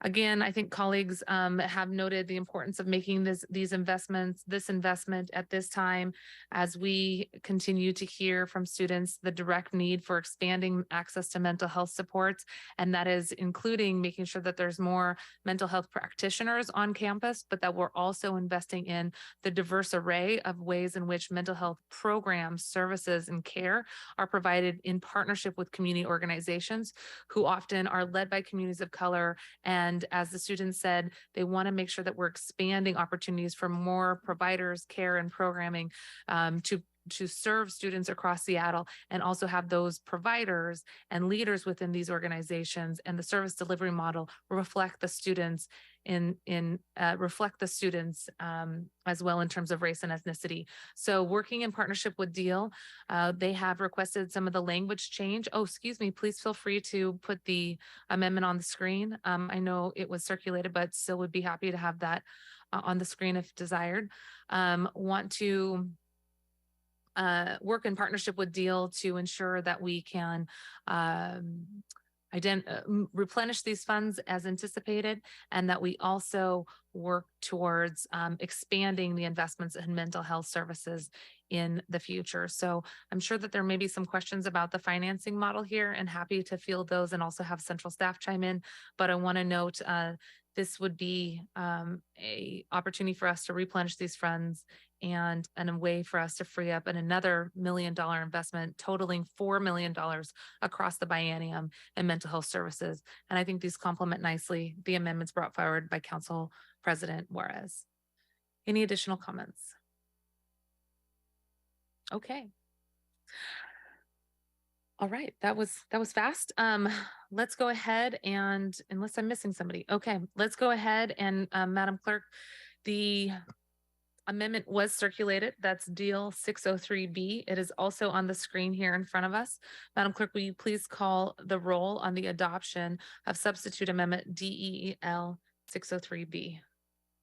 Again, I think colleagues have noted the importance of making this investment at this time as we continue to hear from students the direct need for expanding access to mental health supports. And that is including making sure that there's more mental health practitioners on campus, but that we're also investing in the diverse array of ways in which mental health programs, services, and care are provided in partnership with community organizations who often are led by communities of color. And as the students said, they want to make sure that we're expanding opportunities for more providers, care, and programming to serve students across Seattle, and also have those providers and leaders within these organizations and the service delivery model reflect the students as well in terms of race and ethnicity. So working in partnership with Deal, they have requested some of the language change. Oh, excuse me, please feel free to put the amendment on the screen. I know it was circulated, but still would be happy to have that on the screen if desired. Want to work in partnership with Deal to ensure that we can replenish these funds as anticipated, and that we also work towards expanding the investments in mental health services in the future. So I'm sure that there may be some questions about the financing model here, and happy to field those and also have central staff chime in. But I want to note this would be a opportunity for us to replenish these funds and a way for us to free up another $1 million investment totaling $4 million across the biennium in mental health services. And I think these complement nicely the amendments brought forward by Council President Juarez. Any additional comments? Okay. All right, that was fast. Let's go ahead and, unless I'm missing somebody. Okay, let's go ahead and Madam Clerk, the amendment was circulated. That's Deal 603B. It is also on the screen here in front of us. Madam Clerk, will you please call the roll on the adoption of substitute amendment DEL 603B?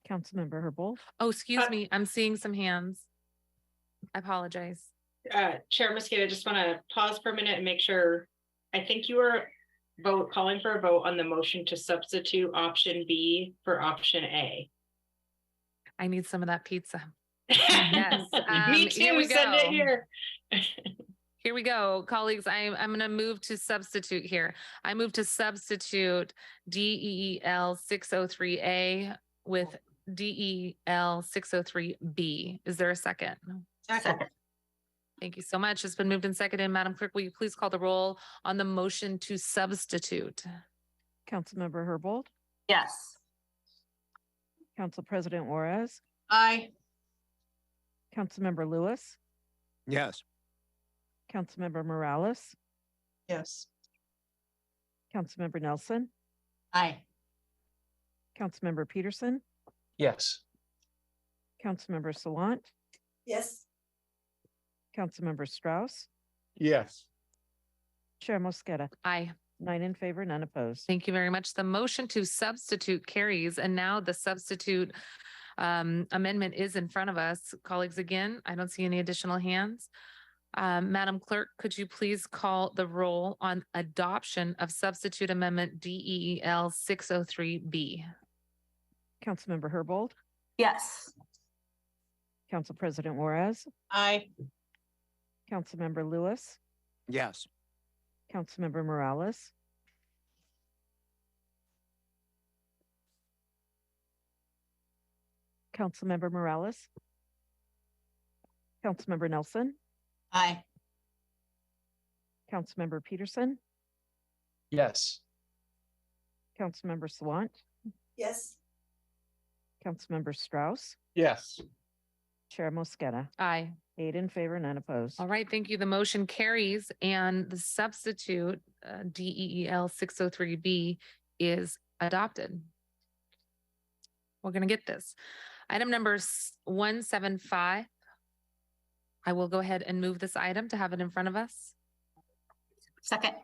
Councilmember Herbold. Oh, excuse me. I'm seeing some hands. I apologize. Chair Mosqueda, just want to pause for a minute and make sure. I think you were calling for a vote on the motion to substitute option B for option A. I need some of that pizza. Yes. Me too. Here we Send go. it here. Here we go, colleagues. I'm going to move to substitute here. I move to substitute DEL 603A with DEL 603B. Is there a second? Second. Thank you so much. It's been moved and seconded. Madam Clerk, will you please call the roll on the motion to substitute? Councilmember Herbold. Yes. Council President Juarez. Aye. Councilmember Lewis. Yes. Councilmember Morales. Yes. Councilmember Nelson. Aye. Councilmember Peterson. Yes. Councilmember Salant. Yes. Councilmember Strauss. Yes. Chair Mosqueda. Aye. 9 in favor, none opposed. Thank you very much. The motion to substitute carries, and now the substitute amendment is in front of us. Colleagues, again, I don't see any additional hands. Madam Clerk, could you please call the roll on adoption of substitute amendment DEL 603B? Councilmember Herbold. Yes. Council President Juarez. Aye. Councilmember Lewis. Yes. Councilmember Morales. Councilmember Morales. Councilmember Nelson. Aye. Councilmember Peterson. Yes. Councilmember Sawant. Yes. Councilmember Strauss. Yes. Chair Mosqueda. Aye. 8 in favor, none opposed. All right, thank you. The motion carries, and the substitute DEL 603B is adopted. We're going to get this. Item number 175. I will go ahead and move this item to have it in front of us. Second.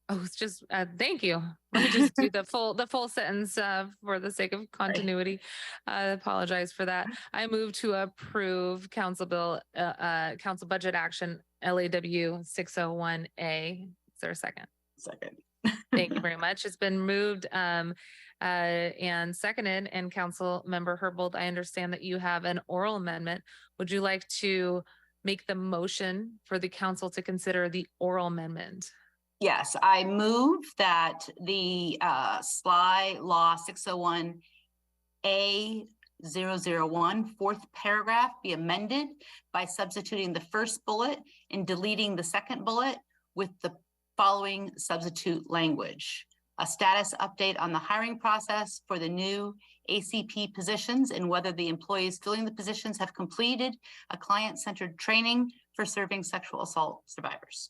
Oh, it's just, thank you. Let me just do the full sentence for the sake of continuity. I apologize for that. I move to approve Council Budget Action LAW 601A. Is there a second? Second. Thank you very much. It's been moved and seconded, and Council Member Herbold, I understand that you have an oral amendment. Would you like to make the motion for the council to consider the oral amendment? Yes, I move that the SLY Law 601A001 fourth paragraph be amended by substituting the first bullet and deleting the second bullet with the following substitute language: a status update on the hiring process for the new ACP positions and whether the employees filling the positions have completed a client-centered training for serving sexual assault survivors.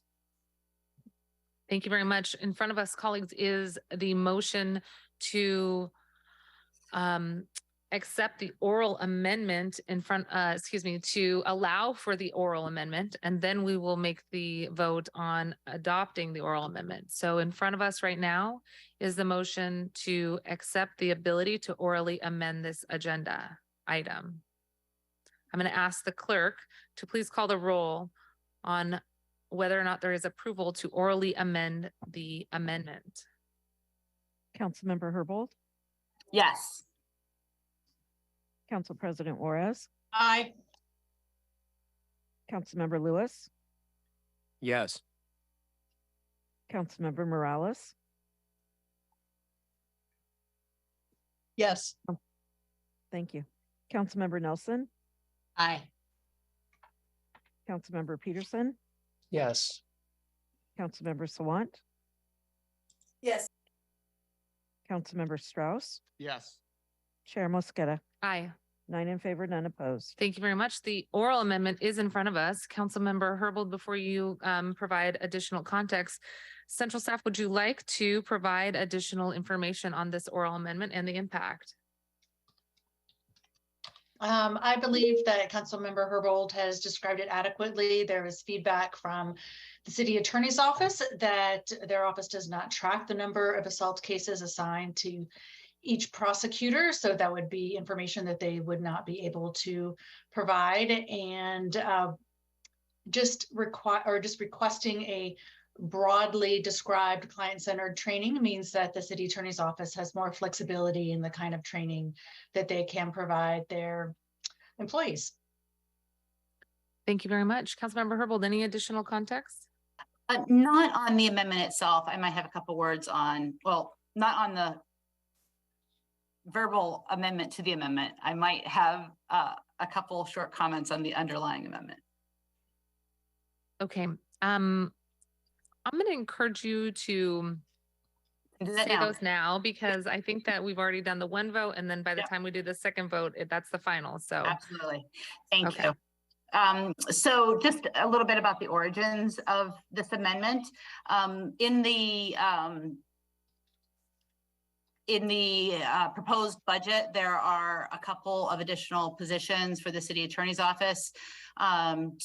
Thank you very much. In front of us, colleagues, is the motion to accept the oral amendment to allow for the oral amendment, and then we will make the vote on adopting the oral amendment. So in front of us right now is the motion to accept the ability to orally amend this agenda item. I'm going to ask the clerk to please call the roll on whether or not there is approval to orally amend the amendment. Councilmember Herbold, Yes. Council President Juarez, Aye. Councilmember Lewis, Yes. Councilmember Morales, Yes. thank you. Councilmember Nelson, Aye. Councilmember Peterson, Yes. Councilmember Sawant, Yes. Councilmember Strauss, Yes. Chair Mosqueda, Aye. 9 in favor, none opposed. Thank you very much. The oral amendment is in front of us. Councilmember Herbold, before you provide additional context, Central Staff, would you like to provide additional information on this oral amendment and the impact? I believe that Councilmember Herbold has described it adequately. There is feedback from the city attorney's office that their office does not track the number of assault cases assigned to each prosecutor. So that would be information that they would not be able to provide. And just requesting a broadly described client-centered training means that the city attorney's office has more flexibility in the kind of training that they can provide their employees. Thank you very much. Councilmember Herbold, any additional context? Not on the amendment itself. I might have a couple words on, well, not on the verbal amendment to the amendment. I might have a couple short comments on the underlying amendment. Okay. I'm going to encourage you to say those now, because I think that we've already done the one vote, and then by the time we do the second vote, that's the final. So absolutely. Thank you. So just a little bit about the origins of this amendment. In the proposed budget, there are a couple of additional positions for the city attorney's office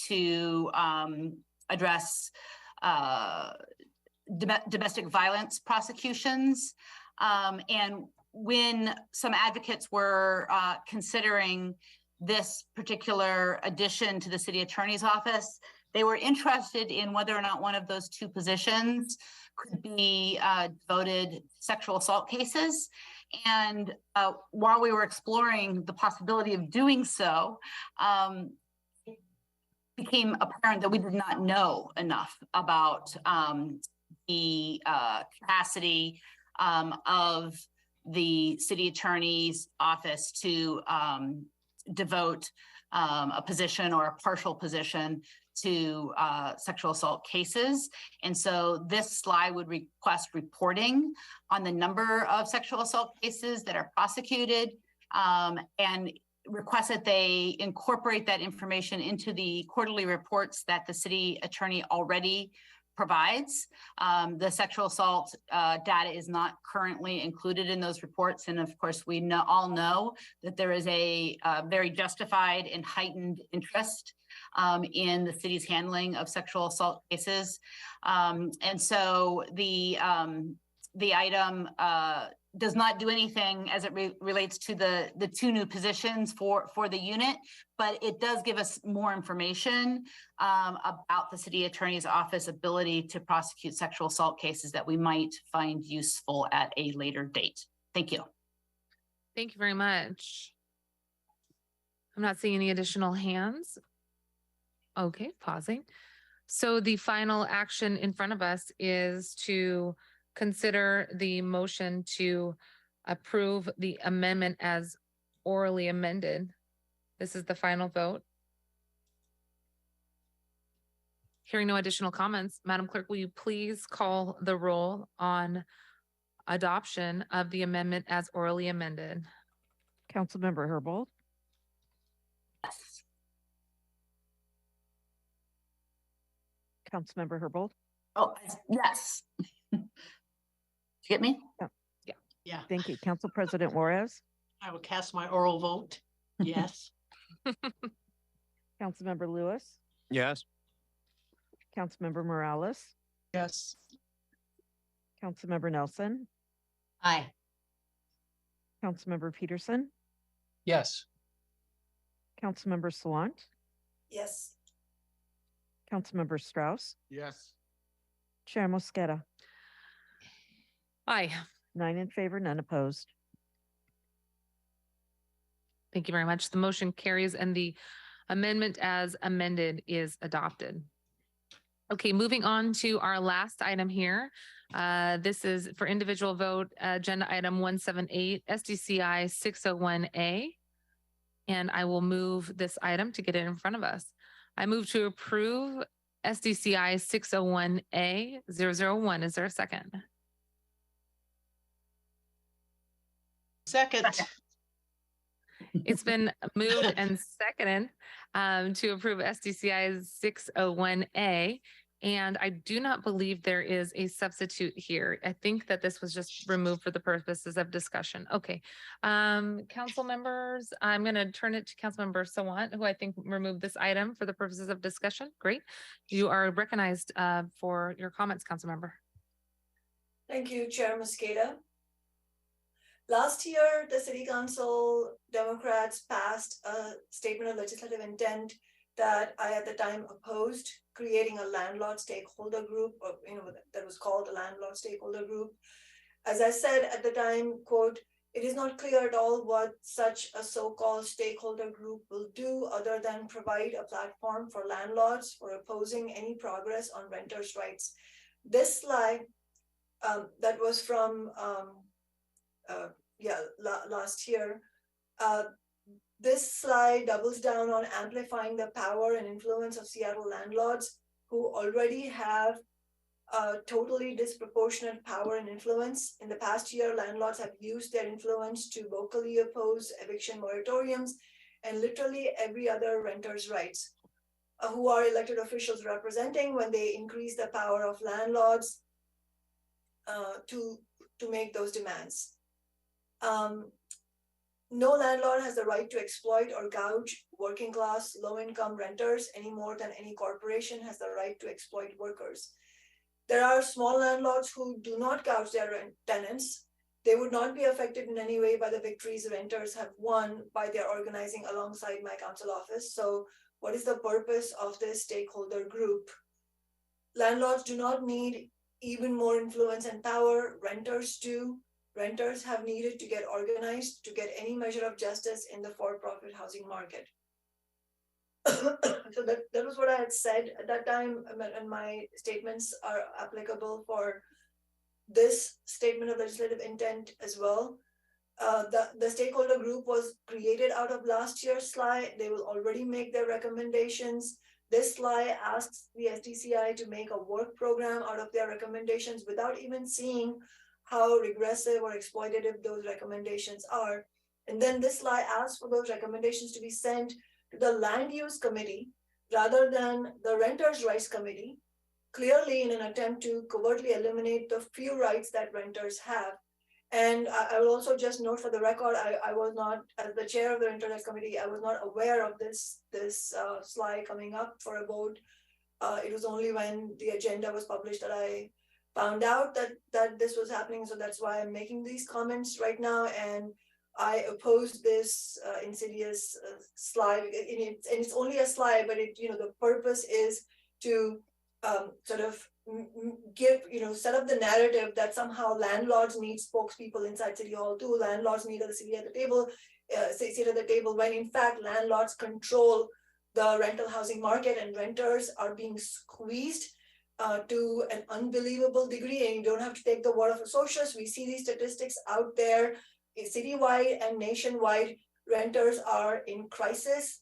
to address domestic violence prosecutions. And when some advocates were considering this particular addition to the city attorney's office, they were interested in whether or not one of those two positions could be devoted sexual assault cases. And while we were exploring the possibility of doing so, it became apparent that we did not know enough about the capacity of the city attorney's office to devote a position or a partial position to sexual assault cases. And so this slide would request reporting on the number of sexual assault cases that are prosecuted, and request that they incorporate that information into the quarterly reports that the city attorney already provides. The sexual assault data is not currently included in those reports. And of course, we all know that there is a very justified and heightened interest in the city's handling of sexual assault cases. And so the item does not do anything as it relates to the two new positions for the unit, but it does give us more information about the city attorney's office ability to prosecute sexual assault cases that we might find useful at a later date. Thank you. Thank you very much. I'm not seeing any additional hands. Okay, pausing. So the final action in front of us is to consider the motion to approve the amendment as orally amended. This is the final vote. Hearing no additional comments, Madam Clerk, will you please call the roll on adoption of the amendment as orally amended? Councilmember Herbold. Yes. Councilmember Herbold. Oh, yes. Did you get me? Yeah. Yeah, Thank you. Council President Juarez. I will cast my oral vote. Yes. Councilmember Lewis. Yes. Councilmember Morales. Yes. Councilmember Nelson. Aye. Councilmember Peterson. Yes. Councilmember Sawant. Yes. Councilmember Strauss. Yes. Chair Mosqueda. Aye. 9 in favor, none opposed. Thank you very much. The motion carries and the amendment as amended is adopted. Okay, moving on to our last item here. This is for individual vote, agenda item 178, SDCI 601A. And I will move this item to get it in front of us. I move to approve SDCI 601A 001. Is there a second? Second. It's been moved and seconded to approve SDCI 601A. And I do not believe there is a substitute here. I think that this was just removed for the purposes of discussion. Okay. Council members, I'm going to turn it to Councilmember Sawant, who I think removed this item for the purposes of discussion. Great. You are recognized for your comments, Councilmember. Thank you, Chair Mosqueda. Last year, the City Council Democrats passed a statement of legislative intent that I at the time opposed, creating a landlord stakeholder group, or that was called a landlord stakeholder group. As I said at the time, quote, "It is not clear at all what such a so-called stakeholder group will do other than provide a platform for landlords for opposing any progress on renters' rights." This slide that was from last year. This slide doubles down on amplifying the power and influence of Seattle landlords who already have totally disproportionate power and influence. In the past year, landlords have used their influence to vocally oppose eviction moratoriums and literally every other renter's rights, who are elected officials representing when they increase the power of landlords to make those demands. No landlord has the right to exploit or gouge working class, low-income renters any more than any corporation has the right to exploit workers. There are small landlords who do not gouge their tenants. They would not be affected in any way by the victories renters have won by their organizing alongside my council office. So what is the purpose of this stakeholder group? Landlords do not need even more influence and power. Renters do. Renters have needed to get organized to get any measure of justice in the for-profit housing market. So that was what I had said at that time, and my statements are applicable for this statement of legislative intent as well. The stakeholder group was created out of last year's slide. They will already make their recommendations. This slide asks the SDCI to make a work program out of their recommendations without even seeing how regressive or exploitative those recommendations are. And then this slide asks for those recommendations to be sent to the land use committee rather than the renters' rights committee, clearly in an attempt to covertly eliminate the few rights that renters have. And I will also just note for the record, I was not, as the chair of the renters' rights committee, I was not aware of this slide coming up for a vote. It was only when the agenda was published that I found out that this was happening. So that's why I'm making these comments right now. And I oppose this insidious slide. And it's only a slide, but the purpose is to sort of set up the narrative that somehow landlords need spokespeople inside City Hall too. Landlords need the city at the table, sit at the table, when in fact landlords control the rental housing market and renters are being squeezed to an unbelievable degree. And you don't have to take the word of a socialist. We see these statistics out there, citywide and nationwide. Renters are in crisis.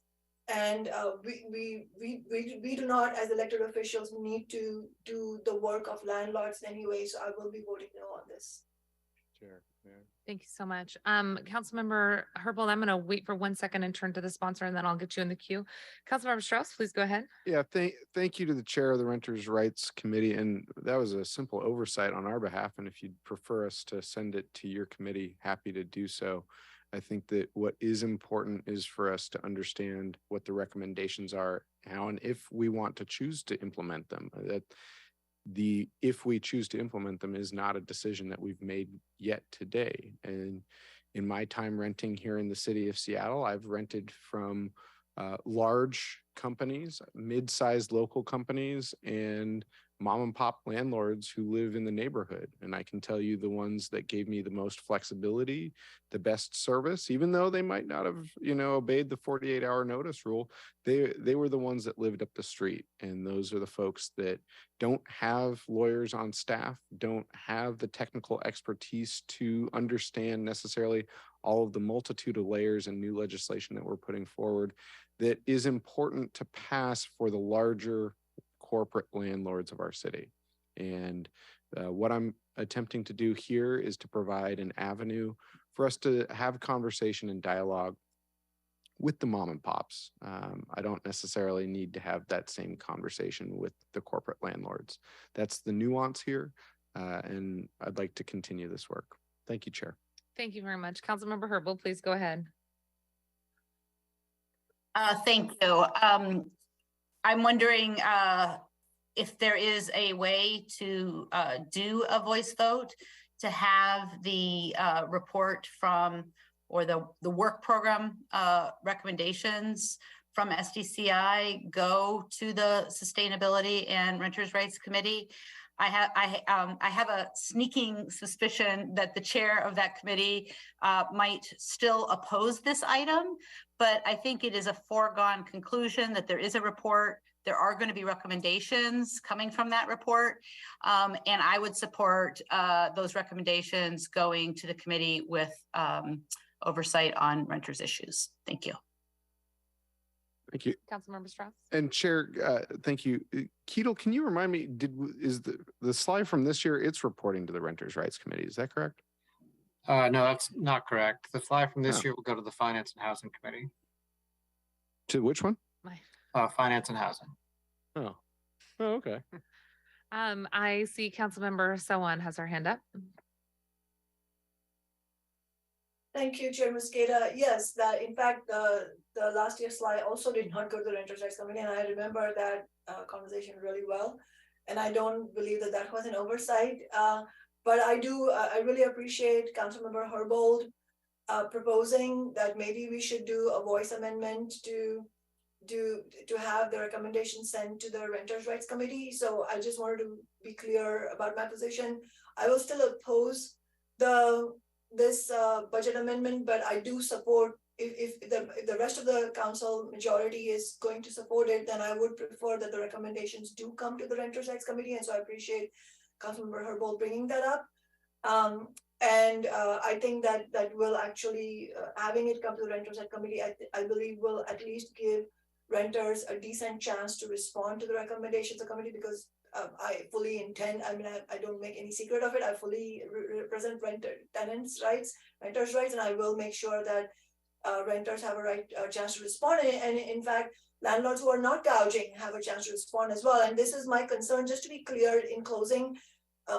And we do not, as elected officials, need to do the work of landlords anyway. So I will be voting no on this. Chair. Thank you so much. Councilmember Herbold, I'm going to wait for 1 second and turn to the sponsor, and then I'll get you in the queue. Councilmember Strauss, please go ahead. Yeah, thank you to the chair of the Renters' Rights Committee. And that was a simple oversight on our behalf. And if you'd prefer us to send it to your committee, happy to do so. I think that what is important is for us to understand what the recommendations are, how and if we want to choose to implement them. That if we choose to implement them is not a decision that we've made yet today. And in my time renting here in the city of Seattle, I've rented from large companies, mid-sized local companies, and mom and pop landlords who live in the neighborhood. And I can tell you the ones that gave me the most flexibility, the best service, even though they might not have, obeyed the 48-hour notice rule, they were the ones that lived up the street. And those are the folks that don't have lawyers on staff, don't have the technical expertise to understand necessarily all of the multitude of layers and new legislation that we're putting forward that is important to pass for the larger corporate landlords of our city. And what I'm attempting to do here is to provide an avenue for us to have conversation and dialogue with the mom and pops. I don't necessarily need to have that same conversation with the corporate landlords. That's the nuance here. And I'd like to continue this work. Thank you, Chair. Thank you very much. Councilmember Herbold, please go ahead. Thank you. I'm wondering if there is a way to do a voice vote, to have the report from, or the work program recommendations from SDCI go to the Sustainability and Renters' Rights Committee. I have a sneaking suspicion that the chair of that committee might still oppose this item, but I think it is a foregone conclusion that there is a report. There are going to be recommendations coming from that report, and I would support those recommendations going to the committee with oversight on renters issues. Thank you. Thank you. Councilmember Strauss. And Chair, thank you. Ketel, can you remind me, is the slide from this year, it's reporting to the Renters' Rights Committee, is that correct? No, that's not correct. The slide from this year will go to the Finance and Housing Committee. To which one? Finance and Housing. Oh, okay. I see Councilmember Sawan has her hand up. Thank you, Chair Mosqueda. Yes, that in fact, the last year's slide also did not go to the Renters' Rights Committee, and I remember that conversation really well. And I don't believe that was an oversight. But I really appreciate Councilmember Herbold proposing that maybe we should do a voice amendment to have the recommendation sent to the Renters' Rights Committee. So I just wanted to be clear about my position. I will still oppose this budget amendment, but I do support, if the rest of the council majority is going to support it, then I would prefer that the recommendations do come to the Renters' Rights Committee. And so I appreciate Councilmember Herbold bringing that up. And I think that will actually, having it come to the Renters' Rights Committee, I believe will at least give renters a decent chance to respond to the recommendations of the committee, because I fully intend, I don't make any secret of it. I fully represent tenants' rights, renters' rights, and I will make sure that renters have a chance to respond. And in fact, landlords who are not gouging have a chance to respond as well. And this is my concern, just to be clear in closing,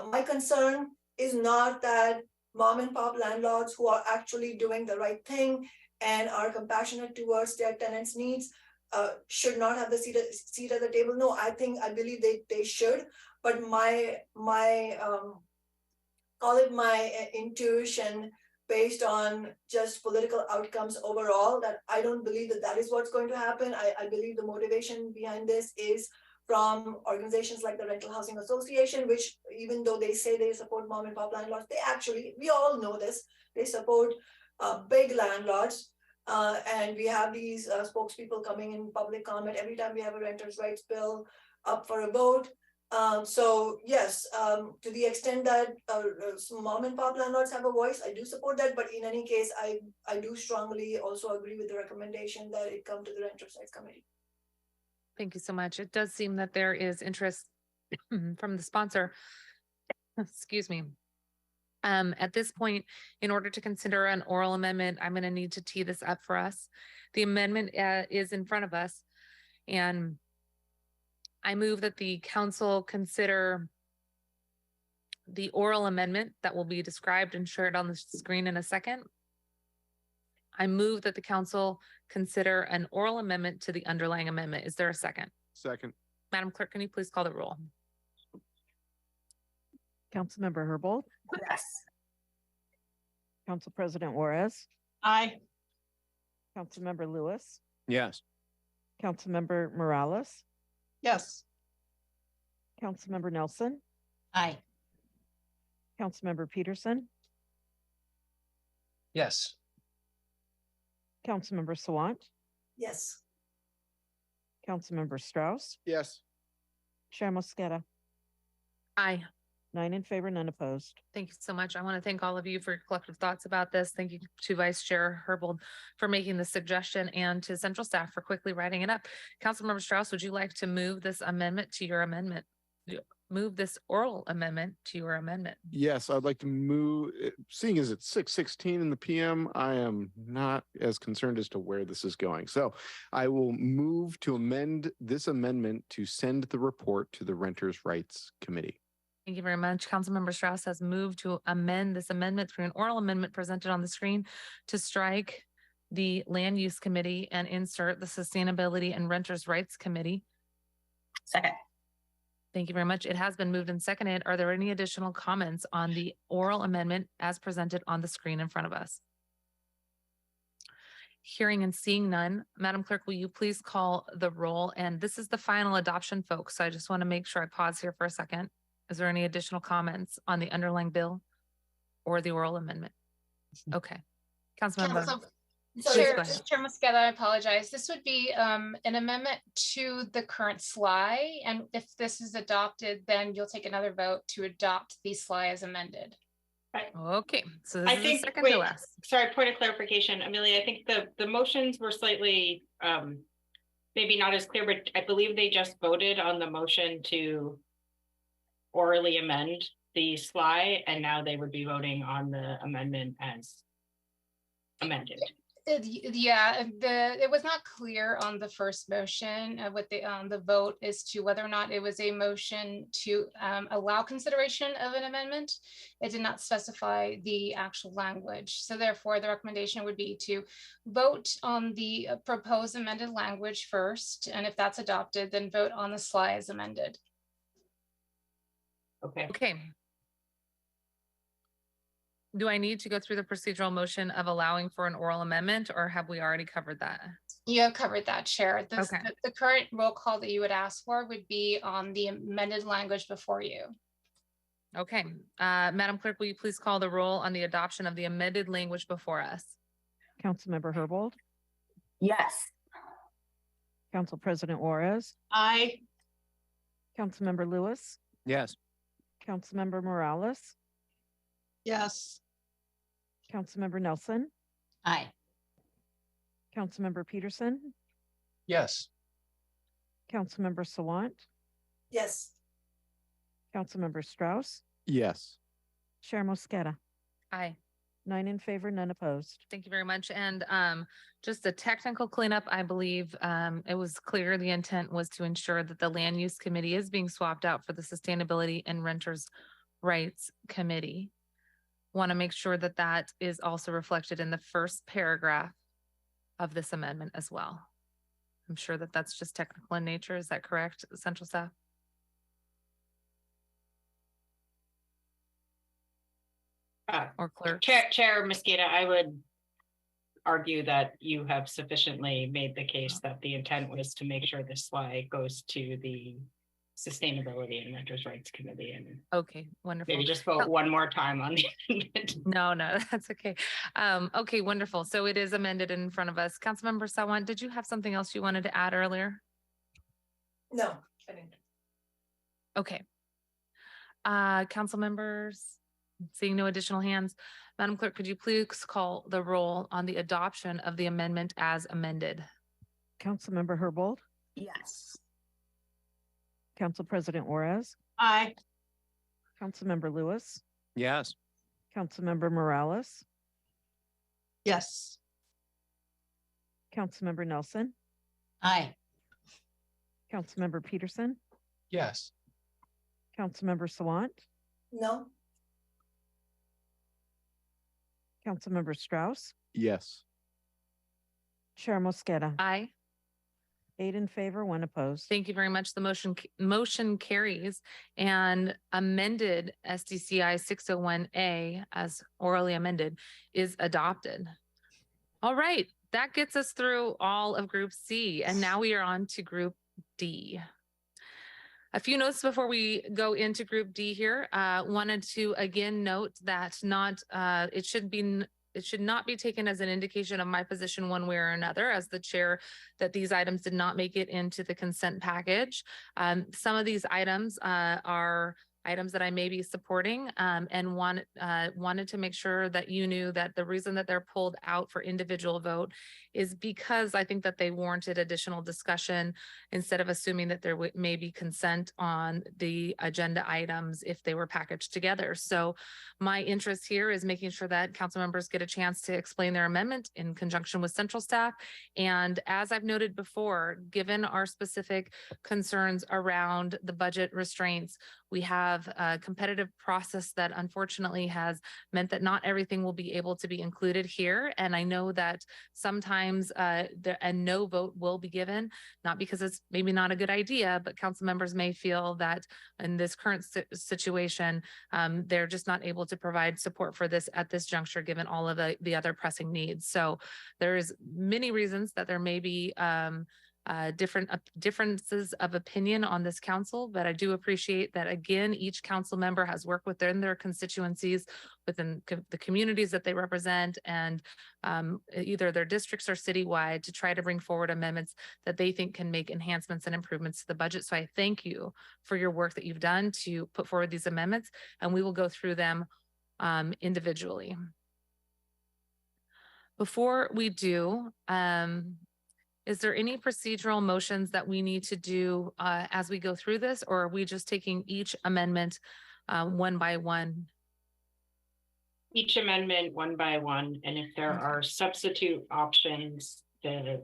my concern is not that mom and pop landlords who are actually doing the right thing and are compassionate towards their tenants' needs should not have the seat at the table. No, I believe they should, but my call it my intuition based on just political outcomes overall, that I don't believe that is what's going to happen. I believe the motivation behind this is from organizations like the Rental Housing Association, which even though they say they support mom and pop landlords, they actually, we all know this, they support big landlords. And we have these spokespeople coming in public comment every time we have a renters' rights bill up for a vote. So yes, to the extent that mom and pop landlords have a voice, I do support that. But in any case, I do strongly also agree with the recommendation that it come to the Renters' Rights Committee. Thank you so much. It does seem that there is interest from the sponsor. Excuse me. At this point, in order to consider an oral amendment, I'm going to need to tee this up for us. The amendment is in front of us, and I move that the council consider the oral amendment that will be described and shared on the screen in a second. I move that the council consider an oral amendment to the underlying amendment. Is there a second? Second. Madam Clerk, can you please call the roll? Councilmember Herbold, Yes. Council President Juarez, Aye. Councilmember Lewis, Yes. Councilmember Morales, Yes. Councilmember Nelson, Aye. Councilmember Peterson, Yes. Councilmember Sawant, Yes. Councilmember Strauss, Yes. Chair Mosqueda, Aye. 9 in favor, none opposed. Thank you so much. I want to thank all of you for your collective thoughts about this. Thank you to Vice Chair Herbold for making the suggestion and to central staff for quickly writing it up. Councilmember Strauss, would you like to move this amendment to your amendment? Move this oral amendment to your amendment? Yes, I'd like to move, seeing as it's 6:16 in the PM, I am not as concerned as to where this is going. So I will move to amend this amendment to send the report to the Renters' Rights Committee. Thank you very much. Councilmember Strauss has moved to amend this amendment through an oral amendment presented on the screen to strike the Land Use Committee and insert the Sustainability and Renters' Rights Committee. Second. Thank you very much. It has been moved and seconded. Are there any additional comments on the oral amendment as presented on the screen in front of us? Hearing and seeing none, Madam Clerk, will you please call the roll? And this is the final adoption, folks. So I just want to make sure I pause here for a second. Is there any additional comments on the underlying bill or the oral amendment? Okay. Councilmember. Chair Mosqueda, I apologize. This would be an amendment to the current SLI. And if this is adopted, then you'll take another vote to adopt the SLI as amended. Okay, so this I is think, the second wait, to last. sorry, point of clarification, Amelia, I think the motions were slightly maybe not as clear, but I believe they just voted on the motion to orally amend the SLI, and now they would be voting on the amendment as amended. Yeah, it was not clear on the first motion what the vote as to whether or not it was a motion to allow consideration of an amendment. It did not specify the actual language. So therefore, the recommendation would be to vote on the proposed amended language first. And if that's adopted, then vote on the SLI as amended. Okay. Okay. Do I need to go through the procedural motion of allowing for an oral amendment, or have we already covered that? You have covered that, Chair. Okay. The current roll call that you would ask for would be on the amended language before you. Okay. Madam Clerk, will you please call the roll on the adoption of the amended language before us? Councilmember Herbold, Yes. Council President Juarez, Aye. Councilmember Lewis, Yes. Councilmember Morales, Yes. Councilmember Nelson, Aye. Councilmember Peterson, Yes. Councilmember Sawant, Yes. Councilmember Strauss, Yes. Chair Mosqueda, Aye. 9 in favor, none opposed. Thank you very much. And just a technical cleanup, I believe it was clear the intent was to ensure that the Land Use Committee is being swapped out for the Sustainability and Renters' Rights Committee. Want to make sure that that is also reflected in the first paragraph of this amendment as well. I'm sure that that's just technical in nature. Is that correct, Central Staff? Or Clerk? Chair Mosqueda, I would argue that you have sufficiently made the case that the intent was to make sure this slide goes to the Sustainability and Renters' Rights Committee, and Okay, wonderful. maybe just vote one more time on the amendment. No, that's okay. Okay, wonderful. So it is amended in front of us. Councilmember Sawant, did you have something else you wanted to add earlier? No, I didn't. Okay. Council members, seeing no additional hands. Madam Clerk, could you please call the roll on the adoption of the amendment as amended? Councilmember Herbold, Yes. Council President Juarez, Aye. Councilmember Lewis, Yes. Councilmember Morales, Yes. Councilmember Nelson, Aye. Councilmember Peterson, Yes. Councilmember Sawant, No, Councilmember Strauss, Yes. Chair Mosqueda. Aye. 8 in favor, 1 opposed. Thank you very much. The motion carries, and amended SDCI 601A as orally amended is adopted. All right, that gets us through all of Group C, and now we are on to Group D. A few notes before we go into Group D here. Wanted to again note that it should not be taken as an indication of my position one way or another as the chair that these items did not make it into the consent package. Some of these items are items that I may be supporting and wanted to make sure that you knew that the reason that they're pulled out for individual vote is because I think that they warranted additional discussion instead of assuming that there may be consent on the agenda items if they were packaged together. So my interest here is making sure that council members get a chance to explain their amendment in conjunction with central staff. And as I've noted before, given our specific concerns around the budget restraints, we have a competitive process that unfortunately has meant that not everything will be able to be included here. And I know that sometimes a no vote will be given, not because it's maybe not a good idea, but council members may feel that in this current situation, they're just not able to provide support for this at this juncture, given all of the other pressing needs. So there's many reasons that there may be differences of opinion on this council, but I do appreciate that again, each council member has worked within their constituencies, within the communities that they represent, and either their districts or citywide to try to bring forward amendments that they think can make enhancements and improvements to the budget. So I thank you for your work that you've done to put forward these amendments, and we will go through them individually. Before we do, is there any procedural motions that we need to do as we go through this, or are we just taking each amendment one by one? Each amendment one by one, and if there are substitute options, the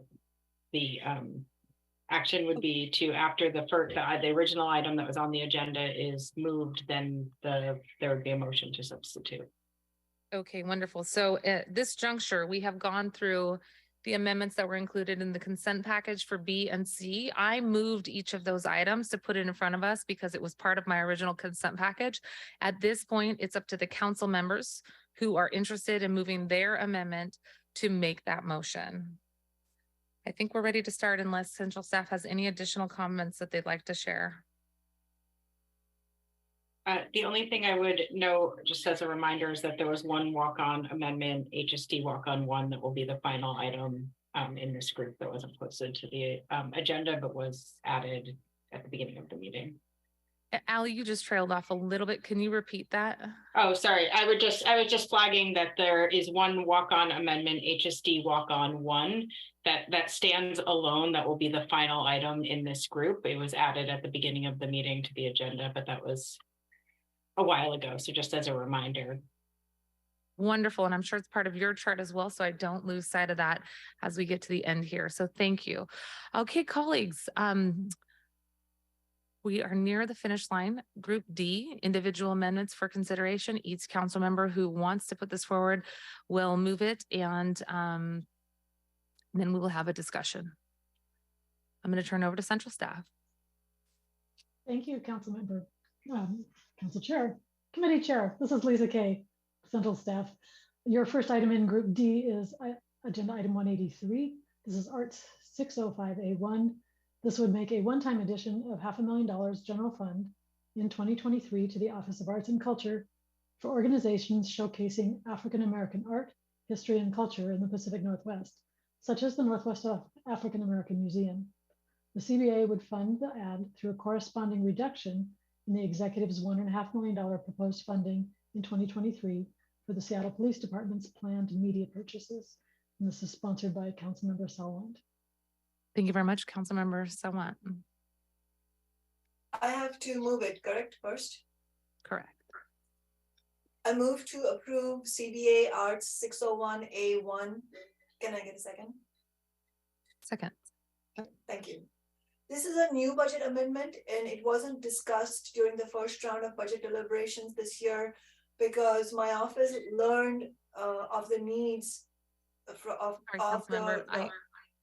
action would be to, after the original item that was on the agenda is moved, then there would be a motion to substitute. Okay, wonderful. So at this juncture, we have gone through the amendments that were included in the consent package for B and C. I moved each of those items to put it in front of us because it was part of my original consent package. At this point, it's up to the council members who are interested in moving their amendment to make that motion. I think we're ready to start unless central staff has any additional comments that they'd like to share. The only thing I would note, just as a reminder, is that there was one walk-on amendment, HSD walk-on 1, that will be the final item in this group that wasn't posted to the agenda, but was added at the beginning of the meeting. Allie, you just trailed off a little bit. Can you repeat that? Oh, sorry. I was just flagging that there is one walk-on amendment, HSD walk-on 1, that stands alone. That will be the final item in this group. It was added at the beginning of the meeting to the agenda, but that was a while ago. So just as a reminder. Wonderful. And I'm sure it's part of your chart as well, so I don't lose sight of that as we get to the end here. So thank you. Okay, colleagues, we are near the finish line. Group D, individual amendments for consideration. Each council member who wants to put this forward will move it, and then we will have a discussion. I'm going to turn over to central staff. Thank you, council member. Council Chair, Committee Chair, this is Lisa Kay, Central Staff. Your first item in Group D is Agenda Item 183. This is Arts 605A1. This would make a one-time addition of $500,000 general fund in 2023 to the Office of Arts and Culture for organizations showcasing African American art, history, and culture in the Pacific Northwest, such as the Northwest African American Museum. The CBA would fund the ad through a corresponding reduction in the executive's $1.5 million proposed funding in 2023 for the Seattle Police Department's planned media purchases. And this is sponsored by Councilmember Salwant. Thank you very much, Councilmember Salwant. I have to move it, correct, first? Correct. I move to approve CBA Arts 601A1. Can I get a second? Second. Thank you. This is a new budget amendment and it wasn't discussed during the first round of budget deliberations this year because my office learned of the needs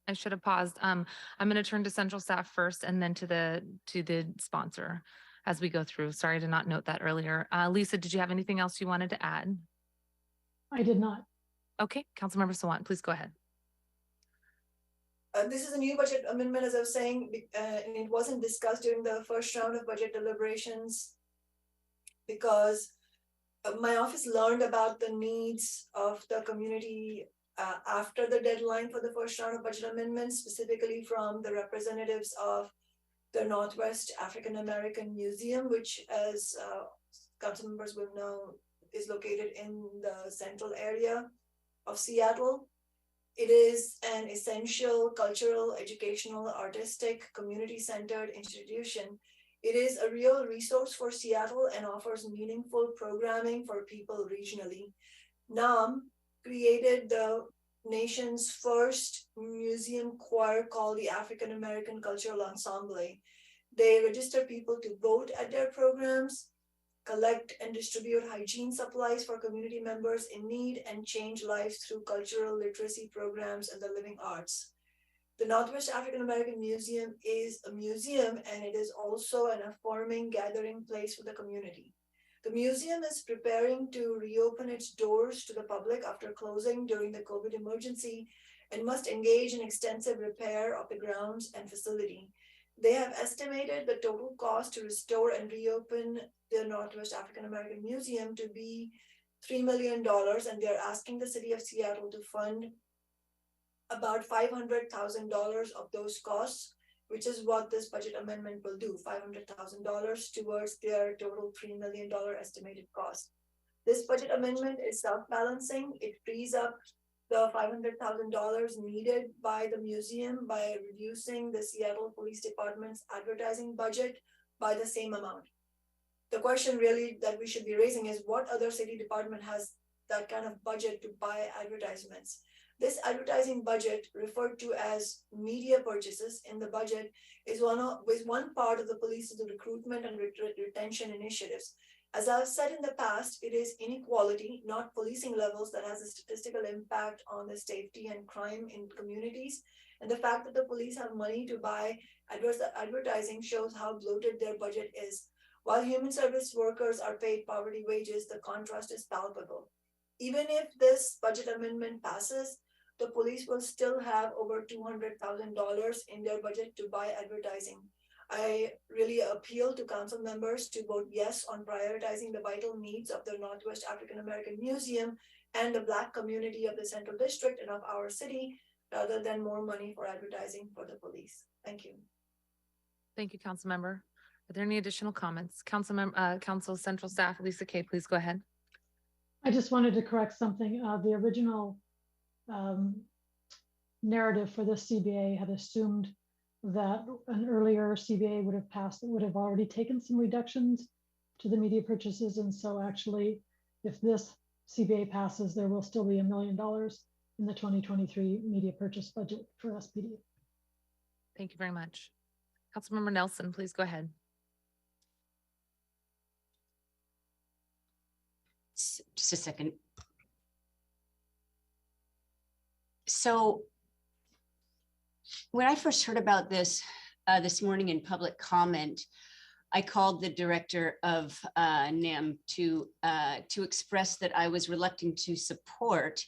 I should have paused. I'm going to turn to central staff first and then to the sponsor as we go through. Sorry to not note that earlier. Lisa, did you have anything else you wanted to add? I did not. Okay, Councilmember Sawant, please go ahead. This is a new budget amendment, as I was saying, and it wasn't discussed during the first round of budget deliberations because my office learned about the needs of the community after the deadline for the first round of budget amendments, specifically from the representatives of the Northwest African American Museum, which, as council members will know, is located in the central area of Seattle. It is an essential cultural, educational, artistic, community-centered institution. It is a real resource for Seattle and offers meaningful programming for people regionally. NAM created the nation's first museum choir called the African American Cultural Ensemble. They register people to vote at their programs, collect and distribute hygiene supplies for community members in need, and change lives through cultural literacy programs and the living arts. The Northwest African American Museum is a museum, and it is also an affirming gathering place for the community. The museum is preparing to reopen its doors to the public after closing during the COVID emergency and must engage in extensive repair of the grounds and facility. They have estimated the total cost to restore and reopen the Northwest African American Museum to be $3 million, and they're asking the city of Seattle to fund about $500,000 of those costs, which is what this budget amendment will do, $500,000 towards their total $3 million estimated cost. This budget amendment is self-balancing. It frees up the $500,000 needed by the museum by reducing the Seattle Police Department's advertising budget by the same amount. The question really that we should be raising is what other city department has that kind of budget to buy advertisements? This advertising budget, referred to as media purchases in the budget, is one part of the police's recruitment and retention initiatives. As I've said in the past, it is inequality, not policing levels, that has a statistical impact on the safety and crime in communities. And the fact that the police have money to buy advertising shows how bloated their budget is. While human service workers are paid poverty wages, the contrast is palpable. Even if this budget amendment passes, the police will still have over $200,000 in their budget to buy advertising. I really appeal to council members to vote yes on prioritizing the vital needs of the Northwest African American Museum and the Black community of the Central District and of our city, rather than more money for advertising for the police. Thank you. Thank you, council member. Are there any additional comments? Council Central Staff, Lisa Kay, please go ahead. I just wanted to correct something. The original narrative for this CBA had assumed that an earlier CBA would have passed that would have already taken some reductions to the media purchases. And so actually, if this CBA passes, there will still be $1 million in the 2023 media purchase budget for SPD. Thank you very much. Councilmember Nelson, please go ahead. Just a second. So when I first heard about this this morning in public comment, I called the director of NAM to express that I was reluctant to support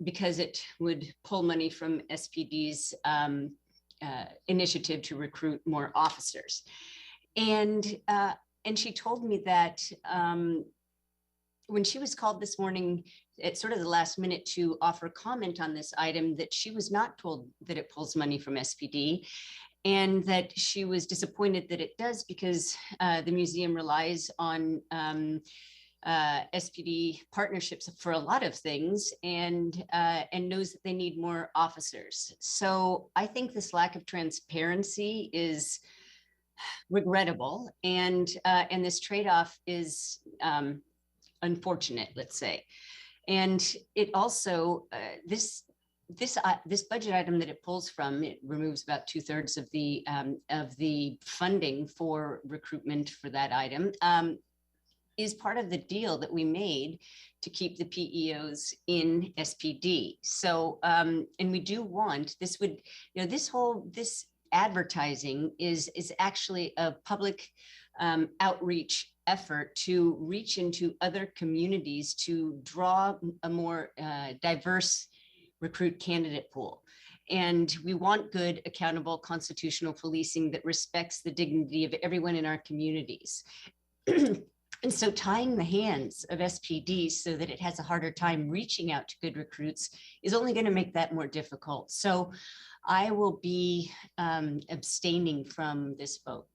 because it would pull money from SPD's initiative to recruit more officers. And she told me that when she was called this morning at sort of the last minute to offer comment on this item, that she was not told that it pulls money from SPD, and that she was disappointed that it does, because the museum relies on SPD partnerships for a lot of things, and knows that they need more officers. So I think this lack of transparency is regrettable, and this trade-off is unfortunate, let's say. And it also this budget item that it pulls from, it removes about 2/3 of the funding for recruitment for that item, is part of the deal that we made to keep the PEOs in SPD. So, and we do want, this would, you know, this advertising is actually a public outreach effort to reach into other communities to draw a more diverse recruit candidate pool. And we want good, accountable, constitutional policing that respects the dignity of everyone in our communities. And so tying the hands of SPD so that it has a harder time reaching out to good recruits is only going to make that more difficult. So I will be abstaining from this vote.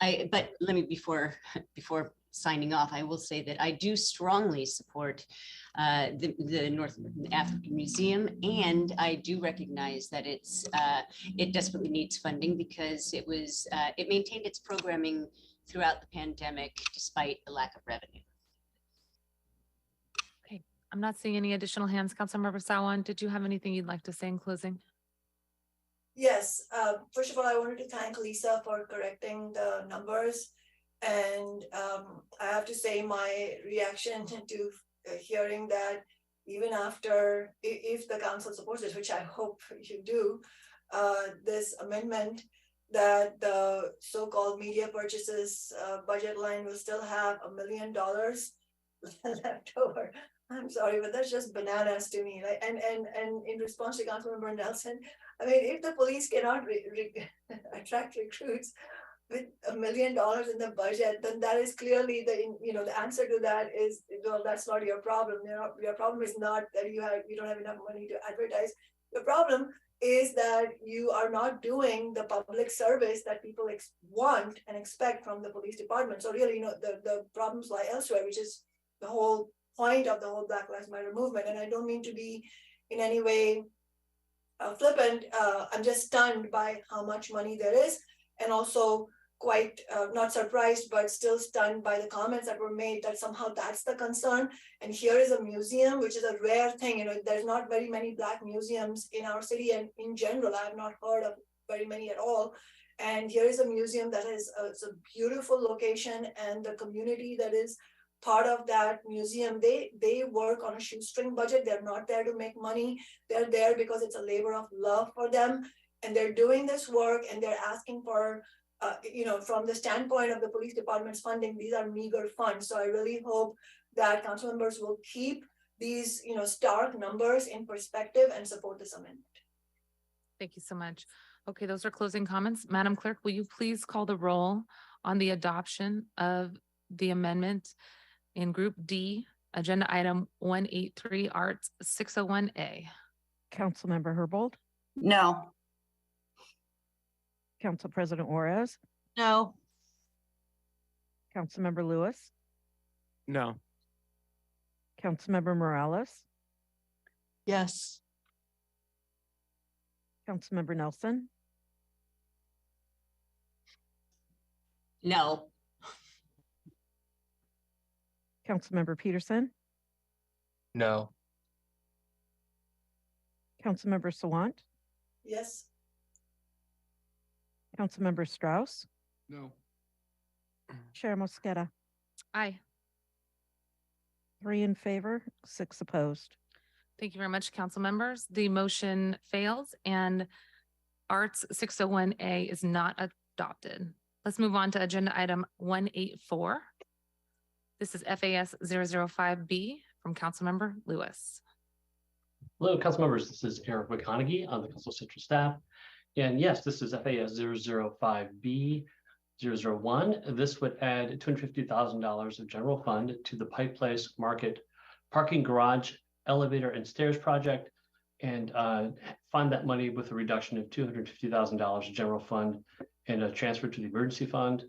But let me, before signing off, I will say that I do strongly support the North African Museum, and I do recognize that it desperately needs funding, because it maintained its programming throughout the pandemic despite the lack of revenue. Okay, I'm not seeing any additional hands. Councilmember Sawan, did you have anything you'd like to say in closing? Yes, first of all, I wanted to thank Lisa for correcting the numbers. And I have to say my reaction to hearing that even after, if the council supports it, which I hope you do, this amendment, that the so-called media purchases budget line will still have $1 million left over. I'm sorry, but that's just bananas to me. Like, and in response to Councilmember Nelson, I mean, if the police cannot attract recruits with $1 million in the budget, then that is clearly the answer to that is, well, that's not your problem. Your problem is not that you don't have enough money to advertise. The problem is that you are not doing the public service that people want and expect from the police department. So really, the problems lie elsewhere, which is the whole point of the whole Black Lives Matter movement. And I don't mean to be in any way flippant. I'm just stunned by how much money there is, and also quite not surprised, but still stunned by the comments that were made that somehow that's the concern. And here is a museum, which is a rare thing. There's not very many Black museums in our city, and in general, I have not heard of very many at all. And here is a museum that is it's a beautiful location, and the community that is part of that museum, they work on a shoestring budget. They're not there to make money. They're there because it's a labor of love for them, and they're doing this work, and they're asking for from the standpoint of the police department's funding, these are meager funds. So I really hope that council members will keep these, stark numbers in perspective and support this amendment. Thank you so much. Okay, those are closing comments. Madam Clerk, will you please call the roll on the adoption of the amendment in Group D, Agenda Item 183, Arts 601A? Councilmember Herbold, No. Council President Juarez, No. Councilmember Lewis, No. Councilmember Morales, Yes. Councilmember Nelson, No. Councilmember Peterson, No. Councilmember Sawant, Yes. Councilmember Strauss, No. Chair Mosqueda. Aye. 3 in favor, 6 opposed. Thank you very much, council members. The motion fails and Arts 601A is not adopted. Let's move on to Agenda Item 184. This is FAS 005B from Councilmember Lewis. Hello, council members. This is Eric McConaughey on the Council Central staff. And yes, this is FAS 005B 001. This would add $250,000 of general fund to the Pike Place Market Parking Garage Elevator and Stairs project, and fund that money with a reduction of $250,000 general fund and a transfer to the emergency fund.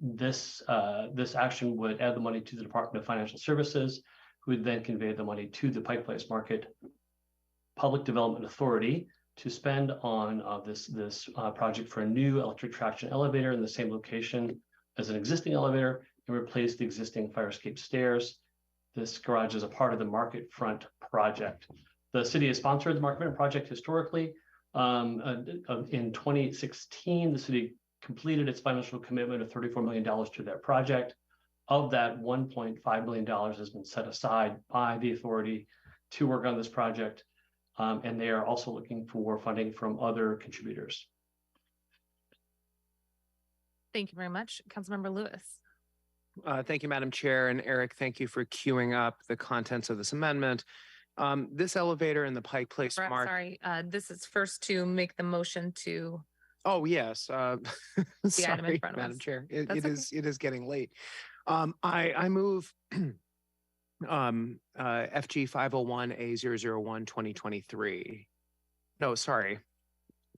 This action would add the money to the Department of Financial Services, who would then convey the money to the Pike Place Market Public Development Authority to spend on this project for a new electric traction elevator in the same location as an existing elevator and replace the existing fire escape stairs. This garage is a part of the Market Front project. The city has sponsored the Market Front project historically. In 2016, the city completed its financial commitment of $34 million to that project. Of that, $1.5 million has been set aside by the authority to work on this project. And they are also looking for funding from other contributors. Thank you very much. Councilmember Lewis. Thank you, Madam Chair. And Eric, thank you for queuing up the contents of this amendment. This elevator in the Pike Place Sorry, this is first to make the motion to. Oh, yes. The item in Sorry, front of Madam us. Chair. That's okay. It is getting late. I move FG 501A001 2023. No, sorry.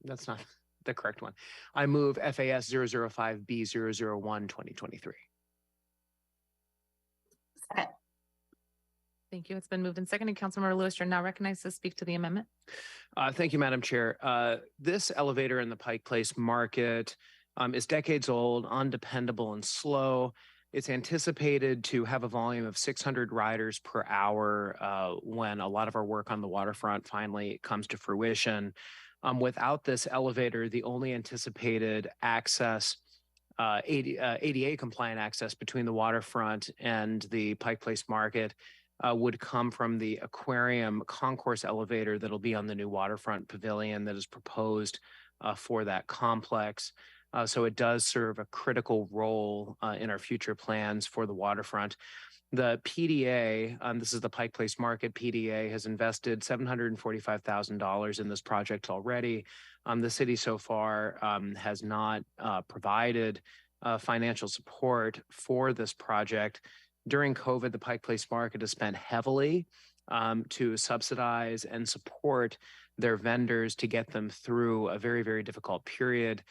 That's not the correct one. I move FAS 005B001 2023. Thank you. It's been moved and seconded. Councilmember Lewis, you're now recognized to speak to the amendment. Thank you, Madam Chair. This elevator in the Pike Place Market is decades old, undependable, and slow. It's anticipated to have a volume of 600 riders per hour when a lot of our work on the waterfront finally comes to fruition. Without this elevator, the only anticipated access, ADA compliant access between the waterfront and the Pike Place Market would come from the aquarium concourse elevator that'll be on the new waterfront pavilion that is proposed for that complex. So it does serve a critical role in our future plans for the waterfront. The PDA, this is the Pike Place Market PDA, has invested $745,000 in this project already. The city so far has not provided financial support for this project. During COVID, the Pike Place Market has spent heavily to subsidize and support their vendors to get them through a very, very difficult period.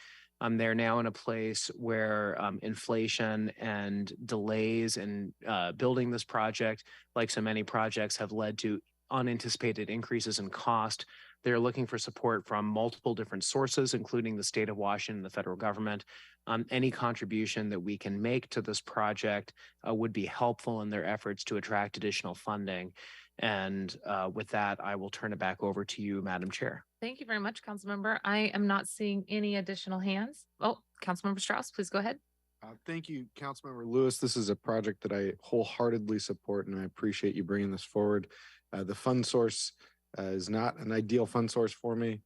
They're now in a place where inflation and delays in building this project, like so many projects, have led to unanticipated increases in cost. They're looking for support from multiple different sources, including the state of Washington and the federal government. Any contribution that we can make to this project would be helpful in their efforts to attract additional funding. And with that, I will turn it back over to you, Madam Chair. Thank you very much, Councilmember. I am not seeing any additional hands. Oh, Councilmember Strauss, please go ahead. Thank you, Councilmember Lewis. This is a project that I wholeheartedly support, and I appreciate you bringing this forward. The fund source is not an ideal fund source for me.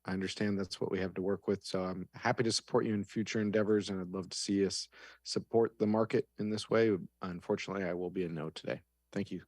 I understand that's what we have to work with. So I'm happy to support you in future endeavors, and I'd love to see us support the market in this way. Unfortunately, I will be a no today. Thank you.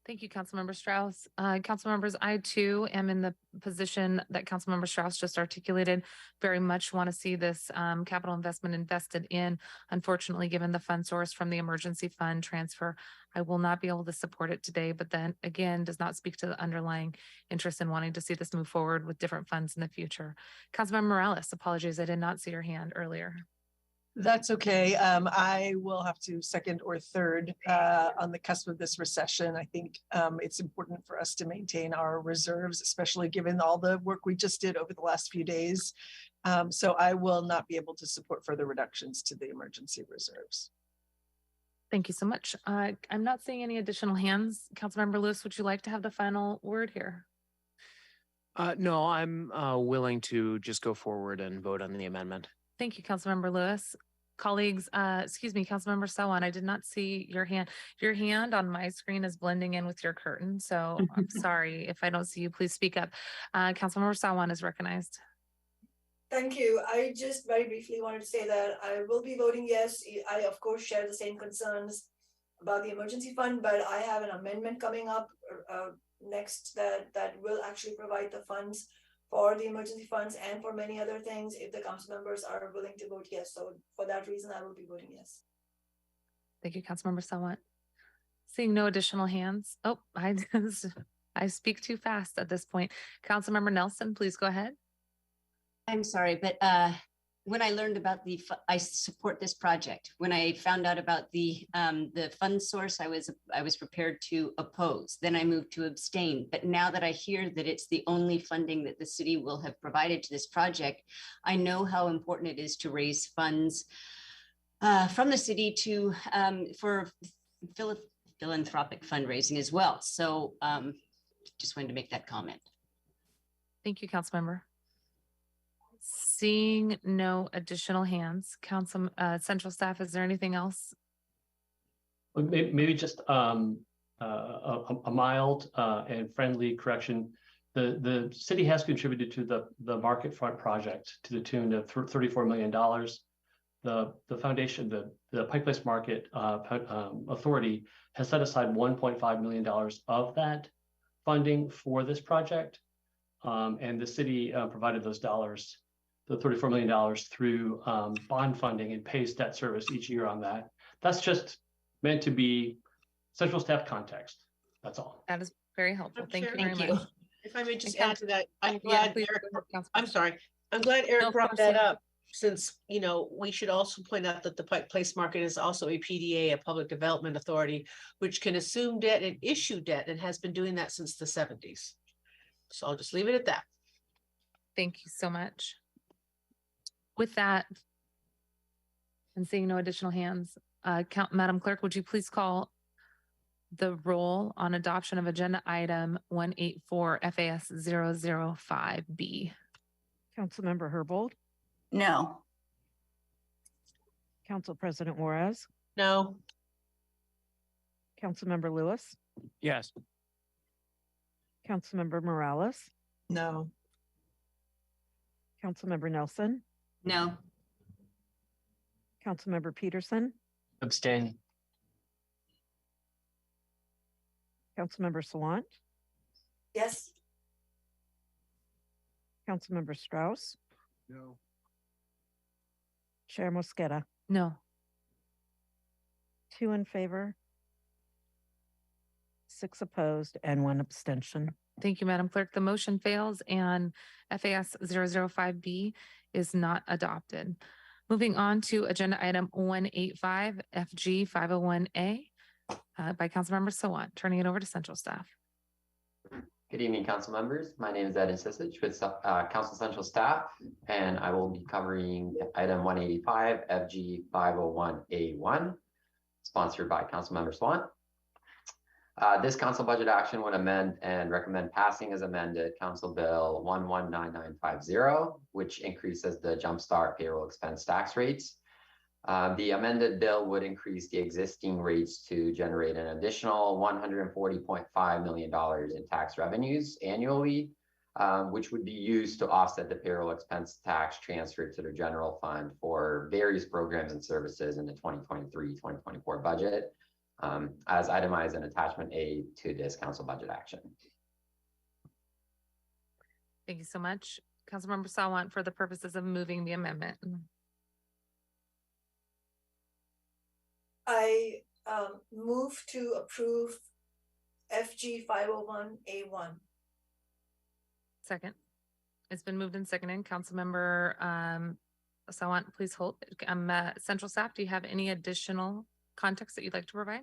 Thank you, Councilmember Strauss. Council members, I too am in the position that Councilmember Strauss just articulated. Very much want to see this capital investment invested in. Unfortunately, given the fund source from the emergency fund transfer, I will not be able to support it today, but then again, does not speak to the underlying interest in wanting to see this move forward with different funds in the future. Councilmember Morales, apologies, I did not see your hand earlier. That's okay. I will have to second or third on the cusp of this recession. I think it's important for us to maintain our reserves, especially given all the work we just did over the last few days. So I will not be able to support further reductions to the emergency reserves. Thank you so much. I'm not seeing any additional hands. Councilmember Lewis, would you like to have the final word here? No, I'm willing to just go forward and vote on the amendment. Thank you, Councilmember Lewis. Colleagues, excuse me, Councilmember Sawan, I did not see your hand. Your hand on my screen is blending in with your curtain. So I'm sorry if I don't see you, please speak up. Councilmember Sawan is recognized. Thank you. I just very briefly wanted to say that I will be voting yes. I, of course, share the same concerns about the emergency fund, but I have an amendment coming up next that will actually provide the funds for the emergency funds and for many other things if the council members are willing to vote yes. So for that reason, I will be voting yes. Thank you, Councilmember Sawant. Seeing no additional hands. Oh, I speak too fast at this point. Councilmember Nelson, please go ahead. I'm sorry, but when I learned about I support this project. When I found out about the fund source, I was prepared to oppose. Then I moved to abstain. But now that I hear that it's the only funding that the city will have provided to this project, I know how important it is to raise funds from the city to for philanthropic fundraising as well. So just wanted to make that comment. Thank you, Councilmember. Seeing no additional hands, Central Staff, is there anything else? Well, maybe just a mild and friendly correction. The city has contributed to the Market Front project to the tune of $34 million. The foundation, the Pike Place Market Authority has set aside $1.5 million of that funding for this project. And the city provided those dollars, the $34 million through bond funding, and pays debt service each year on that. That's just meant to be Central Staff context. That's all. That is very helpful. Thank you very much. If I may just add to that, I'm glad Eric, I'm glad No, Eric brought that up, since, you know, we should also point out that the Pike Place Market is also a PDA, a public development authority, which can assume debt and issue debt, and has been doing that since the 70s. So I'll just leave it at that. Thank you so much. With that, and seeing no additional hands, Madam Clerk, would you please call the roll on adoption of agenda item 184 FAS 005B? Councilmember Herbold, No. Council President Juarez, No. Councilmember Lewis, Yes. Councilmember Morales, No. Councilmember Nelson, No. Councilmember Peterson, Abstain. Councilmember Sawant, Yes. Councilmember Strauss, No. Chair Mosqueda. No. 2 in favor, 6 opposed, and 1 abstention. Thank you, Madam Clerk. The motion fails and FAS 005B is not adopted. Moving on to agenda item 185 FG 501A by Councilmember Sawant. Turning it over to Central Staff. Good evening, council members. My name is Ed Sisich with Council Central Staff, and I will be covering item 185 FG 501A1, sponsored by Councilmember Sawant. This council budget action would amend and recommend passing as amended Council Bill 119950, which increases the Jumpstart payroll expense tax rates. The amended bill would increase the existing rates to generate an additional $140.5 million in tax revenues annually, which would be used to offset the payroll expense tax transferred to the general fund for various programs and services in the 2023-2024 budget, as itemized in attachment A to this council budget action. Thank you so much. Councilmember Sawant, for the purposes of moving the amendment. I move to approve FG 501A1. Second. It's been moved and seconded. Councilmember Sawant, please hold. Central Staff, do you have any additional context that you'd like to provide?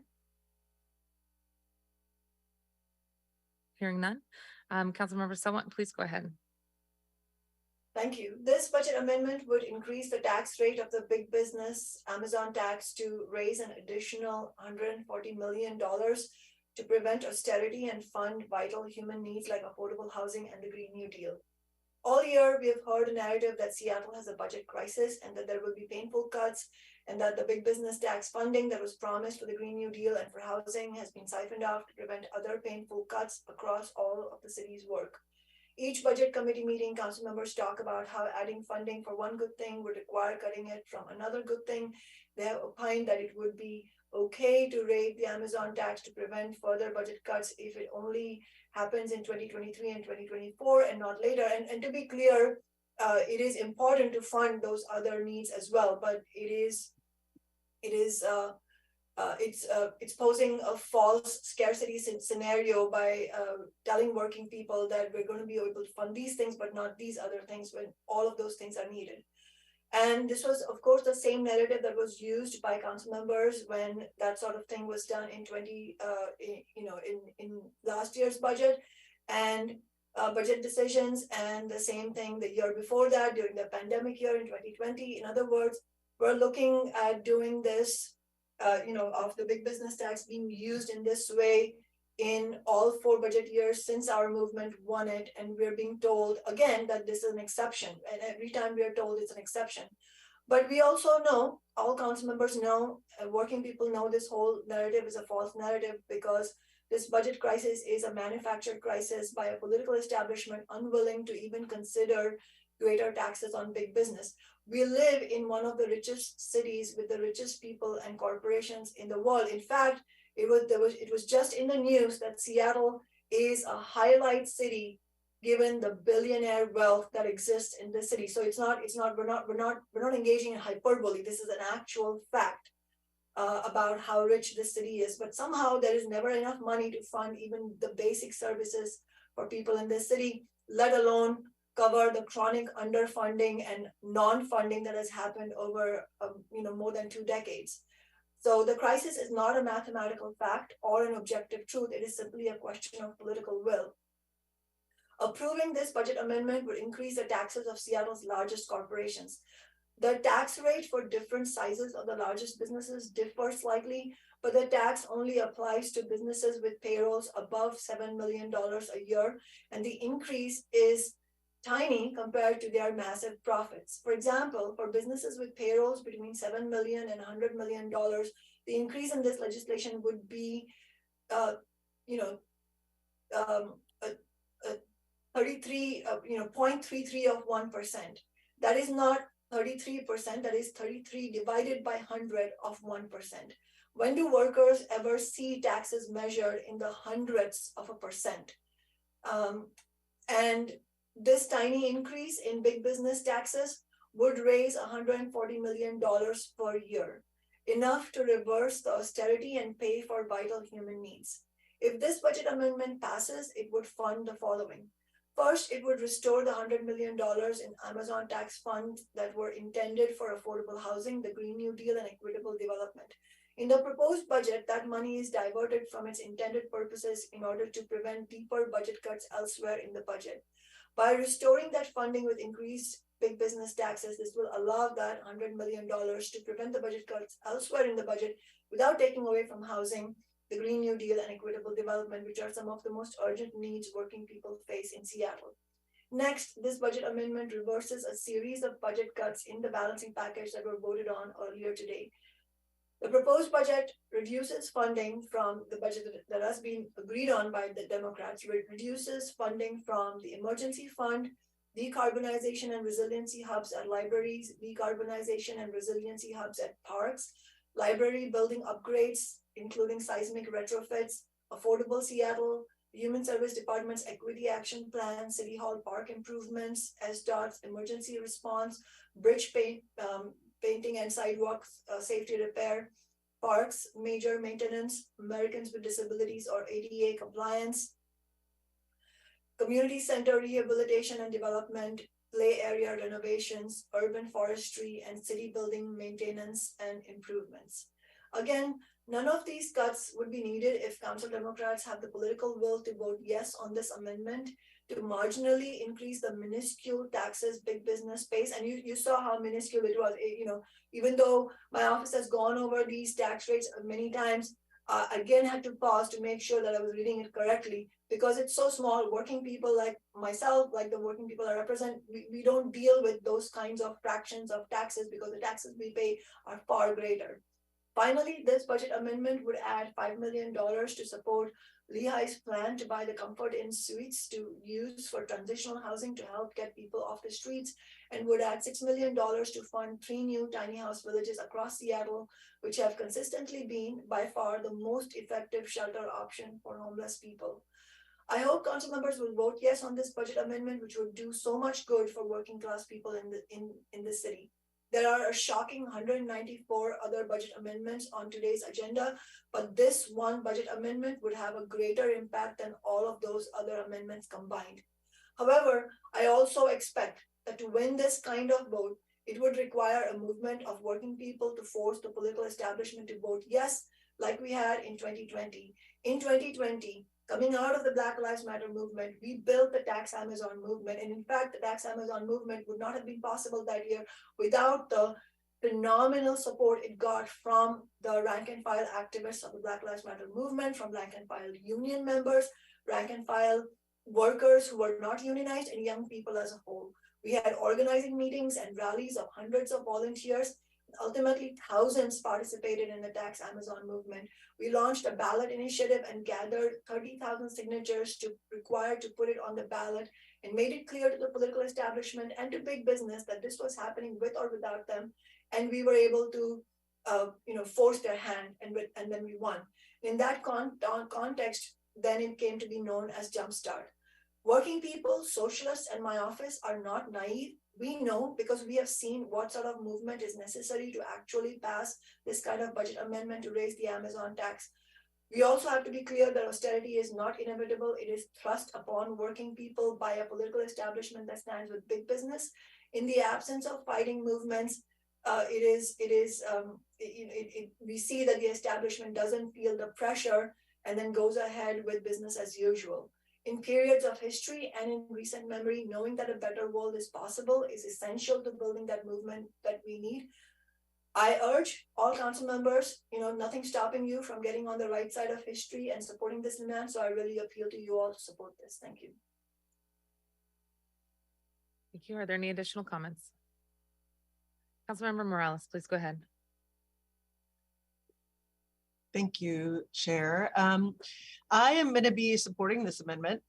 Hearing none. Councilmember Sawant, please go ahead. Thank you. This budget amendment would increase the tax rate of the big business Amazon tax to raise an additional $140 million to prevent austerity and fund vital human needs like affordable housing and the Green New Deal. All year, we have heard a narrative that Seattle has a budget crisis and that there will be painful cuts, and that the big business tax funding that was promised for the Green New Deal and for housing has been siphoned off to prevent other painful cuts across all of the city's work. Each budget committee meeting, council members talk about how adding funding for one good thing would require cutting it from another good thing. They have opined that it would be okay to raise the Amazon tax to prevent further budget cuts if it only happens in 2023 and 2024 and not later. And to be clear, it is important to fund those other needs as well, but it's posing a false scarcity scenario by telling working people that we're going to be able to fund these things, but not these other things when all of those things are needed. And this was, of course, the same narrative that was used by council members when that sort of thing was done in last year's budget and budget decisions, and the same thing the year before that during the pandemic year in 2020. In other words, we're looking at doing this, of the big business tax being used in this way in all 4 budget years since our movement won it, and we're being told again that this is an exception, and every time we are told it's an exception. But we also know, all council members know, working people know, this whole narrative is a false narrative, because this budget crisis is a manufactured crisis by a political establishment unwilling to even consider greater taxes on big business. We live in one of the richest cities with the richest people and corporations in the world. In fact, it was just in the news that Seattle is a highlight city given the billionaire wealth that exists in the city. So we're not engaging in hyperbole. This is an actual fact about how rich this city is. But somehow there is never enough money to fund even the basic services for people in this city, let alone cover the chronic underfunding and non-funding that has happened over more than 2 decades. So the crisis is not a mathematical fact or an objective truth. It is simply a question of political will. Approving this budget amendment would increase the taxes of Seattle's largest corporations. The tax rate for different sizes of the largest businesses differs slightly, but the tax only applies to businesses with payrolls above $7 million a year, and the increase is tiny compared to their massive profits. For example, for businesses with payrolls between $7 million and $100 million, the increase in this legislation would be, 0.33 of 1%. That is not 33%, that is 33 divided by 100 of 1%. When do workers ever see taxes measured in the hundreds of a percent? And this tiny increase in big business taxes would raise $140 million per year, enough to reverse the austerity and pay for vital human needs. If this budget amendment passes, it would fund the following. First, it would restore the $100 million in Amazon tax funds that were intended for affordable housing, the Green New Deal, and equitable development. In the proposed budget, that money is diverted from its intended purposes in order to prevent deeper budget cuts elsewhere in the budget. By restoring that funding with increased big business taxes, this will allow that $100 million to prevent the budget cuts elsewhere in the budget without taking away from housing, the Green New Deal, and equitable development, which are some of the most urgent needs working people face in Seattle. Next, this budget amendment reverses a series of budget cuts in the balancing package that were voted on earlier today. The proposed budget reduces funding from the budget that has been agreed on by the Democrats. It reduces funding from the emergency fund, decarbonization and resiliency hubs at libraries, decarbonization and resiliency hubs at parks, library building upgrades, including seismic retrofits, Affordable Seattle, Human Service Department's Equity Action Plan, City Hall park improvements, SDOT's emergency response, bridge painting and sidewalks safety repair, parks major maintenance, Americans with Disabilities or ADA compliance, community center rehabilitation and development, play area renovations, urban forestry, and city building maintenance and improvements. Again, none of these cuts would be needed if Council Democrats have the political will to vote yes on this amendment to marginally increase the minuscule taxes big business pays. And you saw how minuscule it was. Even though my office has gone over these tax rates many times, again had to pause to make sure that I was reading it correctly, because it's so small. Working people like myself, like the working people I represent, we don't deal with those kinds of fractions of taxes because the taxes we pay are far greater. Finally, this budget amendment would add $5 million to support Lehigh's plan to buy the Comfort Inn suites to use for transitional housing to help get people off the streets, and would add $6 million to fund 3 new tiny house villages across Seattle, which have consistently been by far the most effective shelter option for homeless people. I hope council members will vote yes on this budget amendment, which would do so much good for working class people in the city. There are a shocking 194 other budget amendments on today's agenda, but this one budget amendment would have a greater impact than all of those other amendments combined. However, I also expect that to win this kind of vote, it would require a movement of working people to force the political establishment to vote yes, like we had in 2020. In 2020, coming out of the Black Lives Matter movement, we built the Tax Amazon movement. And in fact, the Tax Amazon movement would not have been possible that year without the phenomenal support it got from the rank and file activists of the Black Lives Matter movement, from rank and file union members, rank and file workers who were not unionized, and young people as a whole. We had organizing meetings and rallies of hundreds of volunteers. Ultimately, thousands participated in the Tax Amazon movement. We launched a ballot initiative and gathered 30,000 signatures required to put it on the ballot, and made it clear to the political establishment and to big business that this was happening with or without them. And we were able to force their hand, and then we won. In that context, then it came to be known as Jumpstart. Working people, socialists, and my office are not naive. We know, because we have seen what sort of movement is necessary to actually pass this kind of budget amendment to raise the Amazon tax. We also have to be clear that austerity is not inevitable. It is thrust upon working people by a political establishment that stands with big business. In the absence of fighting movements, we see that the establishment doesn't feel the pressure and then goes ahead with business as usual. In periods of history and in recent memory, knowing that a better world is possible is essential to building that movement that we need. I urge all council members, nothing stopping you from getting on the right side of history and supporting this demand. So I really appeal to you all to support this. Thank you. Thank you. Are there any additional comments? Councilmember Morales, please go ahead. Thank you, Chair. I am going to be supporting this amendment.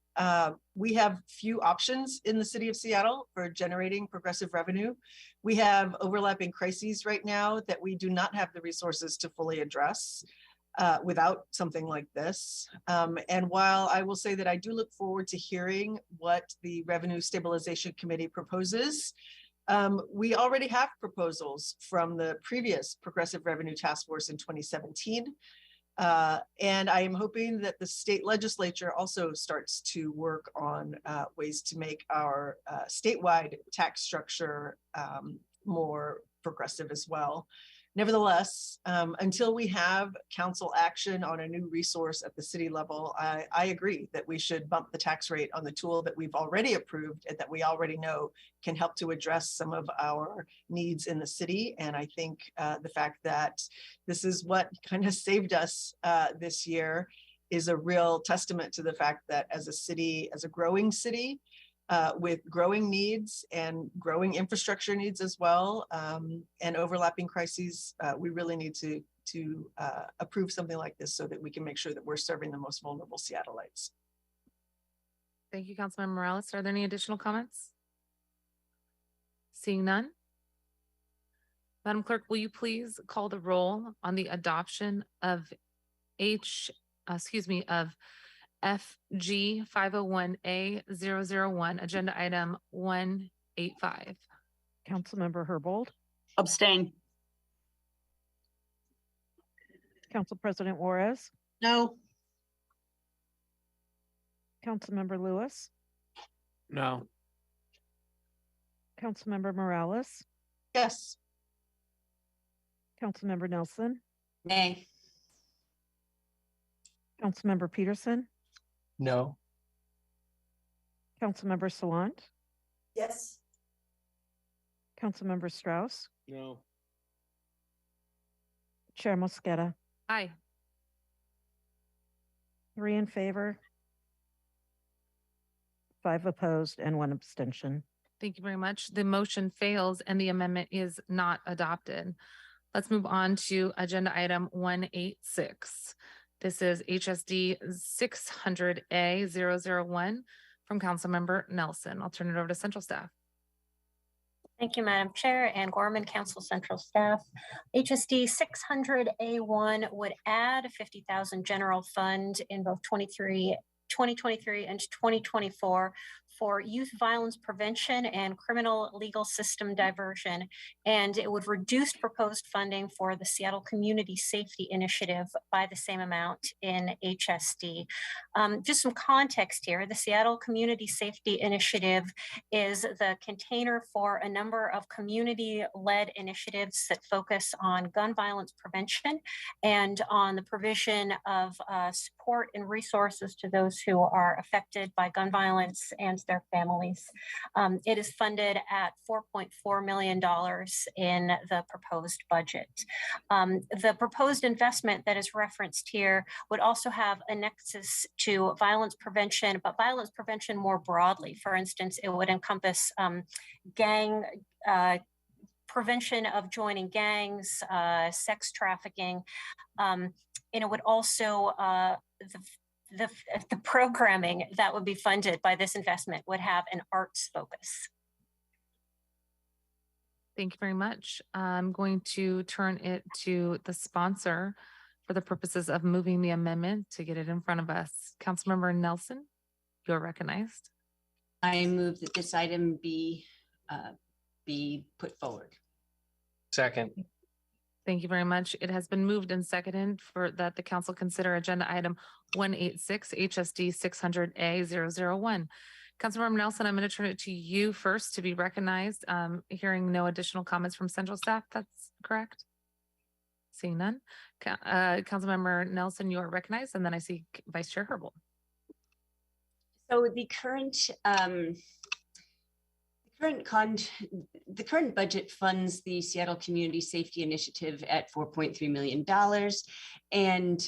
We have few options in the city of Seattle for generating progressive revenue. We have overlapping crises right now that we do not have the resources to fully address without something like this. And while I will say that I do look forward to hearing what the Revenue Stabilization Committee proposes, we already have proposals from the previous Progressive Revenue Task Force in 2017. And I am hoping that the state legislature also starts to work on ways to make our statewide tax structure more progressive as well. Nevertheless, until we have council action on a new resource at the city level, I agree that we should bump the tax rate on the tool that we've already approved and that we already know can help to address some of our needs in the city. And I think the fact that this is what kind of saved us this year is a real testament to the fact that as a city, as a growing city, with growing needs and growing infrastructure needs as well, and overlapping crises, we really need to approve something like this so that we can make sure that we're serving the most vulnerable Seattleites. Thank you, Councilmember Morales. Are there any additional comments? Seeing none. Madam Clerk, will you please call the roll on the adoption of FG 501A001, agenda item 185. Councilmember Herbold. Abstain. Council President Juarez. No. Councilmember Lewis. No. Councilmember Morales. Yes. Councilmember Nelson. Nay. Councilmember Peterson. No. Councilmember Salant. Yes. Councilmember Strauss. No. Chair Mosqueda. Aye. 3 in favor, 5 opposed, and 1 abstention. Thank you very much. The motion fails and the amendment is not adopted. Let's move on to agenda item 186. This is HSD 600A001 from Councilmember Nelson. I'll turn it over to Central Staff. Thank you, Madam Chair and Gorman, Council Central Staff. HSD 600A1 would add 50,000 general fund in both 2023 and 2024 for youth violence prevention and criminal legal system diversion. And it would reduce proposed funding for the Seattle Community Safety Initiative by the same amount in HSD. Just some context here, the Seattle Community Safety Initiative is the container for a number of community-led initiatives that focus on gun violence prevention and on the provision of support and resources to those who are affected by gun violence and their families. It is funded at $4.4 million in the proposed budget. The proposed investment that is referenced here would also have a nexus to violence prevention, but violence prevention more broadly. For instance, it would encompass gang prevention of joining gangs, sex trafficking, and it would also the programming that would be funded by this investment would have an arts focus. Thank you very much. I'm going to turn it to the sponsor for the purposes of moving the amendment to get it in front of us. Councilmember Nelson, you're recognized. I move that this item be put forward. Second. Thank you very much. It has been moved and seconded for that the council consider agenda item 186 HSD 600A001. Councilmember Nelson, I'm going to turn it to you first to be recognized. Hearing no additional comments from central staff, that's correct? Seeing none. Councilmember Nelson, you are recognized, and then I see Vice Chair Herbold. So the current budget funds the Seattle Community Safety Initiative at $4.3 million, and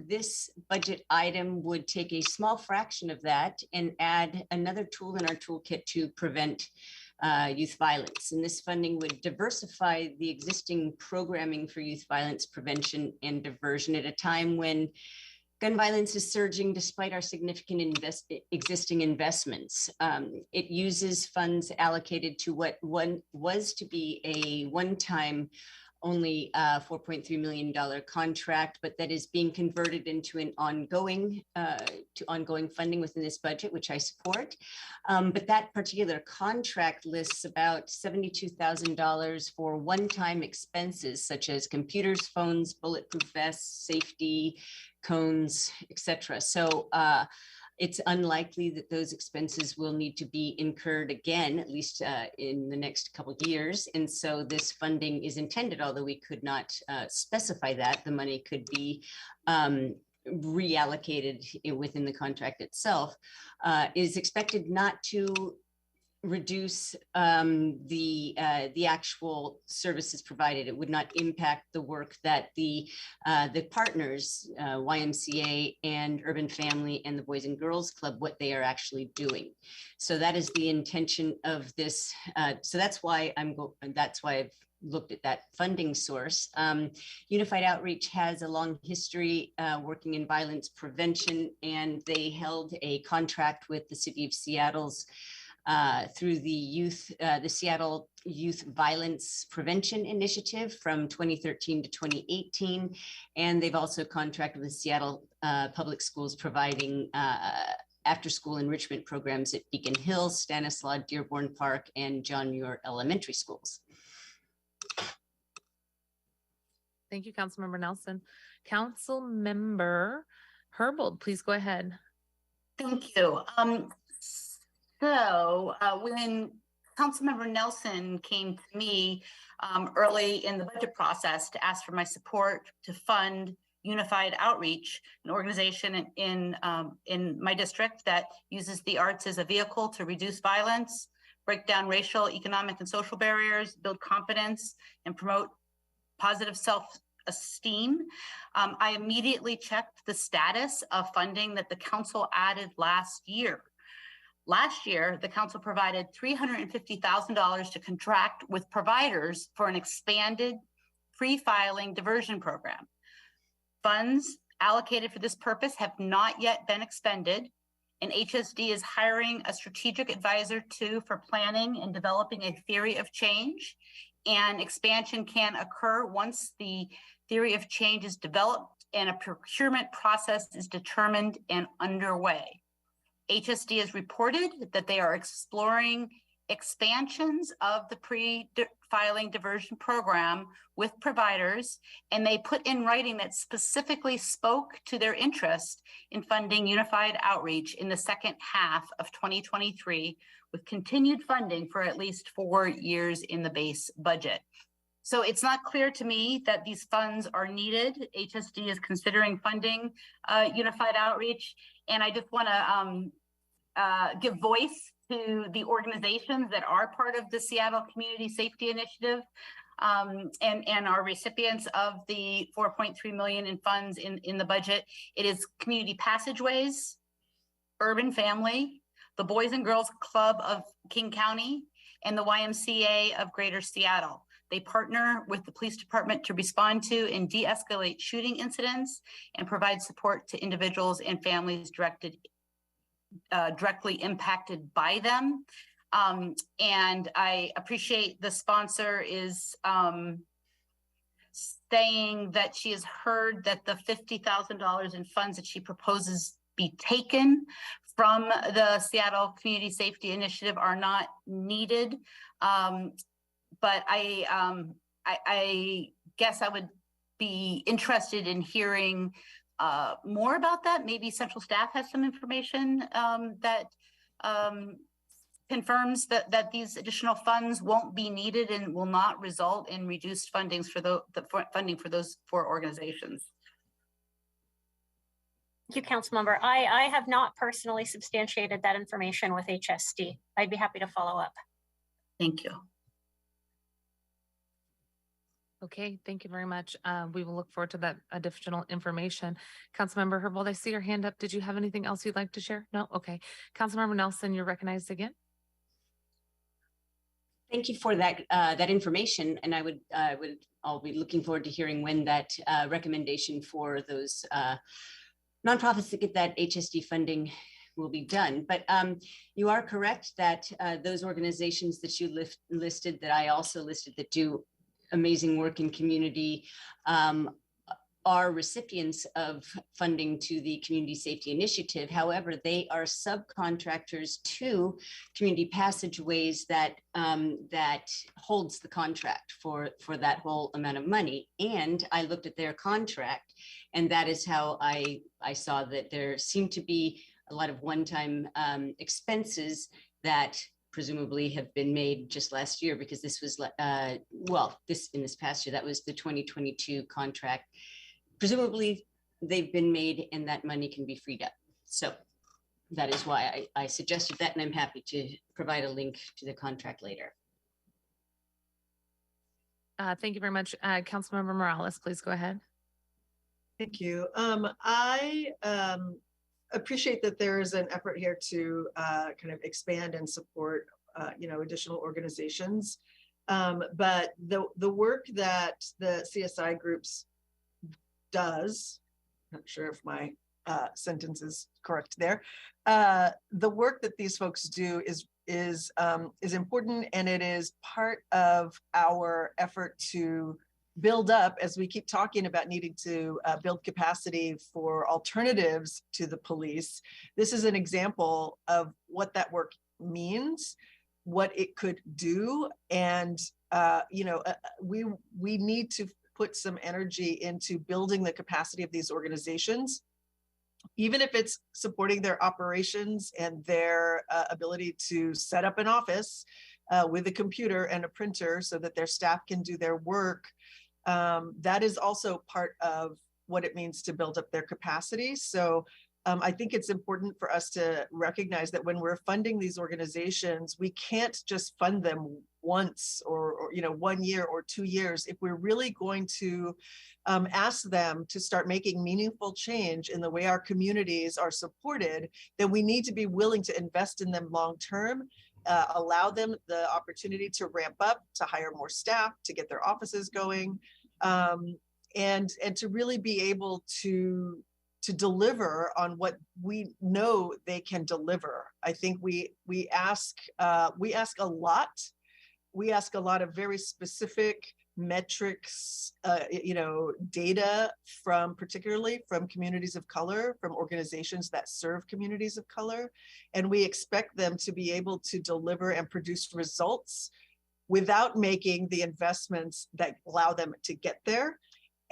this budget item would take a small fraction of that and add another tool in our toolkit to prevent youth violence. And this funding would diversify the existing programming for youth violence prevention and diversion at a time when gun violence is surging despite our significant existing investments. It uses funds allocated to what was to be a one-time only $4.3 million contract, but that is being converted into an ongoing funding within this budget, which I support. But that particular contract lists about $72,000 for one-time expenses such as computers, phones, bulletproof vests, safety, cones, etc. So it's unlikely that those expenses will need to be incurred again, at least in the next couple of years. And so this funding is intended, although we could not specify that, the money could be reallocated within the contract itself, is expected not to reduce the actual services provided. It would not impact the work that the partners, YMCA and Urban Family and the Boys and Girls Club, what they are actually doing. So that is the intention of this. So that's why I've looked at that funding source. Unified Outreach has a long history working in violence prevention, and they held a contract with the City of Seattle's through the Seattle Youth Violence Prevention Initiative from 2013 to 2018. And they've also contracted with Seattle Public Schools providing after-school enrichment programs at Beacon Hills, Stanislaus, Dearborn Park, and John Muir Elementary Schools. Thank you, Councilmember Nelson. Councilmember Herbold, please go ahead. Thank you. So when Councilmember Nelson came to me early in the budget process to ask for my support to fund Unified Outreach, an organization in my district that uses the arts as a vehicle to reduce violence, break down racial, economic, and social barriers, build confidence, and promote positive self-esteem, I immediately checked the status of funding that the council added last year. Last year, the council provided $350,000 to contract with providers for an expanded pre-filing diversion program. Funds allocated for this purpose have not yet been expended, and HSD is hiring a strategic advisor for planning and developing a theory of change. And expansion can occur once the theory of change is developed and a procurement process is determined and underway. HSD has reported that they are exploring expansions of the pre-filing diversion program with providers, and they put in writing that specifically spoke to their interest in funding unified outreach in the second half of 2023, with continued funding for at least 4 years in the base budget. So it's not clear to me that these funds are needed. HSD is considering funding unified outreach, and I just want to give voice to the organizations that are part of the Seattle Community Safety Initiative and are recipients of the $4.3 million in funds in the budget. It is Community Passageways, Urban Family, the Boys and Girls Club of King County, and the YMCA of Greater Seattle. They partner with the police department to respond to and de-escalate shooting incidents and provide support to individuals and families directly impacted by them. And I appreciate the sponsor is saying that she has heard that the $50,000 in funds that she proposes be taken from the Seattle Community Safety Initiative are not needed. But I guess I would be interested in hearing more about that. Maybe central staff has some information that confirms that these additional funds won't be needed and will not result in reduced fundings for the funding for those 4 organizations. Thank you, Councilmember. I have not personally substantiated that information with HSD. I'd be happy to follow up. Thank you. Okay, thank you very much. We will look forward to that additional information. Councilmember Herbold, I see your hand up. Did you have anything else you'd like to share? No? Okay. Councilmember Nelson, you're recognized again. Thank you for that that information, and I'll be looking forward to hearing when that recommendation for those nonprofits that get that HSD funding will be done. But you are correct that those organizations that you listed, that I also listed, that do amazing work in community, are recipients of funding to the Community Safety Initiative. However, they are subcontractors to Community Passageways that holds the contract for that whole amount of money. And I looked at their contract, and that is how I saw that there seemed to be a lot of one-time expenses that presumably have been made just last year, because this was in this past year, that was the 2022 contract. Presumably they've been made and that money can be freed up. So that is why I suggested that, and I'm happy to provide a link to the contract later. Thank you very much. Councilmember Morales, please go ahead. Thank you. I appreciate that there is an effort here to kind of expand and support, additional organizations. But the work that the CSI groups does, not sure if my sentence is correct there. The work that these folks do is important, and it is part of our effort to build up, as we keep talking about needing to build capacity for alternatives to the police. This is an example of what that work means, what it could do, and we need to put some energy into building the capacity of these organizations, even if it's supporting their operations and their ability to set up an office with a computer and a printer so that their staff can do their work. That is also part of what it means to build up their capacity. So I think it's important for us to recognize that when we're funding these organizations, we can't just fund them once or 1 year or 2 years, if we're really going to ask them to start making meaningful change in the way our communities are supported, then we need to be willing to invest in them long term, allow them the opportunity to ramp up, to hire more staff, to get their offices going, and to really be able to deliver on what we know they can deliver. I think we ask a lot. We ask a lot of very specific metrics, data particularly from communities of color, from organizations that serve communities of color. And we expect them to be able to deliver and produce results without making the investments that allow them to get there.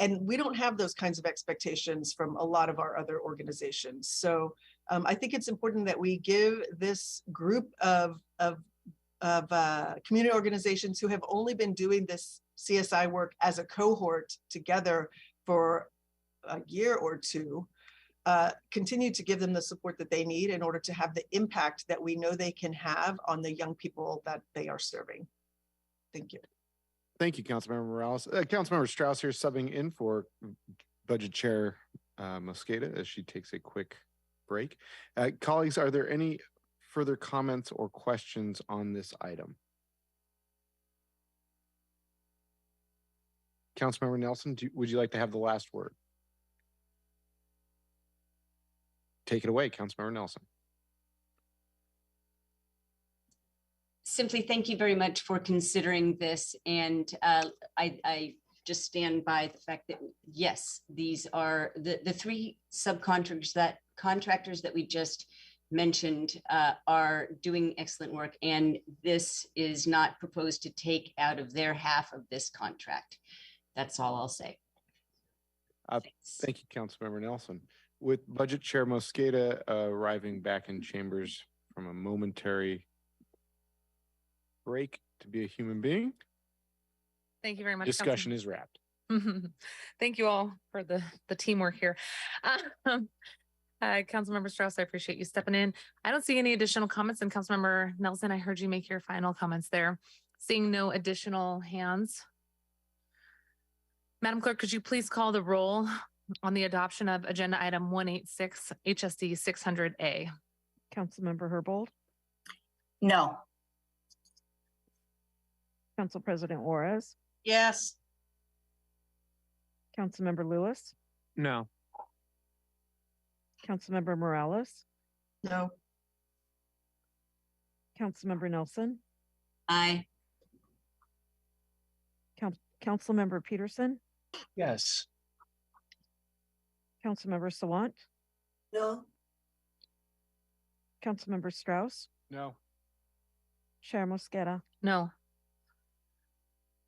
And we don't have those kinds of expectations from a lot of our other organizations. So I think it's important that we give this group of community organizations who have only been doing this CSI work as a cohort together for a year or two, continue to give them the support that they need in order to have the impact that we know they can have on the young people that they are serving. Thank you. Thank you, Councilmember Morales. Councilmember Strauss here subbing in for Budget Chair Mosqueda as she takes a quick break. Colleagues, are there any further comments or questions on this item? Councilmember Nelson, would you like to have the last word? Take it away, Councilmember Nelson. Simply thank you very much for considering this. And I just stand by the fact that, yes, these are the three subcontractors that we just mentioned are doing excellent work. And this is not proposed to take out of their half of this contract. That's all I'll say. Thank you, Councilmember Nelson. With Budget Chair Mosqueda arriving back in chambers from a momentary break to be a human being. Thank you very much. Discussion is wrapped. Thank you all for the teamwork here. Councilmember Strauss, I appreciate you stepping in. I don't see any additional comments. And Councilmember Nelson, I heard you make your final comments there. Seeing no additional hands. Madam Clerk, could you please call the roll on the adoption of agenda item 186 HSD 600A? Councilmember Herbold. No. Council President Juarez. Yes. Councilmember Lewis. No. Councilmember Morales. No. Councilmember Nelson. Aye. Councilmember Peterson. Yes. Councilmember Sawant. No. Councilmember Strauss. No. Chair Mosqueda. No.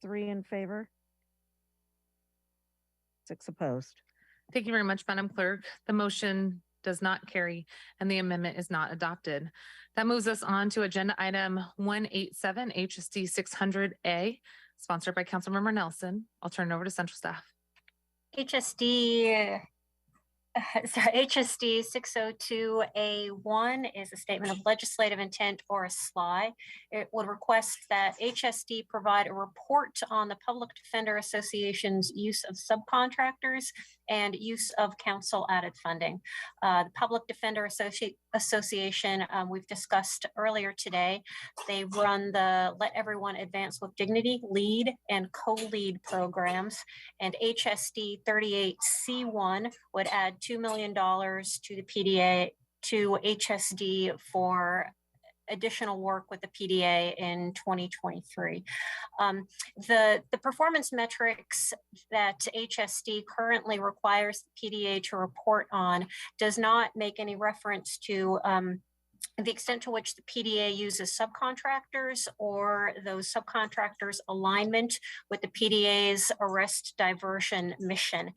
3 in favor. 6 opposed. Thank you very much, Madam Clerk. The motion does not carry and the amendment is not adopted. That moves us on to agenda item 187 HSD 600A, sponsored by Councilmember Nelson. I'll turn it over to Central Staff. HSD 602A1 is a statement of legislative intent or a SLI. It would request that HSD provide a report on the Public Defender Association's use of subcontractors and use of council added funding. The Public Defender Association, we've discussed earlier today, they run the Let Everyone Advance with Dignity lead and co-lead programs, and HSD 38C1 would add $2 million to the PDA to HSD for additional work with the PDA in 2023. The performance metrics that HSD currently requires the PDA to report on does not make any reference to the extent to which the PDA uses subcontractors or those subcontractors' alignment with the PDA's arrest diversion mission.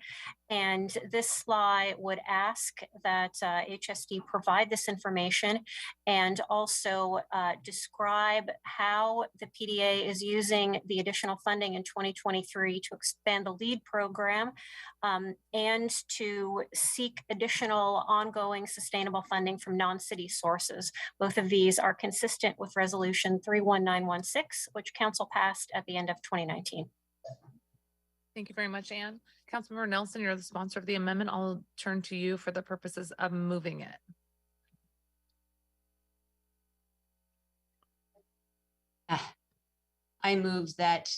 And this slide would ask that HSD provide this information and also describe how the PDA is using the additional funding in 2023 to expand the LEAD program and to seek additional ongoing sustainable funding from non-city sources. Both of these are consistent with Resolution 31916, which Council passed at the end of 2019. Thank you very much, Ann. Councilmember Nelson, you're the sponsor of the amendment. I'll turn to you for the purposes of moving it. I move that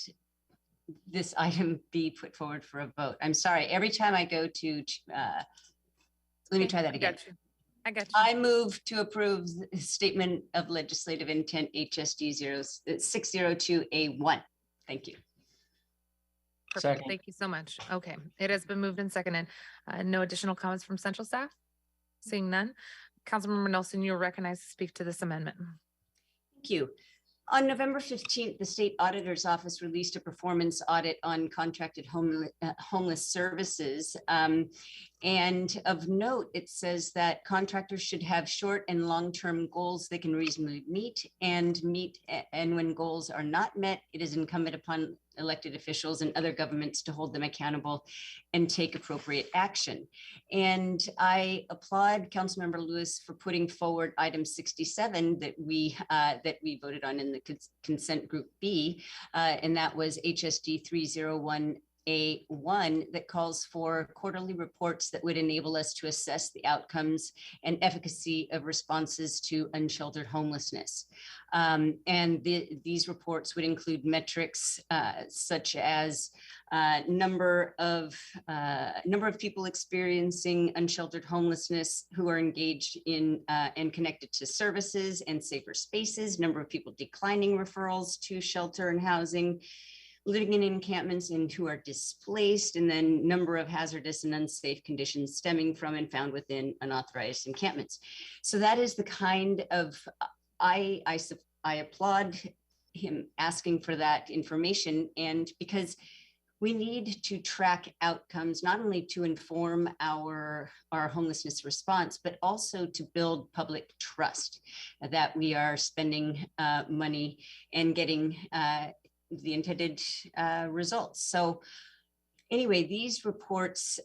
this item be put forward for a vote. I'm sorry, every time I go to, let me try that again. I got you. I move to approve the Statement of Legislative Intent HSD 602A1. Thank you. Perfect. Thank you so much. Okay, it has been moved and seconded. No additional comments from central staff? Seeing none. Councilmember Nelson, you're recognized to speak to this amendment. Thank you. On November 15th, the State Auditor's Office released a performance audit on contracted homeless services. And of note, it says that contractors should have short and long-term goals they can reasonably meet, and when goals are not met, it is incumbent upon elected officials and other governments to hold them accountable and take appropriate action. And I applaud Councilmember Lewis for putting forward item 67 that we voted on in the consent group B, and that was HSD 301A1 that calls for quarterly reports that would enable us to assess the outcomes and efficacy of responses to unsheltered homelessness. And these reports would include metrics such as number of people experiencing unsheltered homelessness who are engaged in and connected to services and safer spaces, number of people declining referrals to shelter and housing, living in encampments and who are displaced, and then number of hazardous and unsafe conditions stemming from and found within unauthorized encampments. So that is the kind of, I applaud him asking for that information, and because we need to track outcomes, not only to inform our homelessness response, but also to build public trust that we are spending money and getting the intended results. So anyway, these reports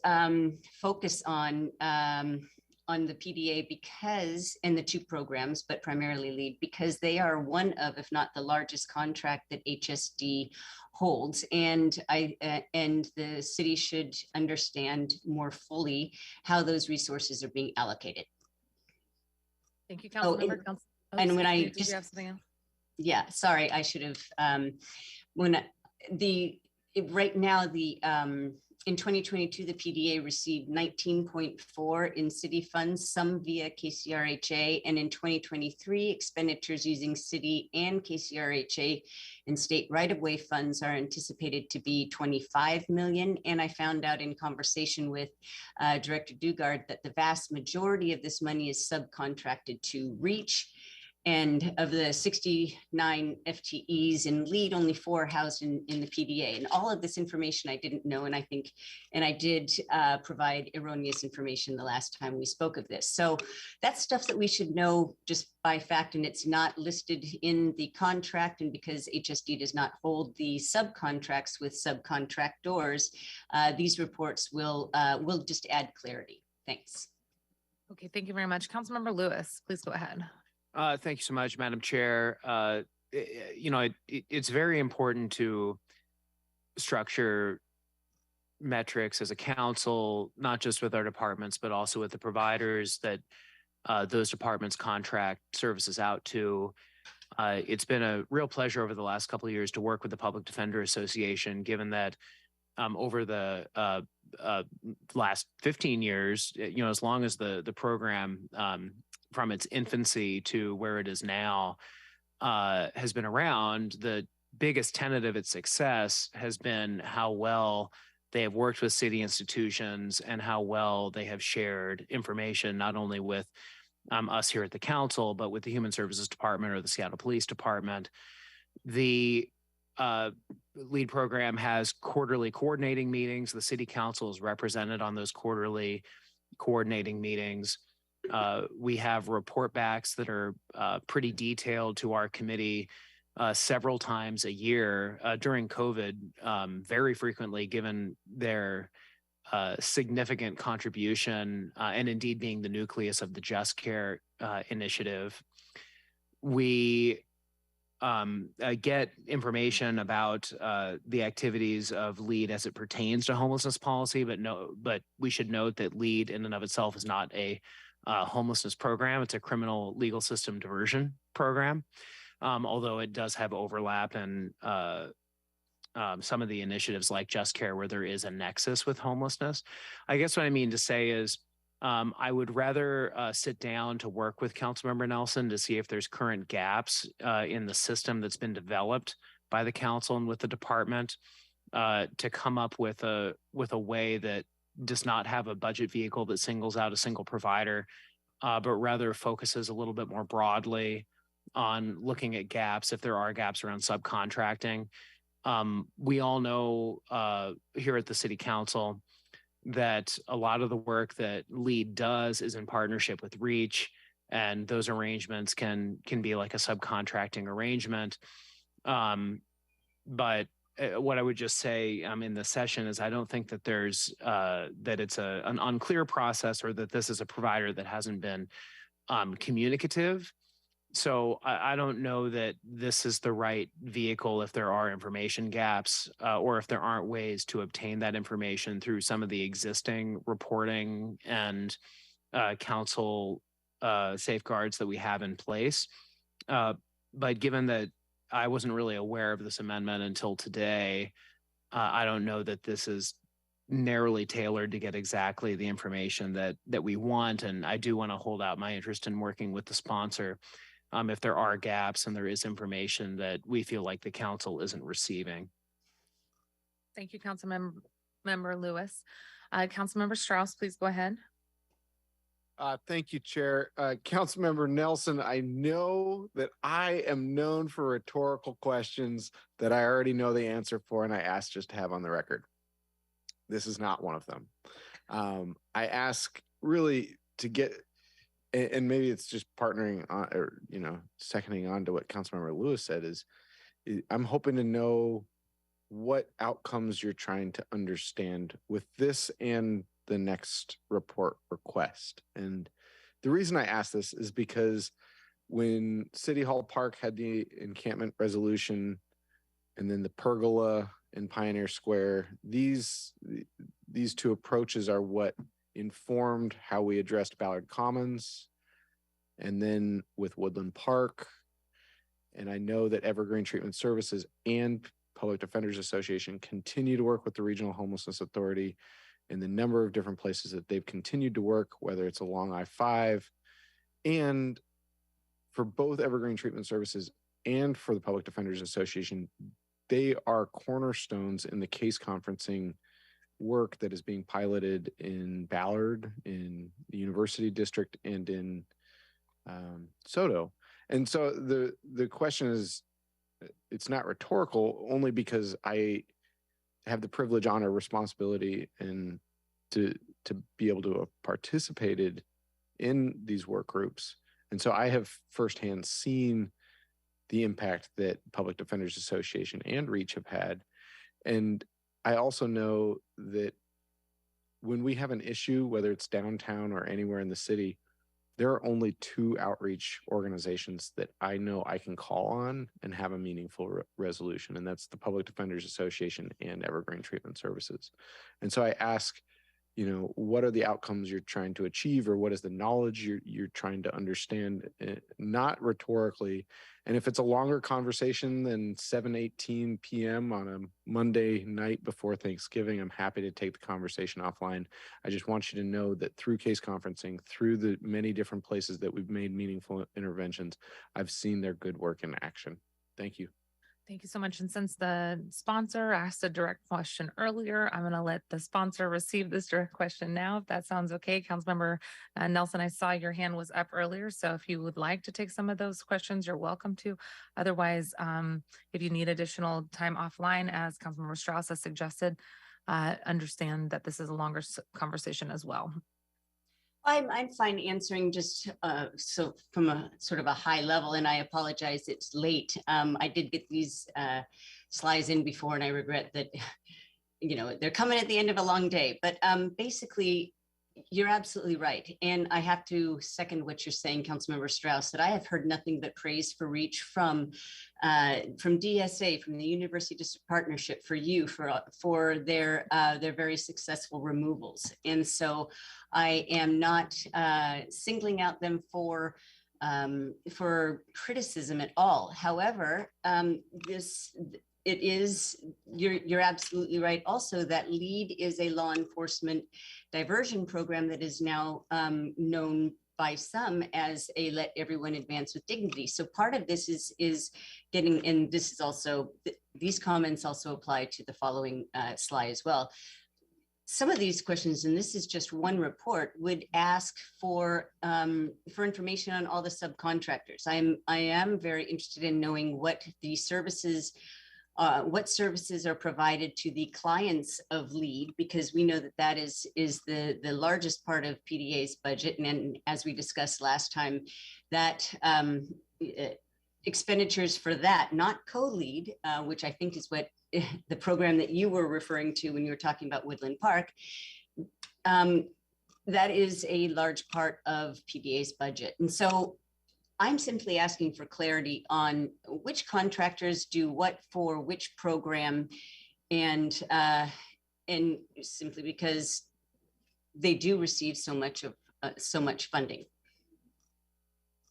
focus on the PDA because, and the two programs, but primarily LEAD, because they are one of, if not the largest contract that HSD holds. And the city should understand more fully how those resources are being allocated. Thank you, Councilmember. And when I did you have something else? Yeah, sorry, I should have, right now, in 2022, the PDA received 19.4 in city funds, some via KCRHA, and in 2023, expenditures using city and KCRHA and state right-of-way funds are anticipated to be 25 million. And I found out in conversation with Director Dugard that the vast majority of this money is subcontracted to REACH. And of the 69 FTEs in LEAD, only 4 housed in the PDA. And all of this information I didn't know, and I did provide erroneous information the last time we spoke of this. So that's stuff that we should know just by fact, and it's not listed in the contract. And because HSD does not hold the subcontracts with subcontractors, these reports will just add clarity. Thanks. Okay, thank you very much. Councilmember Lewis, please go ahead. Thank you so much, Madam Chair. It's very important to structure metrics as a council, not just with our departments, but also with the providers that those departments contract services out to. It's been a real pleasure over the last couple of years to work with the Public Defender Association, given that over the last 15 years, as long as the program from its infancy to where it is now has been around, the biggest tenet of its success has been how well they have worked with city institutions and how well they have shared information, not only with us here at the council, but with the Human Services Department or the Seattle Police Department. The LEAD program has quarterly coordinating meetings. The city council is represented on those quarterly coordinating meetings. We have report backs that are pretty detailed to our committee several times a year. During COVID, very frequently, given their significant contribution and indeed being the nucleus of the Just Care initiative. We get information about the activities of LEAD as it pertains to homelessness policy, but we should note that LEAD in and of itself is not a homelessness program. It's a criminal legal system diversion program, although it does have overlap and some of the initiatives like Just Care where there is a nexus with homelessness. I guess what I mean to say is I would rather sit down to work with Councilmember Nelson to see if there's current gaps in the system that's been developed by the council and with the department to come up with a way that does not have a budget vehicle that singles out a single provider, but rather focuses a little bit more broadly on looking at gaps if there are gaps around subcontracting. We all know here at the city council that a lot of the work that LEAD does is in partnership with REACH, and those arrangements can be like a subcontracting arrangement. But what I would just say in the session is I don't think that there's that it's an unclear process or that this is a provider that hasn't been communicative. So I don't know that this is the right vehicle if there are information gaps or if there aren't ways to obtain that information through some of the existing reporting and council safeguards that we have in place. But given that I wasn't really aware of this amendment until today, I don't know that this is narrowly tailored to get exactly the information that we want. And I do want to hold out my interest in working with the sponsor if there are gaps and there is information that we feel like the council isn't receiving. Thank you, Councilmember Lewis. Councilmember Strauss, please go ahead. Thank you, Chair. Councilmember Nelson, I know that I am known for rhetorical questions that I already know the answer for, and I ask just to have on the record. This is not one of them. I ask really to get, and maybe it's just partnering on, or, seconding on to what Councilmember Lewis said is I'm hoping to know what outcomes you're trying to understand with this and the next report request. And the reason I ask this is because when City Hall Park had the encampment resolution and then the pergola in Pioneer Square, these two approaches are what informed how we addressed Ballard Commons and then with Woodland Park. And I know that Evergreen Treatment Services and Public Defenders Association continue to work with the Regional Homelessness Authority in the number of different places that they've continued to work, whether it's along I-5. And for both Evergreen Treatment Services and for the Public Defenders Association, they are cornerstones in the case conferencing work that is being piloted in Ballard, in the University District, and in Soto. And so the question is, it's not rhetorical, only because I have the privilege, honor, responsibility, and to be able to have participated in these work groups. And so I have firsthand seen the impact that Public Defenders Association and REACH have had. And I also know that when we have an issue, whether it's downtown or anywhere in the city, there are only two outreach organizations that I know I can call on and have a meaningful resolution. And that's the Public Defenders Association and Evergreen Treatment Services. And so I ask, what are the outcomes you're trying to achieve, or what is the knowledge you're trying to understand, not rhetorically. And if it's a longer conversation than 7:18 p.m. on a Monday night before Thanksgiving, I'm happy to take the conversation offline. I just want you to know that through case conferencing, through the many different places that we've made meaningful interventions, I've seen their good work in action. Thank you. Thank you so much. And since the sponsor asked a direct question earlier, I'm going to let the sponsor receive this direct question now, if that sounds okay. Councilmember Nelson, I saw your hand was up earlier, so if you would like to take some of those questions, you're welcome to. Otherwise, if you need additional time offline, as Councilmember Strauss has suggested, understand that this is a longer conversation as well. I'm fine answering just so from a sort of a high level, and I apologize, it's late. I did get these slides in before, and I regret that, you know, they're coming at the end of a long day. But basically, you're absolutely right. And I have to second what you're saying, Councilmember Strauss, that I have heard nothing but praise for REACH from DSA, from the University District Partnership, for you, for their very successful removals. And so I am not singling out them for criticism at all. However, you're absolutely right also that LEAD is a law enforcement diversion program that is now known by some as a Let Everyone Advance with Dignity. So part of this is getting, and this is also, these comments also apply to the following slide as well. Some of these questions, and this is just one report, would ask for information on all the subcontractors. I am very interested in knowing what the services what services are provided to the clients of LEAD, because we know that that is the largest part of PDA's budget. And as we discussed last time, that expenditures for that, not co-LEAD, which I think is what the program that you were referring to when you were talking about Woodland Park, that is a large part of PDA's budget. And so I'm simply asking for clarity on which contractors do what for which program, and simply because they do receive so much funding.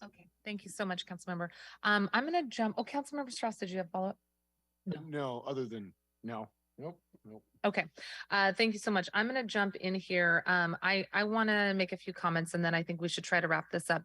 Okay, thank you so much, Councilmember. I'm going to jump. Oh, Councilmember Strauss, did you have follow-up? No, other than no. Nope. Okay, thank you so much. I'm going to jump in here. I want to make a few comments, and then I think we should try to wrap this up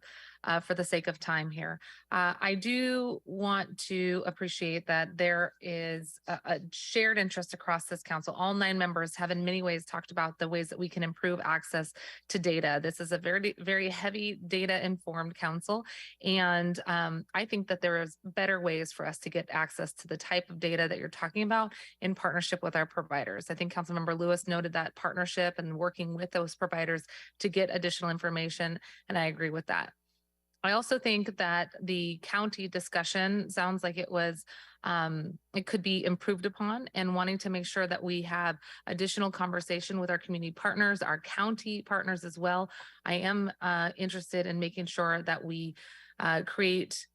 for the sake of time here. I do want to appreciate that there is a shared interest across this council. All 9 members have in many ways talked about the ways that we can improve access to data. This is a very, very heavy data informed council. And I think that there is better ways for us to get access to the type of data that you're talking about in partnership with our providers. I think Councilmember Lewis noted that partnership and working with those providers to get additional information, and I agree with that. I also think that the county discussion sounds like it was, it could be improved upon, and wanting to make sure that we have additional conversation with our community partners, our county partners as well. I am interested in making sure that we create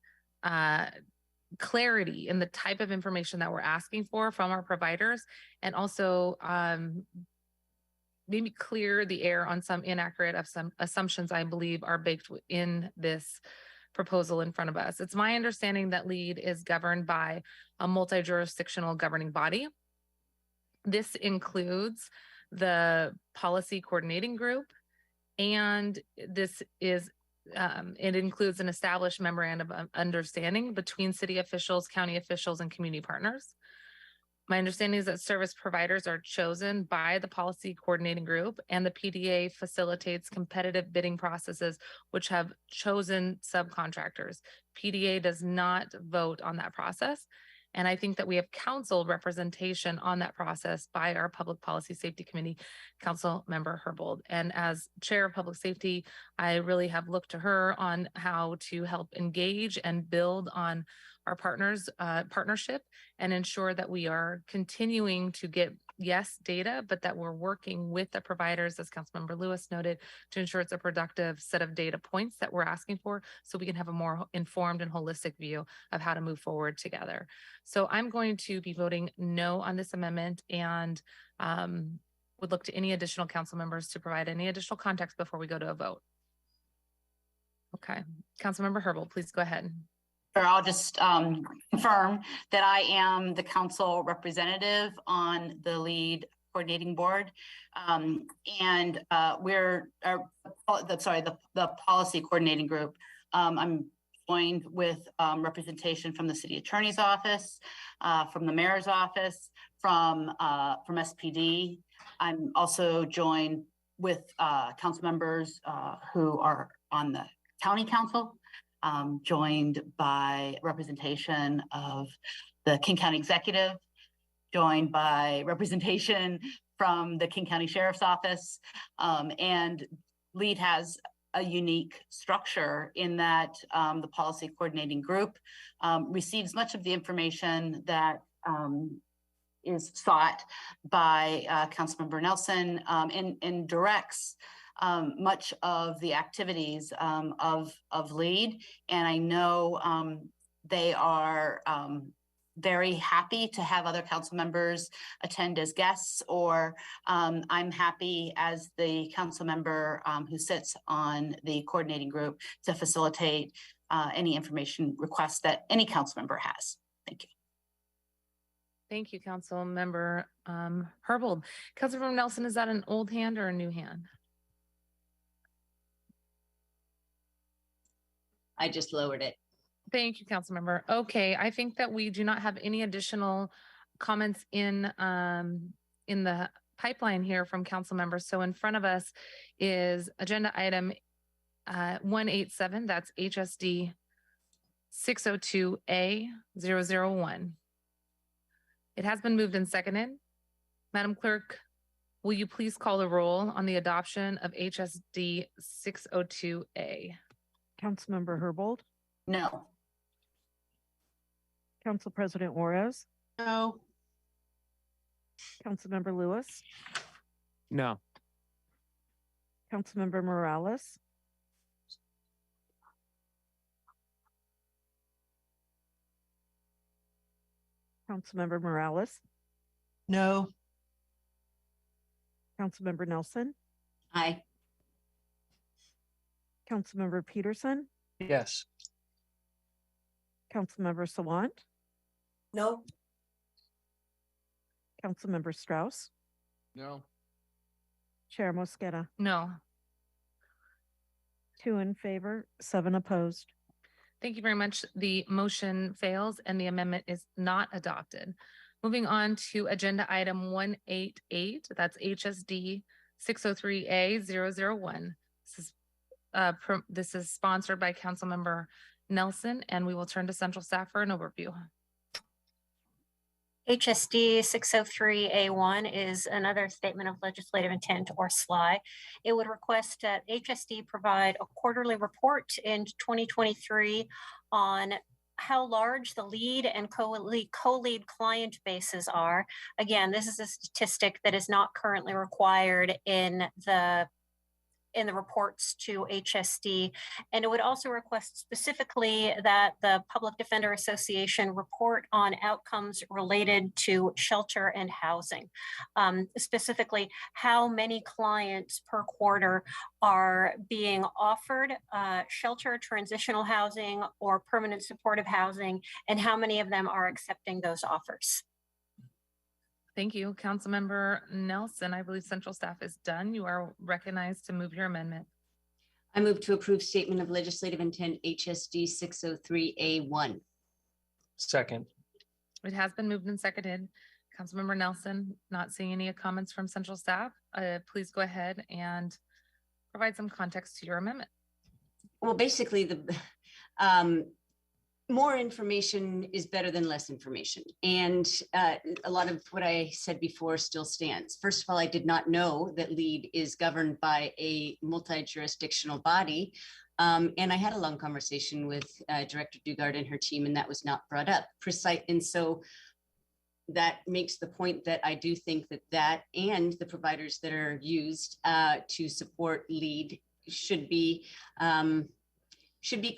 clarity in the type of information that we're asking for from our providers, and also maybe clear the air on some inaccurate of some assumptions I believe are baked in this proposal in front of us. It's my understanding that LEAD is governed by a multi-jurisdictional governing body. This includes the policy coordinating group, and this is it includes an established memorandum of understanding between city officials, county officials, and community partners. My understanding is that service providers are chosen by the policy coordinating group, and the PDA facilitates competitive bidding processes which have chosen subcontractors. PDA does not vote on that process. And I think that we have council representation on that process by our Public Policy Safety Committee, Council Member Herbold. And as Chair of Public Safety, I really have looked to her on how to help engage and build on our partners' partnership and ensure that we are continuing to get, yes, data, but that we're working with the providers, as Councilmember Lewis noted, to ensure it's a productive set of data points that we're asking for, so we can have a more informed and holistic view of how to move forward together. So I'm going to be voting no on this amendment, and would look to any additional council members to provide any additional context before we go to a vote. Okay, Councilmember Herbold, please go ahead. Sure, I'll just confirm that I am the council representative on the LEAD coordinating board, and we're the policy coordinating group. I'm joined with representation from the city attorney's office, from the mayor's office, from SPD. I'm also joined with council members who are on the county council, joined by representation of the King County Executive, joined by representation from the King County Sheriff's Office, and LEAD has a unique structure in that the policy coordinating group receives much of the information that is sought by Councilmember Nelson and directs much of the activities of LEAD. And I know they are very happy to have other council members attend as guests, or I'm happy as the council member who sits on the coordinating group to facilitate any information requests that any council member has. Thank you. Thank you, Council Member Herbold. Councilmember Nelson, is that an old hand or a new hand? I just lowered it. Thank you, Council Member. Okay, I think that we do not have any additional comments in the pipeline here from council members. So in front of us is agenda item 187. That's HSD 602A001. It has been moved and seconded. Madam Clerk, will you please call the roll on the adoption of HSD 602A? Councilmember Herbold, No. Council President Juarez, No. Councilmember Lewis, No. Councilmember Morales, Councilmember Morales, No. Councilmember Nelson, Aye. Councilmember Peterson, Yes. Councilmember Sawant, No. Councilmember Strauss, No. Chair Mosqueda. No. 2 in favor, 7 opposed. Thank you very much. The motion fails and the amendment is not adopted. Moving on to agenda item 188, that's HSD 603A001. This is sponsored by Councilmember Nelson, and we will turn to Central Staff for an overview. HSD 603A1 is another statement of legislative intent, or SLI. It would request that HSD provide a quarterly report in 2023 on how large the lead and co-lead client bases are. Again, this is a statistic that is not currently required in the reports to HSD. And it would also request specifically that the Public Defender Association report on outcomes related to shelter and housing. Specifically, how many clients per quarter are being offered shelter, transitional housing, or permanent supportive housing, and how many of them are accepting those offers. Thank you. Councilmember Nelson, I believe Central Staff is done. You are recognized to move your amendment. I move to approve statement of legislative intent HSD 603A1. Second. It has been moved and seconded. Councilmember Nelson, not seeing any comments from Central Staff. Please go ahead and provide some context to your amendment. Well, basically, the more information is better than less information. And a lot of what I said before still stands. First of all, I did not know that LEAD is governed by a multi-jurisdictional body. And I had a long conversation with Director Dugard and her team, and that was not brought up. And so that makes the point that I do think that and the providers that are used to support LEAD should be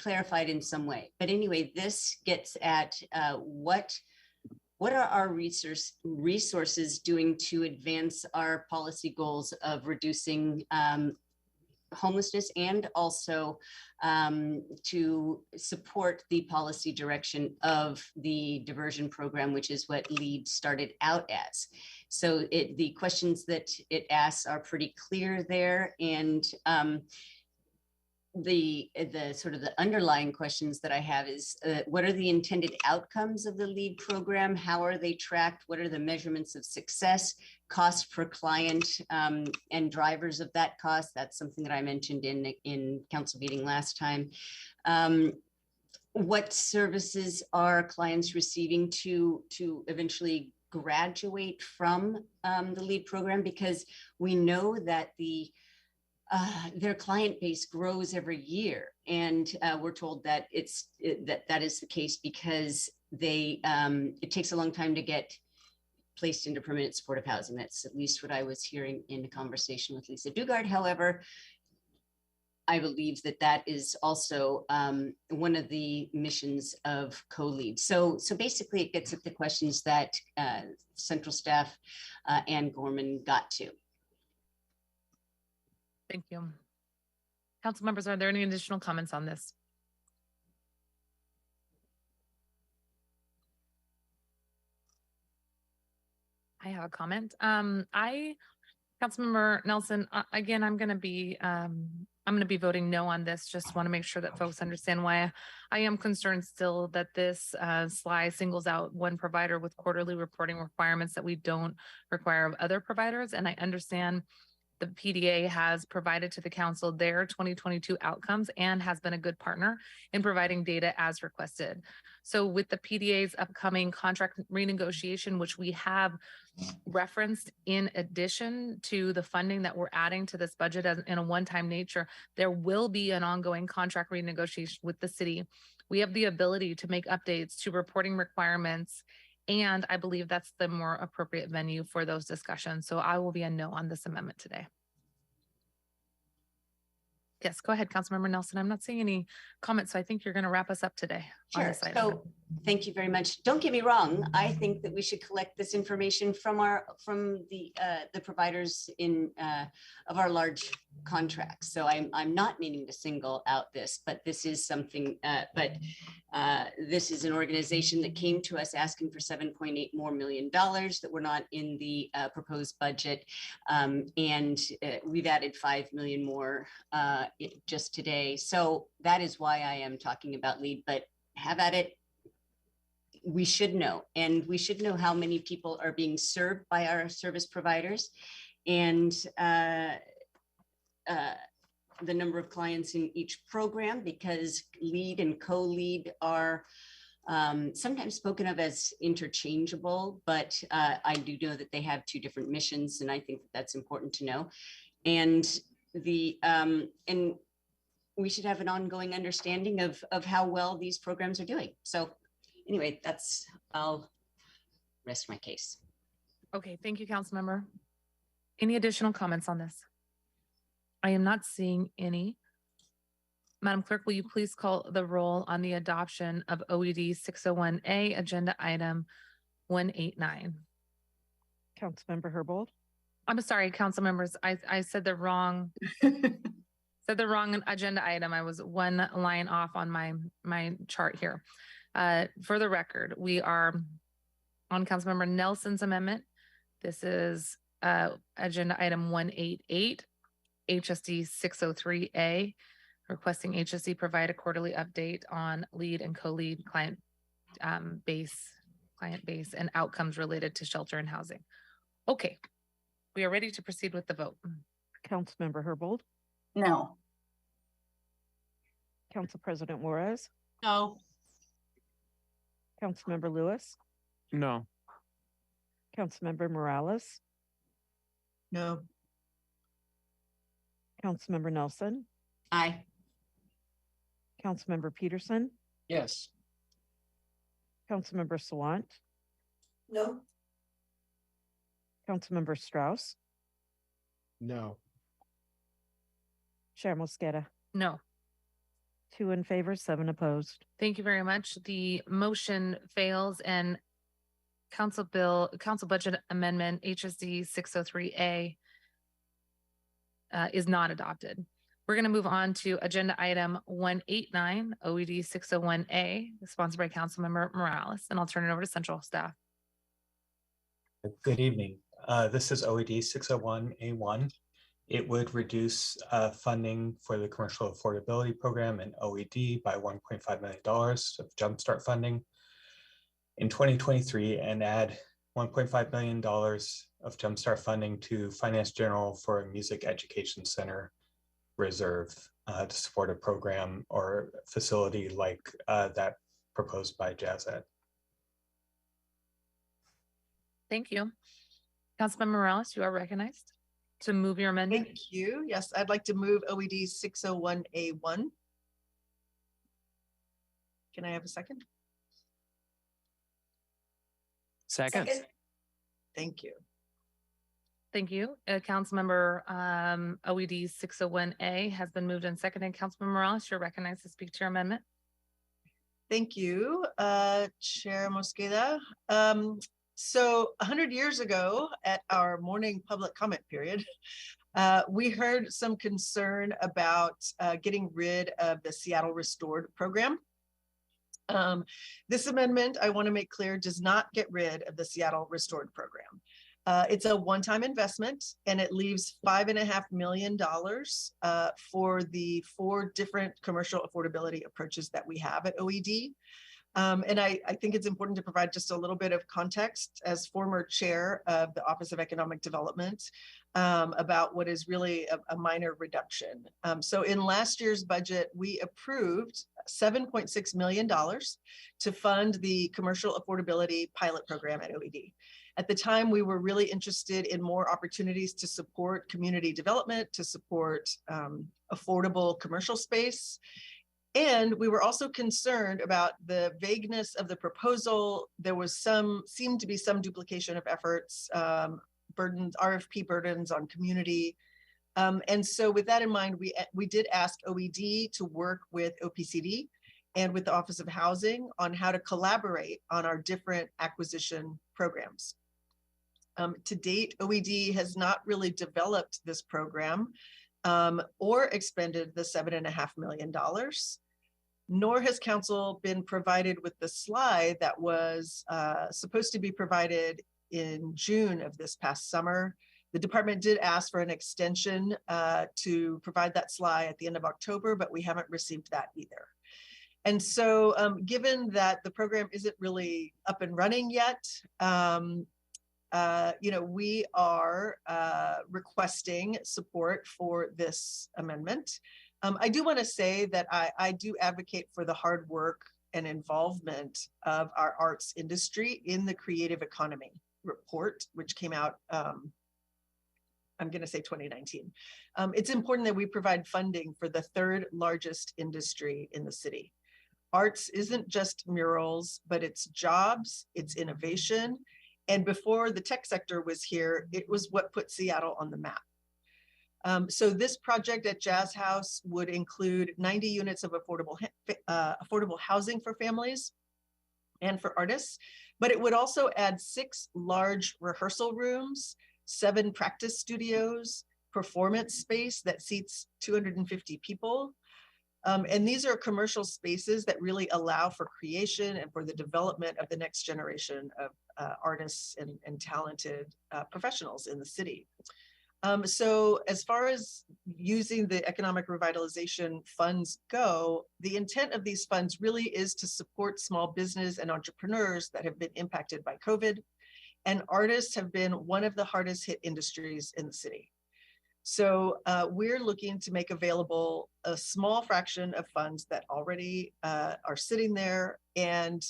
clarified in some way. But anyway, this gets at what are our resources doing to advance our policy goals of reducing homelessness, and also to support the policy direction of the diversion program, which is what LEAD started out as. So the questions that it asks are pretty clear there. And the sort of the underlying questions that I have is what are the intended outcomes of the LEAD program? How are they tracked? What are the measurements of success, cost per client, and drivers of that cost? That's something that I mentioned in council meeting last time. What services are clients receiving to eventually graduate from the LEAD program? Because we know that their client base grows every year, and we're told that that is the case because it takes a long time to get placed into permanent supportive housing. That's at least what I was hearing in a conversation with Lisa Dugard. However, I believe that is also one of the missions of co-lead. So basically it gets at the questions that central staff and Gorman got to. Thank you. Council members, are there any additional comments on this? I have a comment. Councilmember Nelson, again, I'm going to be voting no on this. Just want to make sure that folks understand why I am concerned still that this slide singles out one provider with quarterly reporting requirements that we don't require of other providers. And I understand the PDA has provided to the council their 2022 outcomes and has been a good partner in providing data as requested. So with the PDA's upcoming contract renegotiation, which we have referenced in addition to the funding that we're adding to this budget as in a one-time nature, there will be an ongoing contract renegotiation with the city. We have the ability to make updates to reporting requirements, and I believe that's the more appropriate venue for those discussions. So I will be a no on this amendment today. Yes, go ahead, Councilmember Nelson. I'm not seeing any comments, so I think you're going to wrap us up today. Sure. So thank you very much. Don't get me wrong. I think that we should collect this information from the providers of our large contracts. So I'm not meaning to single out this, but this is something. This is an organization that came to us asking for $7.8 million that were not in the proposed budget, and we've added $5 million more just today. So that is why I am talking about LEAD. But have at it. We should know, and we should know how many people are being served by our service providers, and the number of clients in each program, because LEAD and co-lead are sometimes spoken of as interchangeable, but I do know that they have two different missions, and I think that's important to know. And and we should have an ongoing understanding of how well these programs are doing. So anyway, I'll rest my case. Okay, thank you, Councilmember. Any additional comments on this? I am not seeing any. Madam Clerk, will you please call the roll on the adoption of OED 601A, agenda item 189? Councilmember Herbold. I'm sorry, council members. I said the wrong agenda item. I was one line off on my chart here. For the record, we are on Councilmember Nelson's amendment. This is agenda item 188, HSD 603A, requesting HSD provide a quarterly update on LEAD and co-lead client base and outcomes related to shelter and housing. Okay, we are ready to proceed with the vote. Councilmember Herbold. No. Council President Juarez. No. Councilmember Lewis. No. Councilmember Morales. No. Councilmember Nelson. Aye. Councilmember Peterson. Yes. Councilmember Sawant. No. Councilmember Strauss. No. Chair Mosqueda. No. 2 in favor, 7 opposed. Thank you very much. The motion fails and Council Budget Amendment HSD 603A is not adopted. We're going to move on to agenda item 189, OED 601A, sponsored by Councilmember Morales, and I'll turn it over to central staff. Good evening. This is OED 601A1. It would reduce funding for the commercial affordability program and OED by $1.5 million of jumpstart funding in 2023 and add $1.5 million of jumpstart funding to Finance General for a Music Education Center reserve to support a program or facility like that proposed by Jazz Ed. Thank you. Councilmember Morales, you are recognized to move your amendment. Thank you. Yes, I'd like to move OED 601A1. Can I have a second? Second. Thank you. Thank you. Councilmember OED 601A has been moved and seconded. Councilmember Morales, you're recognized to speak to your amendment. Thank you, Chair Mosqueda. So 100 years ago at our morning public comment period, we heard some concern about getting rid of the Seattle Restored program. This amendment, I want to make clear, does not get rid of the Seattle Restored program. It's a one-time investment, and it leaves $5.5 million for the 4 different commercial affordability approaches that we have at OED. And I think it's important to provide just a little bit of context as former chair of the Office of Economic Development about what is really a minor reduction. So in last year's budget, we approved $7.6 million to fund the commercial affordability pilot program at OED. At the time, we were really interested in more opportunities to support community development, to support affordable commercial space. And we were also concerned about the vagueness of the proposal. There was seemed to be some duplication of efforts, RFP burdens on community. And so with that in mind, we did ask OED to work with OPCD and with the Office of Housing on how to collaborate on our different acquisition programs. To date, OED has not really developed this program or expended the $7.5 million. Nor has council been provided with the slide that was supposed to be provided in June of this past summer. The department did ask for an extension to provide that slide at the end of October, but we haven't received that either. And so given that the program isn't really up and running yet, we are requesting support for this amendment. I do want to say that I do advocate for the hard work and involvement of our arts industry in the creative economy report, which came out, I'm going to say 2019. It's important that we provide funding for the 3rd largest industry in the city. Arts isn't just murals, but it's jobs, it's innovation. And before the tech sector was here, it was what put Seattle on the map. So this project at Jazz House would include 90 units of affordable housing for families and for artists, but it would also add 6 large rehearsal rooms, 7 practice studios, performance space that seats 250 people. And these are commercial spaces that really allow for creation and for the development of the next generation of artists and talented professionals in the city. So as far as using the economic revitalization funds go, the intent of these funds really is to support small business and entrepreneurs that have been impacted by COVID. And artists have been one of the hardest hit industries in the city. So we're looking to make available a small fraction of funds that already are sitting there and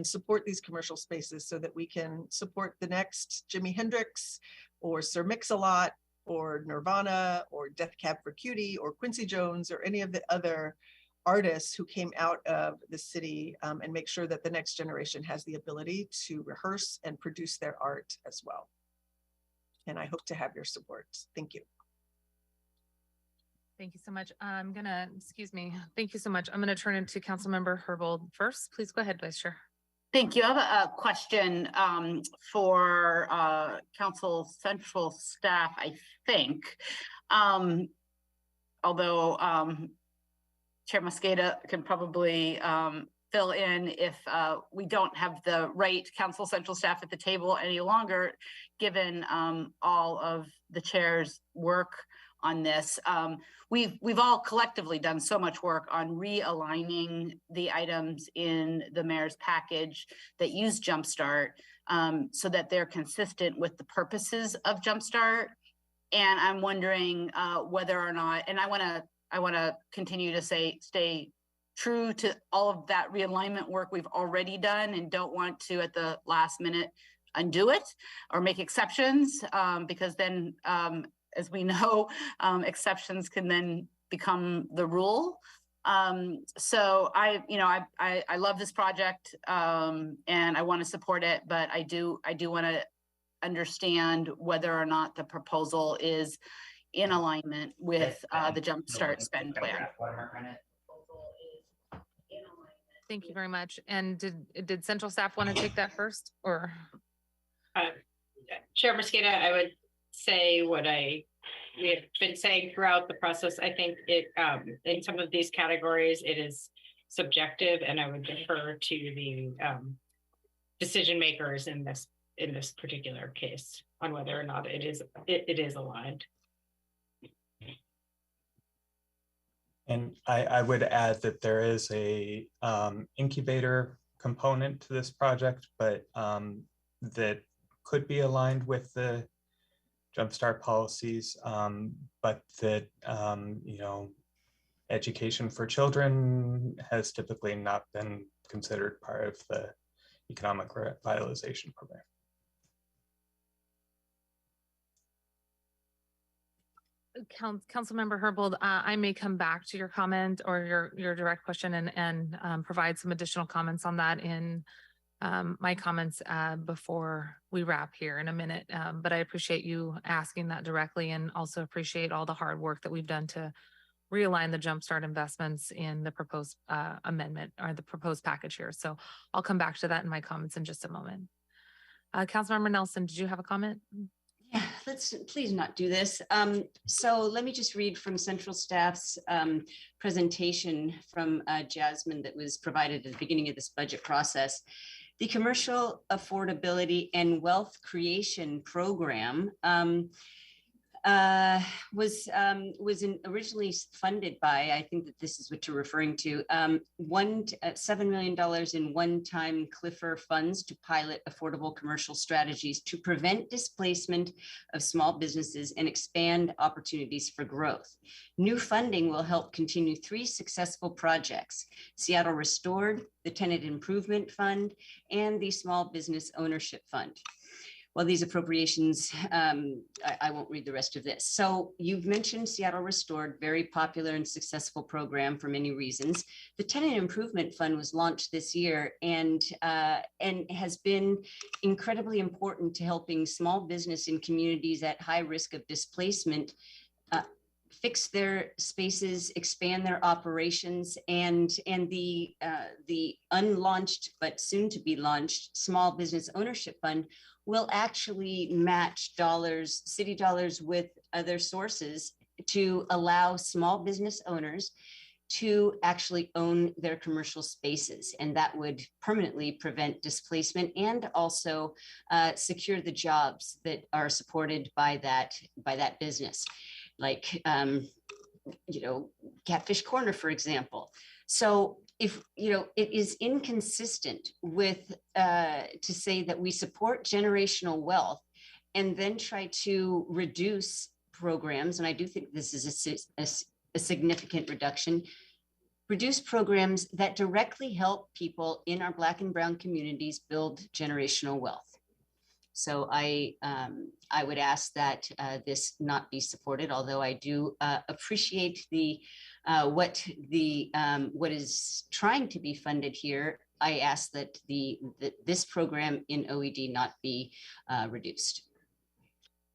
support these commercial spaces so that we can support the next Jimi Hendrix or Sir Mix-a-Lot or Nirvana or Death Cab for Cutie or Quincy Jones or any of the other artists who came out of the city and make sure that the next generation has the ability to rehearse and produce their art as well. And I hope to have your support. Thank you. Thank you so much. Thank you so much. I'm going to turn it to Councilmember Herbold first. Please go ahead, Vice Chair. Thank you. I have a question for Council Central staff, I think. Although Chair Mosqueda can probably fill in if we don't have the right Council Central staff at the table any longer, given all of the chair's work on this. We've all collectively done so much work on realigning the items in the mayor's package that use Jumpstart so that they're consistent with the purposes of Jumpstart. And I'm wondering whether or not, and I want to continue to stay true to all of that realignment work we've already done, and don't want to at the last minute undo it or make exceptions, because then, as we know, exceptions can then become the rule. So I love this project, and I want to support it, but I do want to understand whether or not the proposal is in alignment with the Jumpstart spend plan. Thank you very much. And did central staff want to take that first, or? Chair Mosqueda, I would say what we have been saying throughout the process. I think it in some of these categories it is subjective, and I would defer to the decision makers in this particular case on whether or not it is aligned. And I would add that there is a incubator component to this project, but that could be aligned with the Jumpstart policies, but that education for children has typically not been considered part of the economic revitalization program. Councilmember Herbold, I may come back to your comment or your direct question and provide some additional comments on that in my comments before we wrap here in a minute. But I appreciate you asking that directly, and also appreciate all the hard work that we've done to realign the Jumpstart investments in the proposed amendment or the proposed package here. So I'll come back to that in my comments in just a moment. Councilmember Nelson, did you have a comment? Yeah, let's please not do this. So let me just read from Central Staff's presentation from Jasmine that was provided at the beginning of this budget process. The Commercial Affordability and Wealth Creation Program was originally funded by, I think that this is what you're referring to, $7 million in one-time Cliffer funds to pilot affordable commercial strategies to prevent displacement of small businesses and expand opportunities for growth. New funding will help continue 3 successful projects: Seattle Restored, the Tenant Improvement Fund, and the Small Business Ownership Fund. Well, these appropriations, I won't read the rest of this. So you've mentioned Seattle Restored, very popular and successful program for many reasons. The Tenant Improvement Fund was launched this year and has been incredibly important to helping small business in communities at high risk of displacement fix their spaces, expand their operations, and the unlaunched but soon to be launched Small Business Ownership Fund will actually match city dollars with other sources to allow small business owners to actually own their commercial spaces. And that would permanently prevent displacement and also secure the jobs that are supported by that business. Like, Catfish Corner, for example. So if, it is inconsistent with, to say that we support generational wealth and then try to reduce programs, and I do think this is a significant reduction, reduce programs that directly help people in our Black and Brown communities build generational wealth. So I would ask that this not be supported, although I do appreciate what is trying to be funded here. I ask that this program in OED not be reduced.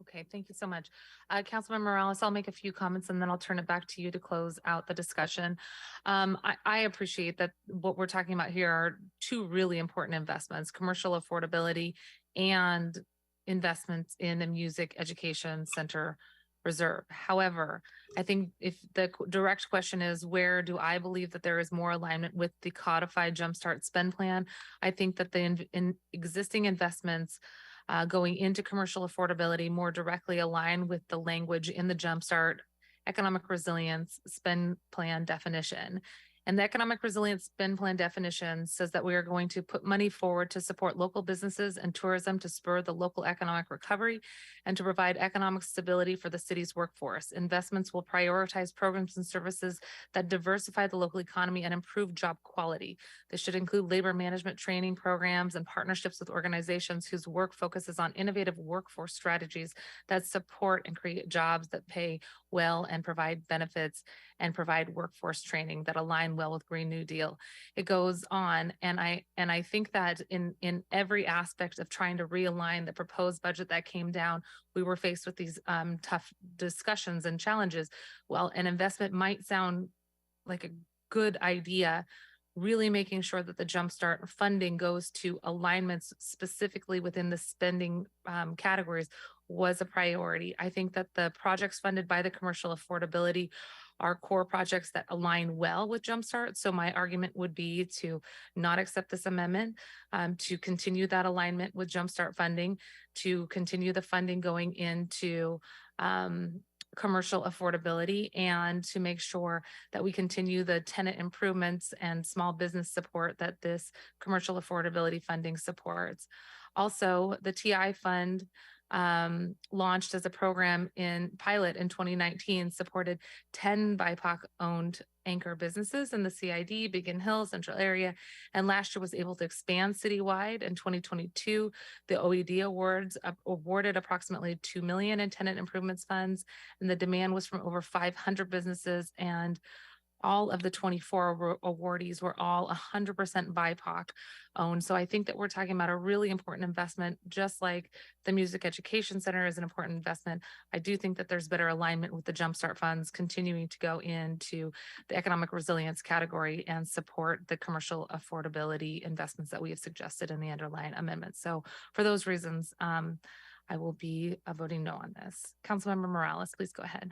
Okay, thank you so much. Councilmember Morales, I'll make a few comments and then I'll turn it back to you to close out the discussion. I appreciate that what we're talking about here are 2 really important investments: commercial affordability and investments in the music education center reserve. However, I think if the direct question is where do I believe that there is more alignment with the codified Jumpstart spend plan, I think that the existing investments going into commercial affordability more directly align with the language in the Jumpstart economic resilience spend plan definition. And the economic resilience spend plan definition says that we are going to put money forward to support local businesses and tourism to spur the local economic recovery and to provide economic stability for the city's workforce. Investments will prioritize programs and services that diversify the local economy and improve job quality. This should include labor management training programs and partnerships with organizations whose work focuses on innovative workforce strategies that support and create jobs that pay well and provide benefits and provide workforce training that align well with Green New Deal. It goes on, and I think that in every aspect of trying to realign the proposed budget that came down, we were faced with these tough discussions and challenges. Well, an investment might sound like a good idea, really making sure that the Jumpstart funding goes to alignments specifically within the spending categories was a priority. I think that the projects funded by the commercial affordability are core projects that align well with Jumpstart. So my argument would be to not accept this amendment, to continue that alignment with Jumpstart funding, to continue the funding going into commercial affordability, and to make sure that we continue the tenant improvements and small business support that this commercial affordability funding supports. Also, the TI fund launched as a program in pilot in 2019, supported 10 BIPOC owned anchor businesses in the CID, Beacon Hill, Central area, and last year was able to expand citywide. In 2022, the OED awards awarded approximately $2 million in tenant improvements funds, and the demand was from over 500 businesses, and all of the 24 awardees were all 100% BIPOC owned. So I think that we're talking about a really important investment, just like the Music Education Center is an important investment. I do think that there's better alignment with the Jumpstart funds continuing to go into the economic resilience category and support the commercial affordability investments that we have suggested in the underlying amendment. So for those reasons, I will be voting no on this. Councilmember Morales, please go ahead.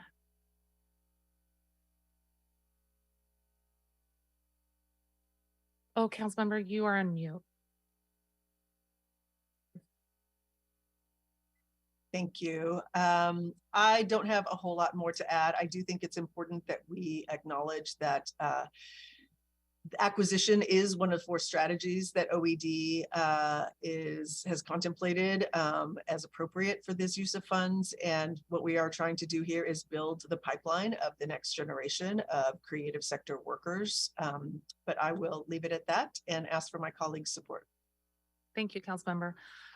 Oh, Councilmember, you are on mute. Thank you. I don't have a whole lot more to add. I do think it's important that we acknowledge that acquisition is one of 4 strategies that OED has contemplated as appropriate for this use of funds. And what we are trying to do here is build the pipeline of the next generation of creative sector workers. But I will leave it at that and ask for my colleagues' support. Thank you, Councilmember.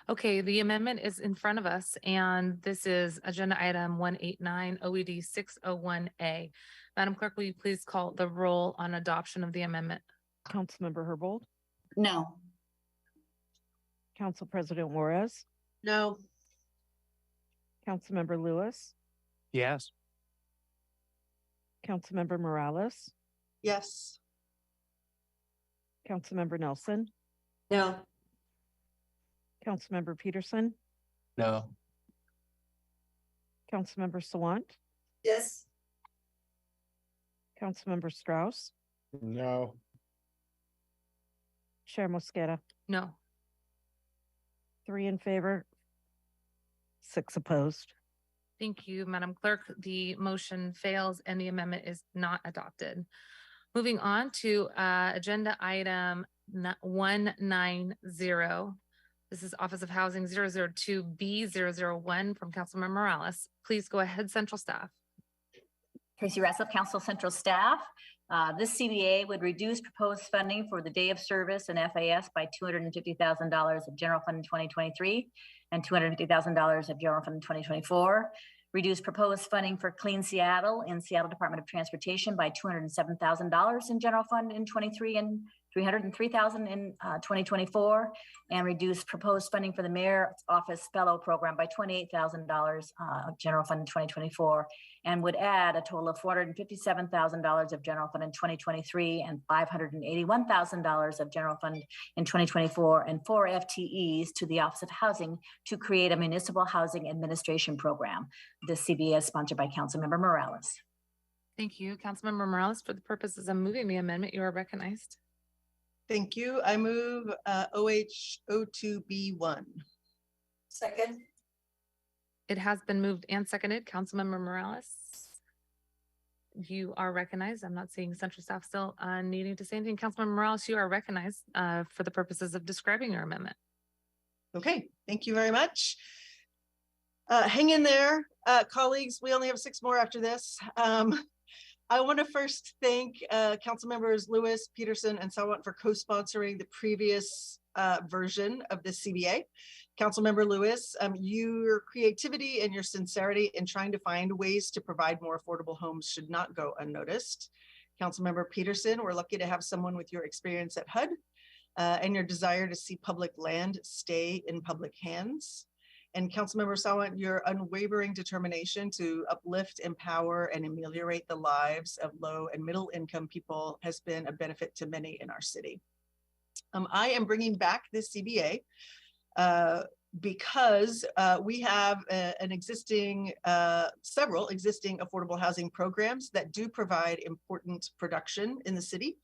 Okay, the amendment is in front of us, and this is agenda item 189 OED 601A. Madam Clerk, will you please call the roll on adoption of the amendment? Councilmember Herbold, No. Council President Juarez, No. Councilmember Lewis, Yes. Councilmember Morales, Yes. Councilmember Nelson, No. Councilmember Peterson, No. Councilmember Sawant, Yes. Councilmember Strauss, No. Chair Mosqueda. No. 3 in favor, 6 opposed. Thank you, Madam Clerk. The motion fails and the amendment is not adopted. Moving on to agenda item 190. This is Office of Housing 002B001 from Councilmember Morales. Please go ahead, Central Staff. Tracy Reslip, Council Central Staff. This CBA would reduce proposed funding for the day of service and FAS by $250,000 of general fund in 2023 and $250,000 of general fund in 2024. Reduce proposed funding for Clean Seattle in Seattle Department of Transportation by $207,000 in general fund in 23 and $303,000 in 2024, and reduce proposed funding for the Mayor's Office Fellow Program by $28,000 of general fund in 2024, and would add a total of $457,000 of general fund in 2023 and $581,000 of general fund in 2024, and 4 FTEs to the Office of Housing to create a municipal housing administration program. The CBA is sponsored by Councilmember Morales. Thank you, Councilmember Morales. For the purposes of moving the amendment, you are recognized. Thank you. I move OH02B1. Second. It has been moved and seconded. Councilmember Morales, you are recognized. I'm not seeing central staff still needing to say anything. Councilmember Morales, you are recognized for the purposes of describing your amendment. Okay, thank you very much. Hang in there, colleagues. We only have 6 more after this. I want to first thank Council Members Lewis, Peterson, and Sawant for co-sponsoring the previous version of this CBA. Councilmember Lewis, your creativity and your sincerity in trying to find ways to provide more affordable homes should not go unnoticed. Councilmember Peterson, we're lucky to have someone with your experience at HUD and your desire to see public land stay in public hands. And Councilmember Sawant, your unwavering determination to uplift, empower, and ameliorate the lives of low and middle income people has been a benefit to many in our city. I am bringing back this CBA because we have several existing affordable housing programs that do provide important production in the city.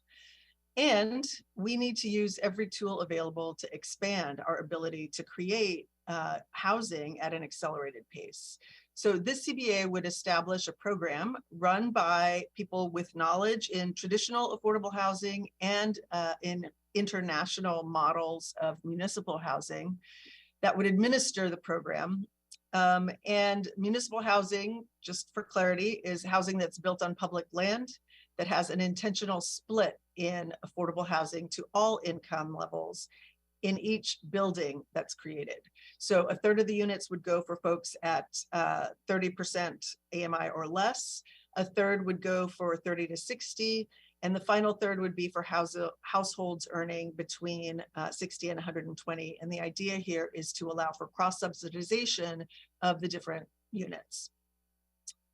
And we need to use every tool available to expand our ability to create housing at an accelerated pace. So this CBA would establish a program run by people with knowledge in traditional affordable housing and in international models of municipal housing that would administer the program. And municipal housing, just for clarity, is housing that's built on public land that has an intentional split in affordable housing to all income levels in each building that's created. So 1/3 of the units would go for folks at 30% AMI or less, 1/3 would go for 30 to 60, and the final 1/3 would be for households earning between 60 and 120. And the idea here is to allow for cross-subsidization of the different units.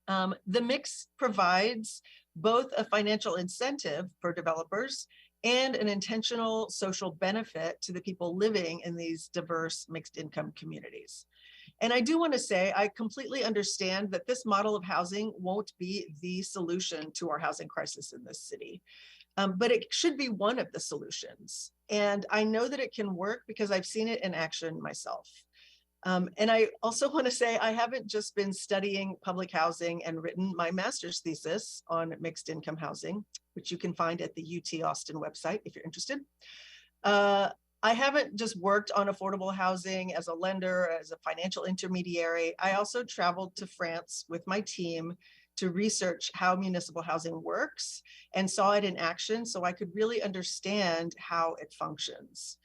The mix provides both a financial incentive for developers and an intentional social benefit to the people living in these diverse mixed income communities. And I do want to say, I completely understand that this model of housing won't be the solution to our housing crisis in this city, but it should be one of the solutions. And I know that it can work because I've seen it in action myself. And I also want to say I haven't just been studying public housing and written my master's thesis on mixed income housing, which you can find at the UT Austin website if you're interested. I haven't just worked on affordable housing as a lender, as a financial intermediary. I also traveled to France with my team to research how municipal housing works and saw it in action so I could really understand how it functions.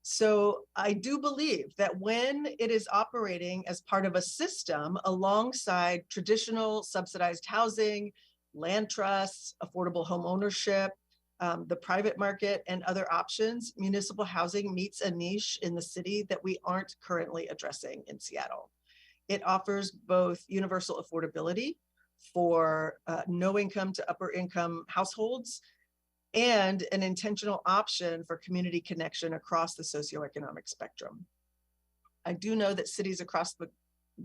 So I do believe that when it is operating as part of a system alongside traditional subsidized housing, land trusts, affordable home ownership, the private market, and other options, municipal housing meets a niche in the city that we aren't currently addressing in Seattle. It offers both universal affordability for no income to upper income households and an intentional option for community connection across the socioeconomic spectrum. I do know that cities across the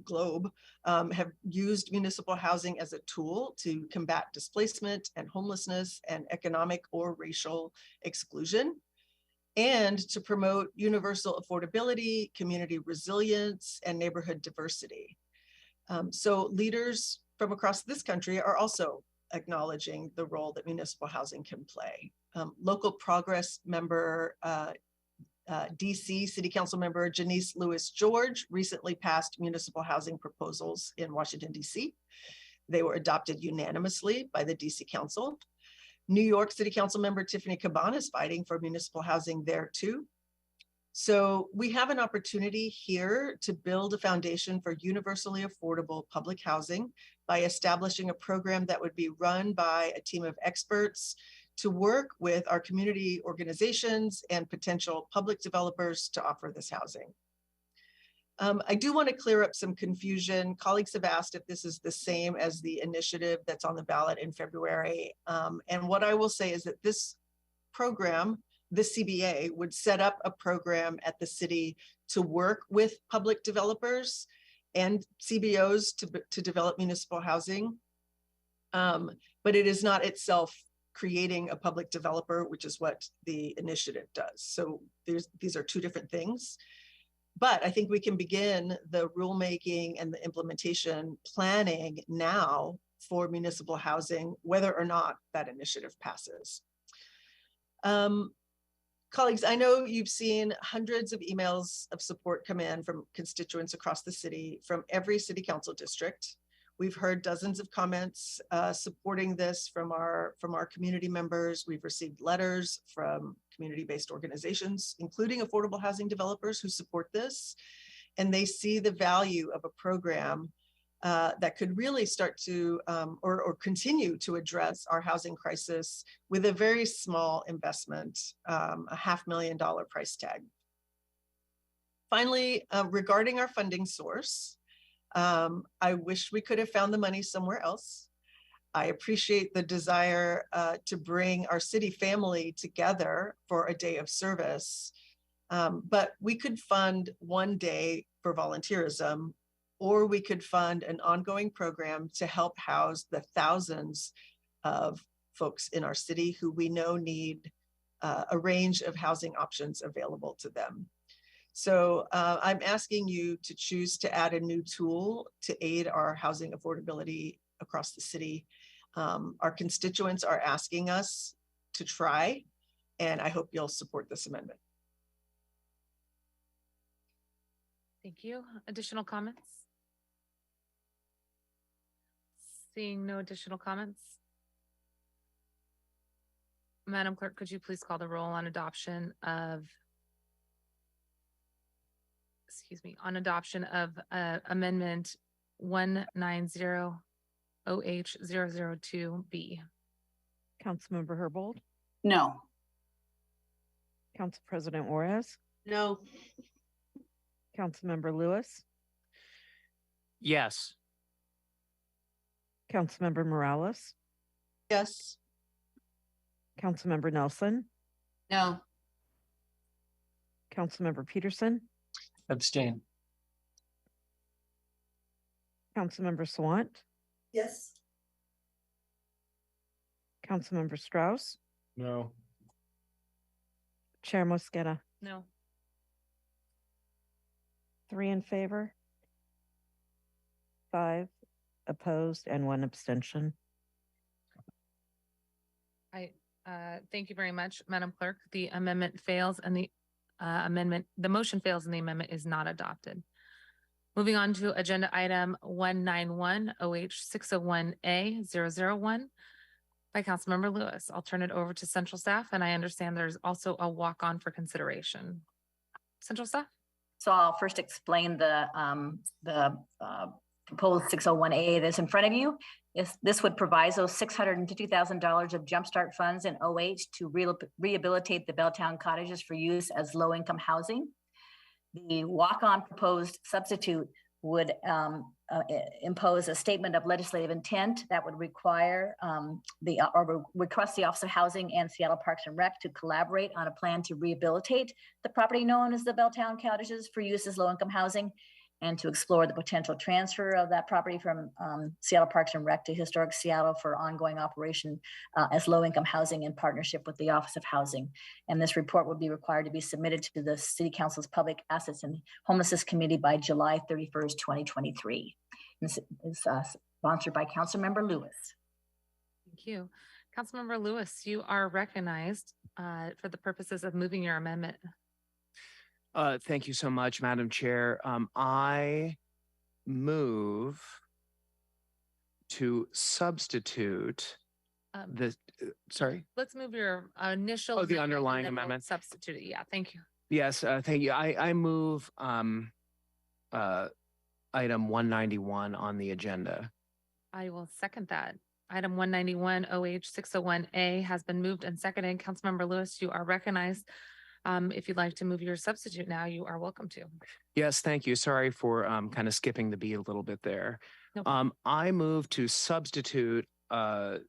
globe have used municipal housing as a tool to combat displacement and homelessness and economic or racial exclusion, and to promote universal affordability, community resilience, and neighborhood diversity. So leaders from across this country are also acknowledging the role that municipal housing can play. Local Progress member DC City Council member Janice Lewis George recently passed municipal housing proposals in Washington, DC. They were adopted unanimously by the DC Council. New York City Council member Tiffany Caban is fighting for municipal housing there too. So we have an opportunity here to build a foundation for universally affordable public housing by establishing a program that would be run by a team of experts to work with our community organizations and potential public developers to offer this housing. I do want to clear up some confusion. Colleagues have asked if this is the same as the initiative that's on the ballot in February. And what I will say is that this program, this CBA, would set up a program at the city to work with public developers and CBOs to develop municipal housing. But it is not itself creating a public developer, which is what the initiative does. So these are two different things. But I think we can begin the rulemaking and the implementation planning now for municipal housing, whether or not that initiative passes. Colleagues, I know you've seen hundreds of emails of support come in from constituents across the city, from every city council district. We've heard dozens of comments supporting this from our community members. We've received letters from community-based organizations, including affordable housing developers who support this. And they see the value of a program that could really start to or continue to address our housing crisis with a very small investment, a $500,000 price tag. Finally, regarding our funding source, I wish we could have found the money somewhere else. I appreciate the desire to bring our city family together for a day of service, but we could fund one day for volunteerism, or we could fund an ongoing program to help house the thousands of folks in our city who we know need a range of housing options available to them. So I'm asking you to choose to add a new tool to aid our housing affordability across the city. Our constituents are asking us to try, and I hope you'll support this amendment. Thank you. Additional comments? Seeing no additional comments. Madam Clerk, could you please call the roll on adoption of amendment 190OH002B. Councilmember Herbold, No. Council President Juarez, No. Councilmember Lewis, Yes. Councilmember Morales, Yes. Councilmember Nelson, No. Councilmember Peterson, Abstain. Councilmember Swant, Yes. Councilmember Strauss, No. Chair Mosqueda. No. 3 in favor, 5 opposed, and 1 abstention. Thank you very much, Madam Clerk. The amendment fails and the motion fails and the amendment is not adopted. Moving on to agenda item 191OH601A001 by Councilmember Lewis. I'll turn it over to Central Staff, and I understand there's also a walk-on for consideration. Central Staff? So I'll first explain the proposed 601A that's in front of you. This would provide those $650,000 of jumpstart funds in OH to rehabilitate the Belltown cottages for use as low-income housing. The walk-on proposed substitute would impose a statement of legislative intent that would require request the Office of Housing and Seattle Parks and Rec to collaborate on a plan to rehabilitate the property known as the Belltown cottages for use as low-income housing, and to explore the potential transfer of that property from Seattle Parks and Rec to Historic Seattle for ongoing operation as low-income housing in partnership with the Office of Housing. And this report would be required to be submitted to the City Council's Public Assets and Homelessness Committee by July 31st, 2023. This is sponsored by Councilmember Lewis. Thank you. Councilmember Lewis, you are recognized for the purposes of moving your amendment. Thank you so much, Madam Chair. I move to substitute sorry. Let's move your initial. The underlying and then we'll amendment. Substitute it. Yeah, thank you. Yes, thank you. I move item 191 on the agenda. I will second that. Item 191 OH 601A has been moved and seconded. Councilmember Lewis, you are recognized. If you'd like to move your substitute now, you are welcome to. Yes, thank you. Sorry for kind of skipping the beat a little bit there. No I move to substitute the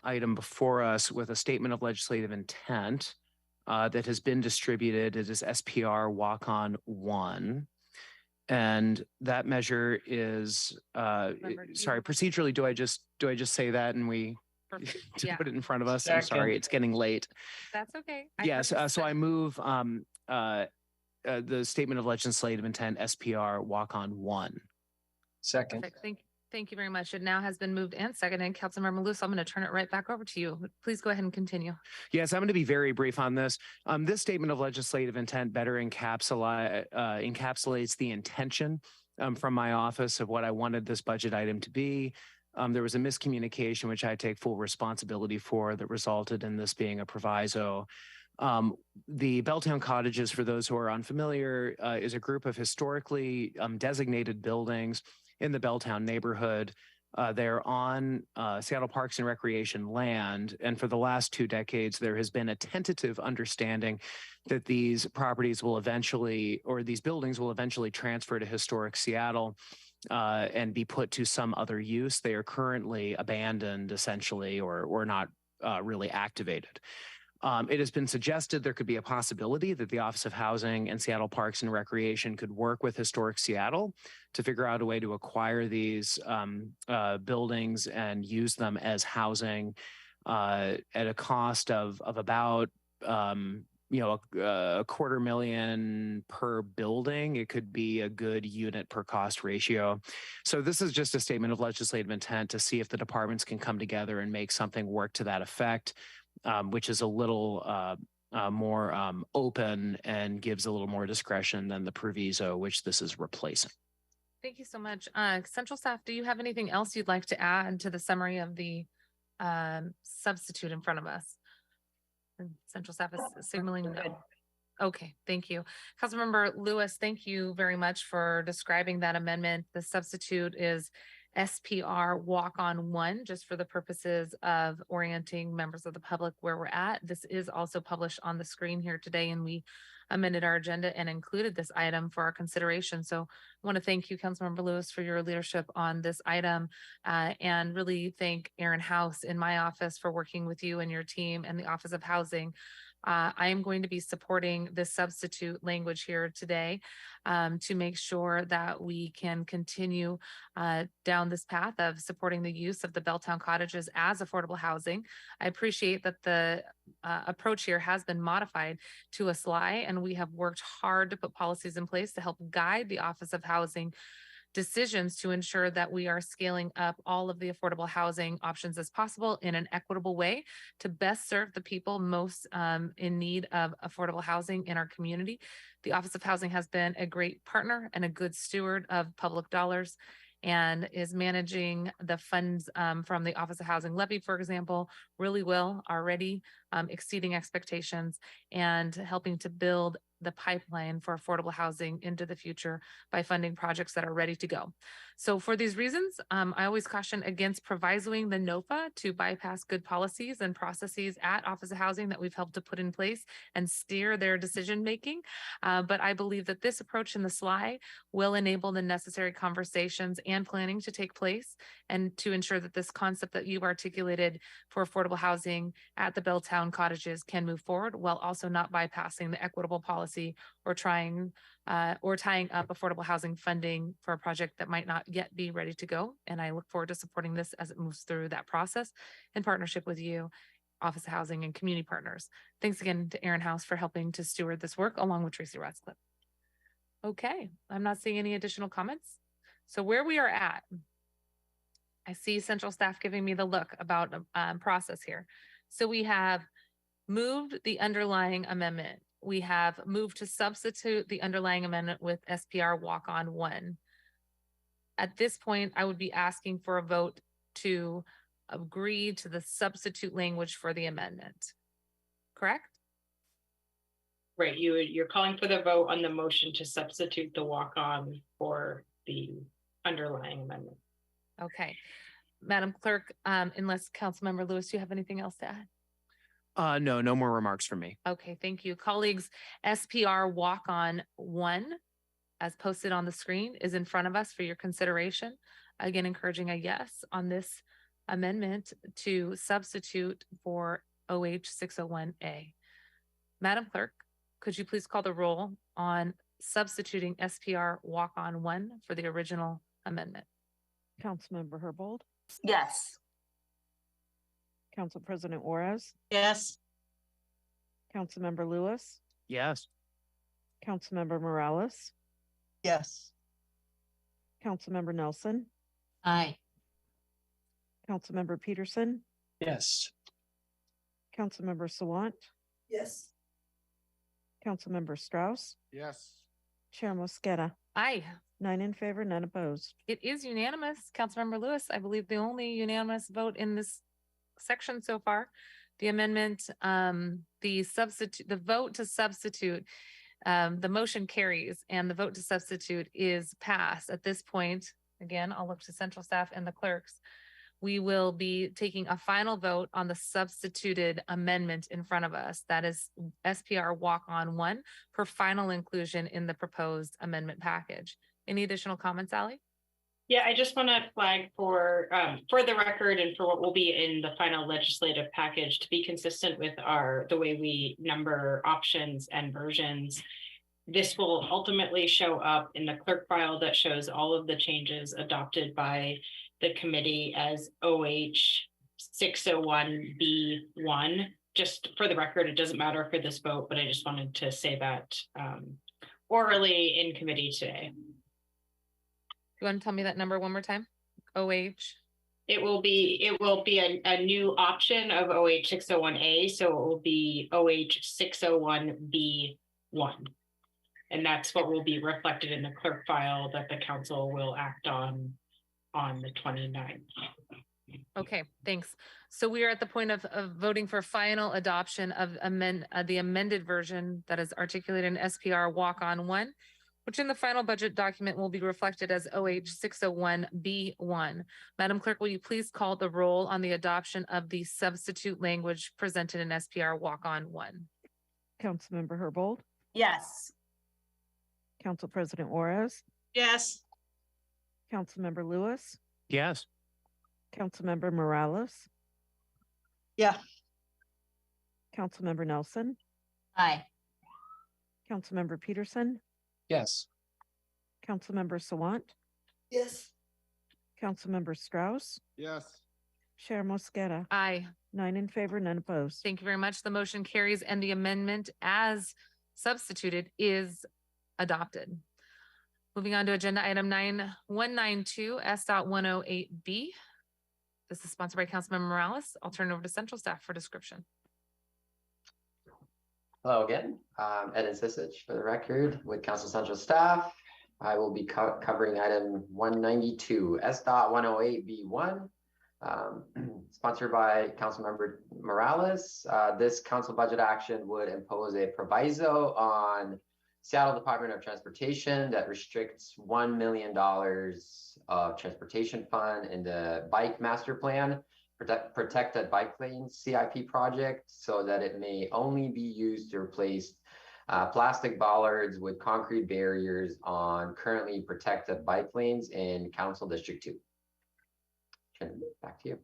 item before us with a statement of legislative intent that has been distributed. It is SPR Walk-On 1. And that measure is sorry, procedurally, do I just say that and we to Yeah. put it in front of us? I'm sorry, it's getting late. That's okay. Yes, so I move the statement of legislative intent SPR Walk-On 1. Second. Perfect. Thank you very much. It now has been moved and seconded. Councilmember Lewis, I'm going to turn it right back over to you. Please go ahead and continue. Yes, I'm going to be very brief on this. This statement of legislative intent better encapsulates the intention from my office of what I wanted this budget item to be. There was a miscommunication, which I take full responsibility for, that resulted in this being a proviso. The Belltown Cottages, for those who are unfamiliar, is a group of historically designated buildings in the Belltown neighborhood. They're on Seattle Parks and Recreation land. And for the last 2 decades, there has been a tentative understanding that these properties will eventually, or these buildings will eventually transfer to historic Seattle and be put to some other use. They are currently abandoned, essentially, or not really activated. It has been suggested there could be a possibility that the Office of Housing and Seattle Parks and Recreation could work with Historic Seattle to figure out a way to acquire these buildings and use them as housing at a cost of about $250,000 per building. It could be a good unit per cost ratio. So this is just a statement of legislative intent to see if the departments can come together and make something work to that effect. Which is a little more open and gives a little more discretion than the proviso, which this is replacing. Thank you so much. Central staff, do you have anything else you'd like to add to the summary of the substitute in front of us? And Central staff is signaling no. Okay, thank you. Councilmember Lewis, thank you very much for describing that amendment. The substitute is SPR Walk-On 1, just for the purposes of orienting members of the public where we're at. This is also published on the screen here today, and we amended our agenda and included this item for our consideration. So I want to thank you, Councilmember Lewis, for your leadership on this item, and really thank Aaron House in my office for working with you and your team and the Office of Housing. I am going to be supporting this substitute language here today to make sure that we can continue down this path of supporting the use of the Belltown Cottages as affordable housing. I appreciate that the approach here has been modified to a SLI, and we have worked hard to put policies in place to help guide the Office of Housing decisions to ensure that we are scaling up all of the affordable housing options as possible in an equitable way to best serve the people most in need of affordable housing in our community. The Office of Housing has been a great partner and a good steward of public dollars and is managing the funds from the Office of Housing levy, for example, really well already, exceeding expectations and helping to build the pipeline for affordable housing into the future by funding projects that are ready to go. So for these reasons, I always caution against provisoing the NOFA to bypass good policies and processes at Office of Housing that we've helped to put in place and steer their decision-making. But I believe that this approach in the SLI will enable the necessary conversations and planning to take place and to ensure that this concept that you've articulated for affordable housing at the Belltown Cottages can move forward while also not bypassing the equitable policy or tying up affordable housing funding for a project that might not yet be ready to go. And I look forward to supporting this as it moves through that process in partnership with you, Office of Housing, and community partners. Thanks again to Aaron House for helping to steward this work along with Tracy Ratscliffe. Okay, I'm not seeing any additional comments. So where we are at, I see central staff giving me the look about process here. So we have moved the underlying amendment. We have moved to substitute the underlying amendment with SPR Walk-On 1. At this point, I would be asking for a vote to agree to the substitute language for the amendment. Correct? Right, you're calling for the vote on the motion to substitute the walk-on for the underlying amendment. Okay. Madam Clerk, unless Councilmember Lewis, you have anything else to add? No more remarks from me. Okay, thank you. Colleagues, SPR Walk-On 1, as posted on the screen, is in front of us for your consideration. Again, encouraging a yes on this amendment to substitute for OH 601A. Madam Clerk, could you please call the roll on substituting SPR Walk-On 1 for the original amendment? Councilmember Herbold, Yes. Council President Juarez, Yes. Councilmember Lewis, Yes. Councilmember Morales, Yes. Councilmember Nelson, Aye. Councilmember Peterson, Yes. Councilmember Sawant, Yes. Councilmember Strauss, Yes. Chair Mosqueda, Aye. 9 in favor, none opposed. It is unanimous. Councilmember Lewis, I believe the only unanimous vote in this section so far. The amendment, the vote to substitute, the motion carries and the vote to substitute is passed. At this point, again, I'll look to central staff and the clerks. We will be taking a final vote on the substituted amendment in front of us. That is SPR Walk-On 1 for final inclusion in the proposed amendment package. Any additional comments, Ally? Yeah, I just want to flag for the record and for what will be in the final legislative package to be consistent with the way we number options and versions. This will ultimately show up in the clerk file that shows all of the changes adopted by the committee as OH 601B1. Just for the record, it doesn't matter for this vote, but I just wanted to say that orally in committee today. You want to tell me that number one more time? OH. It will be a new option of OH 601A, so it will be OH 601B1. And that's what will be reflected in the clerk file that the council will act on the 29th. Okay, thanks. So we are at the point of voting for final adoption of the amended version that is articulated in SPR Walk-On 1, which in the final budget document will be reflected as OH 601B1. Madam Clerk, will you please call the roll on the adoption of the substitute language presented in SPR Walk-On 1? Councilmember Herbold, Yes. Council President Juarez, Yes. Councilmember Lewis, Yes. Councilmember Morales, Yeah. Councilmember Nelson, Aye. Councilmember Peterson, Yes. Councilmember Sawant, Yes. Councilmember Strauss, Yes. Chair Mosqueda, Aye. 9 in favor, none opposed. Thank you very much. The motion carries and the amendment as substituted is adopted. Moving on to agenda item 9192 S.108B. This is sponsored by Councilmember Morales. I'll turn it over to central staff for description. Hello again, Eden Sisich for the record with Council Central staff. I will be covering item 192 S.108B1, sponsored by Councilmember Morales. This council budget action would impose a proviso on Seattle Department of Transportation that restricts $1 million of transportation fund in the bike master plan, protected bike lanes CIP project, so that it may only be used to replace plastic bollards with concrete barriers on currently protected bike lanes in Council District 2. Back to you.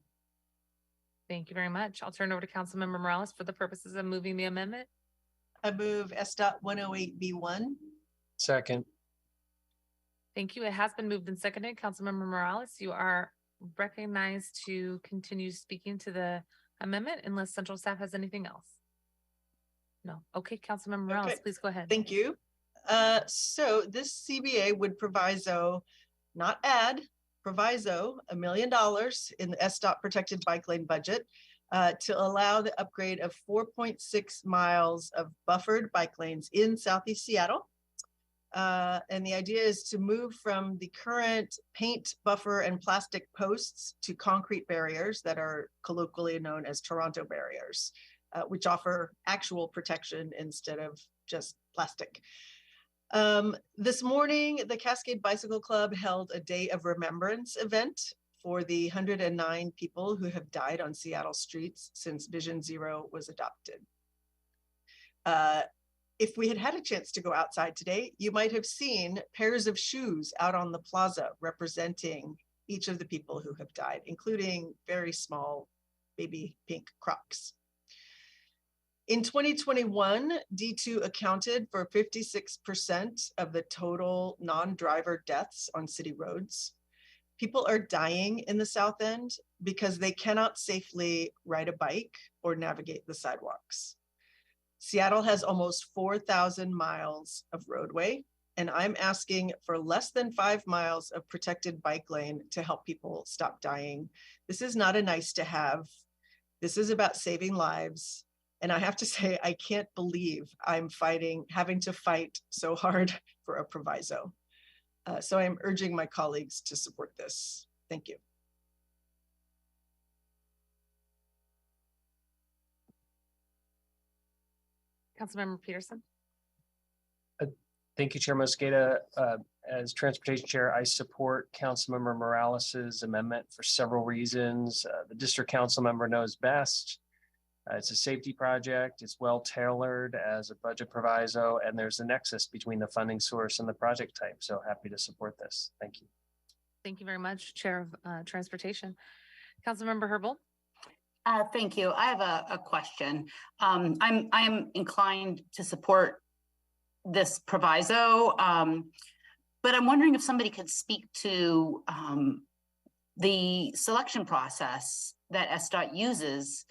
Thank you very much. I'll turn it over to Councilmember Morales for the purposes of moving the amendment. I move S.108B1. Second. Thank you. It has been moved and seconded. Councilmember Morales, you are recognized to continue speaking to the amendment unless central staff has anything else. No. Okay, Councilmember Morales, Okay. please go ahead. Thank you. So this CBA would proviso, not add, proviso $1 million in the SDOT protected bike lane budget to allow the upgrade of 4.6 miles of buffered bike lanes in Southeast Seattle. And the idea is to move from the current paint, buffer, and plastic posts to concrete barriers that are colloquially known as Toronto barriers, which offer actual protection instead of just plastic. This morning, the Cascade Bicycle Club held a Day of Remembrance event for the 109 people who have died on Seattle streets since Vision Zero was adopted. If we had had a chance to go outside today, you might have seen pairs of shoes out on the plaza representing each of the people who have died, including very small baby pink Crocs. In 2021, D2 accounted for 56% of the total non-driver deaths on city roads. People are dying in the South End because they cannot safely ride a bike or navigate the sidewalks. Seattle has almost 4,000 miles of roadway, and I'm asking for less than 5 miles of protected bike lane to help people stop dying. This is not a nice to have. This is about saving lives. And I have to say, I can't believe I'm having to fight so hard for a proviso. So I'm urging my colleagues to support this. Thank you. Councilmember Peterson. Thank you, Chair Mosqueda. As Transportation Chair, I support Councilmember Morales's amendment for several reasons. The District Council member knows best. It's a safety project. It's well tailored as a budget proviso, and there's a nexus between the funding source and the project type. So happy to support this. Thank you. Thank you very much, Chair of Transportation. Councilmember Herbold. Thank you. I have a question. I am inclined to support this proviso, but I'm wondering if somebody could speak to the selection process that SDOT uses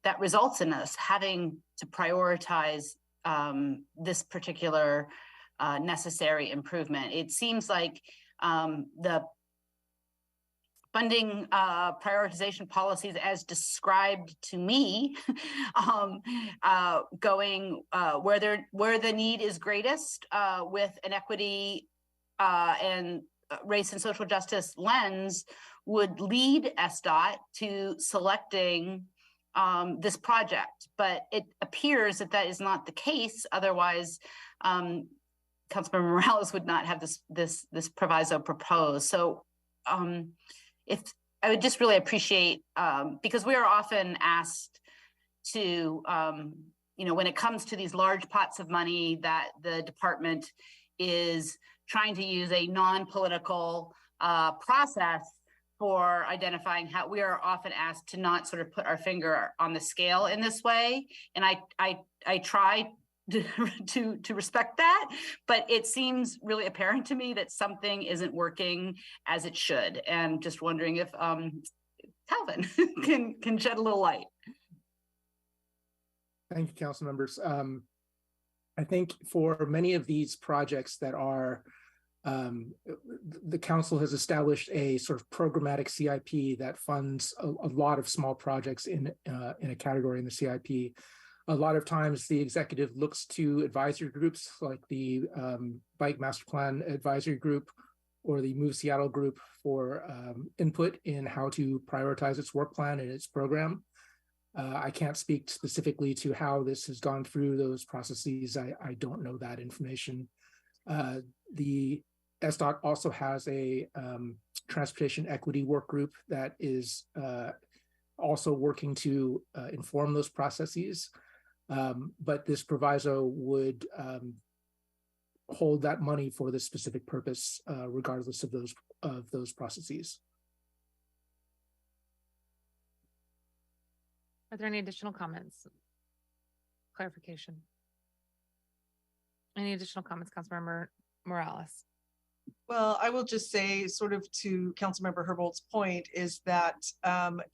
that results in us having to prioritize this particular necessary improvement. It seems like the funding prioritization policies as described to me going where the need is greatest with an equity and race and social justice lens would lead SDOT to selecting this project, but it appears that that is not the case. Otherwise, Councilmember Morales would not have this proviso proposed. So if I would just really appreciate, because we are often asked to, when it comes to these large pots of money that the department is trying to use a non-political process for identifying how we are often asked to not sort of put our finger on the scale in this way. And I try to respect that, but it seems really apparent to me that something isn't working as it should. And just wondering if Calvin can shed a little light. Thank you, council members. I think for many of these projects that are the council has established a sort of programmatic CIP that funds a lot of small projects in a category in the CIP. A lot of times the executive looks to advisory groups like the Bike Master Plan Advisory Group or the Move Seattle Group for input in how to prioritize its work plan and its program. I can't speak specifically to how this has gone through those processes. I don't know that information. The SDOT also has a transportation equity work group that is also working to inform those processes. But this proviso would hold that money for this specific purpose, regardless of those processes. Are there any additional comments? Clarification? Any additional comments, Councilmember Morales? Well, I will just say, sort of to Councilmember Herbold's point, is that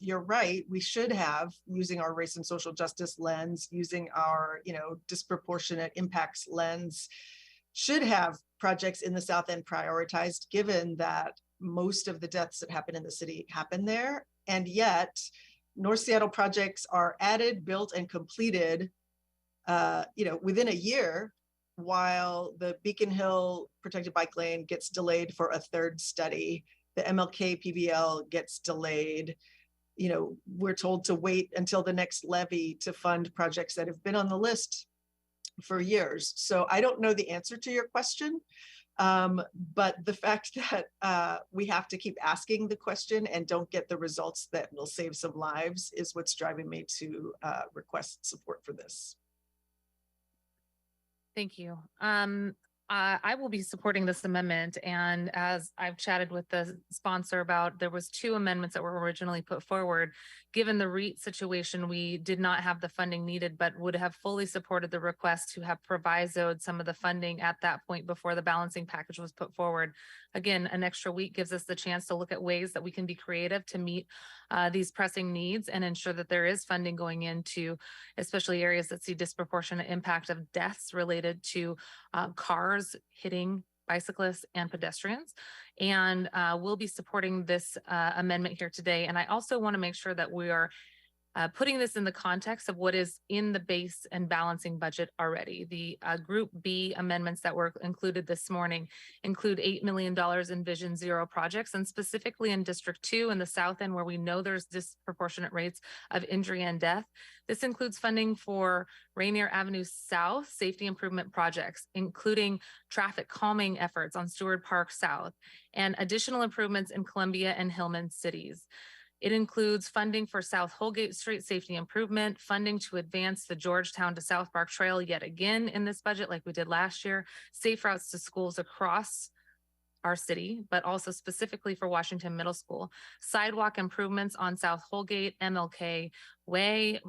you're right. We should have, using our race and social justice lens, using our disproportionate impacts lens, should have projects in the South End prioritized, given that most of the deaths that happen in the city happen there. And yet, North Seattle projects are added, built, and completed, within a year, while the Beacon Hill protected bike lane gets delayed for a third study. The MLK PBL gets delayed. We're told to wait until the next levy to fund projects that have been on the list for years. So I don't know the answer to your question, But the fact that we have to keep asking the question and don't get the results that will save some lives is what's driving me to request support for this. Thank you. I will be supporting this amendment, and as I've chatted with the sponsor about, there was 2 amendments that were originally put forward. Given the REIT situation, we did not have the funding needed, but would have fully supported the request to have provisoed some of the funding at that point before the balancing package was put forward. Again, an extra week gives us the chance to look at ways that we can be creative to meet these pressing needs and ensure that there is funding going into especially areas that see disproportionate impact of deaths related to cars hitting bicyclists and pedestrians. And we'll be supporting this amendment here today. And I also want to make sure that we are putting this in the context of what is in the base and balancing budget already. The Group B amendments that were included this morning include $8 million in Vision Zero projects, and specifically in District 2 in the South End, where we know there's disproportionate rates of injury and death. This includes funding for Rainier Avenue South safety improvement projects, including traffic calming efforts on Stewart Park South, and additional improvements in Columbia and Hillman cities. It includes funding for South Holgate Street safety improvement, funding to advance the Georgetown to South Park Trail yet again in this budget like we did last year, safe routes to schools across our city, but also specifically for Washington Middle School, sidewalk improvements on South Holgate, MLK Way,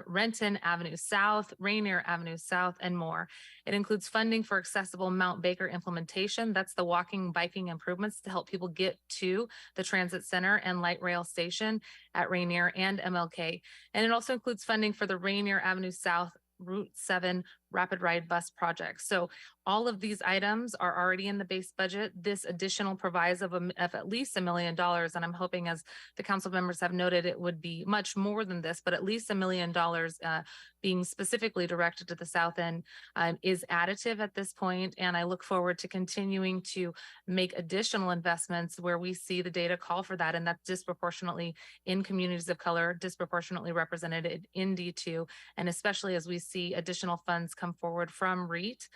Renton Avenue South, Rainier Avenue South, and more. It includes funding for accessible Mount Baker implementation. That's the walking, biking improvements to help people get to the transit center and light rail station at Rainier and MLK. And it also includes funding for the Rainier Avenue South Route 7 rapid ride bus project. So all of these items are already in the base budget. This additional provides of at least $1 million. And I'm hoping, as the council members have noted, it would be much more than this, but at least $1 million being specifically directed to the South End is additive at this point. And I look forward to continuing to make additional investments where we see the data call for that. And that's disproportionately in communities of color, disproportionately represented in D2, and especially as we see additional funds come forward from REIT.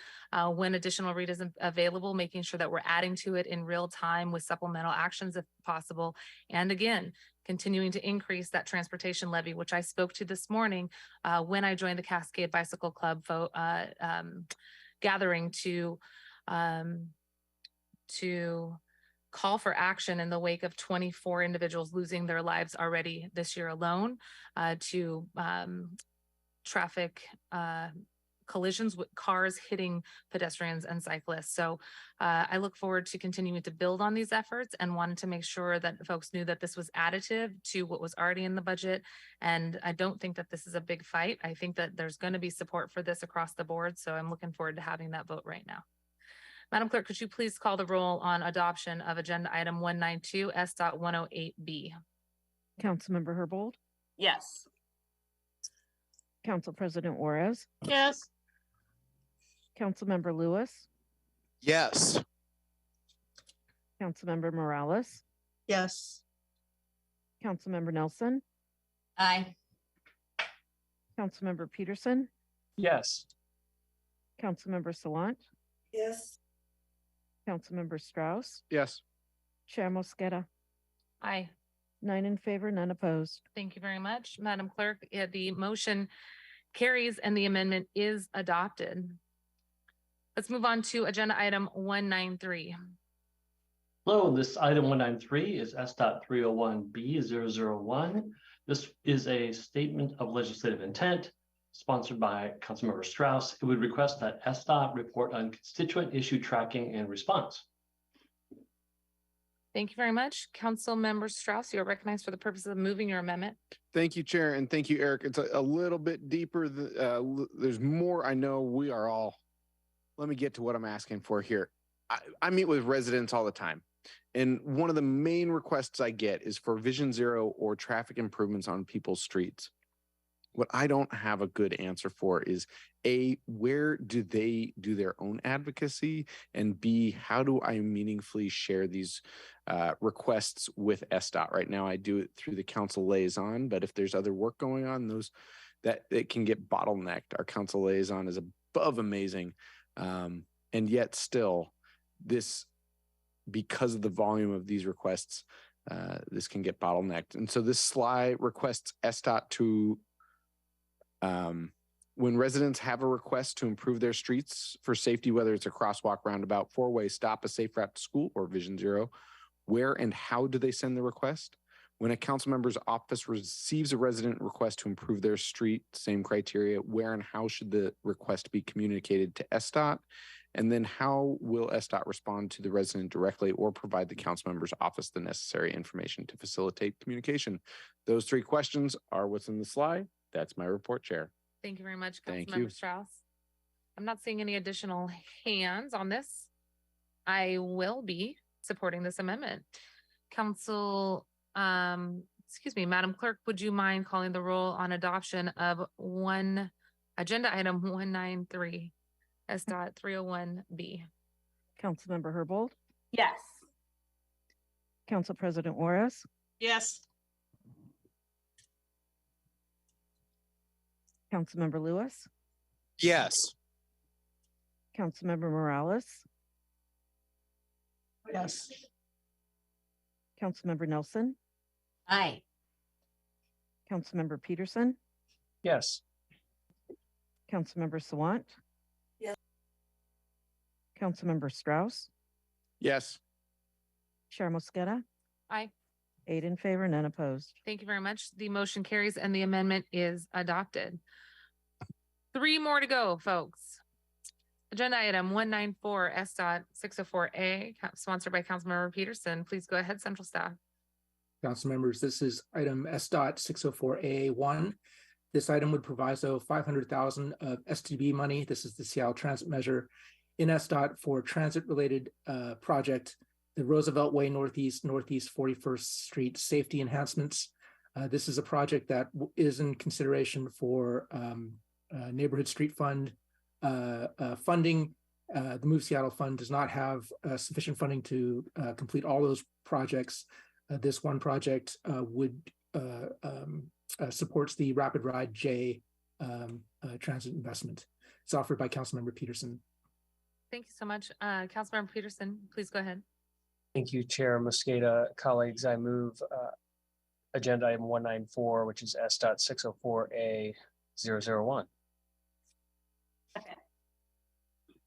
When additional REIT is available, making sure that we're adding to it in real time with supplemental actions if possible. And again, continuing to increase that transportation levy, which I spoke to this morning when I joined the Cascade Bicycle Club gathering to call for action in the wake of 24 individuals losing their lives already this year alone to traffic collisions with cars hitting pedestrians and cyclists. So I look forward to continuing to build on these efforts and wanted to make sure that folks knew that this was additive to what was already in the budget. And I don't think that this is a big fight. I think that there's going to be support for this across the board. So I'm looking forward to having that vote right now. Madam Clerk, could you please call the roll on adoption of agenda item 192 S.108B? Councilmember Herbold, Yes. Council President Juarez, Yes. Councilmember Lewis, Yes. Councilmember Morales, Yes. Councilmember Nelson, Aye. Councilmember Peterson, Yes. Councilmember Salant, Yes. Councilmember Strauss, Yes. Chair Mosqueda, Aye. 9 in favor, none opposed. Thank you very much, Madam Clerk. The motion carries and the amendment is adopted. Let's move on to agenda item 193. Hello, this item 193 is S.301B001. This is a statement of legislative intent sponsored by Councilmember Strauss. It would request that SDOT report on constituent issue tracking and response. Thank you very much. Councilmember Strauss, you're recognized for the purpose of moving your amendment. Thank you, Chair, and thank you, Eric. It's a little bit deeper. There's more. I know we are all. Let me get to what I'm asking for here. I meet with residents all the time, and one of the main requests I get is for Vision Zero or traffic improvements on people's streets. What I don't have a good answer for is A, where do they do their own advocacy? And B, how do I meaningfully share these requests with SDOT? Right now, I do it through the council liaison, but if there's other work going on, that it can get bottlenecked. Our council liaison is above amazing. And yet still, this, because of the volume of these requests, this can get bottlenecked. And so this slide requests SDOT to, when residents have a request to improve their streets for safety, whether it's a crosswalk, roundabout, four-way, stop, a safe route to school, or Vision Zero, where and how do they send the request? When a council member's office receives a resident request to improve their street, same criteria, where and how should the request be communicated to SDOT? And then how will SDOT respond to the resident directly or provide the council member's office the necessary information to facilitate communication? Those three questions are what's in the slide. That's my report, Chair. Thank you very much, Thank you. Councilmember Strauss. I'm not seeing any additional hands on this. I will be supporting this amendment. Council, excuse me, Madam Clerk, would you mind calling the roll on adoption of agenda item 193, SDOT 301B? Councilmember Herbold, Yes. Council President Juarez, Yes. Councilmember Lewis, Yes. Councilmember Morales, Yes. Councilmember Nelson, Aye. Councilmember Peterson, Yes. Councilmember Sawant. Yes. Councilmember Strauss, Yes. Chair Mosqueda, Aye. 8 in favor, none opposed. Thank you very much. The motion carries and the amendment is adopted. 3 more to go, folks. Agenda item 194, SDOT 604A, sponsored by Councilmember Peterson. Please go ahead, Central Staff. Council members, this is item SDOT 604A1. This item would proviso $500,000 of STB money. This is the Seattle Transit measure in SDOT for transit-related project, the Roosevelt Way Northeast 41st Street safety enhancements. This is a project that is in consideration for neighborhood street fund funding. The Move Seattle Fund does not have sufficient funding to complete all those projects. This one project supports the Rapid Ride J transit investment. It's offered by Councilmember Peterson. Thank you so much. Councilmember Peterson, please go ahead. Thank you, Chair Mosqueda. Colleagues, I move agenda item 194, which is SDOT 604A001.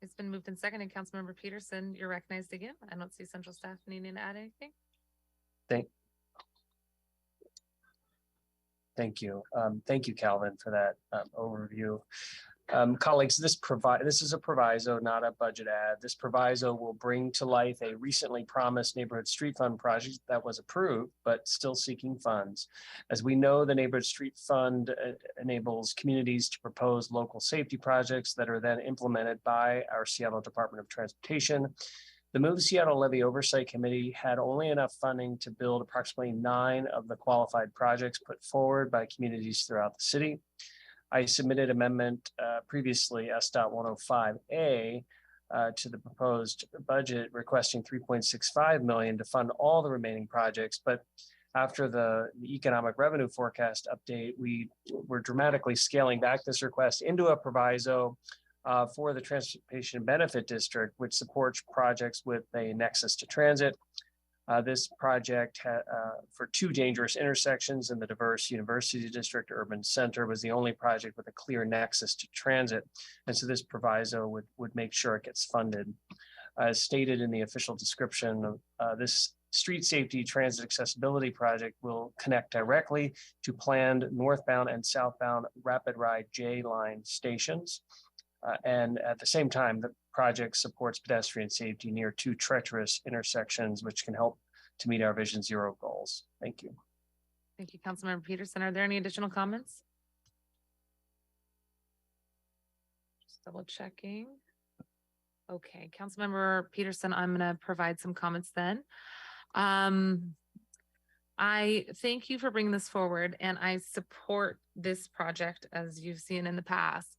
It's been moved and seconded. Councilmember Peterson, you're recognized again. I don't see Central Staff needing to add anything. Thank you. Thank you, Calvin, for that overview. Colleagues, this is a proviso, not a budget add. This proviso will bring to life a recently promised neighborhood street fund project that was approved, but still seeking funds. As we know, the neighborhood street fund enables communities to propose local safety projects that are then implemented by our Seattle Department of Transportation. The Move Seattle Levy Oversight Committee had only enough funding to build approximately 9 of the qualified projects put forward by communities throughout the city. I submitted amendment previously, SDOT 105A, to the proposed budget requesting $3.65 million to fund all the remaining projects. But after the economic revenue forecast update, we were dramatically scaling back this request into a proviso for the Transportation Benefit District, which supports projects with a nexus to transit. This project for 2 dangerous intersections in the diverse University District Urban Center was the only project with a clear nexus to transit. And so this proviso would make sure it gets funded. As stated in the official description, this street safety transit accessibility project will connect directly to planned northbound and southbound Rapid Ride J line stations. And at the same time, the project supports pedestrian safety near 2 treacherous intersections, which can help to meet our Vision Zero goals. Thank you. Thank you, Councilmember Peterson. Are there any additional comments? Just double checking. Okay, Councilmember Peterson, I'm going to provide some comments then. I thank you for bringing this forward, and I support this project as you've seen in the past.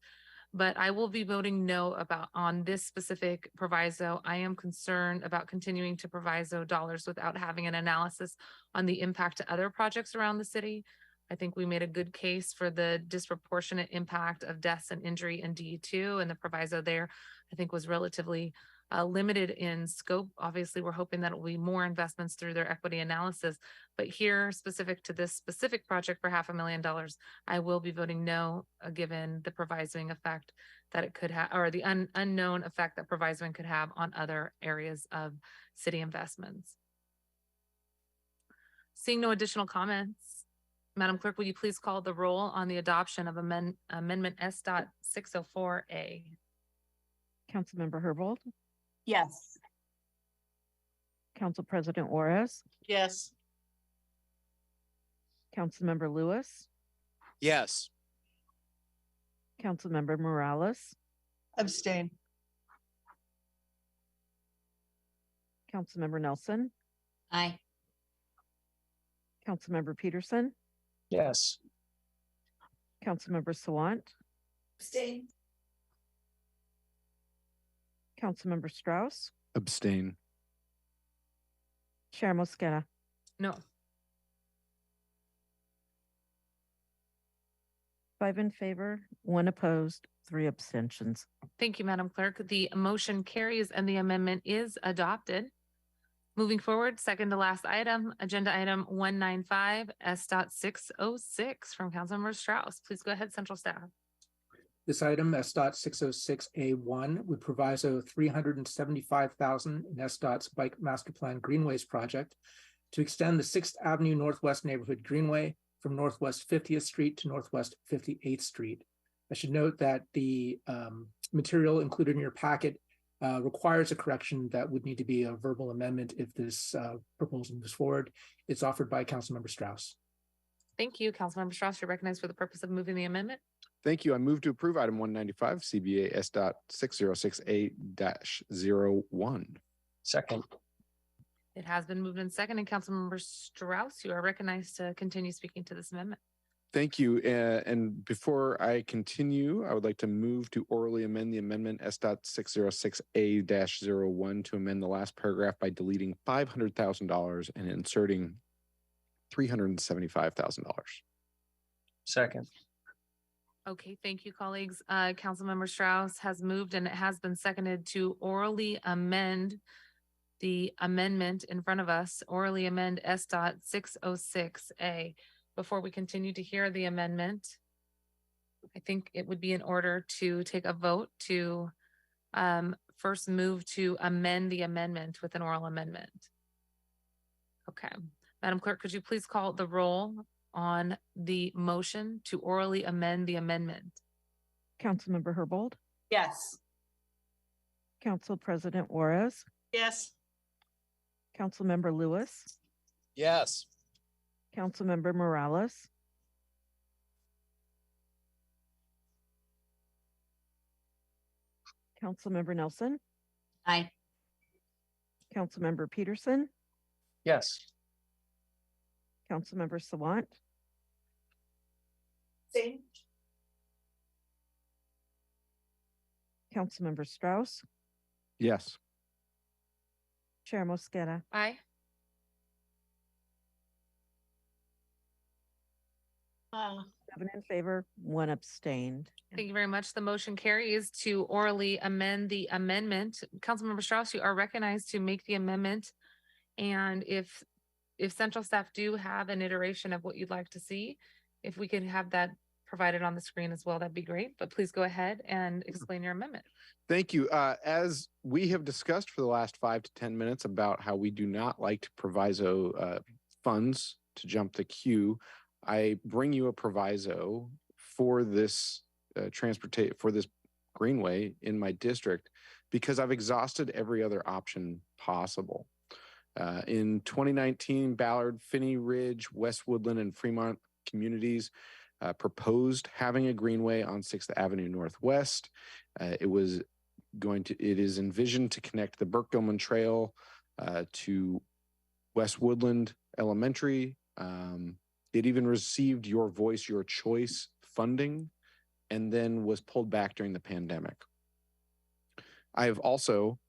But I will be voting no on this specific proviso. I am concerned about continuing to proviso dollars without having an analysis on the impact to other projects around the city. I think we made a good case for the disproportionate impact of deaths and injury in D2, and the proviso there, I think, was relatively limited in scope. Obviously, we're hoping that it will be more investments through their equity analysis. But here, specific to this specific project for $500,000, I will be voting no, given the provisoing effect that it could have, or the unknown effect that provisoing could have on other areas of city investments. Seeing no additional comments, Madam Clerk, will you please call the roll on the adoption of Amendment S.604A? Councilmember Herbold, Yes. Council President Juarez, Yes. Councilmember Lewis, Yes. Councilmember Morales, Abstain. Councilmember Nelson, Aye. Councilmember Peterson, Yes. Councilmember Sawant, Abstain. Councilmember Strauss, Abstain. Chair Mosqueda. No. 5 in favor, 1 opposed, 3 abstentions. Thank you, Madam Clerk. The motion carries and the amendment is adopted. Moving forward, second to last item, agenda item 195 S.606 from Councilmember Strauss. Please go ahead, Central Staff. This item, S.606A1, would proviso $375,000 in S.'s Bike Master Plan Greenways project to extend the 6th Avenue Northwest Neighborhood Greenway from Northwest 50th Street to Northwest 58th Street. I should note that the material included in your packet requires a correction that would need to be a verbal amendment if this proposal moves forward. It's offered by Councilmember Strauss. Thank you, Councilmember Strauss. You're recognized for the purpose of moving the amendment. Thank you. I move to approve item 195 CBA S.606A-01. Second. It has been moved and seconded. Councilmember Strauss, you are recognized to continue speaking to this amendment. Thank you. And before I continue, I would like to move to orally amend the amendment S.606A-01 to amend the last paragraph by deleting $500,000 and inserting $375,000. Second. Okay, thank you, colleagues. Councilmember Strauss has moved and it has been seconded to orally amend the amendment in front of us, orally amend S.606A. Before we continue to hear the amendment, I think it would be in order to take a vote to first move to amend the amendment with an oral amendment. Okay, Madam Clerk, could you please call the roll on the motion to orally amend the amendment? Councilmember Herbold, Yes. Council President Juarez, Yes. Councilmember Lewis, Yes. Councilmember Morales, Councilmember Nelson, Aye. Councilmember Peterson, Yes. Councilmember Sawant, Abstain. Councilmember Strauss, Yes. Chair Mosqueda. Aye. Uh, 7 in favor, 1 abstained. Thank you very much. The motion carries to orally amend the amendment. Councilmember Strauss, you are recognized to make the amendment. And if central staff do have an iteration of what you'd like to see, if we could have that provided on the screen as well, that'd be great. But please go ahead and explain your amendment. Thank you. As we have discussed for the last 5 to 10 minutes about how we do not like to proviso funds to jump the queue, I bring you a proviso for this for this greenway in my district because I've exhausted every other option possible. In 2019, Ballard, Finney Ridge, West Woodland, and Fremont communities proposed having a greenway on 6th Avenue Northwest. It is envisioned to connect the Burke-Gilman Trail to West Woodland Elementary. It even received Your Voice, Your Choice funding and then was pulled back during the pandemic. I have also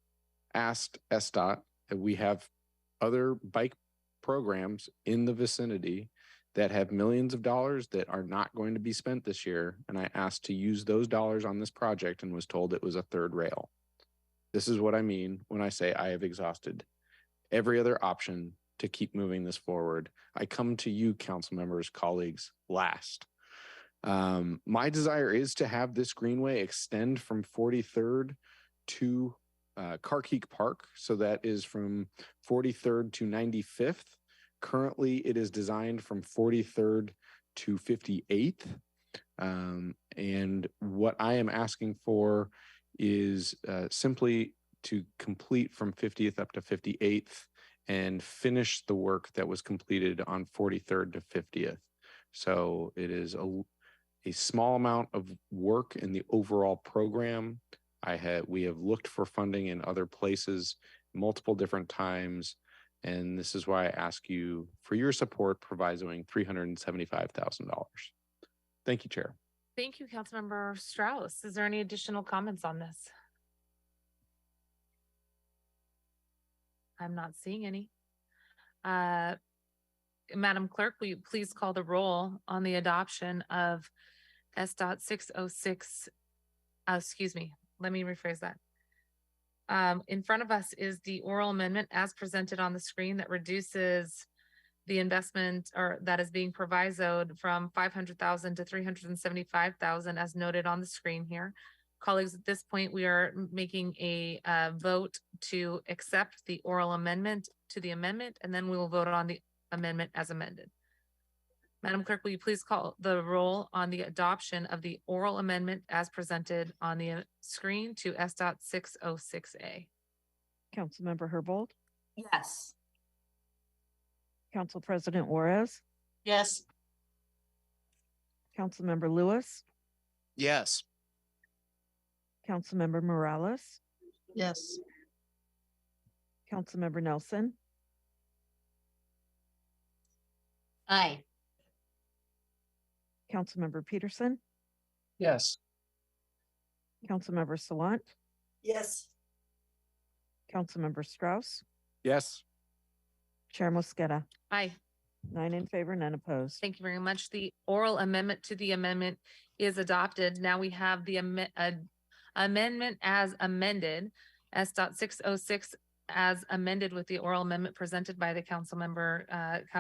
asked SDOT, that we have other bike programs in the vicinity that have millions of dollars that are not going to be spent this year. And I asked to use those dollars on this project and was told it was a third rail. This is what I mean when I say I have exhausted every other option to keep moving this forward. I come to you, council members, colleagues, last. My desire is to have this greenway extend from 43rd to Carkeek Park. So that is from 43rd to 95th. Currently, it is designed from 43rd to 58th. And what I am asking for is simply to complete from 50th up to 58th and finish the work that was completed on 43rd to 50th. So it is a small amount of work in the overall program. We have looked for funding in other places multiple different times. And this is why I ask you for your support provisoing $375,000. Thank you, Chair. Thank you, Councilmember Strauss. Is there any additional comments on this? I'm not seeing any. Madam Clerk, will you please call the roll on the adoption of S.606? Excuse me, let me rephrase that. In front of us is the oral amendment as presented on the screen that reduces the investment or that is being provisoed from 500,000 to 375,000 as noted on the screen here. Colleagues, at this point, we are making a vote to accept the oral amendment to the amendment, and then we will vote on the amendment as amended. Madam Clerk, will you please call the roll on the adoption of the oral amendment as presented on the screen to S.606A? Councilmember Herbold, Yes. Council President Juarez, Yes. Councilmember Lewis, Yes. Councilmember Morales, Yes. Councilmember Nelson, Aye. Councilmember Peterson, Yes. Councilmember Sawant, Yes. Councilmember Strauss, Yes. Chair Mosqueda. Aye. 9 in favor, none opposed. Thank you very much. The oral amendment to the amendment is adopted. Now we have the amendment as amended, S.606 as amended with the oral amendment presented by the council member,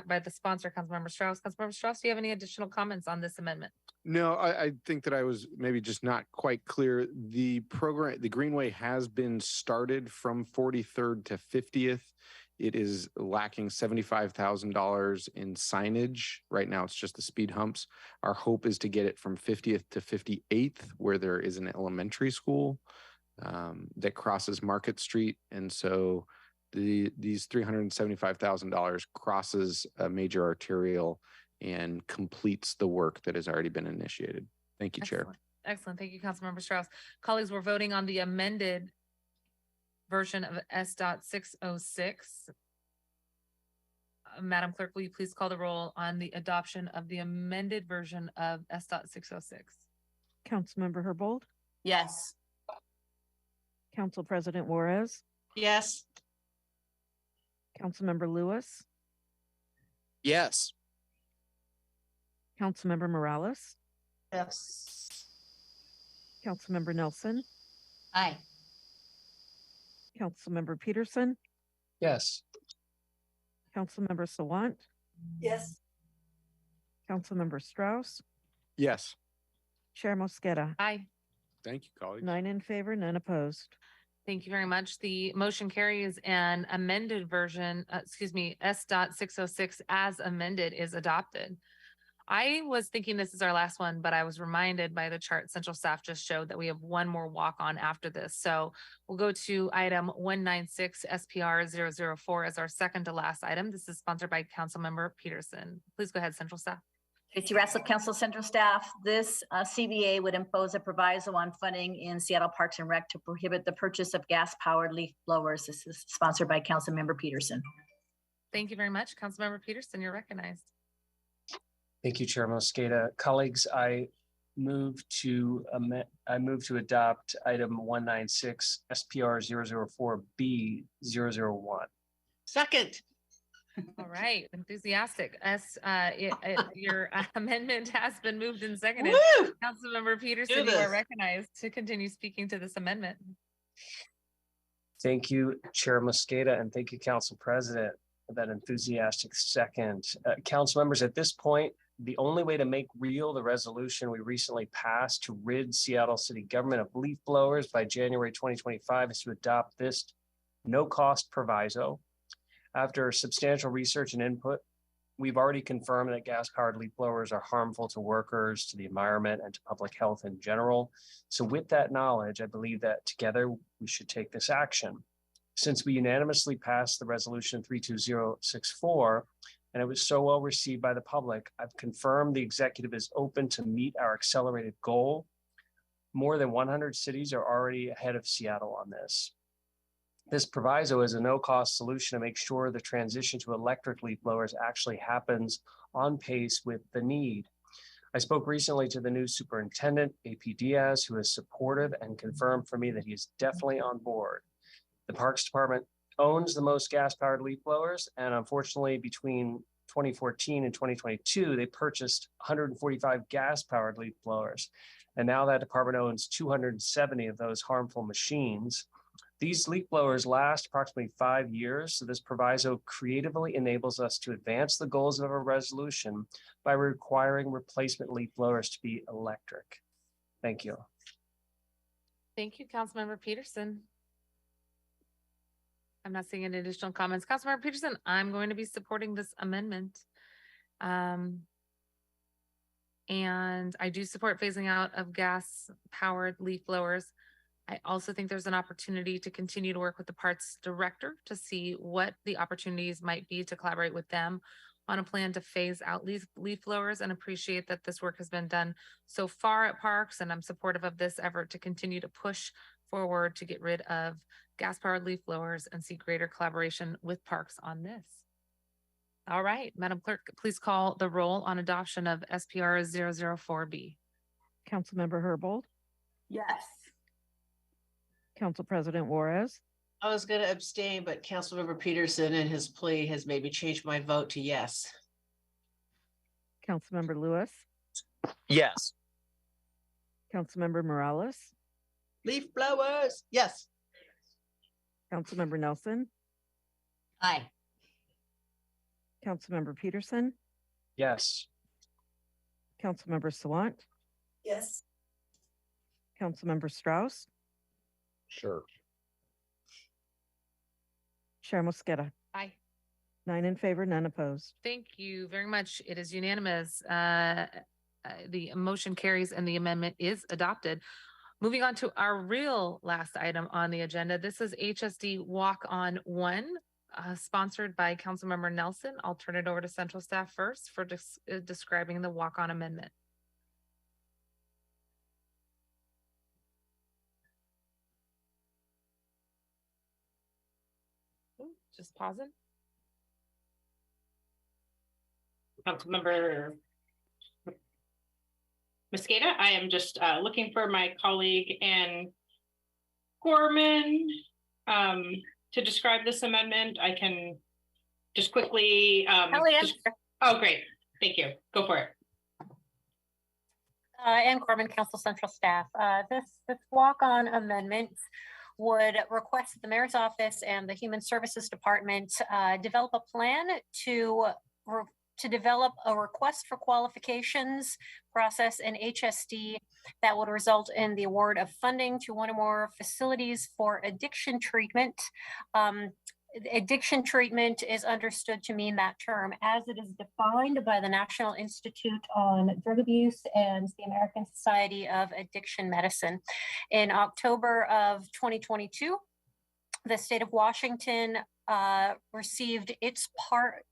by the sponsor, Councilmember Strauss. Councilmember Strauss, do you have any additional comments on this amendment? No, I think that I was maybe just not quite clear. The program, the Greenway has been started from 43rd to 50th. It is lacking $75,000 in signage. Right now, it's just the speed humps. Our hope is to get it from 50th to 58th, where there is an elementary school that crosses Market Street. And so these $375,000 crosses a major arterial and completes the work that has already been initiated. Thank you, Chair. Excellent. Thank you, Councilmember Strauss. Colleagues, we're voting on the amended version of S.606. Madam Clerk, will you please call the roll on the adoption of the amended version of S.606? Councilmember Herbold, Yes. Council President Juarez, Yes. Councilmember Lewis, Yes. Councilmember Morales, Yes. Councilmember Nelson, Aye. Councilmember Peterson, Yes. Councilmember Sawant, Yes. Councilmember Strauss, Yes. Chair Mosqueda. Aye. Thank you, colleagues. 9 in favor, none opposed. Thank you very much. The motion carries and amended version, S.606 as amended is adopted. I was thinking this is our last one, but I was reminded by the chart central staff just showed that we have one more walk on after this. So we'll go to item 196 SPR 004 as our second to last item. This is sponsored by Councilmember Peterson. Please go ahead, central staff. Tracy Rassel, Council Central Staff. This CBA would impose a proviso on funding in Seattle Parks and Rec to prohibit the purchase of gas-powered leaf blowers. This is sponsored by Councilmember Peterson. Thank you very much. Councilmember Peterson, you're recognized. Thank you, Chair Mosqueda. Colleagues, I move to adopt item 196 SPR 004B 001. All right, enthusiastic. Your amendment has been moved and seconded. Woo! Councilmember Peterson, you are recognized to continue speaking to this amendment. Thank you, Chair Mosqueda, and thank you, Council President, for that enthusiastic second. Council members, at this point, the only way to make real the resolution we recently passed to rid Seattle City government of leaf blowers by January 2025 is to adopt this no-cost proviso. After substantial research and input, we've already confirmed that gas-powered leaf blowers are harmful to workers, to the environment, and to public health in general. So with that knowledge, I believe that together we should take this action. Since we unanimously passed the resolution 32064, and it was so well received by the public, I've confirmed the executive is open to meet our accelerated goal. More than 100 cities are already ahead of Seattle on this. This proviso is a no-cost solution to make sure the transition to electric leaf blowers actually happens on pace with the need. I spoke recently to the new superintendent, AP Diaz, who is supportive and confirmed for me that he is definitely on board. The Parks Department owns the most gas-powered leaf blowers, and unfortunately, between 2014 and 2022, they purchased 145 gas-powered leaf blowers. And now that department owns 270 of those harmful machines. These leaf blowers last approximately 5 years, so this proviso creatively enables us to advance the goals of a resolution by requiring replacement leaf blowers to be electric. Thank you. Thank you, Councilmember Peterson. I'm not seeing any additional comments. Councilmember Peterson, I'm going to be supporting this amendment. And I do support phasing out of gas-powered leaf blowers. I also think there's an opportunity to continue to work with the parks director to see what the opportunities might be to collaborate with them on a plan to phase out leaf blowers, and appreciate that this work has been done so far at parks. And I'm supportive of this effort to continue to push forward to get rid of gas-powered leaf blowers and see greater collaboration with parks on this. All right, Madam Clerk, please call the roll on adoption of SPR 004B. Councilmember Herbold, Yes. Council President Juarez, I was going to abstain, but Councilmember Peterson in his plea has made me change my vote to yes. Councilmember Lewis, Yes. Councilmember Morales, Leaf blowers, yes. Councilmember Nelson, Aye. Councilmember Peterson, Yes. Councilmember Sawant, Yes. Councilmember Strauss, Sure. Chair Mosqueda. Aye. 9 in favor, none opposed. Thank you very much. It is unanimous. The motion carries and the amendment is adopted. Moving on to our real last item on the agenda. This is HSD Walk On 1, sponsored by Councilmember Nelson. I'll turn it over to Central Staff first for describing the Walk On amendment. Just pausing. Councilmember Mosqueda, I am just looking for my colleague Ann Gorman to describe this amendment. I can just quickly. Oh, great. Thank you. Go for it. Ann Gorman, Council Central Staff. This walk-on amendment would request that the mayor's office and the Human Services Department develop a plan to develop a request for qualifications process in HSD that would result in the award of funding to one or more facilities for addiction treatment. Addiction treatment is understood to mean that term as it is defined by the National Institute on Drug Abuse and the American Society of Addiction Medicine. In October of 2022, the state of Washington received its part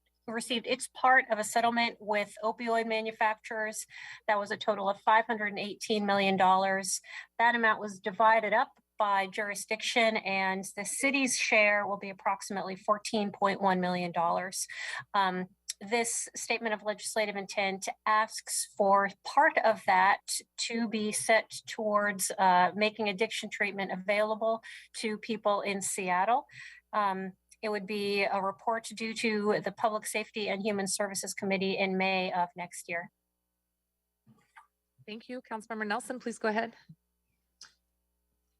of a settlement with opioid manufacturers. That was a total of $518 million. That amount was divided up by jurisdiction, and the city's share will be approximately $14.1 million. This statement of legislative intent asks for part of that to be set towards making addiction treatment available to people in Seattle. It would be a report due to the Public Safety and Human Services Committee in May of next year. Thank you. Councilmember Nelson, please go ahead.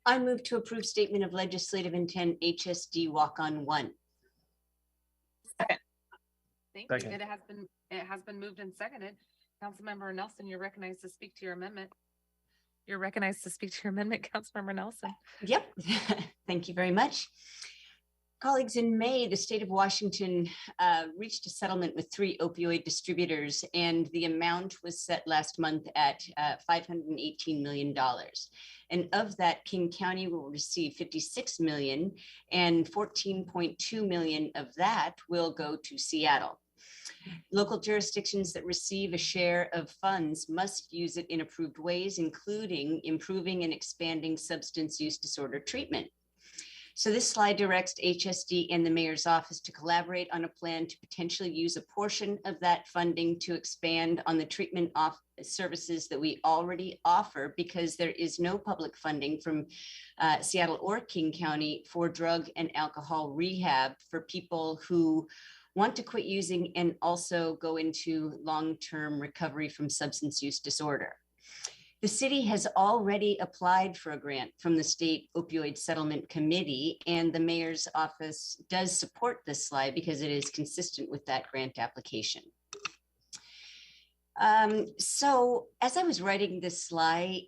I move to approve statement of legislative intent HSD walk-on 1. Thank you. Second. It has been moved and seconded. Councilmember Nelson, you're recognized to speak to your amendment. You're recognized to speak to your amendment, Councilmember Nelson. Yep. Thank you very much. Colleagues, in May, the state of Washington reached a settlement with 3 opioid distributors, and the amount was set last month at $518 million. And of that, King County will receive $56 million, and $14.2 million of that will go to Seattle. Local jurisdictions that receive a share of funds must use it in approved ways, including improving and expanding substance use disorder treatment. So this slide directs HSD and the mayor's office to collaborate on a plan to potentially use a portion of that funding to expand on the treatment services that we already offer, because there is no public funding from Seattle or King County for drug and alcohol rehab for people who want to quit using and also go into long-term recovery from substance use disorder. The city has already applied for a grant from the State Opioid Settlement Committee, and the mayor's office does support this slide because it is consistent with that grant application. So as I was writing this slide,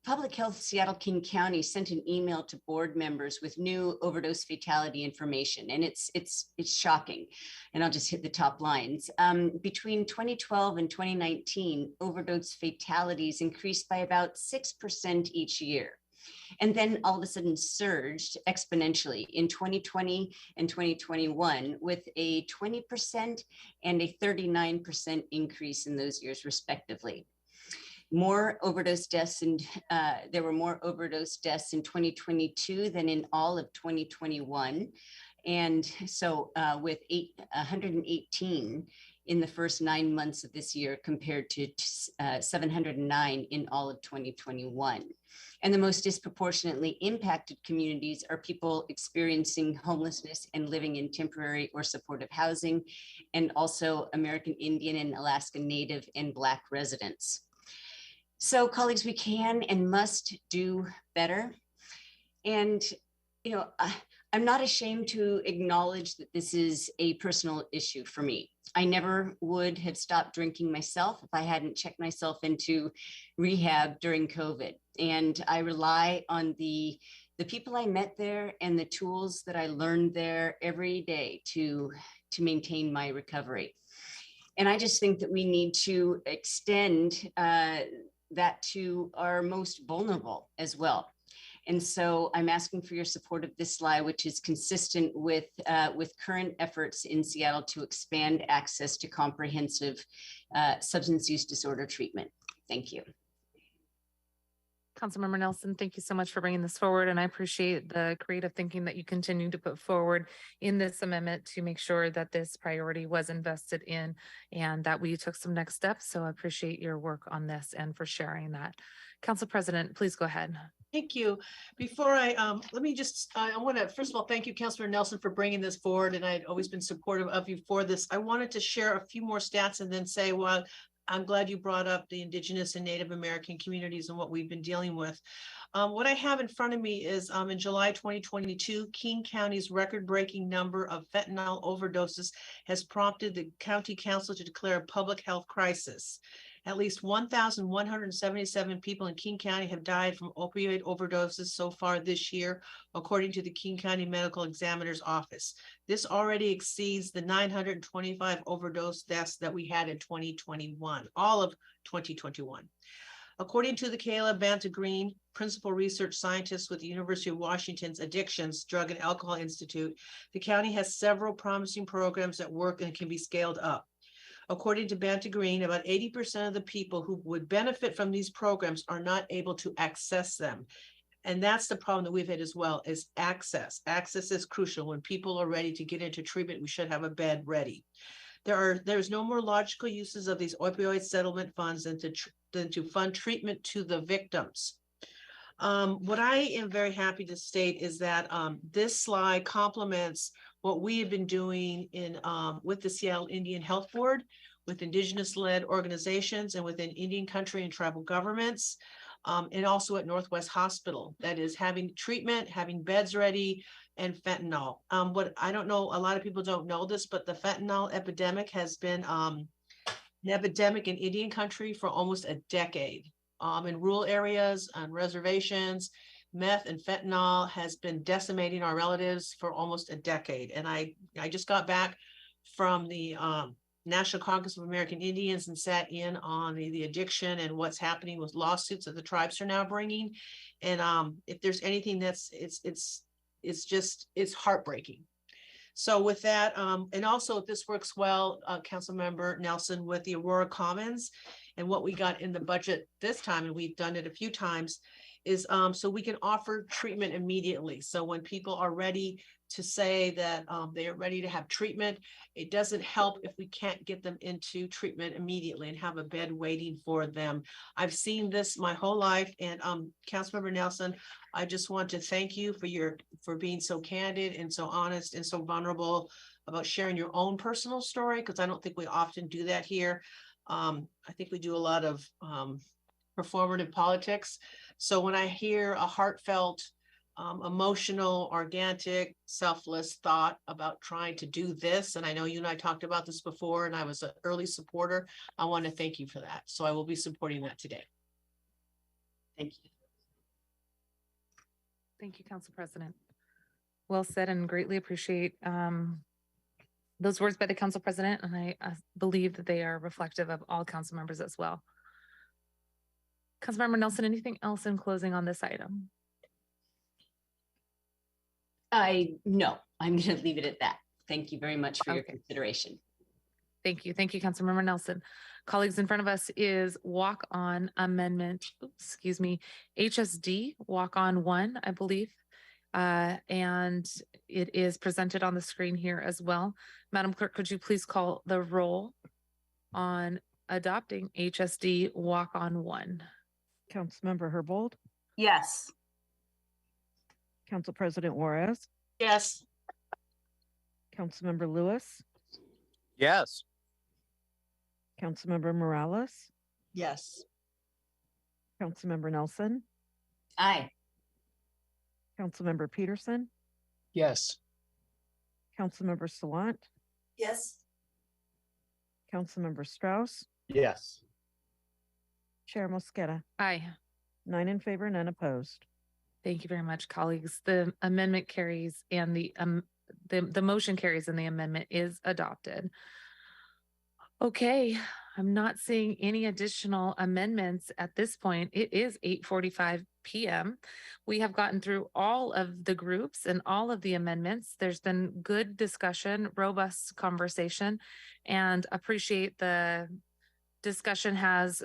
Public Health Seattle King County sent an email to board members with new overdose fatality information, and it's shocking. And I'll just hit the top lines. Between 2012 and 2019, overdose fatalities increased by about 6% each year, and then all of a sudden surged exponentially in 2020 and 2021 with a 20% and a 39% increase in those years respectively. More overdose deaths, and there were more overdose deaths in 2022 than in all of 2021. And so with 118 in the first 9 months of this year compared to 709 in all of 2021. And the most disproportionately impacted communities are people experiencing homelessness and living in temporary or supportive housing, and also American Indian and Alaska Native and Black residents. So colleagues, we can and must do better. And, you know, I'm not ashamed to acknowledge that this is a personal issue for me. I never would have stopped drinking myself if I hadn't checked myself into rehab during COVID. And I rely on the people I met there and the tools that I learned there every day to maintain my recovery. And I just think that we need to extend that to our most vulnerable as well. And so I'm asking for your support of this slide, which is consistent with current efforts in Seattle to expand access to comprehensive substance use disorder treatment. Thank you. Councilmember Nelson, thank you so much for bringing this forward. And I appreciate the creative thinking that you continue to put forward in this amendment to make sure that this priority was invested in and that we took some next steps. So I appreciate your work on this and for sharing that. Council President, please go ahead. Thank you. Before I, let me just, I want to, first of all, thank you, Councilor Nelson, for bringing this forward. And I'd always been supportive of you for this. I wanted to share a few more stats and then say, well, I'm glad you brought up the Indigenous and Native American communities and what we've been dealing with. What I have in front of me is in July 2022, King County's record-breaking number of fentanyl overdoses has prompted the County Council to declare a public health crisis. At least 1,177 people in King County have died from opioid overdoses so far this year, according to the King County Medical Examiner's Office. This already exceeds the 925 overdose deaths that we had in 2021, all of 2021. According to the Kayla Banta-Green, principal research scientist with the University of Washington's Addictions, Drug and Alcohol Institute, the county has several promising programs that work and can be scaled up. According to Banta-Green, about 80% of the people who would benefit from these programs are not able to access them. And that's the problem that we've had as well, is access. Access is crucial. When people are ready to get into treatment, we should have a bed ready. There's no more logical uses of these opioid settlement funds than to fund treatment to the victims. What I am very happy to state is that this slide complements what we have been doing in with the Seattle Indian Health Board, with Indigenous-led organizations, and within Indian country and tribal governments. And also at Northwest Hospital, that is having treatment, having beds ready, and fentanyl. What I don't know, a lot of people don't know this, but the fentanyl epidemic has been an epidemic in Indian country for almost a decade. In rural areas, on reservations, meth and fentanyl has been decimating our relatives for almost a decade. And I just got back from the National Congress of American Indians and sat in on the addiction and what's happening with lawsuits that the tribes are now bringing. And if there's anything that's it's heartbreaking. So with that, and also this works well, Councilmember Nelson, with the Aurora Commons and what we got in the budget this time, and we've done it a few times, is so we can offer treatment immediately. So when people are ready to say that they are ready to have treatment, it doesn't help if we can't get them into treatment immediately and have a bed waiting for them. I've seen this my whole life, and Councilmember Nelson, I just want to thank you for being so candid and so honest and so vulnerable about sharing your own personal story, because I don't think we often do that here. I think we do a lot of performative politics. So when I hear a heartfelt, emotional, organic, selfless thought about trying to do this, and I know you and I talked about this before, and I was an early supporter, I want to thank you for that. So I will be supporting that today. Thank you. Thank you, Council President. Well said, and greatly appreciate those words by the Council President, and I believe that they are reflective of all council members as well. Councilmember Nelson, anything else in closing on this item? No, I'm going to leave it at that. Thank you very much for your consideration. Thank you. Thank you, Councilmember Nelson. Colleagues, in front of us is walk-on amendment, HSD, walk-on 1, I believe. And it is presented on the screen here as well. Madam Clerk, could you please call the roll on adopting HSD walk-on 1? Councilmember Herbold, Yes. Council President Juarez, Yes. Councilmember Lewis, Yes. Councilmember Morales, Yes. Councilmember Nelson, Aye. Councilmember Peterson, Yes. Councilmember Salant, Yes. Councilmember Strauss, Yes. Chair Mosqueda. Aye. 9 in favor, none opposed. Thank you very much, colleagues. The amendment carries and the motion carries and the amendment is adopted. Okay, I'm not seeing any additional amendments at this point. It is 8:45 p.m. We have gotten through all of the groups and all of the amendments. There's been good discussion, robust conversation, and appreciate the discussion has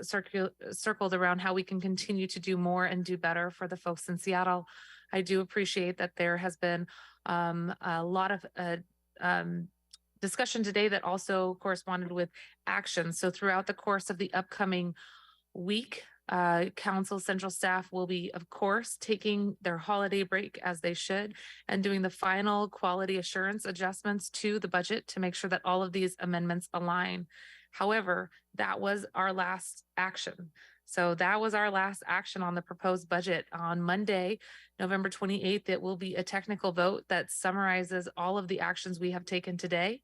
circled around how we can continue to do more and do better for the folks in Seattle. I do appreciate that there has been a lot of discussion today that also corresponded with action. So throughout the course of the upcoming week, council central staff will be, of course, taking their holiday break as they should and doing the final quality assurance adjustments to the budget to make sure that all of these amendments align. However, that was our last action. So that was our last action on the proposed budget. On Monday, November 28th, it will be a technical vote that summarizes all of the actions we have taken today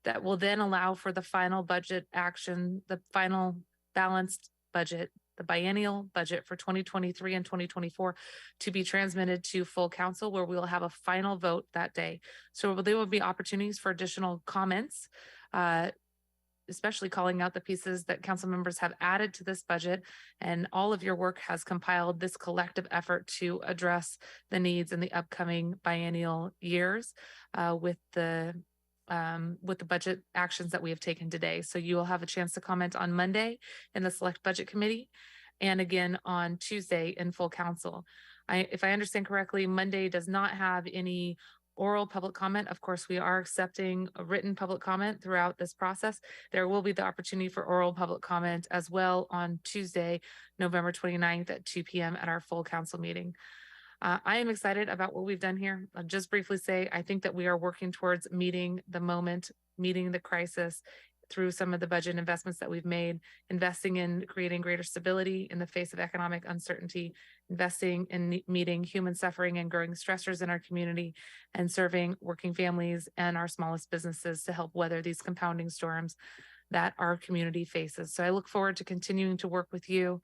that will then allow for the final budget action, the final balanced budget, the biennial budget for 2023 and 2024 to be transmitted to full council, where we will have a final vote that day. So there will be opportunities for additional comments, especially calling out the pieces that council members have added to this budget, and all of your work has compiled this collective effort to address the needs in the upcoming biennial years with the budget actions that we have taken today. So you will have a chance to comment on Monday in the Select Budget Committee and again on Tuesday in full council. If I understand correctly, Monday does not have any oral public comment. Of course, we are accepting a written public comment throughout this process. There will be the opportunity for oral public comment as well on Tuesday, November 29th at 2 p.m. at our full council meeting. I am excited about what we've done here. I'll just briefly say, I think that we are working towards meeting the moment, meeting the crisis through some of the budget investments that we've made, investing in creating greater stability in the face of economic uncertainty, investing in meeting human suffering and growing stressors in our community, and serving working families and our smallest businesses to help weather these compounding storms that our community faces. So I look forward to continuing to work with you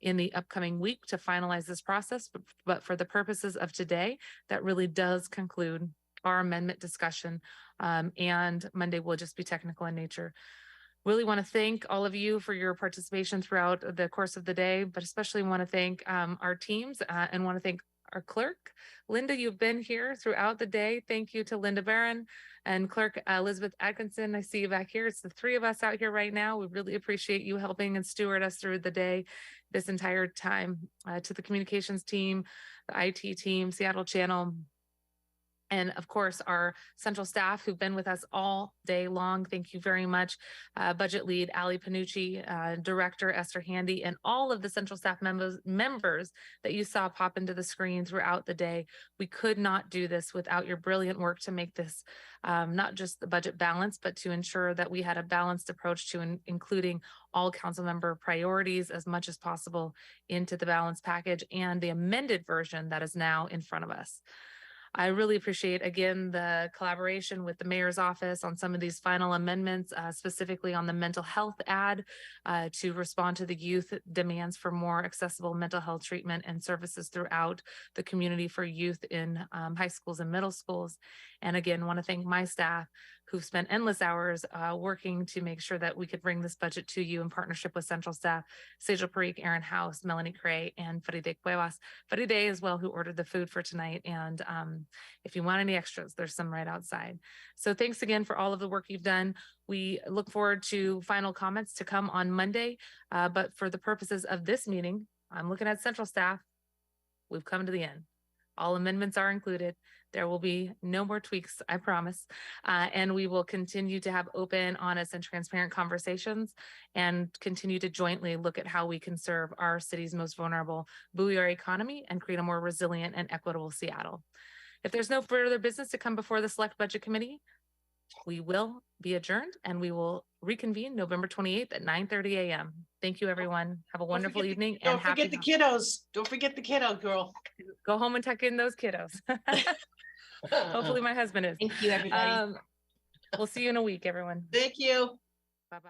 in the upcoming week to finalize this process. But for the purposes of today, that really does conclude our amendment discussion. And Monday will just be technical in nature. Really want to thank all of you for your participation throughout the course of the day, but especially want to thank our teams and want to thank our clerk. Linda, you've been here throughout the day. Thank you to Linda Barron and clerk Elizabeth Atkinson. I see you back here. It's the three of us out here right now. We really appreciate you helping and steward us through the day this entire time. To the communications team, the IT team, Seattle Channel, and of course, our central staff who've been with us all day long. Thank you very much. Budget lead, Ali Panucci, director, Esther Handy, and all of the central staff members that you saw pop into the screen throughout the day. We could not do this without your brilliant work to make this not just the budget balance, but to ensure that we had a balanced approach to including all council member priorities as much as possible into the balanced package and the amended version that is now in front of us. I really appreciate, again, the collaboration with the mayor's office on some of these final amendments, specifically on the mental health ad to respond to the youth demands for more accessible mental health treatment and services throughout the community for youth in high schools and middle schools. And again, want to thank my staff who've spent endless hours working to make sure that we could bring this budget to you in partnership with central staff, Sejal Parikh, Aaron House, Melanie Cray, and Faride Cuevas. Faride as well, who ordered the food for tonight. And if you want any extras, there's some right outside. So thanks again for all of the work you've done. We look forward to final comments to come on Monday. But for the purposes of this meeting, I'm looking at central staff. We've come to the end. All amendments are included. There will be no more tweaks, I promise. And we will continue to have open, honest, and transparent conversations and continue to jointly look at how we can serve our city's most vulnerable, buoy our economy, and create a more resilient and equitable Seattle. If there's no further business to come before the Select Budget Committee, we will be adjourned and we will reconvene November 28th at 9:30 a.m. Thank you, everyone. Have a wonderful evening. Don't forget the kiddos. Don't forget the kiddo, girl. Go home and tuck in those kiddos. Hopefully my husband is. Thank you, everybody. We'll see you in a week, everyone. Thank you. Bye-bye.